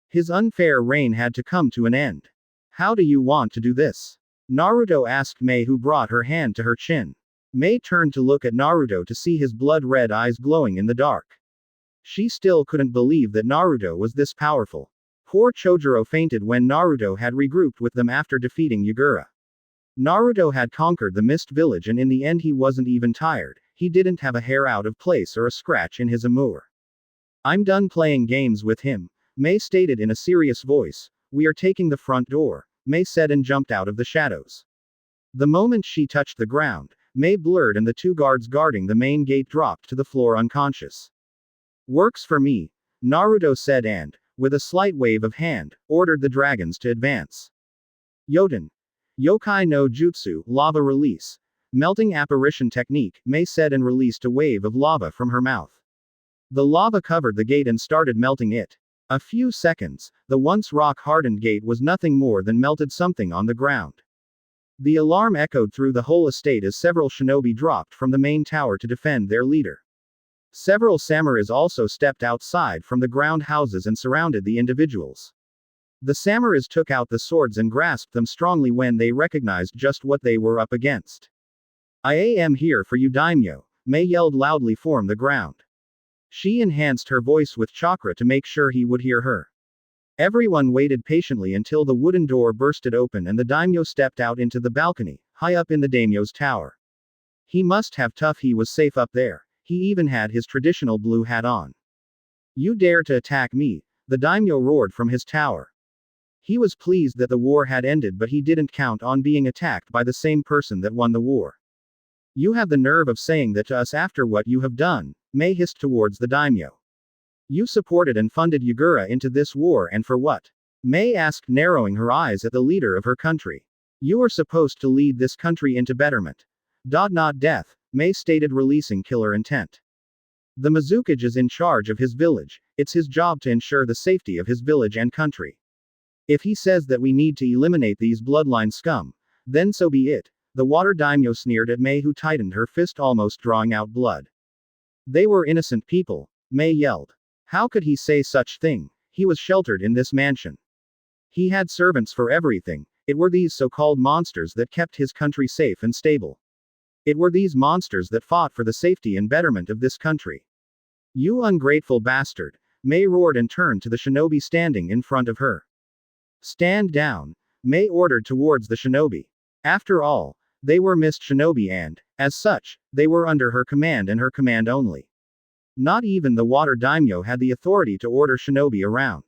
His unfair reign had to come to an end. How do you want to do this? Naruto asked Mei, who brought her hand to her chin. Mei turned to look at Naruto to see his blood-red eyes glowing in the dark. She still couldn't believe that Naruto was this powerful. Poor Chojuro fainted when Naruto had regrouped with them after defeating Yagura. Naruto had conquered the Mist Village and in the end he wasn't even tired, he didn't have a hair out of place or a scratch in his amour. I'm done playing games with him, Mei stated in a serious voice. We are taking the front door, Mei said and jumped out of the shadows. The moment she touched the ground, Mei blurred and the two guards guarding the main gate dropped to the floor unconscious. Works for me, Naruto said and, with a slight wave of hand, ordered the dragons to advance. Yoten. Yokai no Jutsu, lava release. Melting apparition technique, Mei said and released a wave of lava from her mouth. The lava covered the gate and started melting it. A few seconds, the once rock-hardened gate was nothing more than melted something on the ground. The alarm echoed through the whole estate as several shinobi dropped from the main tower to defend their leader. Several samurais also stepped outside from the ground houses and surrounded the individuals. The samurais took out the swords and grasped them strongly when they recognized just what they were up against. I am here for you, daimyo, Mei yelled loudly from the ground. She enhanced her voice with chakra to make sure he would hear her. Everyone waited patiently until the wooden door bursted open and the daimyo stepped out into the balcony, high up in the daimyo's tower. He must have tough, he was safe up there. He even had his traditional blue hat on. You dare to attack me, the daimyo roared from his tower. He was pleased that the war had ended, but he didn't count on being attacked by the same person that won the war. You have the nerve of saying that to us after what you have done, Mei hissed towards the daimyo. You supported and funded Yagura into this war, and for what? Mei asked, narrowing her eyes at the leader of her country. You are supposed to lead this country into betterment. Not death, Mei stated, releasing killer intent. The Mizukage is in charge of his village, it's his job to ensure the safety of his village and country. If he says that we need to eliminate these bloodline scum, then so be it, the water daimyo sneered at Mei, who tightened her fist, almost drawing out blood. They were innocent people, Mei yelled. How could he say such thing? He was sheltered in this mansion. He had servants for everything. It were these so-called monsters that kept his country safe and stable. It were these monsters that fought for the safety and betterment of this country. You ungrateful bastard, Mei roared and turned to the shinobi standing in front of her. Stand down, Mei ordered towards the shinobi. After all, they were mist shinobi and, as such, they were under her command and her command only. Not even the water daimyo had the authority to order shinobi around.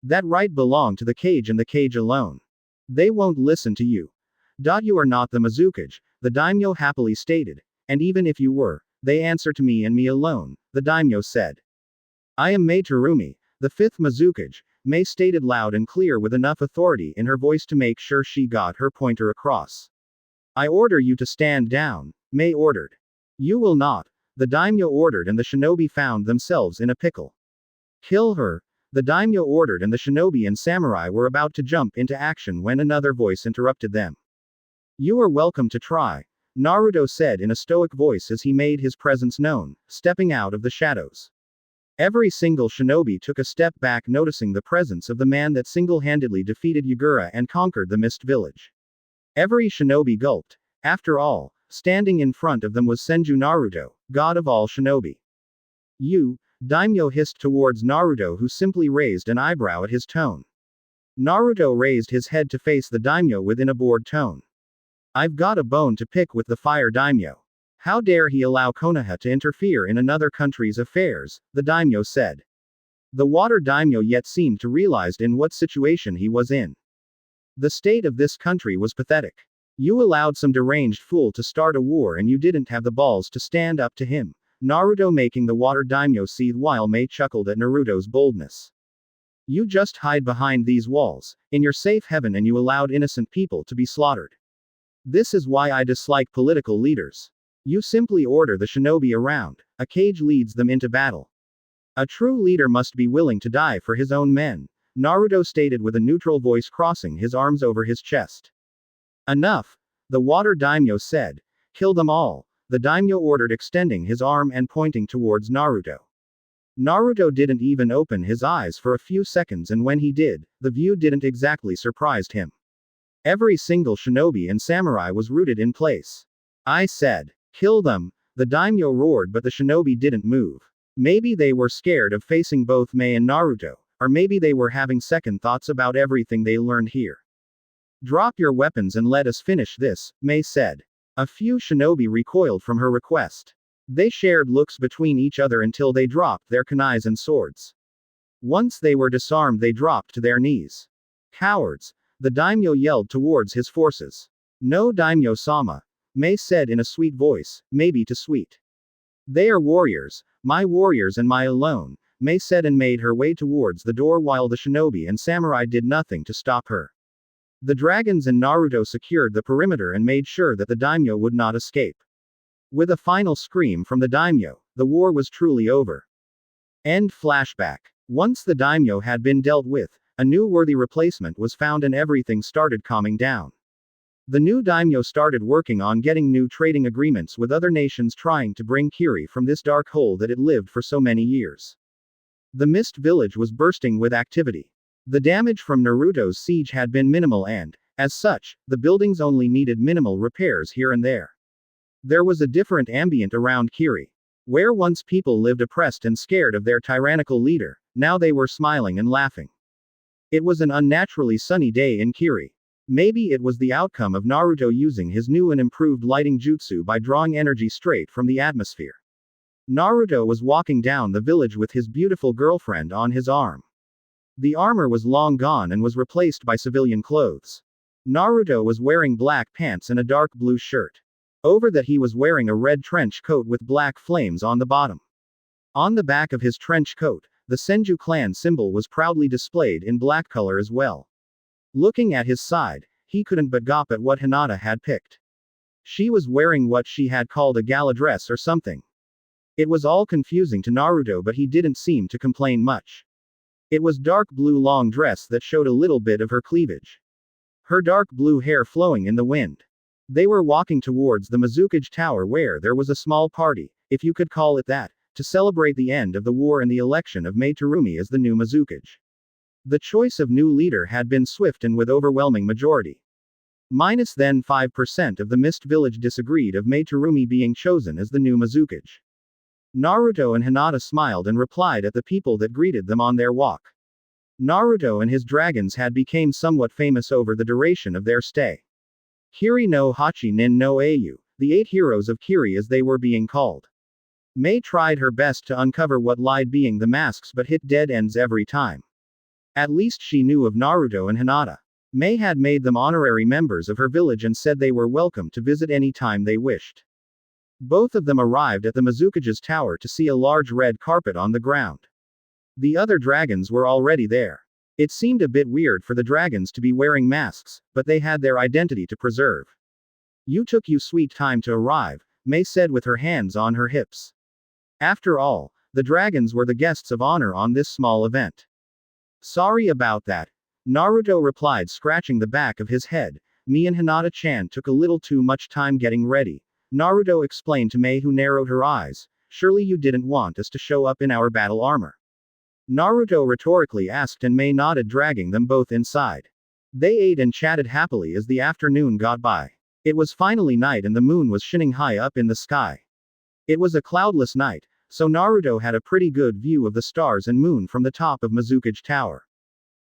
That right belonged to the cage and the cage alone. They won't listen to you. You are not the Mizukage, the daimyo happily stated, and even if you were, they answer to me and me alone, the daimyo said. I am Mei Terumi, the fifth Mizukage, Mei stated loud and clear with enough authority in her voice to make sure she got her pointer across. I order you to stand down, Mei ordered. You will not, the daimyo ordered, and the shinobi found themselves in a pickle. Kill her, the daimyo ordered, and the shinobi and samurai were about to jump into action when another voice interrupted them. You are welcome to try, Naruto said in a stoic voice as he made his presence known, stepping out of the shadows. Every single shinobi took a step back, noticing the presence of the man that single-handedly defeated Yagura and conquered the Mist Village. Every shinobi gulped. After all, standing in front of them was Senju Naruto, god of all shinobi. You, daimyo hissed towards Naruto, who simply raised an eyebrow at his tone. Naruto raised his head to face the daimyo with a bored tone. I've got a bone to pick with the fire daimyo. How dare he allow Konoha to interfere in another country's affairs, the daimyo said. The water daimyo yet seemed to realize in what situation he was in. The state of this country was pathetic. You allowed some deranged fool to start a war and you didn't have the balls to stand up to him, Naruto making the water daimyo seethe while Mei chuckled at Naruto's boldness. You just hide behind these walls, in your safe haven, and you allowed innocent people to be slaughtered. This is why I dislike political leaders. You simply order the shinobi around, a cage leads them into battle. A true leader must be willing to die for his own men, Naruto stated with a neutral voice, crossing his arms over his chest. Enough, the water daimyo said. Kill them all, the daimyo ordered, extending his arm and pointing towards Naruto. Naruto didn't even open his eyes for a few seconds, and when he did, the view didn't exactly surprise him. Every single shinobi and samurai was rooted in place. I said. Kill them, the daimyo roared, but the shinobi didn't move. Maybe they were scared of facing both Mei and Naruto, or maybe they were having second thoughts about everything they learned here. Drop your weapons and let us finish this, Mei said. A few shinobi recoiled from her request. They shared looks between each other until they dropped their kunais and swords. Once they were disarmed, they dropped to their knees. Cowards, the daimyo yelled towards his forces. No daimyo-sama, Mei said in a sweet voice, maybe too sweet. They are warriors, my warriors and my alone, Mei said and made her way towards the door while the shinobi and samurai did nothing to stop her. The dragons and Naruto secured the perimeter and made sure that the daimyo would not escape. With a final scream from the daimyo, the war was truly over. End flashback. Once the daimyo had been dealt with, a new worthy replacement was found and everything started calming down. The new daimyo started working on getting new trading agreements with other nations, trying to bring Kiri from this dark hole that it lived for so many years. The Mist Village was bursting with activity. The damage from Naruto's siege had been minimal and, as such, the buildings only needed minimal repairs here and there. There was a different ambient around Kiri. Where once people lived oppressed and scared of their tyrannical leader, now they were smiling and laughing. It was an unnaturally sunny day in Kiri. Maybe it was the outcome of Naruto using his new and improved lighting jutsu by drawing energy straight from the atmosphere. Naruto was walking down the village with his beautiful girlfriend on his arm. The armor was long gone and was replaced by civilian clothes. Naruto was wearing black pants and a dark blue shirt. Over that he was wearing a red trench coat with black flames on the bottom. On the back of his trench coat, the Senju clan symbol was proudly displayed in black color as well. Looking at his side, he couldn't but gawp at what Hinata had picked. She was wearing what she had called a gala dress or something. It was all confusing to Naruto, but he didn't seem to complain much. It was dark blue long dress that showed a little bit of her cleavage. Her dark blue hair flowing in the wind. They were walking towards the Mizukage Tower where there was a small party, if you could call it that, to celebrate the end of the war and the election of Mei Terumi as the new Mizukage. The choice of new leader had been swift and with overwhelming majority. Minus then 5% of the Mist Village disagreed of Mei Terumi being chosen as the new Mizukage. Naruto and Hinata smiled and replied at the people that greeted them on their walk. Naruto and his dragons had become somewhat famous over the duration of their stay. Kiri no Hachi nin no Ayu, the 8 heroes of Kiri as they were being called. Mei tried her best to uncover what lied being the masks but hit dead ends every time. At least she knew of Naruto and Hinata. Mei had made them honorary members of her village and said they were welcome to visit any time they wished. Both of them arrived at the Mizukage's tower to see a large red carpet on the ground. The other dragons were already there. It seemed a bit weird for the dragons to be wearing masks, but they had their identity to preserve. You took you sweet time to arrive, Mei said with her hands on her hips. After all, the dragons were the guests of honor on this small event. Sorry about that, Naruto replied, scratching the back of his head. Me and Hinata-chan took a little too much time getting ready, Naruto explained to Mei, who narrowed her eyes. Surely you didn't want us to show up in our battle armor? Naruto rhetorically asked and Mei nodded, dragging them both inside. They ate and chatted happily as the afternoon got by. It was finally night and the moon was shining high up in the sky. It was a cloudless night, so Naruto had a pretty good view of the stars and moon from the top of Mizukage Tower.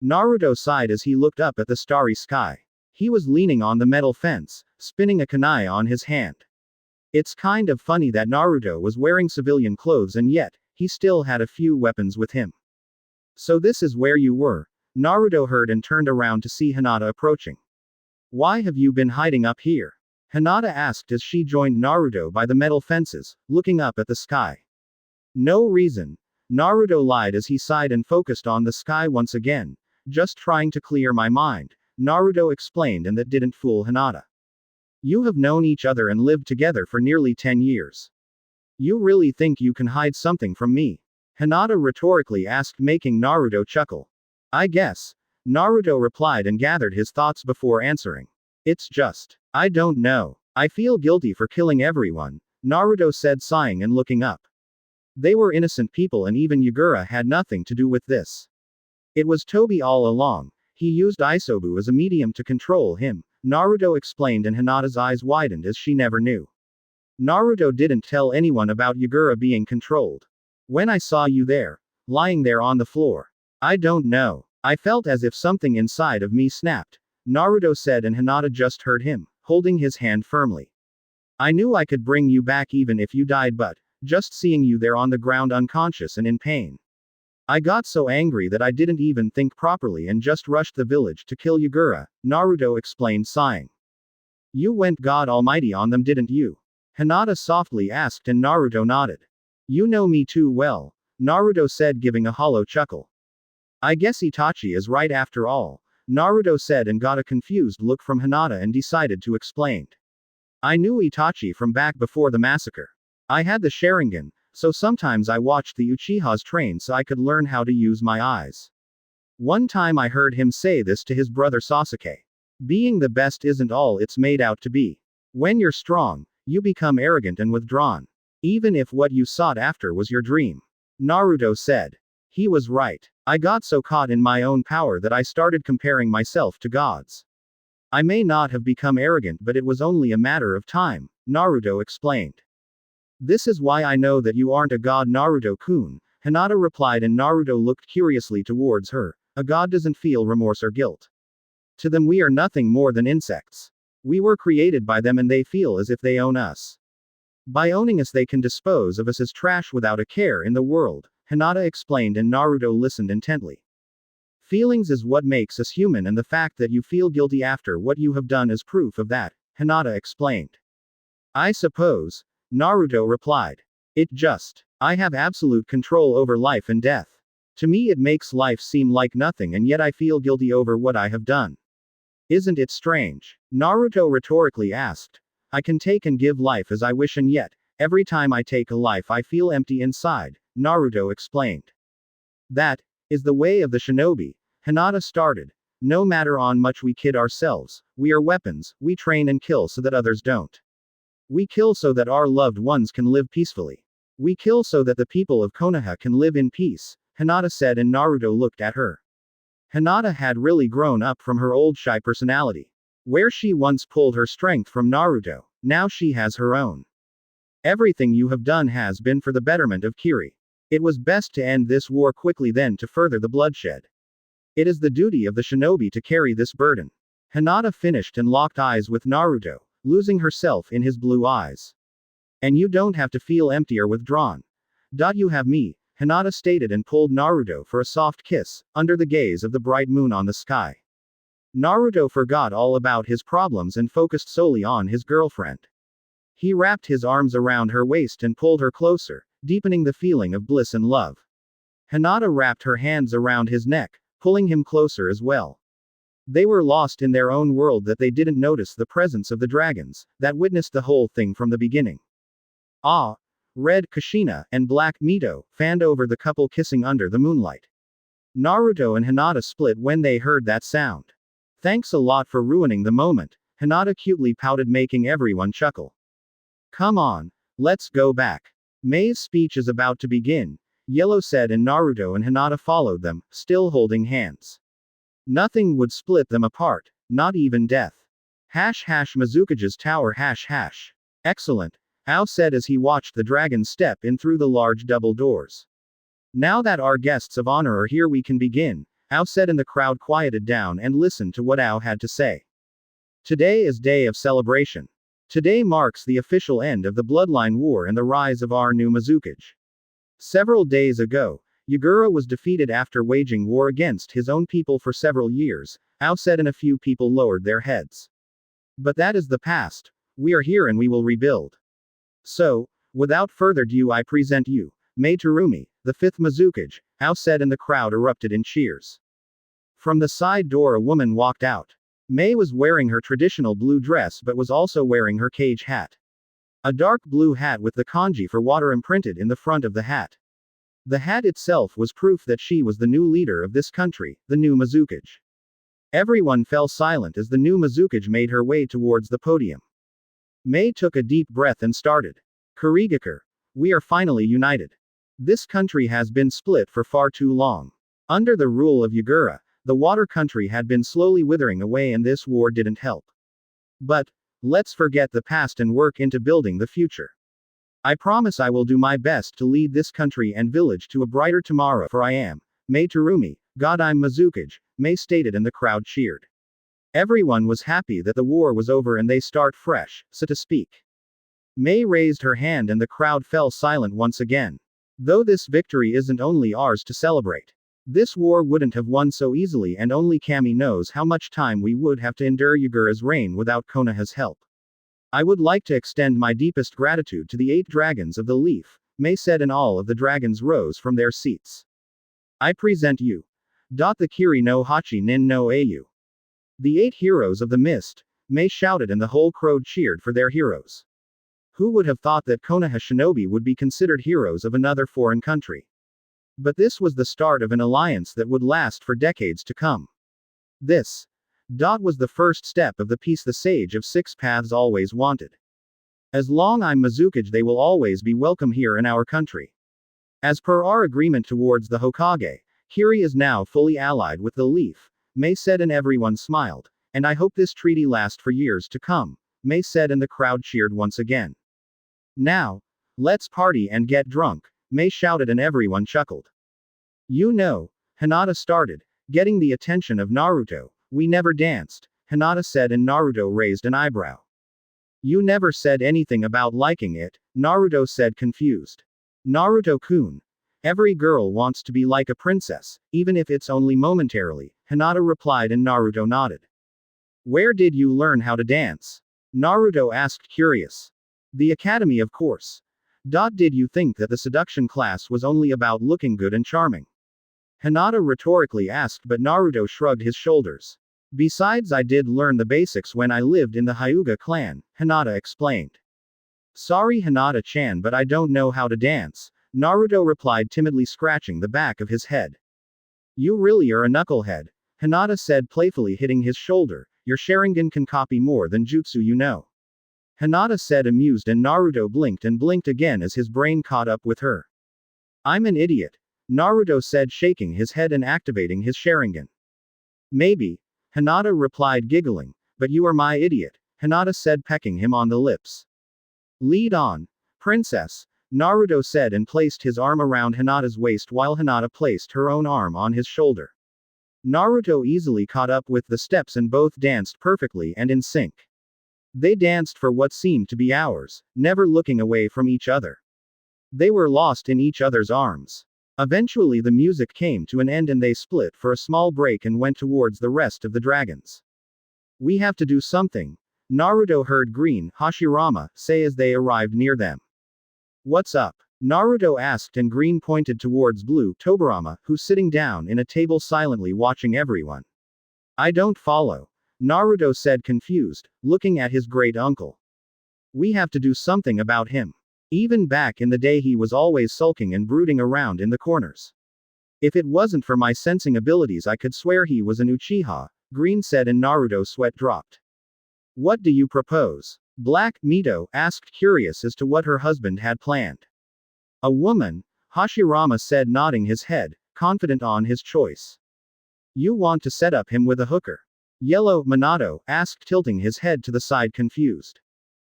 Naruto sighed as he looked up at the starry sky. He was leaning on the metal fence, spinning a kunai on his hand. It's kind of funny that Naruto was wearing civilian clothes and yet, he still had a few weapons with him. So this is where you were? Naruto heard and turned around to see Hinata approaching. Why have you been hiding up here? Hinata asked as she joined Naruto by the metal fences, looking up at the sky. No reason. Naruto lied as he sighed and focused on the sky once again. Just trying to clear my mind, Naruto explained, and that didn't fool Hinata. You have known each other and lived together for nearly 10 years. You really think you can hide something from me? Hinata rhetorically asked, making Naruto chuckle. I guess. Naruto replied and gathered his thoughts before answering. It's just, I don't know. I feel guilty for killing everyone, Naruto said, sighing and looking up. They were innocent people and even Yagura had nothing to do with this. It was Tobi all along. He used Isobu as a medium to control him, Naruto explained, and Hinata's eyes widened as she never knew. Naruto didn't tell anyone about Yagura being controlled. When I saw you there, lying there on the floor. I don't know. I felt as if something inside of me snapped, Naruto said, and Hinata just heard him, holding his hand firmly. I knew I could bring you back even if you died, but just seeing you there on the ground unconscious and in pain. I got so angry that I didn't even think properly and just rushed the village to kill Yagura, Naruto explained, sighing. You went God Almighty on them, didn't you? Hinata softly asked, and Naruto nodded. You know me too well, Naruto said, giving a hollow chuckle. I guess Itachi is right after all, Naruto said, and got a confused look from Hinata and decided to explain. I knew Itachi from back before the massacre. I had the Sharingan, so sometimes I watched the Uchihas train so I could learn how to use my eyes. One time I heard him say this to his brother Sasuke. Being the best isn't all it's made out to be. When you're strong, you become arrogant and withdrawn. Even if what you sought after was your dream. Naruto said. He was right. I got so caught in my own power that I started comparing myself to gods. I may not have become arrogant, but it was only a matter of time, Naruto explained. This is why I know that you aren't a god, Naruto-kun, Hinata replied, and Naruto looked curiously towards her. A god doesn't feel remorse or guilt. To them we are nothing more than insects. We were created by them and they feel as if they own us. By owning us they can dispose of us as trash without a care in the world, Hinata explained, and Naruto listened intently. Feelings is what makes us human, and the fact that you feel guilty after what you have done is proof of that, Hinata explained. I suppose, Naruto replied. I have absolute control over life and death. To me it makes life seem like nothing, and yet I feel guilty over what I have done. Isn't it strange? Naruto rhetorically asked. I can take and give life as I wish, and yet, every time I take a life I feel empty inside, Naruto explained. That is the way of the shinobi, Hinata started. No matter how much we kid ourselves, we are weapons, we train and kill so that others don't. We kill so that our loved ones can live peacefully. We kill so that the people of Konoha can live in peace, Hinata said, and Naruto looked at her. Hinata had really grown up from her old shy personality. Where she once pulled her strength from Naruto, now she has her own. Everything you have done has been for the betterment of Kiri. It was best to end this war quickly than to further the bloodshed. It is the duty of the shinobi to carry this burden. Hinata finished and locked eyes with Naruto, losing herself in his blue eyes. And you don't have to feel empty or withdrawn. You have me, Hinata stated, and pulled Naruto for a soft kiss, under the gaze of the bright moon on the sky. Naruto forgot all about his problems and focused solely on his girlfriend. He wrapped his arms around her waist and pulled her closer, deepening the feeling of bliss and love. Hinata wrapped her hands around his neck, pulling him closer as well. They were lost in their own world that they didn't notice the presence of the dragons, that witnessed the whole thing from the beginning. Red Kushina and Black Mito fanned over the couple kissing under the moonlight. Naruto and Hinata split when they heard that sound. Thanks a lot for ruining the moment, Hinata cutely pouted, making everyone chuckle. Come on, let's go back. Mei's speech is about to begin, Yellow said, and Naruto and Hinata followed them, still holding hands. Nothing would split them apart, not even death. Mizukage's tower #. Excellent, Ao said as he watched the dragons step in through the large double doors. Now that our guests of honor are here we can begin, Ao said, and the crowd quieted down and listened to what Ao had to say. Today is day of celebration. Today marks the official end of the Bloodline War and the rise of our new Mizukage. Several days ago, Yagura was defeated after waging war against his own people for several years, Ao said, and a few people lowered their heads. But that is the past. We are here and we will rebuild. So, without further ado I present you, Mei Terumi, the fifth Mizukage, Ao said, and the crowd erupted in cheers. From the side door a woman walked out. Mei was wearing her traditional blue dress but was also wearing her cage hat. A dark blue hat with the kanji for water imprinted in the front of the hat. The hat itself was proof that she was the new leader of this country, the new Mizukage. Everyone fell silent as the new Mizukage made her way towards the podium. Mei took a deep breath and started. Kurigakure. We are finally united. This country has been split for far too long. Under the rule of Yagura, the water country had been slowly withering away and this war didn't help. But, Let's forget the past and work into building the future. I promise I will do my best to lead this country and village to a brighter tomorrow, for I am Mei Terumi, God I'm Mizukage, Mei stated, and the crowd cheered. Everyone was happy that the war was over and they start fresh, so to speak. Mei raised her hand and the crowd fell silent once again. Though this victory isn't only ours to celebrate. This war wouldn't have won so easily, and only Kami knows how much time we would have to endure Yugura's reign without Konoha's help. I would like to extend my deepest gratitude to the 8 dragons of the leaf, Mei said, and all of the dragons rose from their seats. I present you. The Kiri no Hachi Nin no Au. The 8 heroes of the mist, Mei shouted, and the whole crowd cheered for their heroes. Who would have thought that Konoha shinobi would be considered heroes of another foreign country? But this was the start of an alliance that would last for decades to come. This was the first step of the peace the Sage of Six Paths always wanted. As long I'm Mizukage, they will always be welcome here in our country. As per our agreement towards the Hokage, Kiri is now fully allied with the Leaf, Mei said, and everyone smiled. And I hope this treaty lasts for years to come, Mei said, and the crowd cheered once again. Now, let's party and get drunk, Mei shouted, and everyone chuckled. You know, Hinata started, getting the attention of Naruto. We never danced, Hinata said, and Naruto raised an eyebrow. You never said anything about liking it, Naruto said, confused. Naruto-kun. Every girl wants to be like a princess, even if it's only momentarily, Hinata replied, and Naruto nodded. Where did you learn how to dance? Naruto asked, curious. The academy, of course. Did you think that the seduction class was only about looking good and charming? Hinata rhetorically asked, but Naruto shrugged his shoulders. Besides, I did learn the basics when I lived in the Hyuga clan, Hinata explained. Sorry Hinata-chan, but I don't know how to dance, Naruto replied, timidly scratching the back of his head. You really are a knucklehead, Hinata said, playfully hitting his shoulder. Your Sharingan can copy more than jutsu, you know. Hinata said, amused, and Naruto blinked and blinked again as his brain caught up with her. I'm an idiot, Naruto said, shaking his head and activating his Sharingan. Maybe, Hinata replied, giggling, but you are my idiot, Hinata said, pecking him on the lips. Lead on, princess, Naruto said, and placed his arm around Hinata's waist while Hinata placed her own arm on his shoulder. Naruto easily caught up with the steps and both danced perfectly and in sync. They danced for what seemed to be hours, never looking away from each other. They were lost in each other's arms. Eventually the music came to an end and they split for a small break and went towards the rest of the dragons. We have to do something, Naruto heard Green Hashirama say as they arrived near them. What's up? Naruto asked, and Green pointed towards Blue Tobirama, who's sitting down in a table silently watching everyone. I don't follow, Naruto said, confused, looking at his great uncle. We have to do something about him. Even back in the day he was always sulking and brooding around in the corners. If it wasn't for my sensing abilities I could swear he was an Uchiha, Green said, and Naruto's sweat dropped. What do you propose? Black Mito asked, curious as to what her husband had planned. A woman, Hashirama said, nodding his head, confident on his choice. You want to set up him with a hooker? Yellow Minato asked, tilting his head to the side, confused.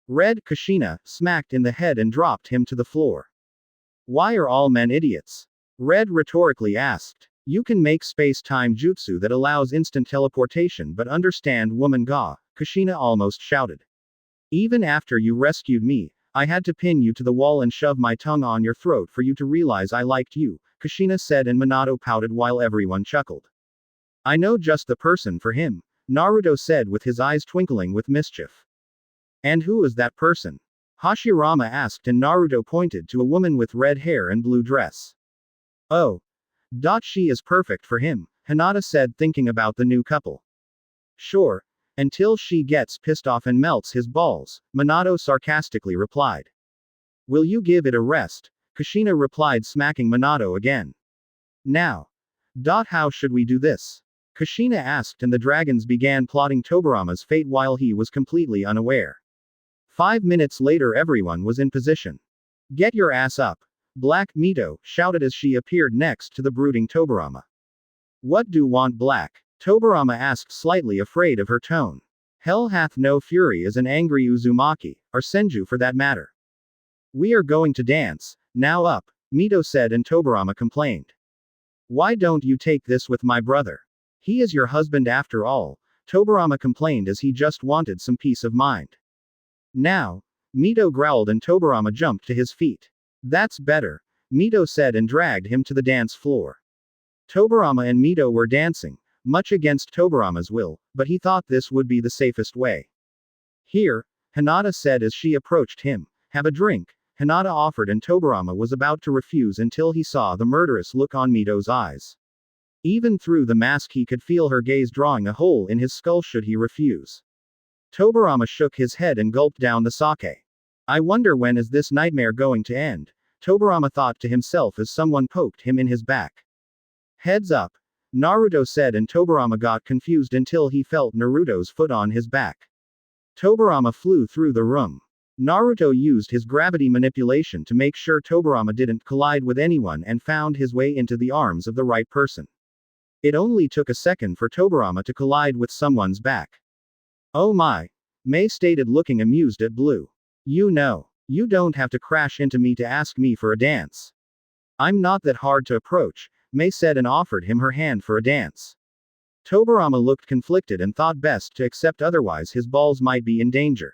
Red Kushina smacked in the head and dropped him to the floor. Why are all men idiots? Red rhetorically asked. You can make space-time jutsu that allows instant teleportation, but understand woman ga, Kushina almost shouted. Even after you rescued me, I had to pin you to the wall and shove my tongue on your throat for you to realize I liked you, Kushina said, and Minato pouted while everyone chuckled. I know just the person for him, Naruto said with his eyes twinkling with mischief. And who is that person? Hashirama asked, and Naruto pointed to a woman with red hair and blue dress. Oh. She is perfect for him, Hinata said, thinking about the new couple. Sure. Until she gets pissed off and melts his balls, Minato sarcastically replied. Will you give it a rest? Kushina replied, smacking Minato again. Now. How should we do this? Kushina asked, and the dragons began plotting Tobirama's fate while he was completely unaware. 5 minutes later everyone was in position. Get your ass up, Black Mito shouted as she appeared next to the brooding Tobirama. What do want Black? Tobirama asked, slightly afraid of her tone. Hell hath no fury as an angry Uzumaki, or Senju for that matter. We are going to dance, now up, Mito said and Tobirama complained. Why don't you take this with my brother? He is your husband after all, Tobirama complained as he just wanted some peace of mind. Now, Mito growled and Tobirama jumped to his feet. That's better, Mito said and dragged him to the dance floor. Tobirama and Mito were dancing, much against Tobirama's will, but he thought this would be the safest way. Here, Hinata said as she approached him. Have a drink, Hinata offered and Tobirama was about to refuse until he saw the murderous look on Mito's eyes. Even through the mask he could feel her gaze drawing a hole in his skull should he refuse. Tobirama shook his head and gulped down the sake. I wonder when is this nightmare going to end, Tobirama thought to himself as someone poked him in his back. Heads up, Naruto said and Tobirama got confused until he felt Naruto's foot on his back. Tobirama flew through the room. Naruto used his gravity manipulation to make sure Tobirama didn't collide with anyone and found his way into the arms of the right person. It only took a second for Tobirama to collide with someone's back. Oh my, Mei stated looking amused at Blue. You know, you don't have to crash into me to ask me for a dance. I'm not that hard to approach, Mei said and offered him her hand for a dance. Tobirama looked conflicted and thought best to accept otherwise his balls might be in danger.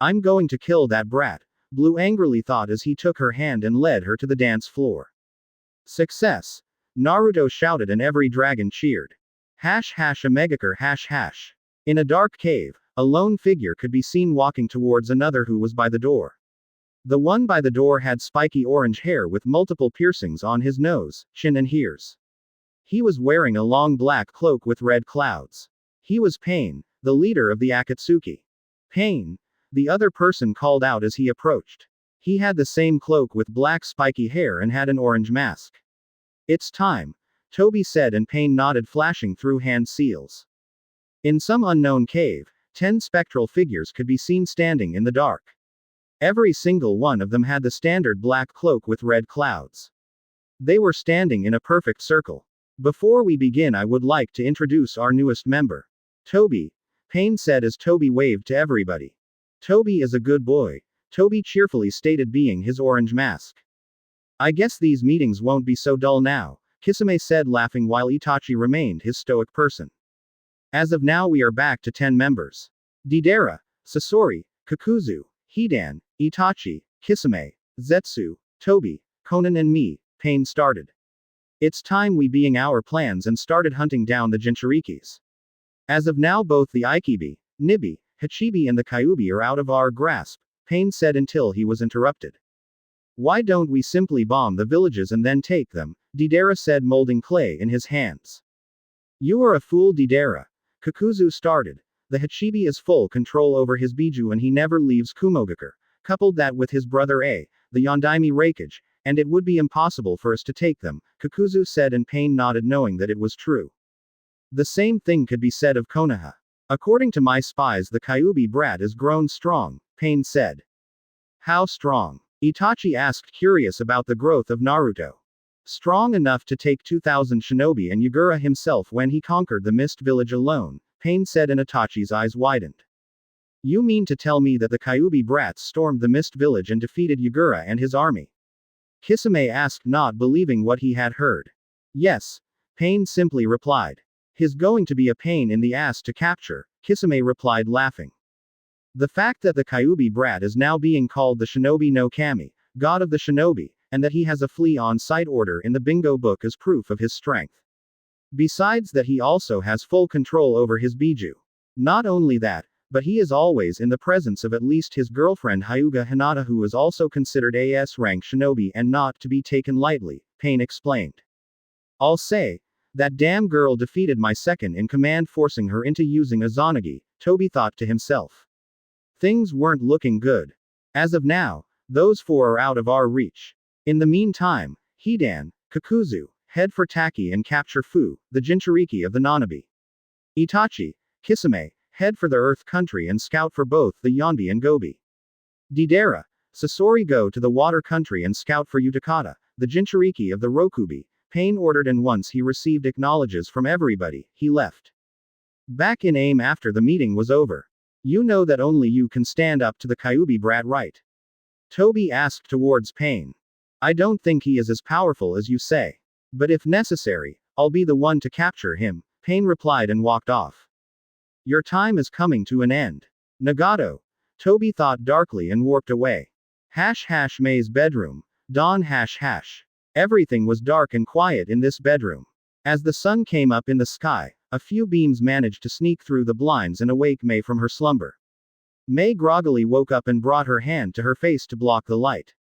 I'm going to kill that brat, Blue angrily thought as he took her hand and led her to the dance floor. Success! Naruto shouted and every dragon cheered. Hash hash a megakure hash hash. In a dark cave, a lone figure could be seen walking towards another who was by the door. The one by the door had spiky orange hair with multiple piercings on his nose, chin and ears. He was wearing a long black cloak with red clouds. He was Pain, the leader of the Akatsuki. Pain, the other person called out as he approached. He had the same cloak with black spiky hair and had an orange mask. It's time, Toby said and Pain nodded flashing through hand seals. In some unknown cave, 10 spectral figures could be seen standing in the dark. Every single one of them had the standard black cloak with red clouds. They were standing in a perfect circle. Before we begin I would like to introduce our newest member. Toby, Pain said as Toby waved to everybody. Toby is a good boy, Toby cheerfully stated being his orange mask. I guess these meetings won't be so dull now, Kisame said laughing while Itachi remained his stoic person. As of now we are back to 10 members. Deidara, Sasori, Kakuzu, Hidan, Itachi, Kisame, Zetsu, Toby, Conan and me, Pain started. It's time we being our plans and started hunting down the Jinchurikis. As of now both the Ikibi, Nibi, Hachibi and the Kyubi are out of our grasp, Pain said until he was interrupted. Why don't we simply bomb the villages and then take them, Deidara said molding clay in his hands. You are a fool Deidara. Kakuzu started. The Hachibi is full control over his Biju and he never leaves Kumogakure. Coupled that with his brother A, the Yondaime Reikage, and it would be impossible for us to take them, Kakuzu said and Pain nodded knowing that it was true. The same thing could be said of Konoha. According to my spies the Kyubi brat is grown strong, Pain said. How strong? Itachi asked curious about the growth of Naruto. Strong enough to take 2,000 shinobi and Yagura himself when he conquered the Mist Village alone, Pain said and Itachi's eyes widened. You mean to tell me that the Kyubi brats stormed the Mist Village and defeated Yagura and his army? Kisame asked not believing what he had heard. Yes, Pain simply replied. He's going to be a pain in the ass to capture, Kisame replied laughing. The fact that the Kyubi brat is now being called the Shinobi no Kami, god of the shinobi, and that he has a flea on sight order in the bingo book is proof of his strength. Besides that he also has full control over his Biju. Not only that, but he is always in the presence of at least his girlfriend Hyuga Hinata who is also considered a S-rank shinobi and not to be taken lightly, Pain explained. I'll say, that damn girl defeated my second in command forcing her into using a Zanagi, Toby thought to himself. Things weren't looking good. As of now, those 4 are out of our reach. In the meantime, Hidan, Kakuzu, head for Taki and capture Fu, the Jinchuriki of the Nanabi. Itachi, Kisame, head for the Earth Country and scout for both the Yonbi and Gobi. Deidara, Sasori go to the Water Country and scout for Utakata, the Jinchuriki of the Rokubi, Pain ordered and once he received acknowledges from everybody, he left. Back in aim after the meeting was over. You know that only you can stand up to the Kyuubi brat, right? Toby asked towards Pain. I don't think he is as powerful as you say. But if necessary, I'll be the one to capture him, Pain replied and walked off. Your time is coming to an end. Nagato. Toby thought darkly and warped away. May's bedroom. Dawn. Everything was dark and quiet in this bedroom. As the sun came up in the sky, a few beams managed to sneak through the blinds and awake May from her slumber. May groggily woke up and brought her hand to her face to block the light.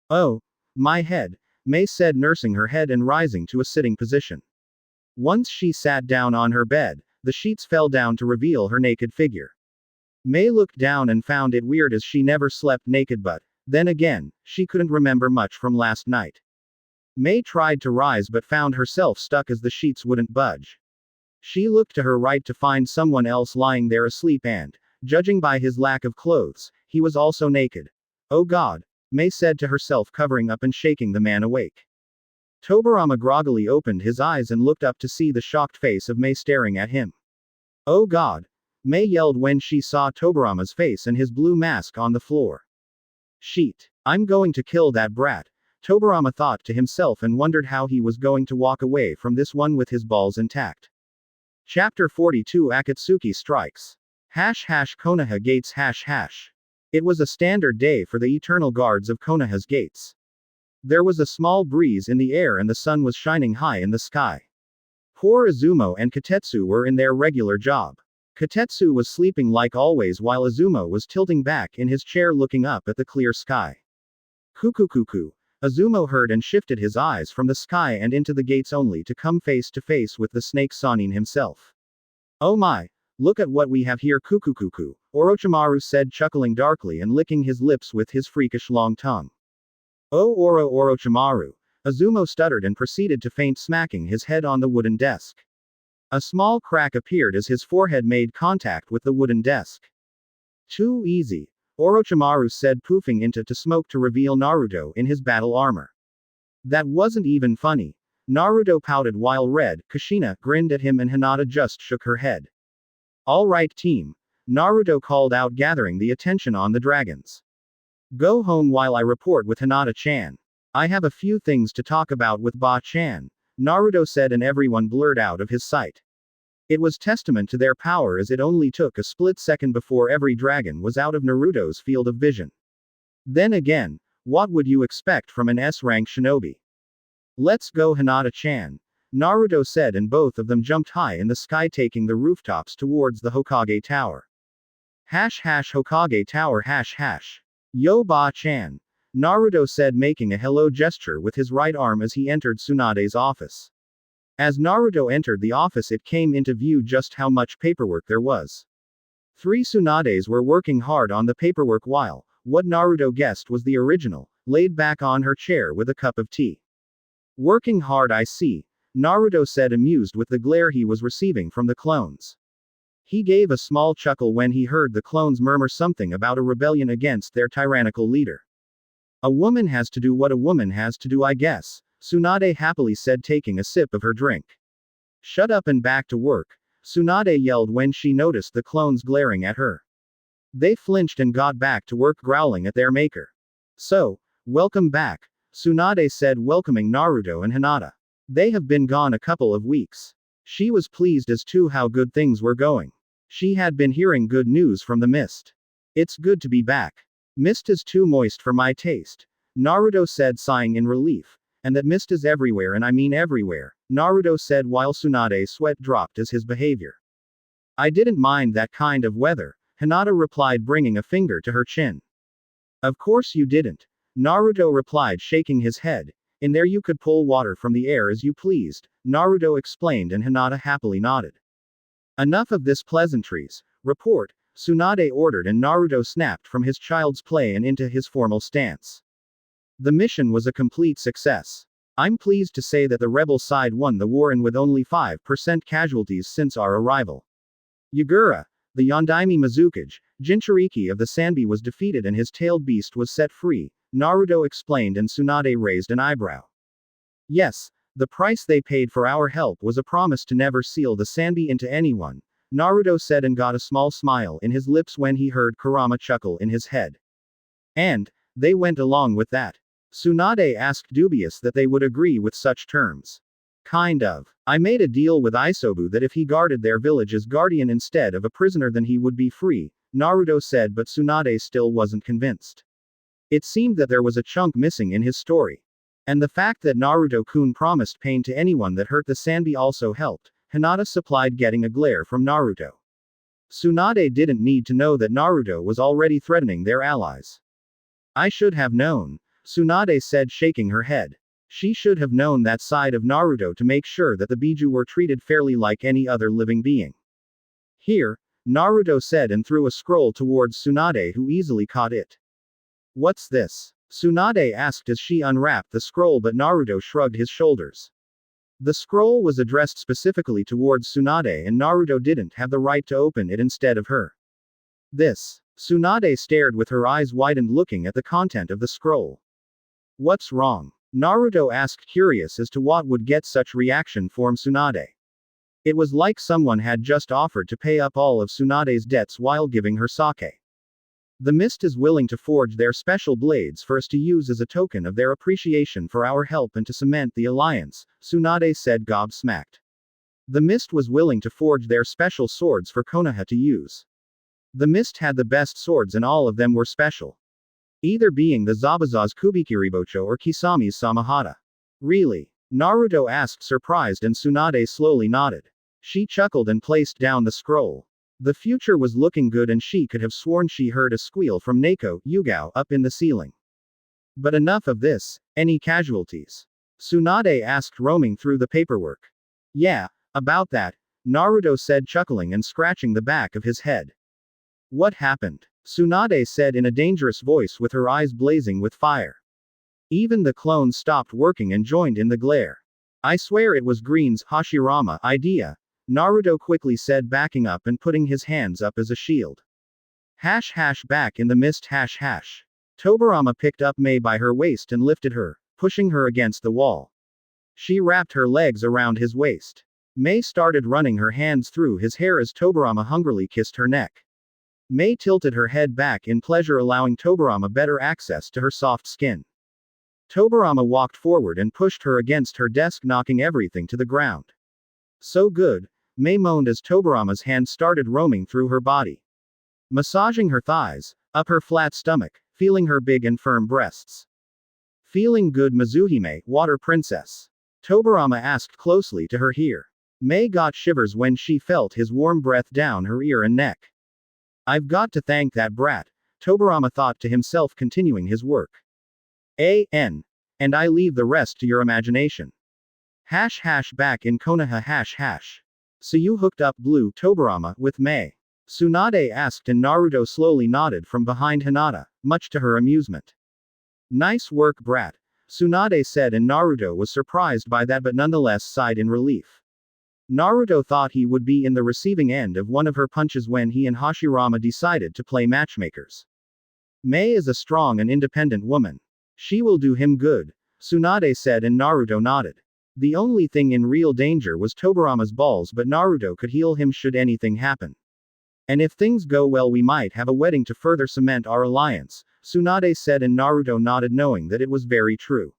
Oh, my head, May said, nursing her head and rising to a sitting position. Once she sat down on her bed, the sheets fell down to reveal her naked figure. May looked down and found it weird as she never slept naked, but then again, she couldn't remember much from last night. May tried to rise but found herself stuck as the sheets wouldn't budge. She looked to her right to find someone else lying there asleep and, judging by his lack of clothes, he was also naked. Oh God, May said to herself, covering up and shaking the man awake. Tobirama groggily opened his eyes and looked up to see the shocked face of May staring at him. Oh God, May yelled when she saw Tobirama's face and his blue mask on the floor. Sheet. I'm going to kill that brat, Tobirama thought to himself and wondered how he was going to walk away from this one with his balls intact. Chapter 42 Akatsuki Strikes. Konoha Gates. It was a standard day for the eternal guards of Konoha's gates. There was a small breeze in the air and the sun was shining high in the sky. Poor Izumo and Katetsu were in their regular job. Katetsu was sleeping like always while Izumo was tilting back in his chair looking up at the clear sky. Kukukuku. Izumo heard and shifted his eyes from the sky and into the gates only to come face to face with the snake Sanin himself. Oh my, look at what we have here, Kukukuku, Orochimaru said, chuckling darkly and licking his lips with his freakish long tongue. Oh Orochimaru. Izumo stuttered and proceeded to faint, smacking his head on the wooden desk. A small crack appeared as his forehead made contact with the wooden desk. Too easy, Orochimaru said, poofing into smoke to reveal Naruto in his battle armor. That wasn't even funny. Naruto pouted while Red Kushina grinned at him and Hinata just shook her head. All right team, Naruto called out, gathering the attention on the dragons. Go home while I report with Hinata-chan. I have a few things to talk about with Ba-chan, Naruto said, and everyone blurred out of his sight. It was testament to their power as it only took a split second before every dragon was out of Naruto's field of vision. Then again, what would you expect from an S-rank shinobi? Let's go, Hinata-chan, Naruto said, and both of them jumped high in the sky, taking the rooftops towards the Hokage Tower. Hokage Tower. Yo Ba-chan, Naruto said, making a hello gesture with his right arm as he entered Tsunade's office. As Naruto entered the office, it came into view just how much paperwork there was. 3 Tsunades were working hard on the paperwork while, what Naruto guessed was the original, laid back on her chair with a cup of tea. Working hard, I see, Naruto said, amused with the glare he was receiving from the clones. He gave a small chuckle when he heard the clones murmur something about a rebellion against their tyrannical leader. A woman has to do what a woman has to do, I guess, Tsunade happily said, taking a sip of her drink. Shut up and back to work, Tsunade yelled when she noticed the clones glaring at her. They flinched and got back to work, growling at their maker. So, welcome back, Tsunade said, welcoming Naruto and Hinata. They have been gone a couple of weeks. She was pleased as to how good things were going. She had been hearing good news from the mist. It's good to be back. Mist is too moist for my taste, Naruto said, sighing in relief. And that mist is everywhere, and I mean everywhere, Naruto said while Tsunade's sweat dropped as his behavior. I didn't mind that kind of weather, Hinata replied, bringing a finger to her chin. Of course you didn't, Naruto replied, shaking his head. In there you could pull water from the air as you pleased, Naruto explained, and Hinata happily nodded. Enough of this pleasantries. Report, Tsunade ordered, and Naruto snapped from his child's play and into his formal stance. The mission was a complete success. I'm pleased to say that the rebel side won the war, and with only 5% casualties since our arrival. Yagura, the Yondaime Mizukage, Jinchuriki of the Sanbi, was defeated and his tailed beast was set free, Naruto explained, and Tsunade raised an eyebrow. Yes, the price they paid for our help was a promise to never seal the Sanbi into anyone, Naruto said and got a small smile in his lips when he heard Kurama chuckle in his head. And, they went along with that. Tsunade asked dubious that they would agree with such terms. Kind of. I made a deal with Isobu that if he guarded their village as guardian instead of a prisoner then he would be free, Naruto said, but Tsunade still wasn't convinced. It seemed that there was a chunk missing in his story. And the fact that Naruto-kun promised pain to anyone that hurt the Sandi also helped. Hinata supplied getting a glare from Naruto. Tsunade didn't need to know that Naruto was already threatening their allies. I should have known, Tsunade said, shaking her head. She should have known that side of Naruto to make sure that the Biju were treated fairly like any other living being. Here, Naruto said and threw a scroll towards Tsunade, who easily caught it. What's this? Tsunade asked as she unwrapped the scroll, but Naruto shrugged his shoulders. The scroll was addressed specifically towards Tsunade and Naruto didn't have the right to open it instead of her. This. Tsunade stared with her eyes widened looking at the content of the scroll. What's wrong? Naruto asked, curious as to what would get such reaction from Tsunade. It was like someone had just offered to pay up all of Tsunade's debts while giving her sake. The mist is willing to forge their special blades for us to use as a token of their appreciation for our help and to cement the alliance, Tsunade said, gobsmacked. The mist was willing to forge their special swords for Konoha to use. The mist had the best swords and all of them were special. Either being the Zabuza's Kubikiribocho or Kisami's Samahata. Really? Naruto asked, surprised, and Tsunade slowly nodded. She chuckled and placed down the scroll. The future was looking good and she could have sworn she heard a squeal from Neko, Hyuga, up in the ceiling. But enough of this. Any casualties? Tsunade asked, roaming through the paperwork. Yeah, about that, Naruto said, chuckling and scratching the back of his head. What happened? Tsunade said in a dangerous voice with her eyes blazing with fire. Even the clones stopped working and joined in the glare. I swear it was Green's Hashirama idea, Naruto quickly said, backing up and putting his hands up as a shield. Back in the mist. Tobirama picked up Mei by her waist and lifted her, pushing her against the wall. She wrapped her legs around his waist. Mei started running her hands through his hair as Tobirama hungrily kissed her neck. Mei tilted her head back in pleasure, allowing Tobirama better access to her soft skin. Tobirama walked forward and pushed her against her desk, knocking everything to the ground. So good, Mei moaned as Tobirama's hand started roaming through her body. Massaging her thighs, up her flat stomach, feeling her big and firm breasts. Feeling good, Mizuhime, water princess? Tobirama asked closely to her ear. Mei got shivers when she felt his warm breath down her ear and neck. I've got to thank that brat, Tobirama thought to himself, continuing his work. And I leave the rest to your imagination. Back in Konoha. So you hooked up Blue Tobirama with Mei? Tsunade asked and Naruto slowly nodded from behind Hinata, much to her amusement. Nice work, brat, Tsunade said, and Naruto was surprised by that but nonetheless sighed in relief. Naruto thought he would be in the receiving end of one of her punches when he and Hashirama decided to play matchmakers. Mei is a strong and independent woman. She will do him good, Tsunade said, and Naruto nodded. The only thing in real danger was Tobirama's balls, but Naruto could heal him should anything happen. And if things go well, we might have a wedding to further cement our alliance, Tsunade said, and Naruto nodded, knowing that it was very true.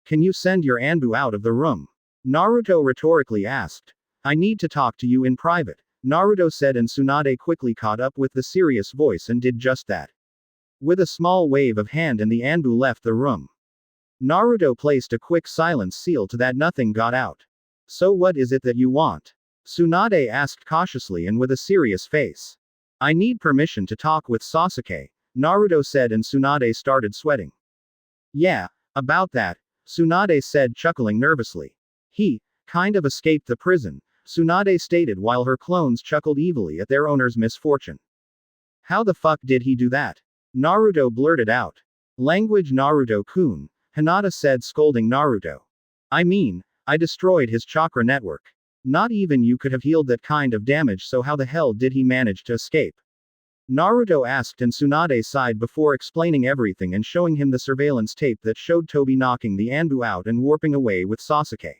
Can you send your Anbu out of the room? Naruto rhetorically asked. I need to talk to you in private, Naruto said, and Tsunade quickly caught up with the serious voice and did just that. With a small wave of hand and the Anbu left the room. Naruto placed a quick silence seal to that nothing got out. So what is it that you want? Tsunade asked cautiously and with a serious face. I need permission to talk with Sasuke, Naruto said, and Tsunade started sweating. Yeah, about that, Tsunade said, chuckling nervously. He kind of escaped the prison, Tsunade stated while her clones chuckled evilly at their owner's misfortune. How the fuck did he do that? Naruto blurted out. Language, Naruto-kun, Hinata said, scolding Naruto. I mean, I destroyed his chakra network. Not even you could have healed that kind of damage, so how the hell did he manage to escape? Naruto asked, and Tsunade sighed before explaining everything and showing him the surveillance tape that showed Tobi knocking the Anbu out and warping away with Sasuke.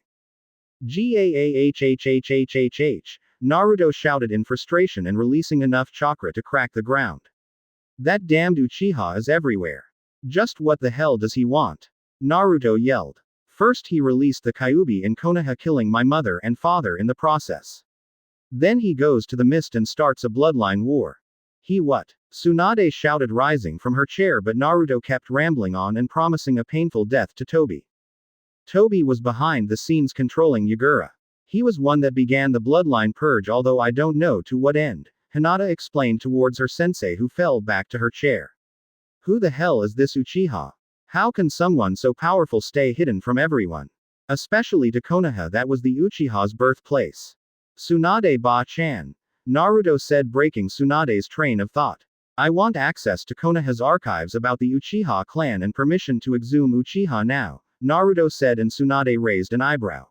Gaahhhhhhh, Naruto shouted in frustration and releasing enough chakra to crack the ground. That damned Uchiha is everywhere. Just what the hell does he want? Naruto yelled. First he released the Kyuubi in Konoha, killing my mother and father in the process. Then he goes to the mist and starts a bloodline war. He what? Tsunade shouted, rising from her chair, but Naruto kept rambling on and promising a painful death to Tobi. Tobi was behind the scenes controlling Yagura. He was one that began the bloodline purge, although I don't know to what end, Hinata explained towards her sensei, who fell back to her chair. Who the hell is this Uchiha? How can someone so powerful stay hidden from everyone? Especially to Konoha, that was the Uchiha's birthplace. Tsunade Ba-chan. Naruto said, breaking Tsunade's train of thought. I want access to Konoha's archives about the Uchiha clan and permission to exhume Uchiha now, Naruto said, and Tsunade raised an eyebrow.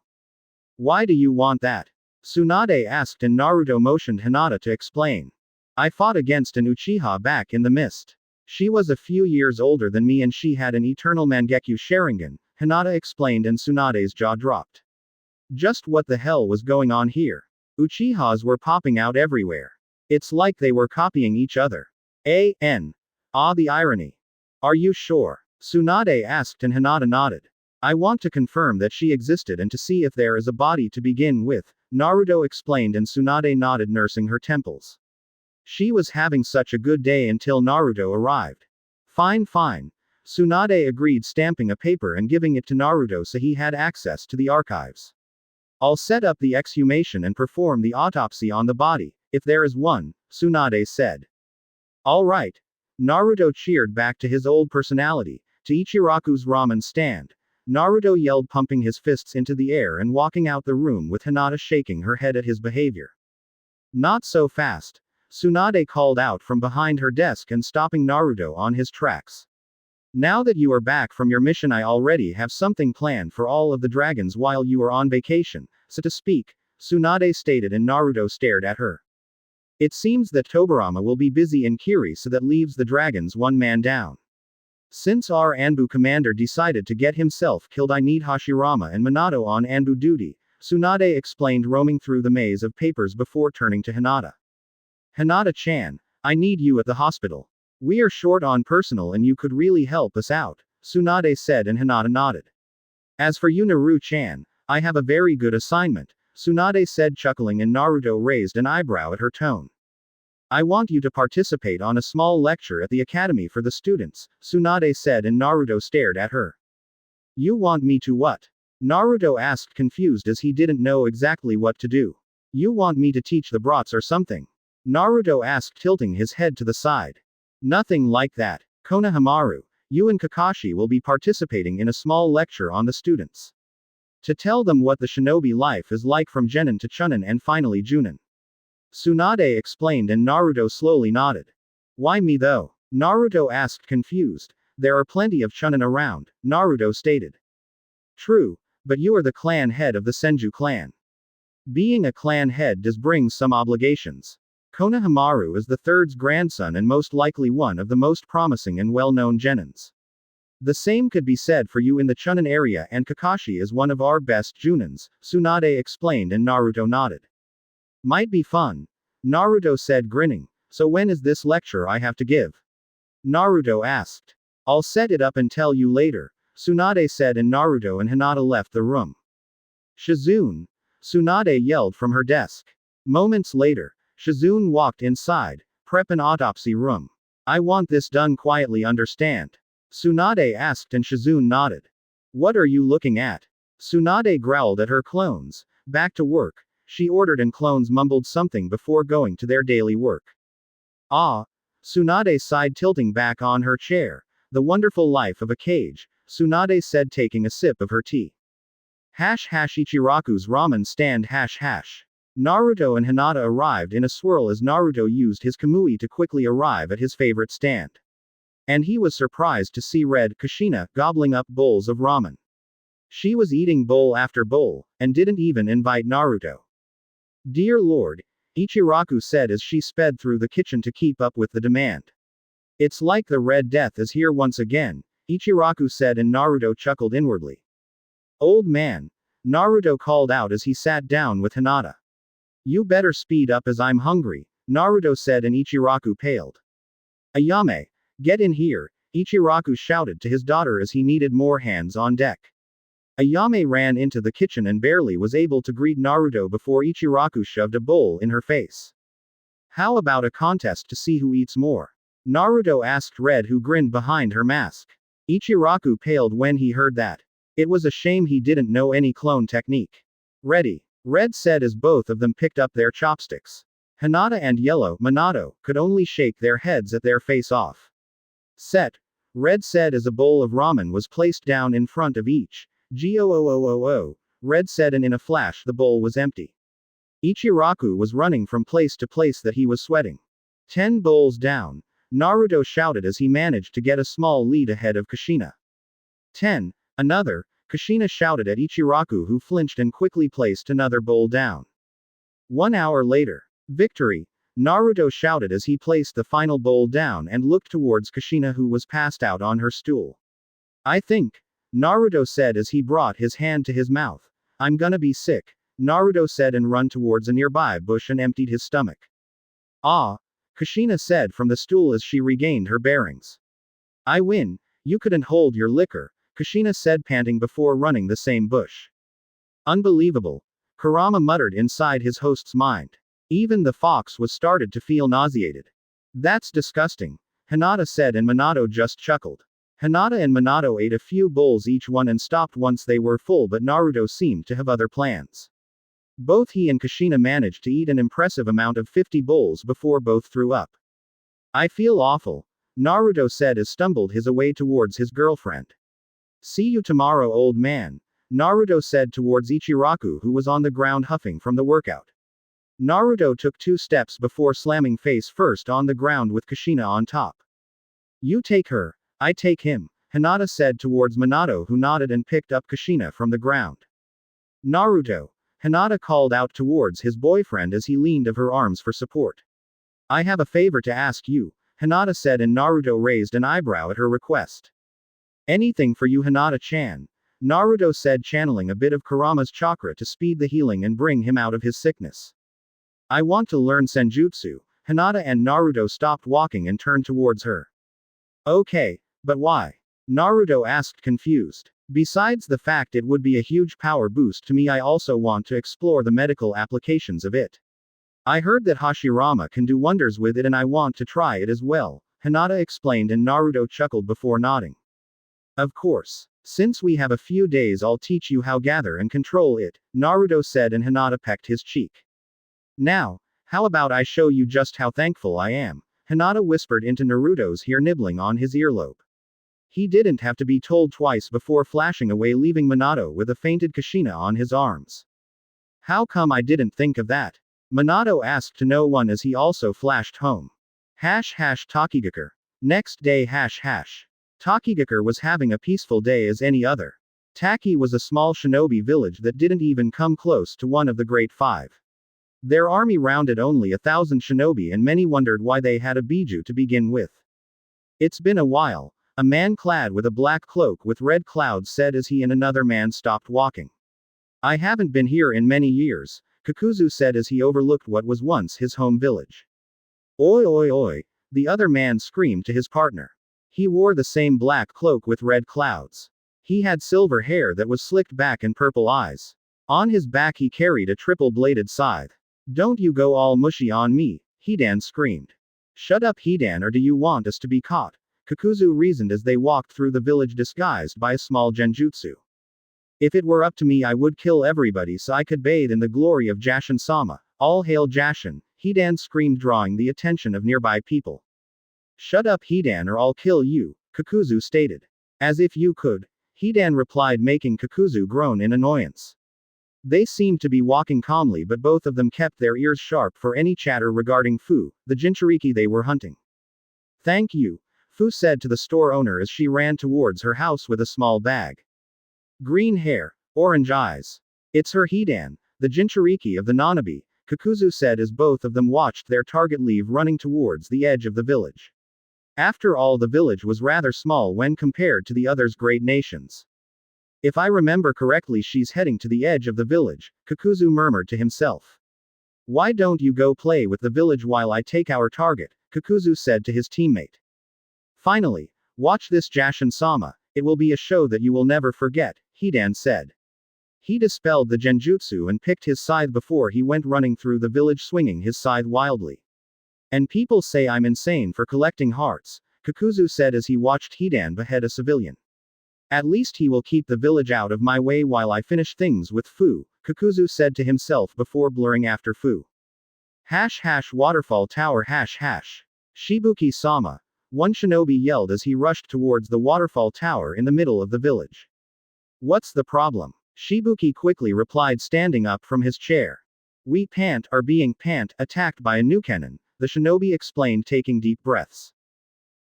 Why do you want that? Tsunade asked, and Naruto motioned Hinata to explain. I fought against an Uchiha back in the mist. She was a few years older than me and she had an eternal Mangekyo Sharingan, Hinata explained, and Tsunade's jaw dropped. Just what the hell was going on here? Uchihas were popping out everywhere. It's like they were copying each other. The irony. Are you sure? Tsunade asked, and Hinata nodded. I want to confirm that she existed and to see if there is a body to begin with, Naruto explained, and Tsunade nodded, nursing her temples. She was having such a good day until Naruto arrived. Fine. Tsunade agreed, stamping a paper and giving it to Naruto so he had access to the archives. I'll set up the exhumation and perform the autopsy on the body, if there is one, Tsunade said. All right. Naruto cheered back to his old personality, to Ichiraku's ramen stand. Naruto yelled, pumping his fists into the air and walking out the room with Hinata shaking her head at his behavior. Not so fast. Tsunade called out from behind her desk and stopping Naruto on his tracks. Now that you are back from your mission, I already have something planned for all of the dragons while you are on vacation, so to speak, Tsunade stated, and Naruto stared at her. It seems that Tobirama will be busy in Kiri, so that leaves the dragons one man down. Since our Anbu commander decided to get himself killed, I need Hashirama and Minato on Anbu duty, Tsunade explained, roaming through the maze of papers before turning to Hinata. Hinata-chan, I need you at the hospital. We are short on personnel and you could really help us out, Tsunade said, and Hinata nodded. As for you, Naru-chan, I have a very good assignment, Tsunade said, chuckling, and Naruto raised an eyebrow at her tone. I want you to participate on a small lecture at the academy for the students, Tsunade said, and Naruto stared at her. You want me to what? Naruto asked, confused as he didn't know exactly what to do. You want me to teach the brats or something? Naruto asked, tilting his head to the side. Nothing like that. Konohamaru, you and Kakashi will be participating in a small lecture on the students. To tell them what the shinobi life is like from Genin to Chunin and finally Junin. Tsunade explained, and Naruto slowly nodded. Why me though? Naruto asked, confused. There are plenty of Chunin around, Naruto stated. True, but you are the clan head of the Senju clan. Being a clan head does bring some obligations. Konohamaru is the third's grandson and most likely one of the most promising and well-known genins. The same could be said for you in the Chunin area, and Kakashi is one of our best Junins, Tsunade explained, and Naruto nodded. Might be fun. Naruto said, grinning. So when is this lecture I have to give? Naruto asked. I'll set it up and tell you later, Tsunade said, and Naruto and Hinata left the room. Shizune! Tsunade yelled from her desk. Moments later, Shizune walked inside, prep an autopsy room. I want this done quietly, understand? Tsunade asked, and Shizune nodded. What are you looking at? Tsunade growled at her clones. Back to work, she ordered, and clones mumbled something before going to their daily work. Ah! Tsunade sighed, tilting back on her chair. The wonderful life of a cage, Tsunade said, taking a sip of her tea. Ichiraku's ramen stand. Naruto and Hinata arrived in a swirl as Naruto used his Kamui to quickly arrive at his favorite stand. And he was surprised to see Red Kushina gobbling up bowls of ramen. She was eating bowl after bowl, and didn't even invite Naruto. Dear Lord, Ichiraku said as she sped through the kitchen to keep up with the demand. It's like the Red Death is here once again, Ichiraku said, and Naruto chuckled inwardly. Old man, Naruto called out as he sat down with Hinata. You better speed up as I'm hungry, Naruto said and Ichiraku paled. Ayame, get in here, Ichiraku shouted to his daughter as he needed more hands on deck. Ayame ran into the kitchen and barely was able to greet Naruto before Ichiraku shoved a bowl in her face. How about a contest to see who eats more? Naruto asked Red, who grinned behind her mask. Ichiraku paled when he heard that. It was a shame he didn't know any clone technique. Ready, Red said as both of them picked up their chopsticks. Hinata and Yellow, Minato, could only shake their heads at their face-off. Set, Red said as a bowl of ramen was placed down in front of each. Goo, Red said, and in a flash the bowl was empty. Ichiraku was running from place to place that he was sweating. 10 bowls down, Naruto shouted as he managed to get a small lead ahead of Kushina. 10, another, Kushina shouted at Ichiraku, who flinched and quickly placed another bowl down. 1 hour later. Victory, Naruto shouted as he placed the final bowl down and looked towards Kushina, who was passed out on her stool. I think, Naruto said as he brought his hand to his mouth. I'm gonna be sick, Naruto said and run towards a nearby bush and emptied his stomach. Ah, Kushina said from the stool as she regained her bearings. I win, you couldn't hold your liquor, Kushina said panting before running the same bush. Unbelievable, Kurama muttered inside his host's mind. Even the fox was started to feel nauseated. That's disgusting, Hinata said and Minato just chuckled. Hinata and Minato ate a few bowls each one and stopped once they were full, but Naruto seemed to have other plans. Both he and Kushina managed to eat an impressive amount of 50 bowls before both threw up. I feel awful, Naruto said as stumbled his way towards his girlfriend. See you tomorrow, old man, Naruto said towards Ichiraku, who was on the ground huffing from the workout. Naruto took 2 steps before slamming face first on the ground with Kushina on top. You take her, I take him, Hinata said towards Minato, who nodded and picked up Kushina from the ground. Naruto, Hinata called out towards his boyfriend as he leaned of her arms for support. I have a favor to ask you, Hinata said and Naruto raised an eyebrow at her request. Anything for you, Hinata-chan, Naruto said, channeling a bit of Kurama's chakra to speed the healing and bring him out of his sickness. I want to learn Senjutsu, Hinata and Naruto stopped walking and turned towards her. Okay, but why? Naruto asked, confused. Besides the fact it would be a huge power boost to me, I also want to explore the medical applications of it. I heard that Hashirama can do wonders with it and I want to try it as well, Hinata explained and Naruto chuckled before nodding. Of course. Since we have a few days, I'll teach you how gather and control it, Naruto said and Hinata pecked his cheek. Now, how about I show you just how thankful I am, Hinata whispered into Naruto's ear, nibbling on his earlobe. He didn't have to be told twice before flashing away, leaving Minato with a fainted Kushina on his arms. How come I didn't think of that? Minato asked to no one as he also flashed home. Takigakure. Next day Takigakure was having a peaceful day as any other. Taki was a small shinobi village that didn't even come close to one of the Great Five. Their army rounded only 1,000 shinobi and many wondered why they had a biju to begin with. It's been a while, a man clad with a black cloak with red clouds said as he and another man stopped walking. I haven't been here in many years, Kakuzu said as he overlooked what was once his home village. Oi oi oi, the other man screamed to his partner. He wore the same black cloak with red clouds. He had silver hair that was slicked back and purple eyes. On his back he carried a triple-bladed scythe. Don't you go all mushy on me, Hidan screamed. Shut up, Hidan, or do you want us to be caught? Kakuzu reasoned as they walked through the village disguised by a small genjutsu. If it were up to me, I would kill everybody so I could bathe in the glory of Jashin-sama. All hail Jashin, Hidan screamed, drawing the attention of nearby people. Shut up, Hidan, or I'll kill you, Kakuzu stated. As if you could, Hidan replied, making Kakuzu groan in annoyance. They seemed to be walking calmly, but both of them kept their ears sharp for any chatter regarding Fu, the Jinchuriki they were hunting. Thank you, Fu said to the store owner as she ran towards her house with a small bag. Green hair, orange eyes. It's her, Hidan, the Jinchuriki of the Nanabi, Kakuzu said as both of them watched their target leave running towards the edge of the village. After all, the village was rather small when compared to the others' great nations. If I remember correctly, she's heading to the edge of the village, Kakuzu murmured to himself. Why don't you go play with the village while I take our target, Kakuzu said to his teammate. Finally, watch this Jashin-sama, it will be a show that you will never forget, Hidan said. He dispelled the genjutsu and picked his scythe before he went running through the village swinging his scythe wildly. And people say I'm insane for collecting hearts, Kakuzu said as he watched Hidan behead a civilian. At least he will keep the village out of my way while I finish things with Fu, Kakuzu said to himself before blurring after Fu. Waterfall tower Shibuki-sama. One shinobi yelled as he rushed towards the waterfall tower in the middle of the village. What's the problem? Shibuki quickly replied standing up from his chair. We are being attacked by a nukenin, the shinobi explained taking deep breaths.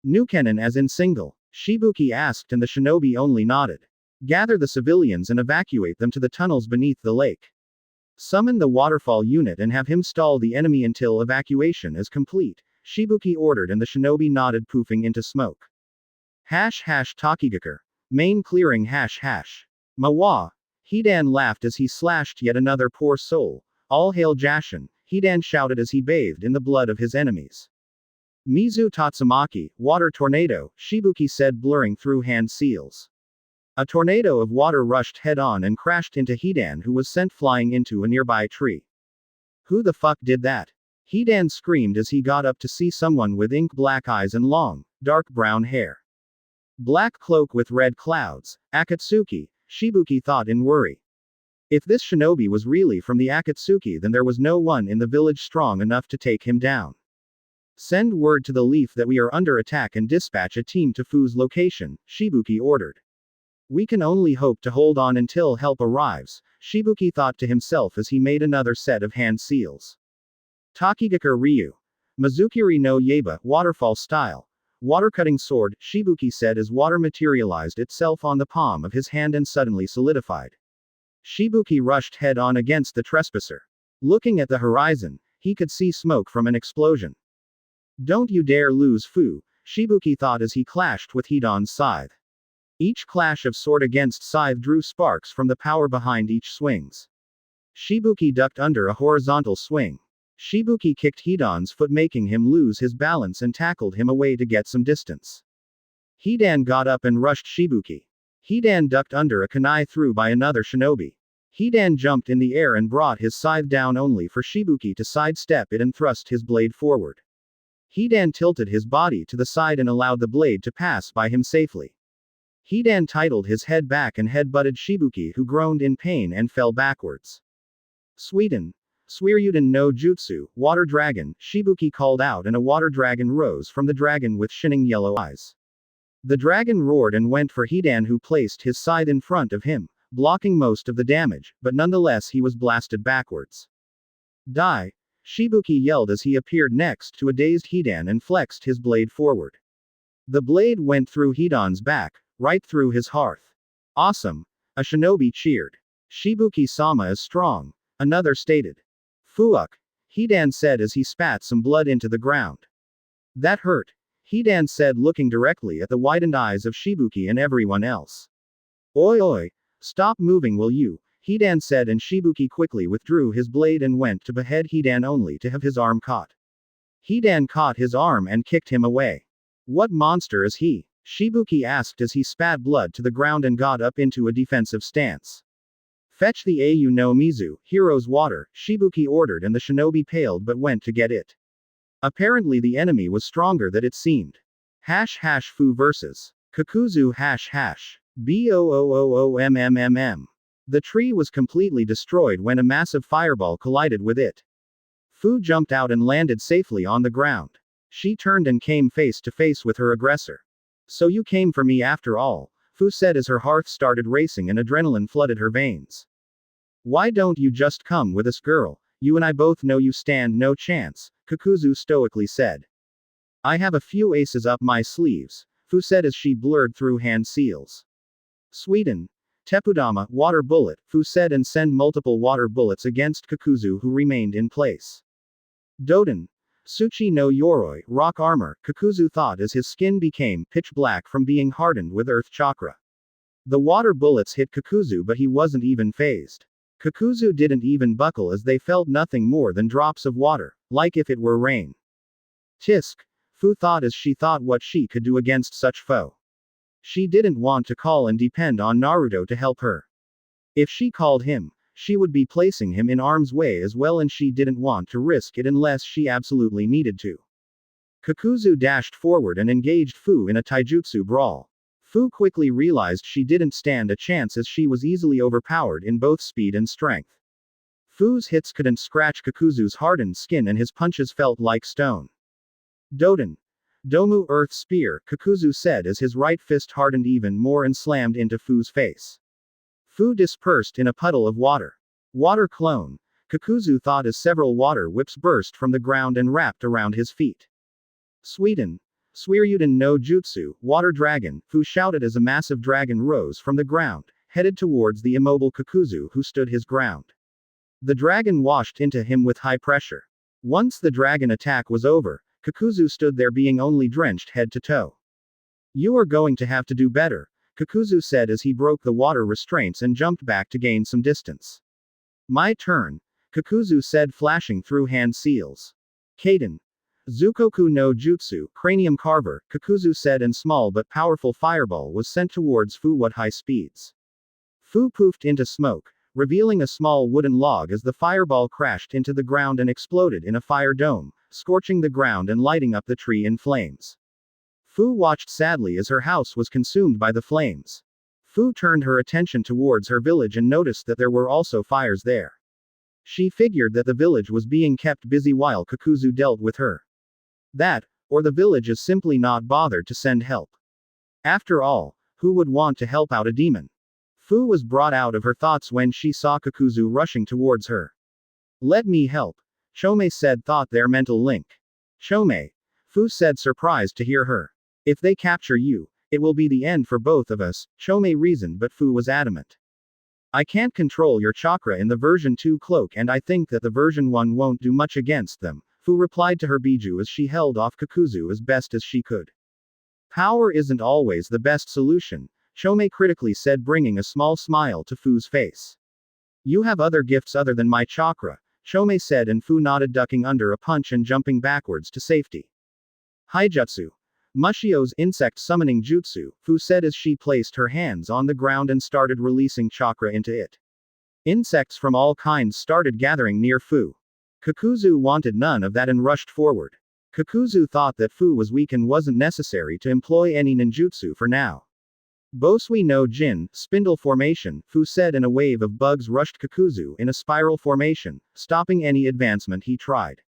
Nukenin as in single? Shibuki asked and the shinobi only nodded. Gather the civilians and evacuate them to the tunnels beneath the lake. Summon the waterfall unit and have him stall the enemy until evacuation is complete, Shibuki ordered and the shinobi nodded poofing into smoke. Takigakur. Main clearing Mawa. Hidan laughed as he slashed yet another poor soul. All hail Jashin, Hidan shouted as he bathed in the blood of his enemies. Mizu Tatsumaki, water tornado, Shibuki said blurring through hand seals. A tornado of water rushed head-on and crashed into Hidan who was sent flying into a nearby tree. Who the fuck did that? Hidan screamed as he got up to see someone with ink-black eyes and long, dark brown hair. Black cloak with red clouds, Akatsuki, Shibuki thought in worry. If this shinobi was really from the Akatsuki then there was no one in the village strong enough to take him down. Send word to the Leaf that we are under attack and dispatch a team to Fu's location, Shibuki ordered. We can only hope to hold on until help arrives, Shibuki thought to himself as he made another set of hand seals. Takigakur Ryu. Mizukiri no Yaiba, waterfall style. Water-cutting sword, Shibuki said as water materialized itself on the palm of his hand and suddenly solidified. Shibuki rushed head-on against the trespasser. Looking at the horizon, he could see smoke from an explosion. Don't you dare lose Fu, Shibuki thought as he clashed with Hidan's scythe. Each clash of sword against scythe drew sparks from the power behind each swings. Shibuki ducked under a horizontal swing. Shibuki kicked Hidan's foot making him lose his balance and tackled him away to get some distance. Hidan got up and rushed Shibuki. Hidan ducked under a kunai thrown by another shinobi. Hidan jumped in the air and brought his scythe down only for Shibuki to sidestep it and thrust his blade forward. Hidan tilted his body to the side and allowed the blade to pass by him safely. Hidan titled his head back and head-butted Shibuki who groaned in pain and fell backwards. Suiryuden no Jutsu, water dragon, Shibuki called out and a water dragon rose from the dragon with shining yellow eyes. The dragon roared and went for Hidan who placed his scythe in front of him, blocking most of the damage, but nonetheless he was blasted backwards. Die! Shibuki yelled as he appeared next to a dazed Hidan and flexed his blade forward. The blade went through Hidan's back, right through his hearth. Awesome! A shinobi cheered. Shibuki-sama is strong, another stated. Fuck! Hidan said as he spat some blood into the ground. That hurt, Hidan said looking directly at the widened eyes of Shibuki and everyone else. Oi! Stop moving will you, Hidan said and Shibuki quickly withdrew his blade and went to behead Hidan only to have his arm caught. Hidan caught his arm and kicked him away. What monster is he? Shibuki asked as he spat blood to the ground and got up into a defensive stance. Fetch the Au no Mizu, hero's water, Shibuki ordered and the shinobi paled but went to get it. Apparently the enemy was stronger than it seemed. Fu versus Kakuzu BOOOOMMMM. The tree was completely destroyed when a massive fireball collided with it. Fu jumped out and landed safely on the ground. She turned and came face to face with her aggressor. So you came for me after all, Fu said as her heart started racing and adrenaline flooded her veins. Why don't you just come with us girl, you and I both know you stand no chance, Kakuzu stoically said. I have a few aces up my sleeves, Fu said as she blurred through hand seals. Sweden. Tepudama, water bullet, Fu said and send multiple water bullets against Kakuzu who remained in place. Doden. Tsuchi no Yoroi, rock armor, Kakuzu thought as his skin became pitch black from being hardened with earth chakra. The water bullets hit Kakuzu but he wasn't even phased. Kakuzu didn't even buckle as they felt nothing more than drops of water, like if it were rain. Tisk, Fu thought as she thought what she could do against such foe. She didn't want to call and depend on Naruto to help her. If she called him, she would be placing him in harm's way as well, and she didn't want to risk it unless she absolutely needed to. Kakuzu dashed forward and engaged Fu in a taijutsu brawl. Fu quickly realized she didn't stand a chance as she was easily overpowered in both speed and strength. Fu's hits couldn't scratch Kakuzu's hardened skin and his punches felt like stone. Doden. Domu Earth Spear, Kakuzu said as his right fist hardened even more and slammed into Fu's face. Fu dispersed in a puddle of water. Water clone, Kakuzu thought as several water whips burst from the ground and wrapped around his feet. Sweden. Suiryuden no Jutsu, Water Dragon, Fu shouted as a massive dragon rose from the ground, headed towards the immobile Kakuzu who stood his ground. The dragon washed into him with high pressure. Once the dragon attack was over, Kakuzu stood there being only drenched head to toe. You are going to have to do better, Kakuzu said as he broke the water restraints and jumped back to gain some distance. My turn, Kakuzu said flashing through hand seals. Kaden. Zukoku no Jutsu, Cranium Carver, Kakuzu said, and small but powerful fireball was sent towards Fu at high speeds. Fu poofed into smoke, revealing a small wooden log as the fireball crashed into the ground and exploded in a fire dome, scorching the ground and lighting up the tree in flames. Fu watched sadly as her house was consumed by the flames. Fu turned her attention towards her village and noticed that there were also fires there. She figured that the village was being kept busy while Kakuzu dealt with her. That, or the village is simply not bothered to send help. After all, who would want to help out a demon? Fu was brought out of her thoughts when she saw Kakuzu rushing towards her. Let me help, Chome said, thought their mental link. Chome, Fu said, surprised to hear her. If they capture you, it will be the end for both of us, Chome reasoned, but Fu was adamant. I can't control your chakra in the version 2 cloak, and I think that the version 1 won't do much against them, Fu replied to her Biju as she held off Kakuzu as best as she could. Power isn't always the best solution, Chome critically said, bringing a small smile to Fu's face. You have other gifts other than my chakra, Chome said, and Fu nodded, ducking under a punch and jumping backwards to safety. Haijutsu. Mushio's insect summoning jutsu, Fu said as she placed her hands on the ground and started releasing chakra into it. Insects from all kinds started gathering near Fu. Kakuzu wanted none of that and rushed forward. Kakuzu thought that Fu was weak and wasn't necessary to employ any ninjutsu for now. Bosui no Jin, spindle formation, Fu said, and a wave of bugs rushed Kakuzu in a spiral formation, stopping any advancement he tried.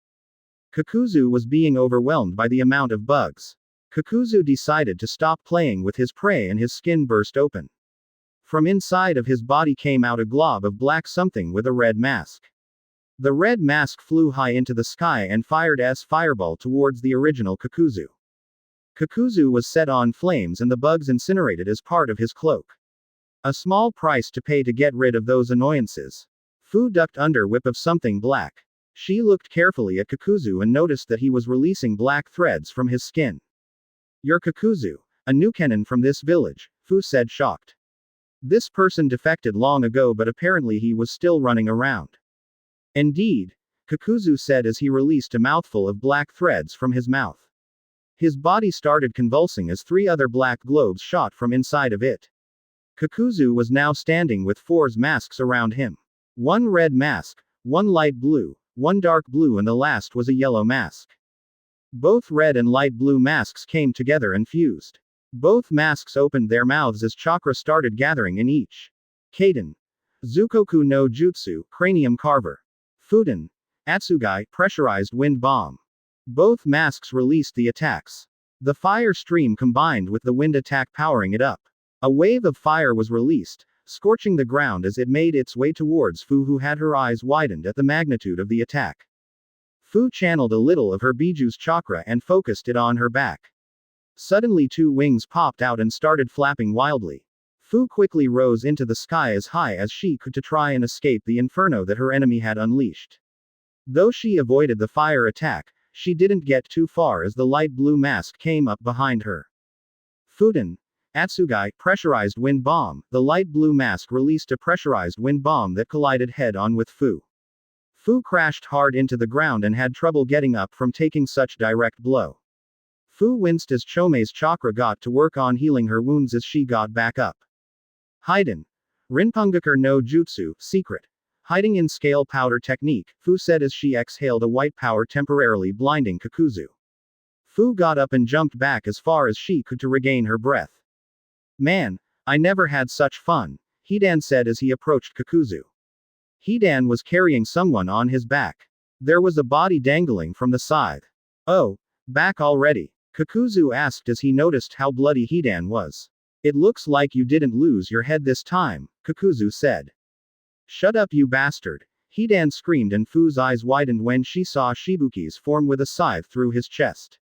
Kakuzu was being overwhelmed by the amount of bugs. Kakuzu decided to stop playing with his prey and his skin burst open. From inside of his body came out a glob of black something with a red mask. The red mask flew high into the sky and fired S fireball towards the original Kakuzu. Kakuzu was set on flames and the bugs incinerated as part of his cloak. A small price to pay to get rid of those annoyances. Fu ducked under whip of something black. She looked carefully at Kakuzu and noticed that he was releasing black threads from his skin. You're Kakuzu, a new Kenin from this village, Fu said, shocked. This person defected long ago, but apparently he was still running around. Indeed, Kakuzu said as he released a mouthful of black threads from his mouth. His body started convulsing as 3 other black globes shot from inside of it. Kakuzu was now standing with 4 masks around him. 1 red mask, 1 light blue, 1 dark blue, and the last was a yellow mask. Both red and light blue masks came together and fused. Both masks opened their mouths as chakra started gathering in each. Kaden. Zukoku no Jutsu, Cranium Carver. Fuden. Atsugai, Pressurized Wind Bomb. Both masks released the attacks. The fire stream combined with the wind attack, powering it up. A wave of fire was released, scorching the ground as it made its way towards Fu, who had her eyes widened at the magnitude of the attack. Fu channeled a little of her Biju's chakra and focused it on her back. Suddenly 2 wings popped out and started flapping wildly. Fu quickly rose into the sky as high as she could to try and escape the inferno that her enemy had unleashed. Though she avoided the fire attack, she didn't get too far as the light blue mask came up behind her. Fuden. Atsugai, pressurized wind bomb. The light blue mask released a pressurized wind bomb that collided head-on with Fu. Fu crashed hard into the ground and had trouble getting up from taking such direct blow. Fu winced as Chomei's chakra got to work on healing her wounds as she got back up. Hiden. Rinpungakur no Jutsu, secret. Hiding in scale powder technique, Fu said as she exhaled a white power temporarily blinding Kakuzu. Fu got up and jumped back as far as she could to regain her breath. Man, I never had such fun, Hidan said as he approached Kakuzu. Hidan was carrying someone on his back. There was a body dangling from the side. Oh, back already? Kakuzu asked as he noticed how bloody Hidan was. It looks like you didn't lose your head this time, Kakuzu said. Shut up you bastard, Hidan screamed and Fu's eyes widened when she saw Shibuki's form with a scythe through his chest.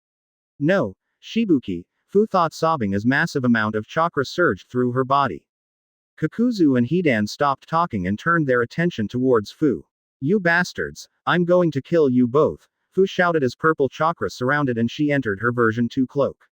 No, Shibuki, Fu thought sobbing as massive amount of chakra surged through her body. Kakuzu and Hidan stopped talking and turned their attention towards Fu. You bastards, I'm going to kill you both, Fu shouted as purple chakra surrounded and she entered her version 2 cloak.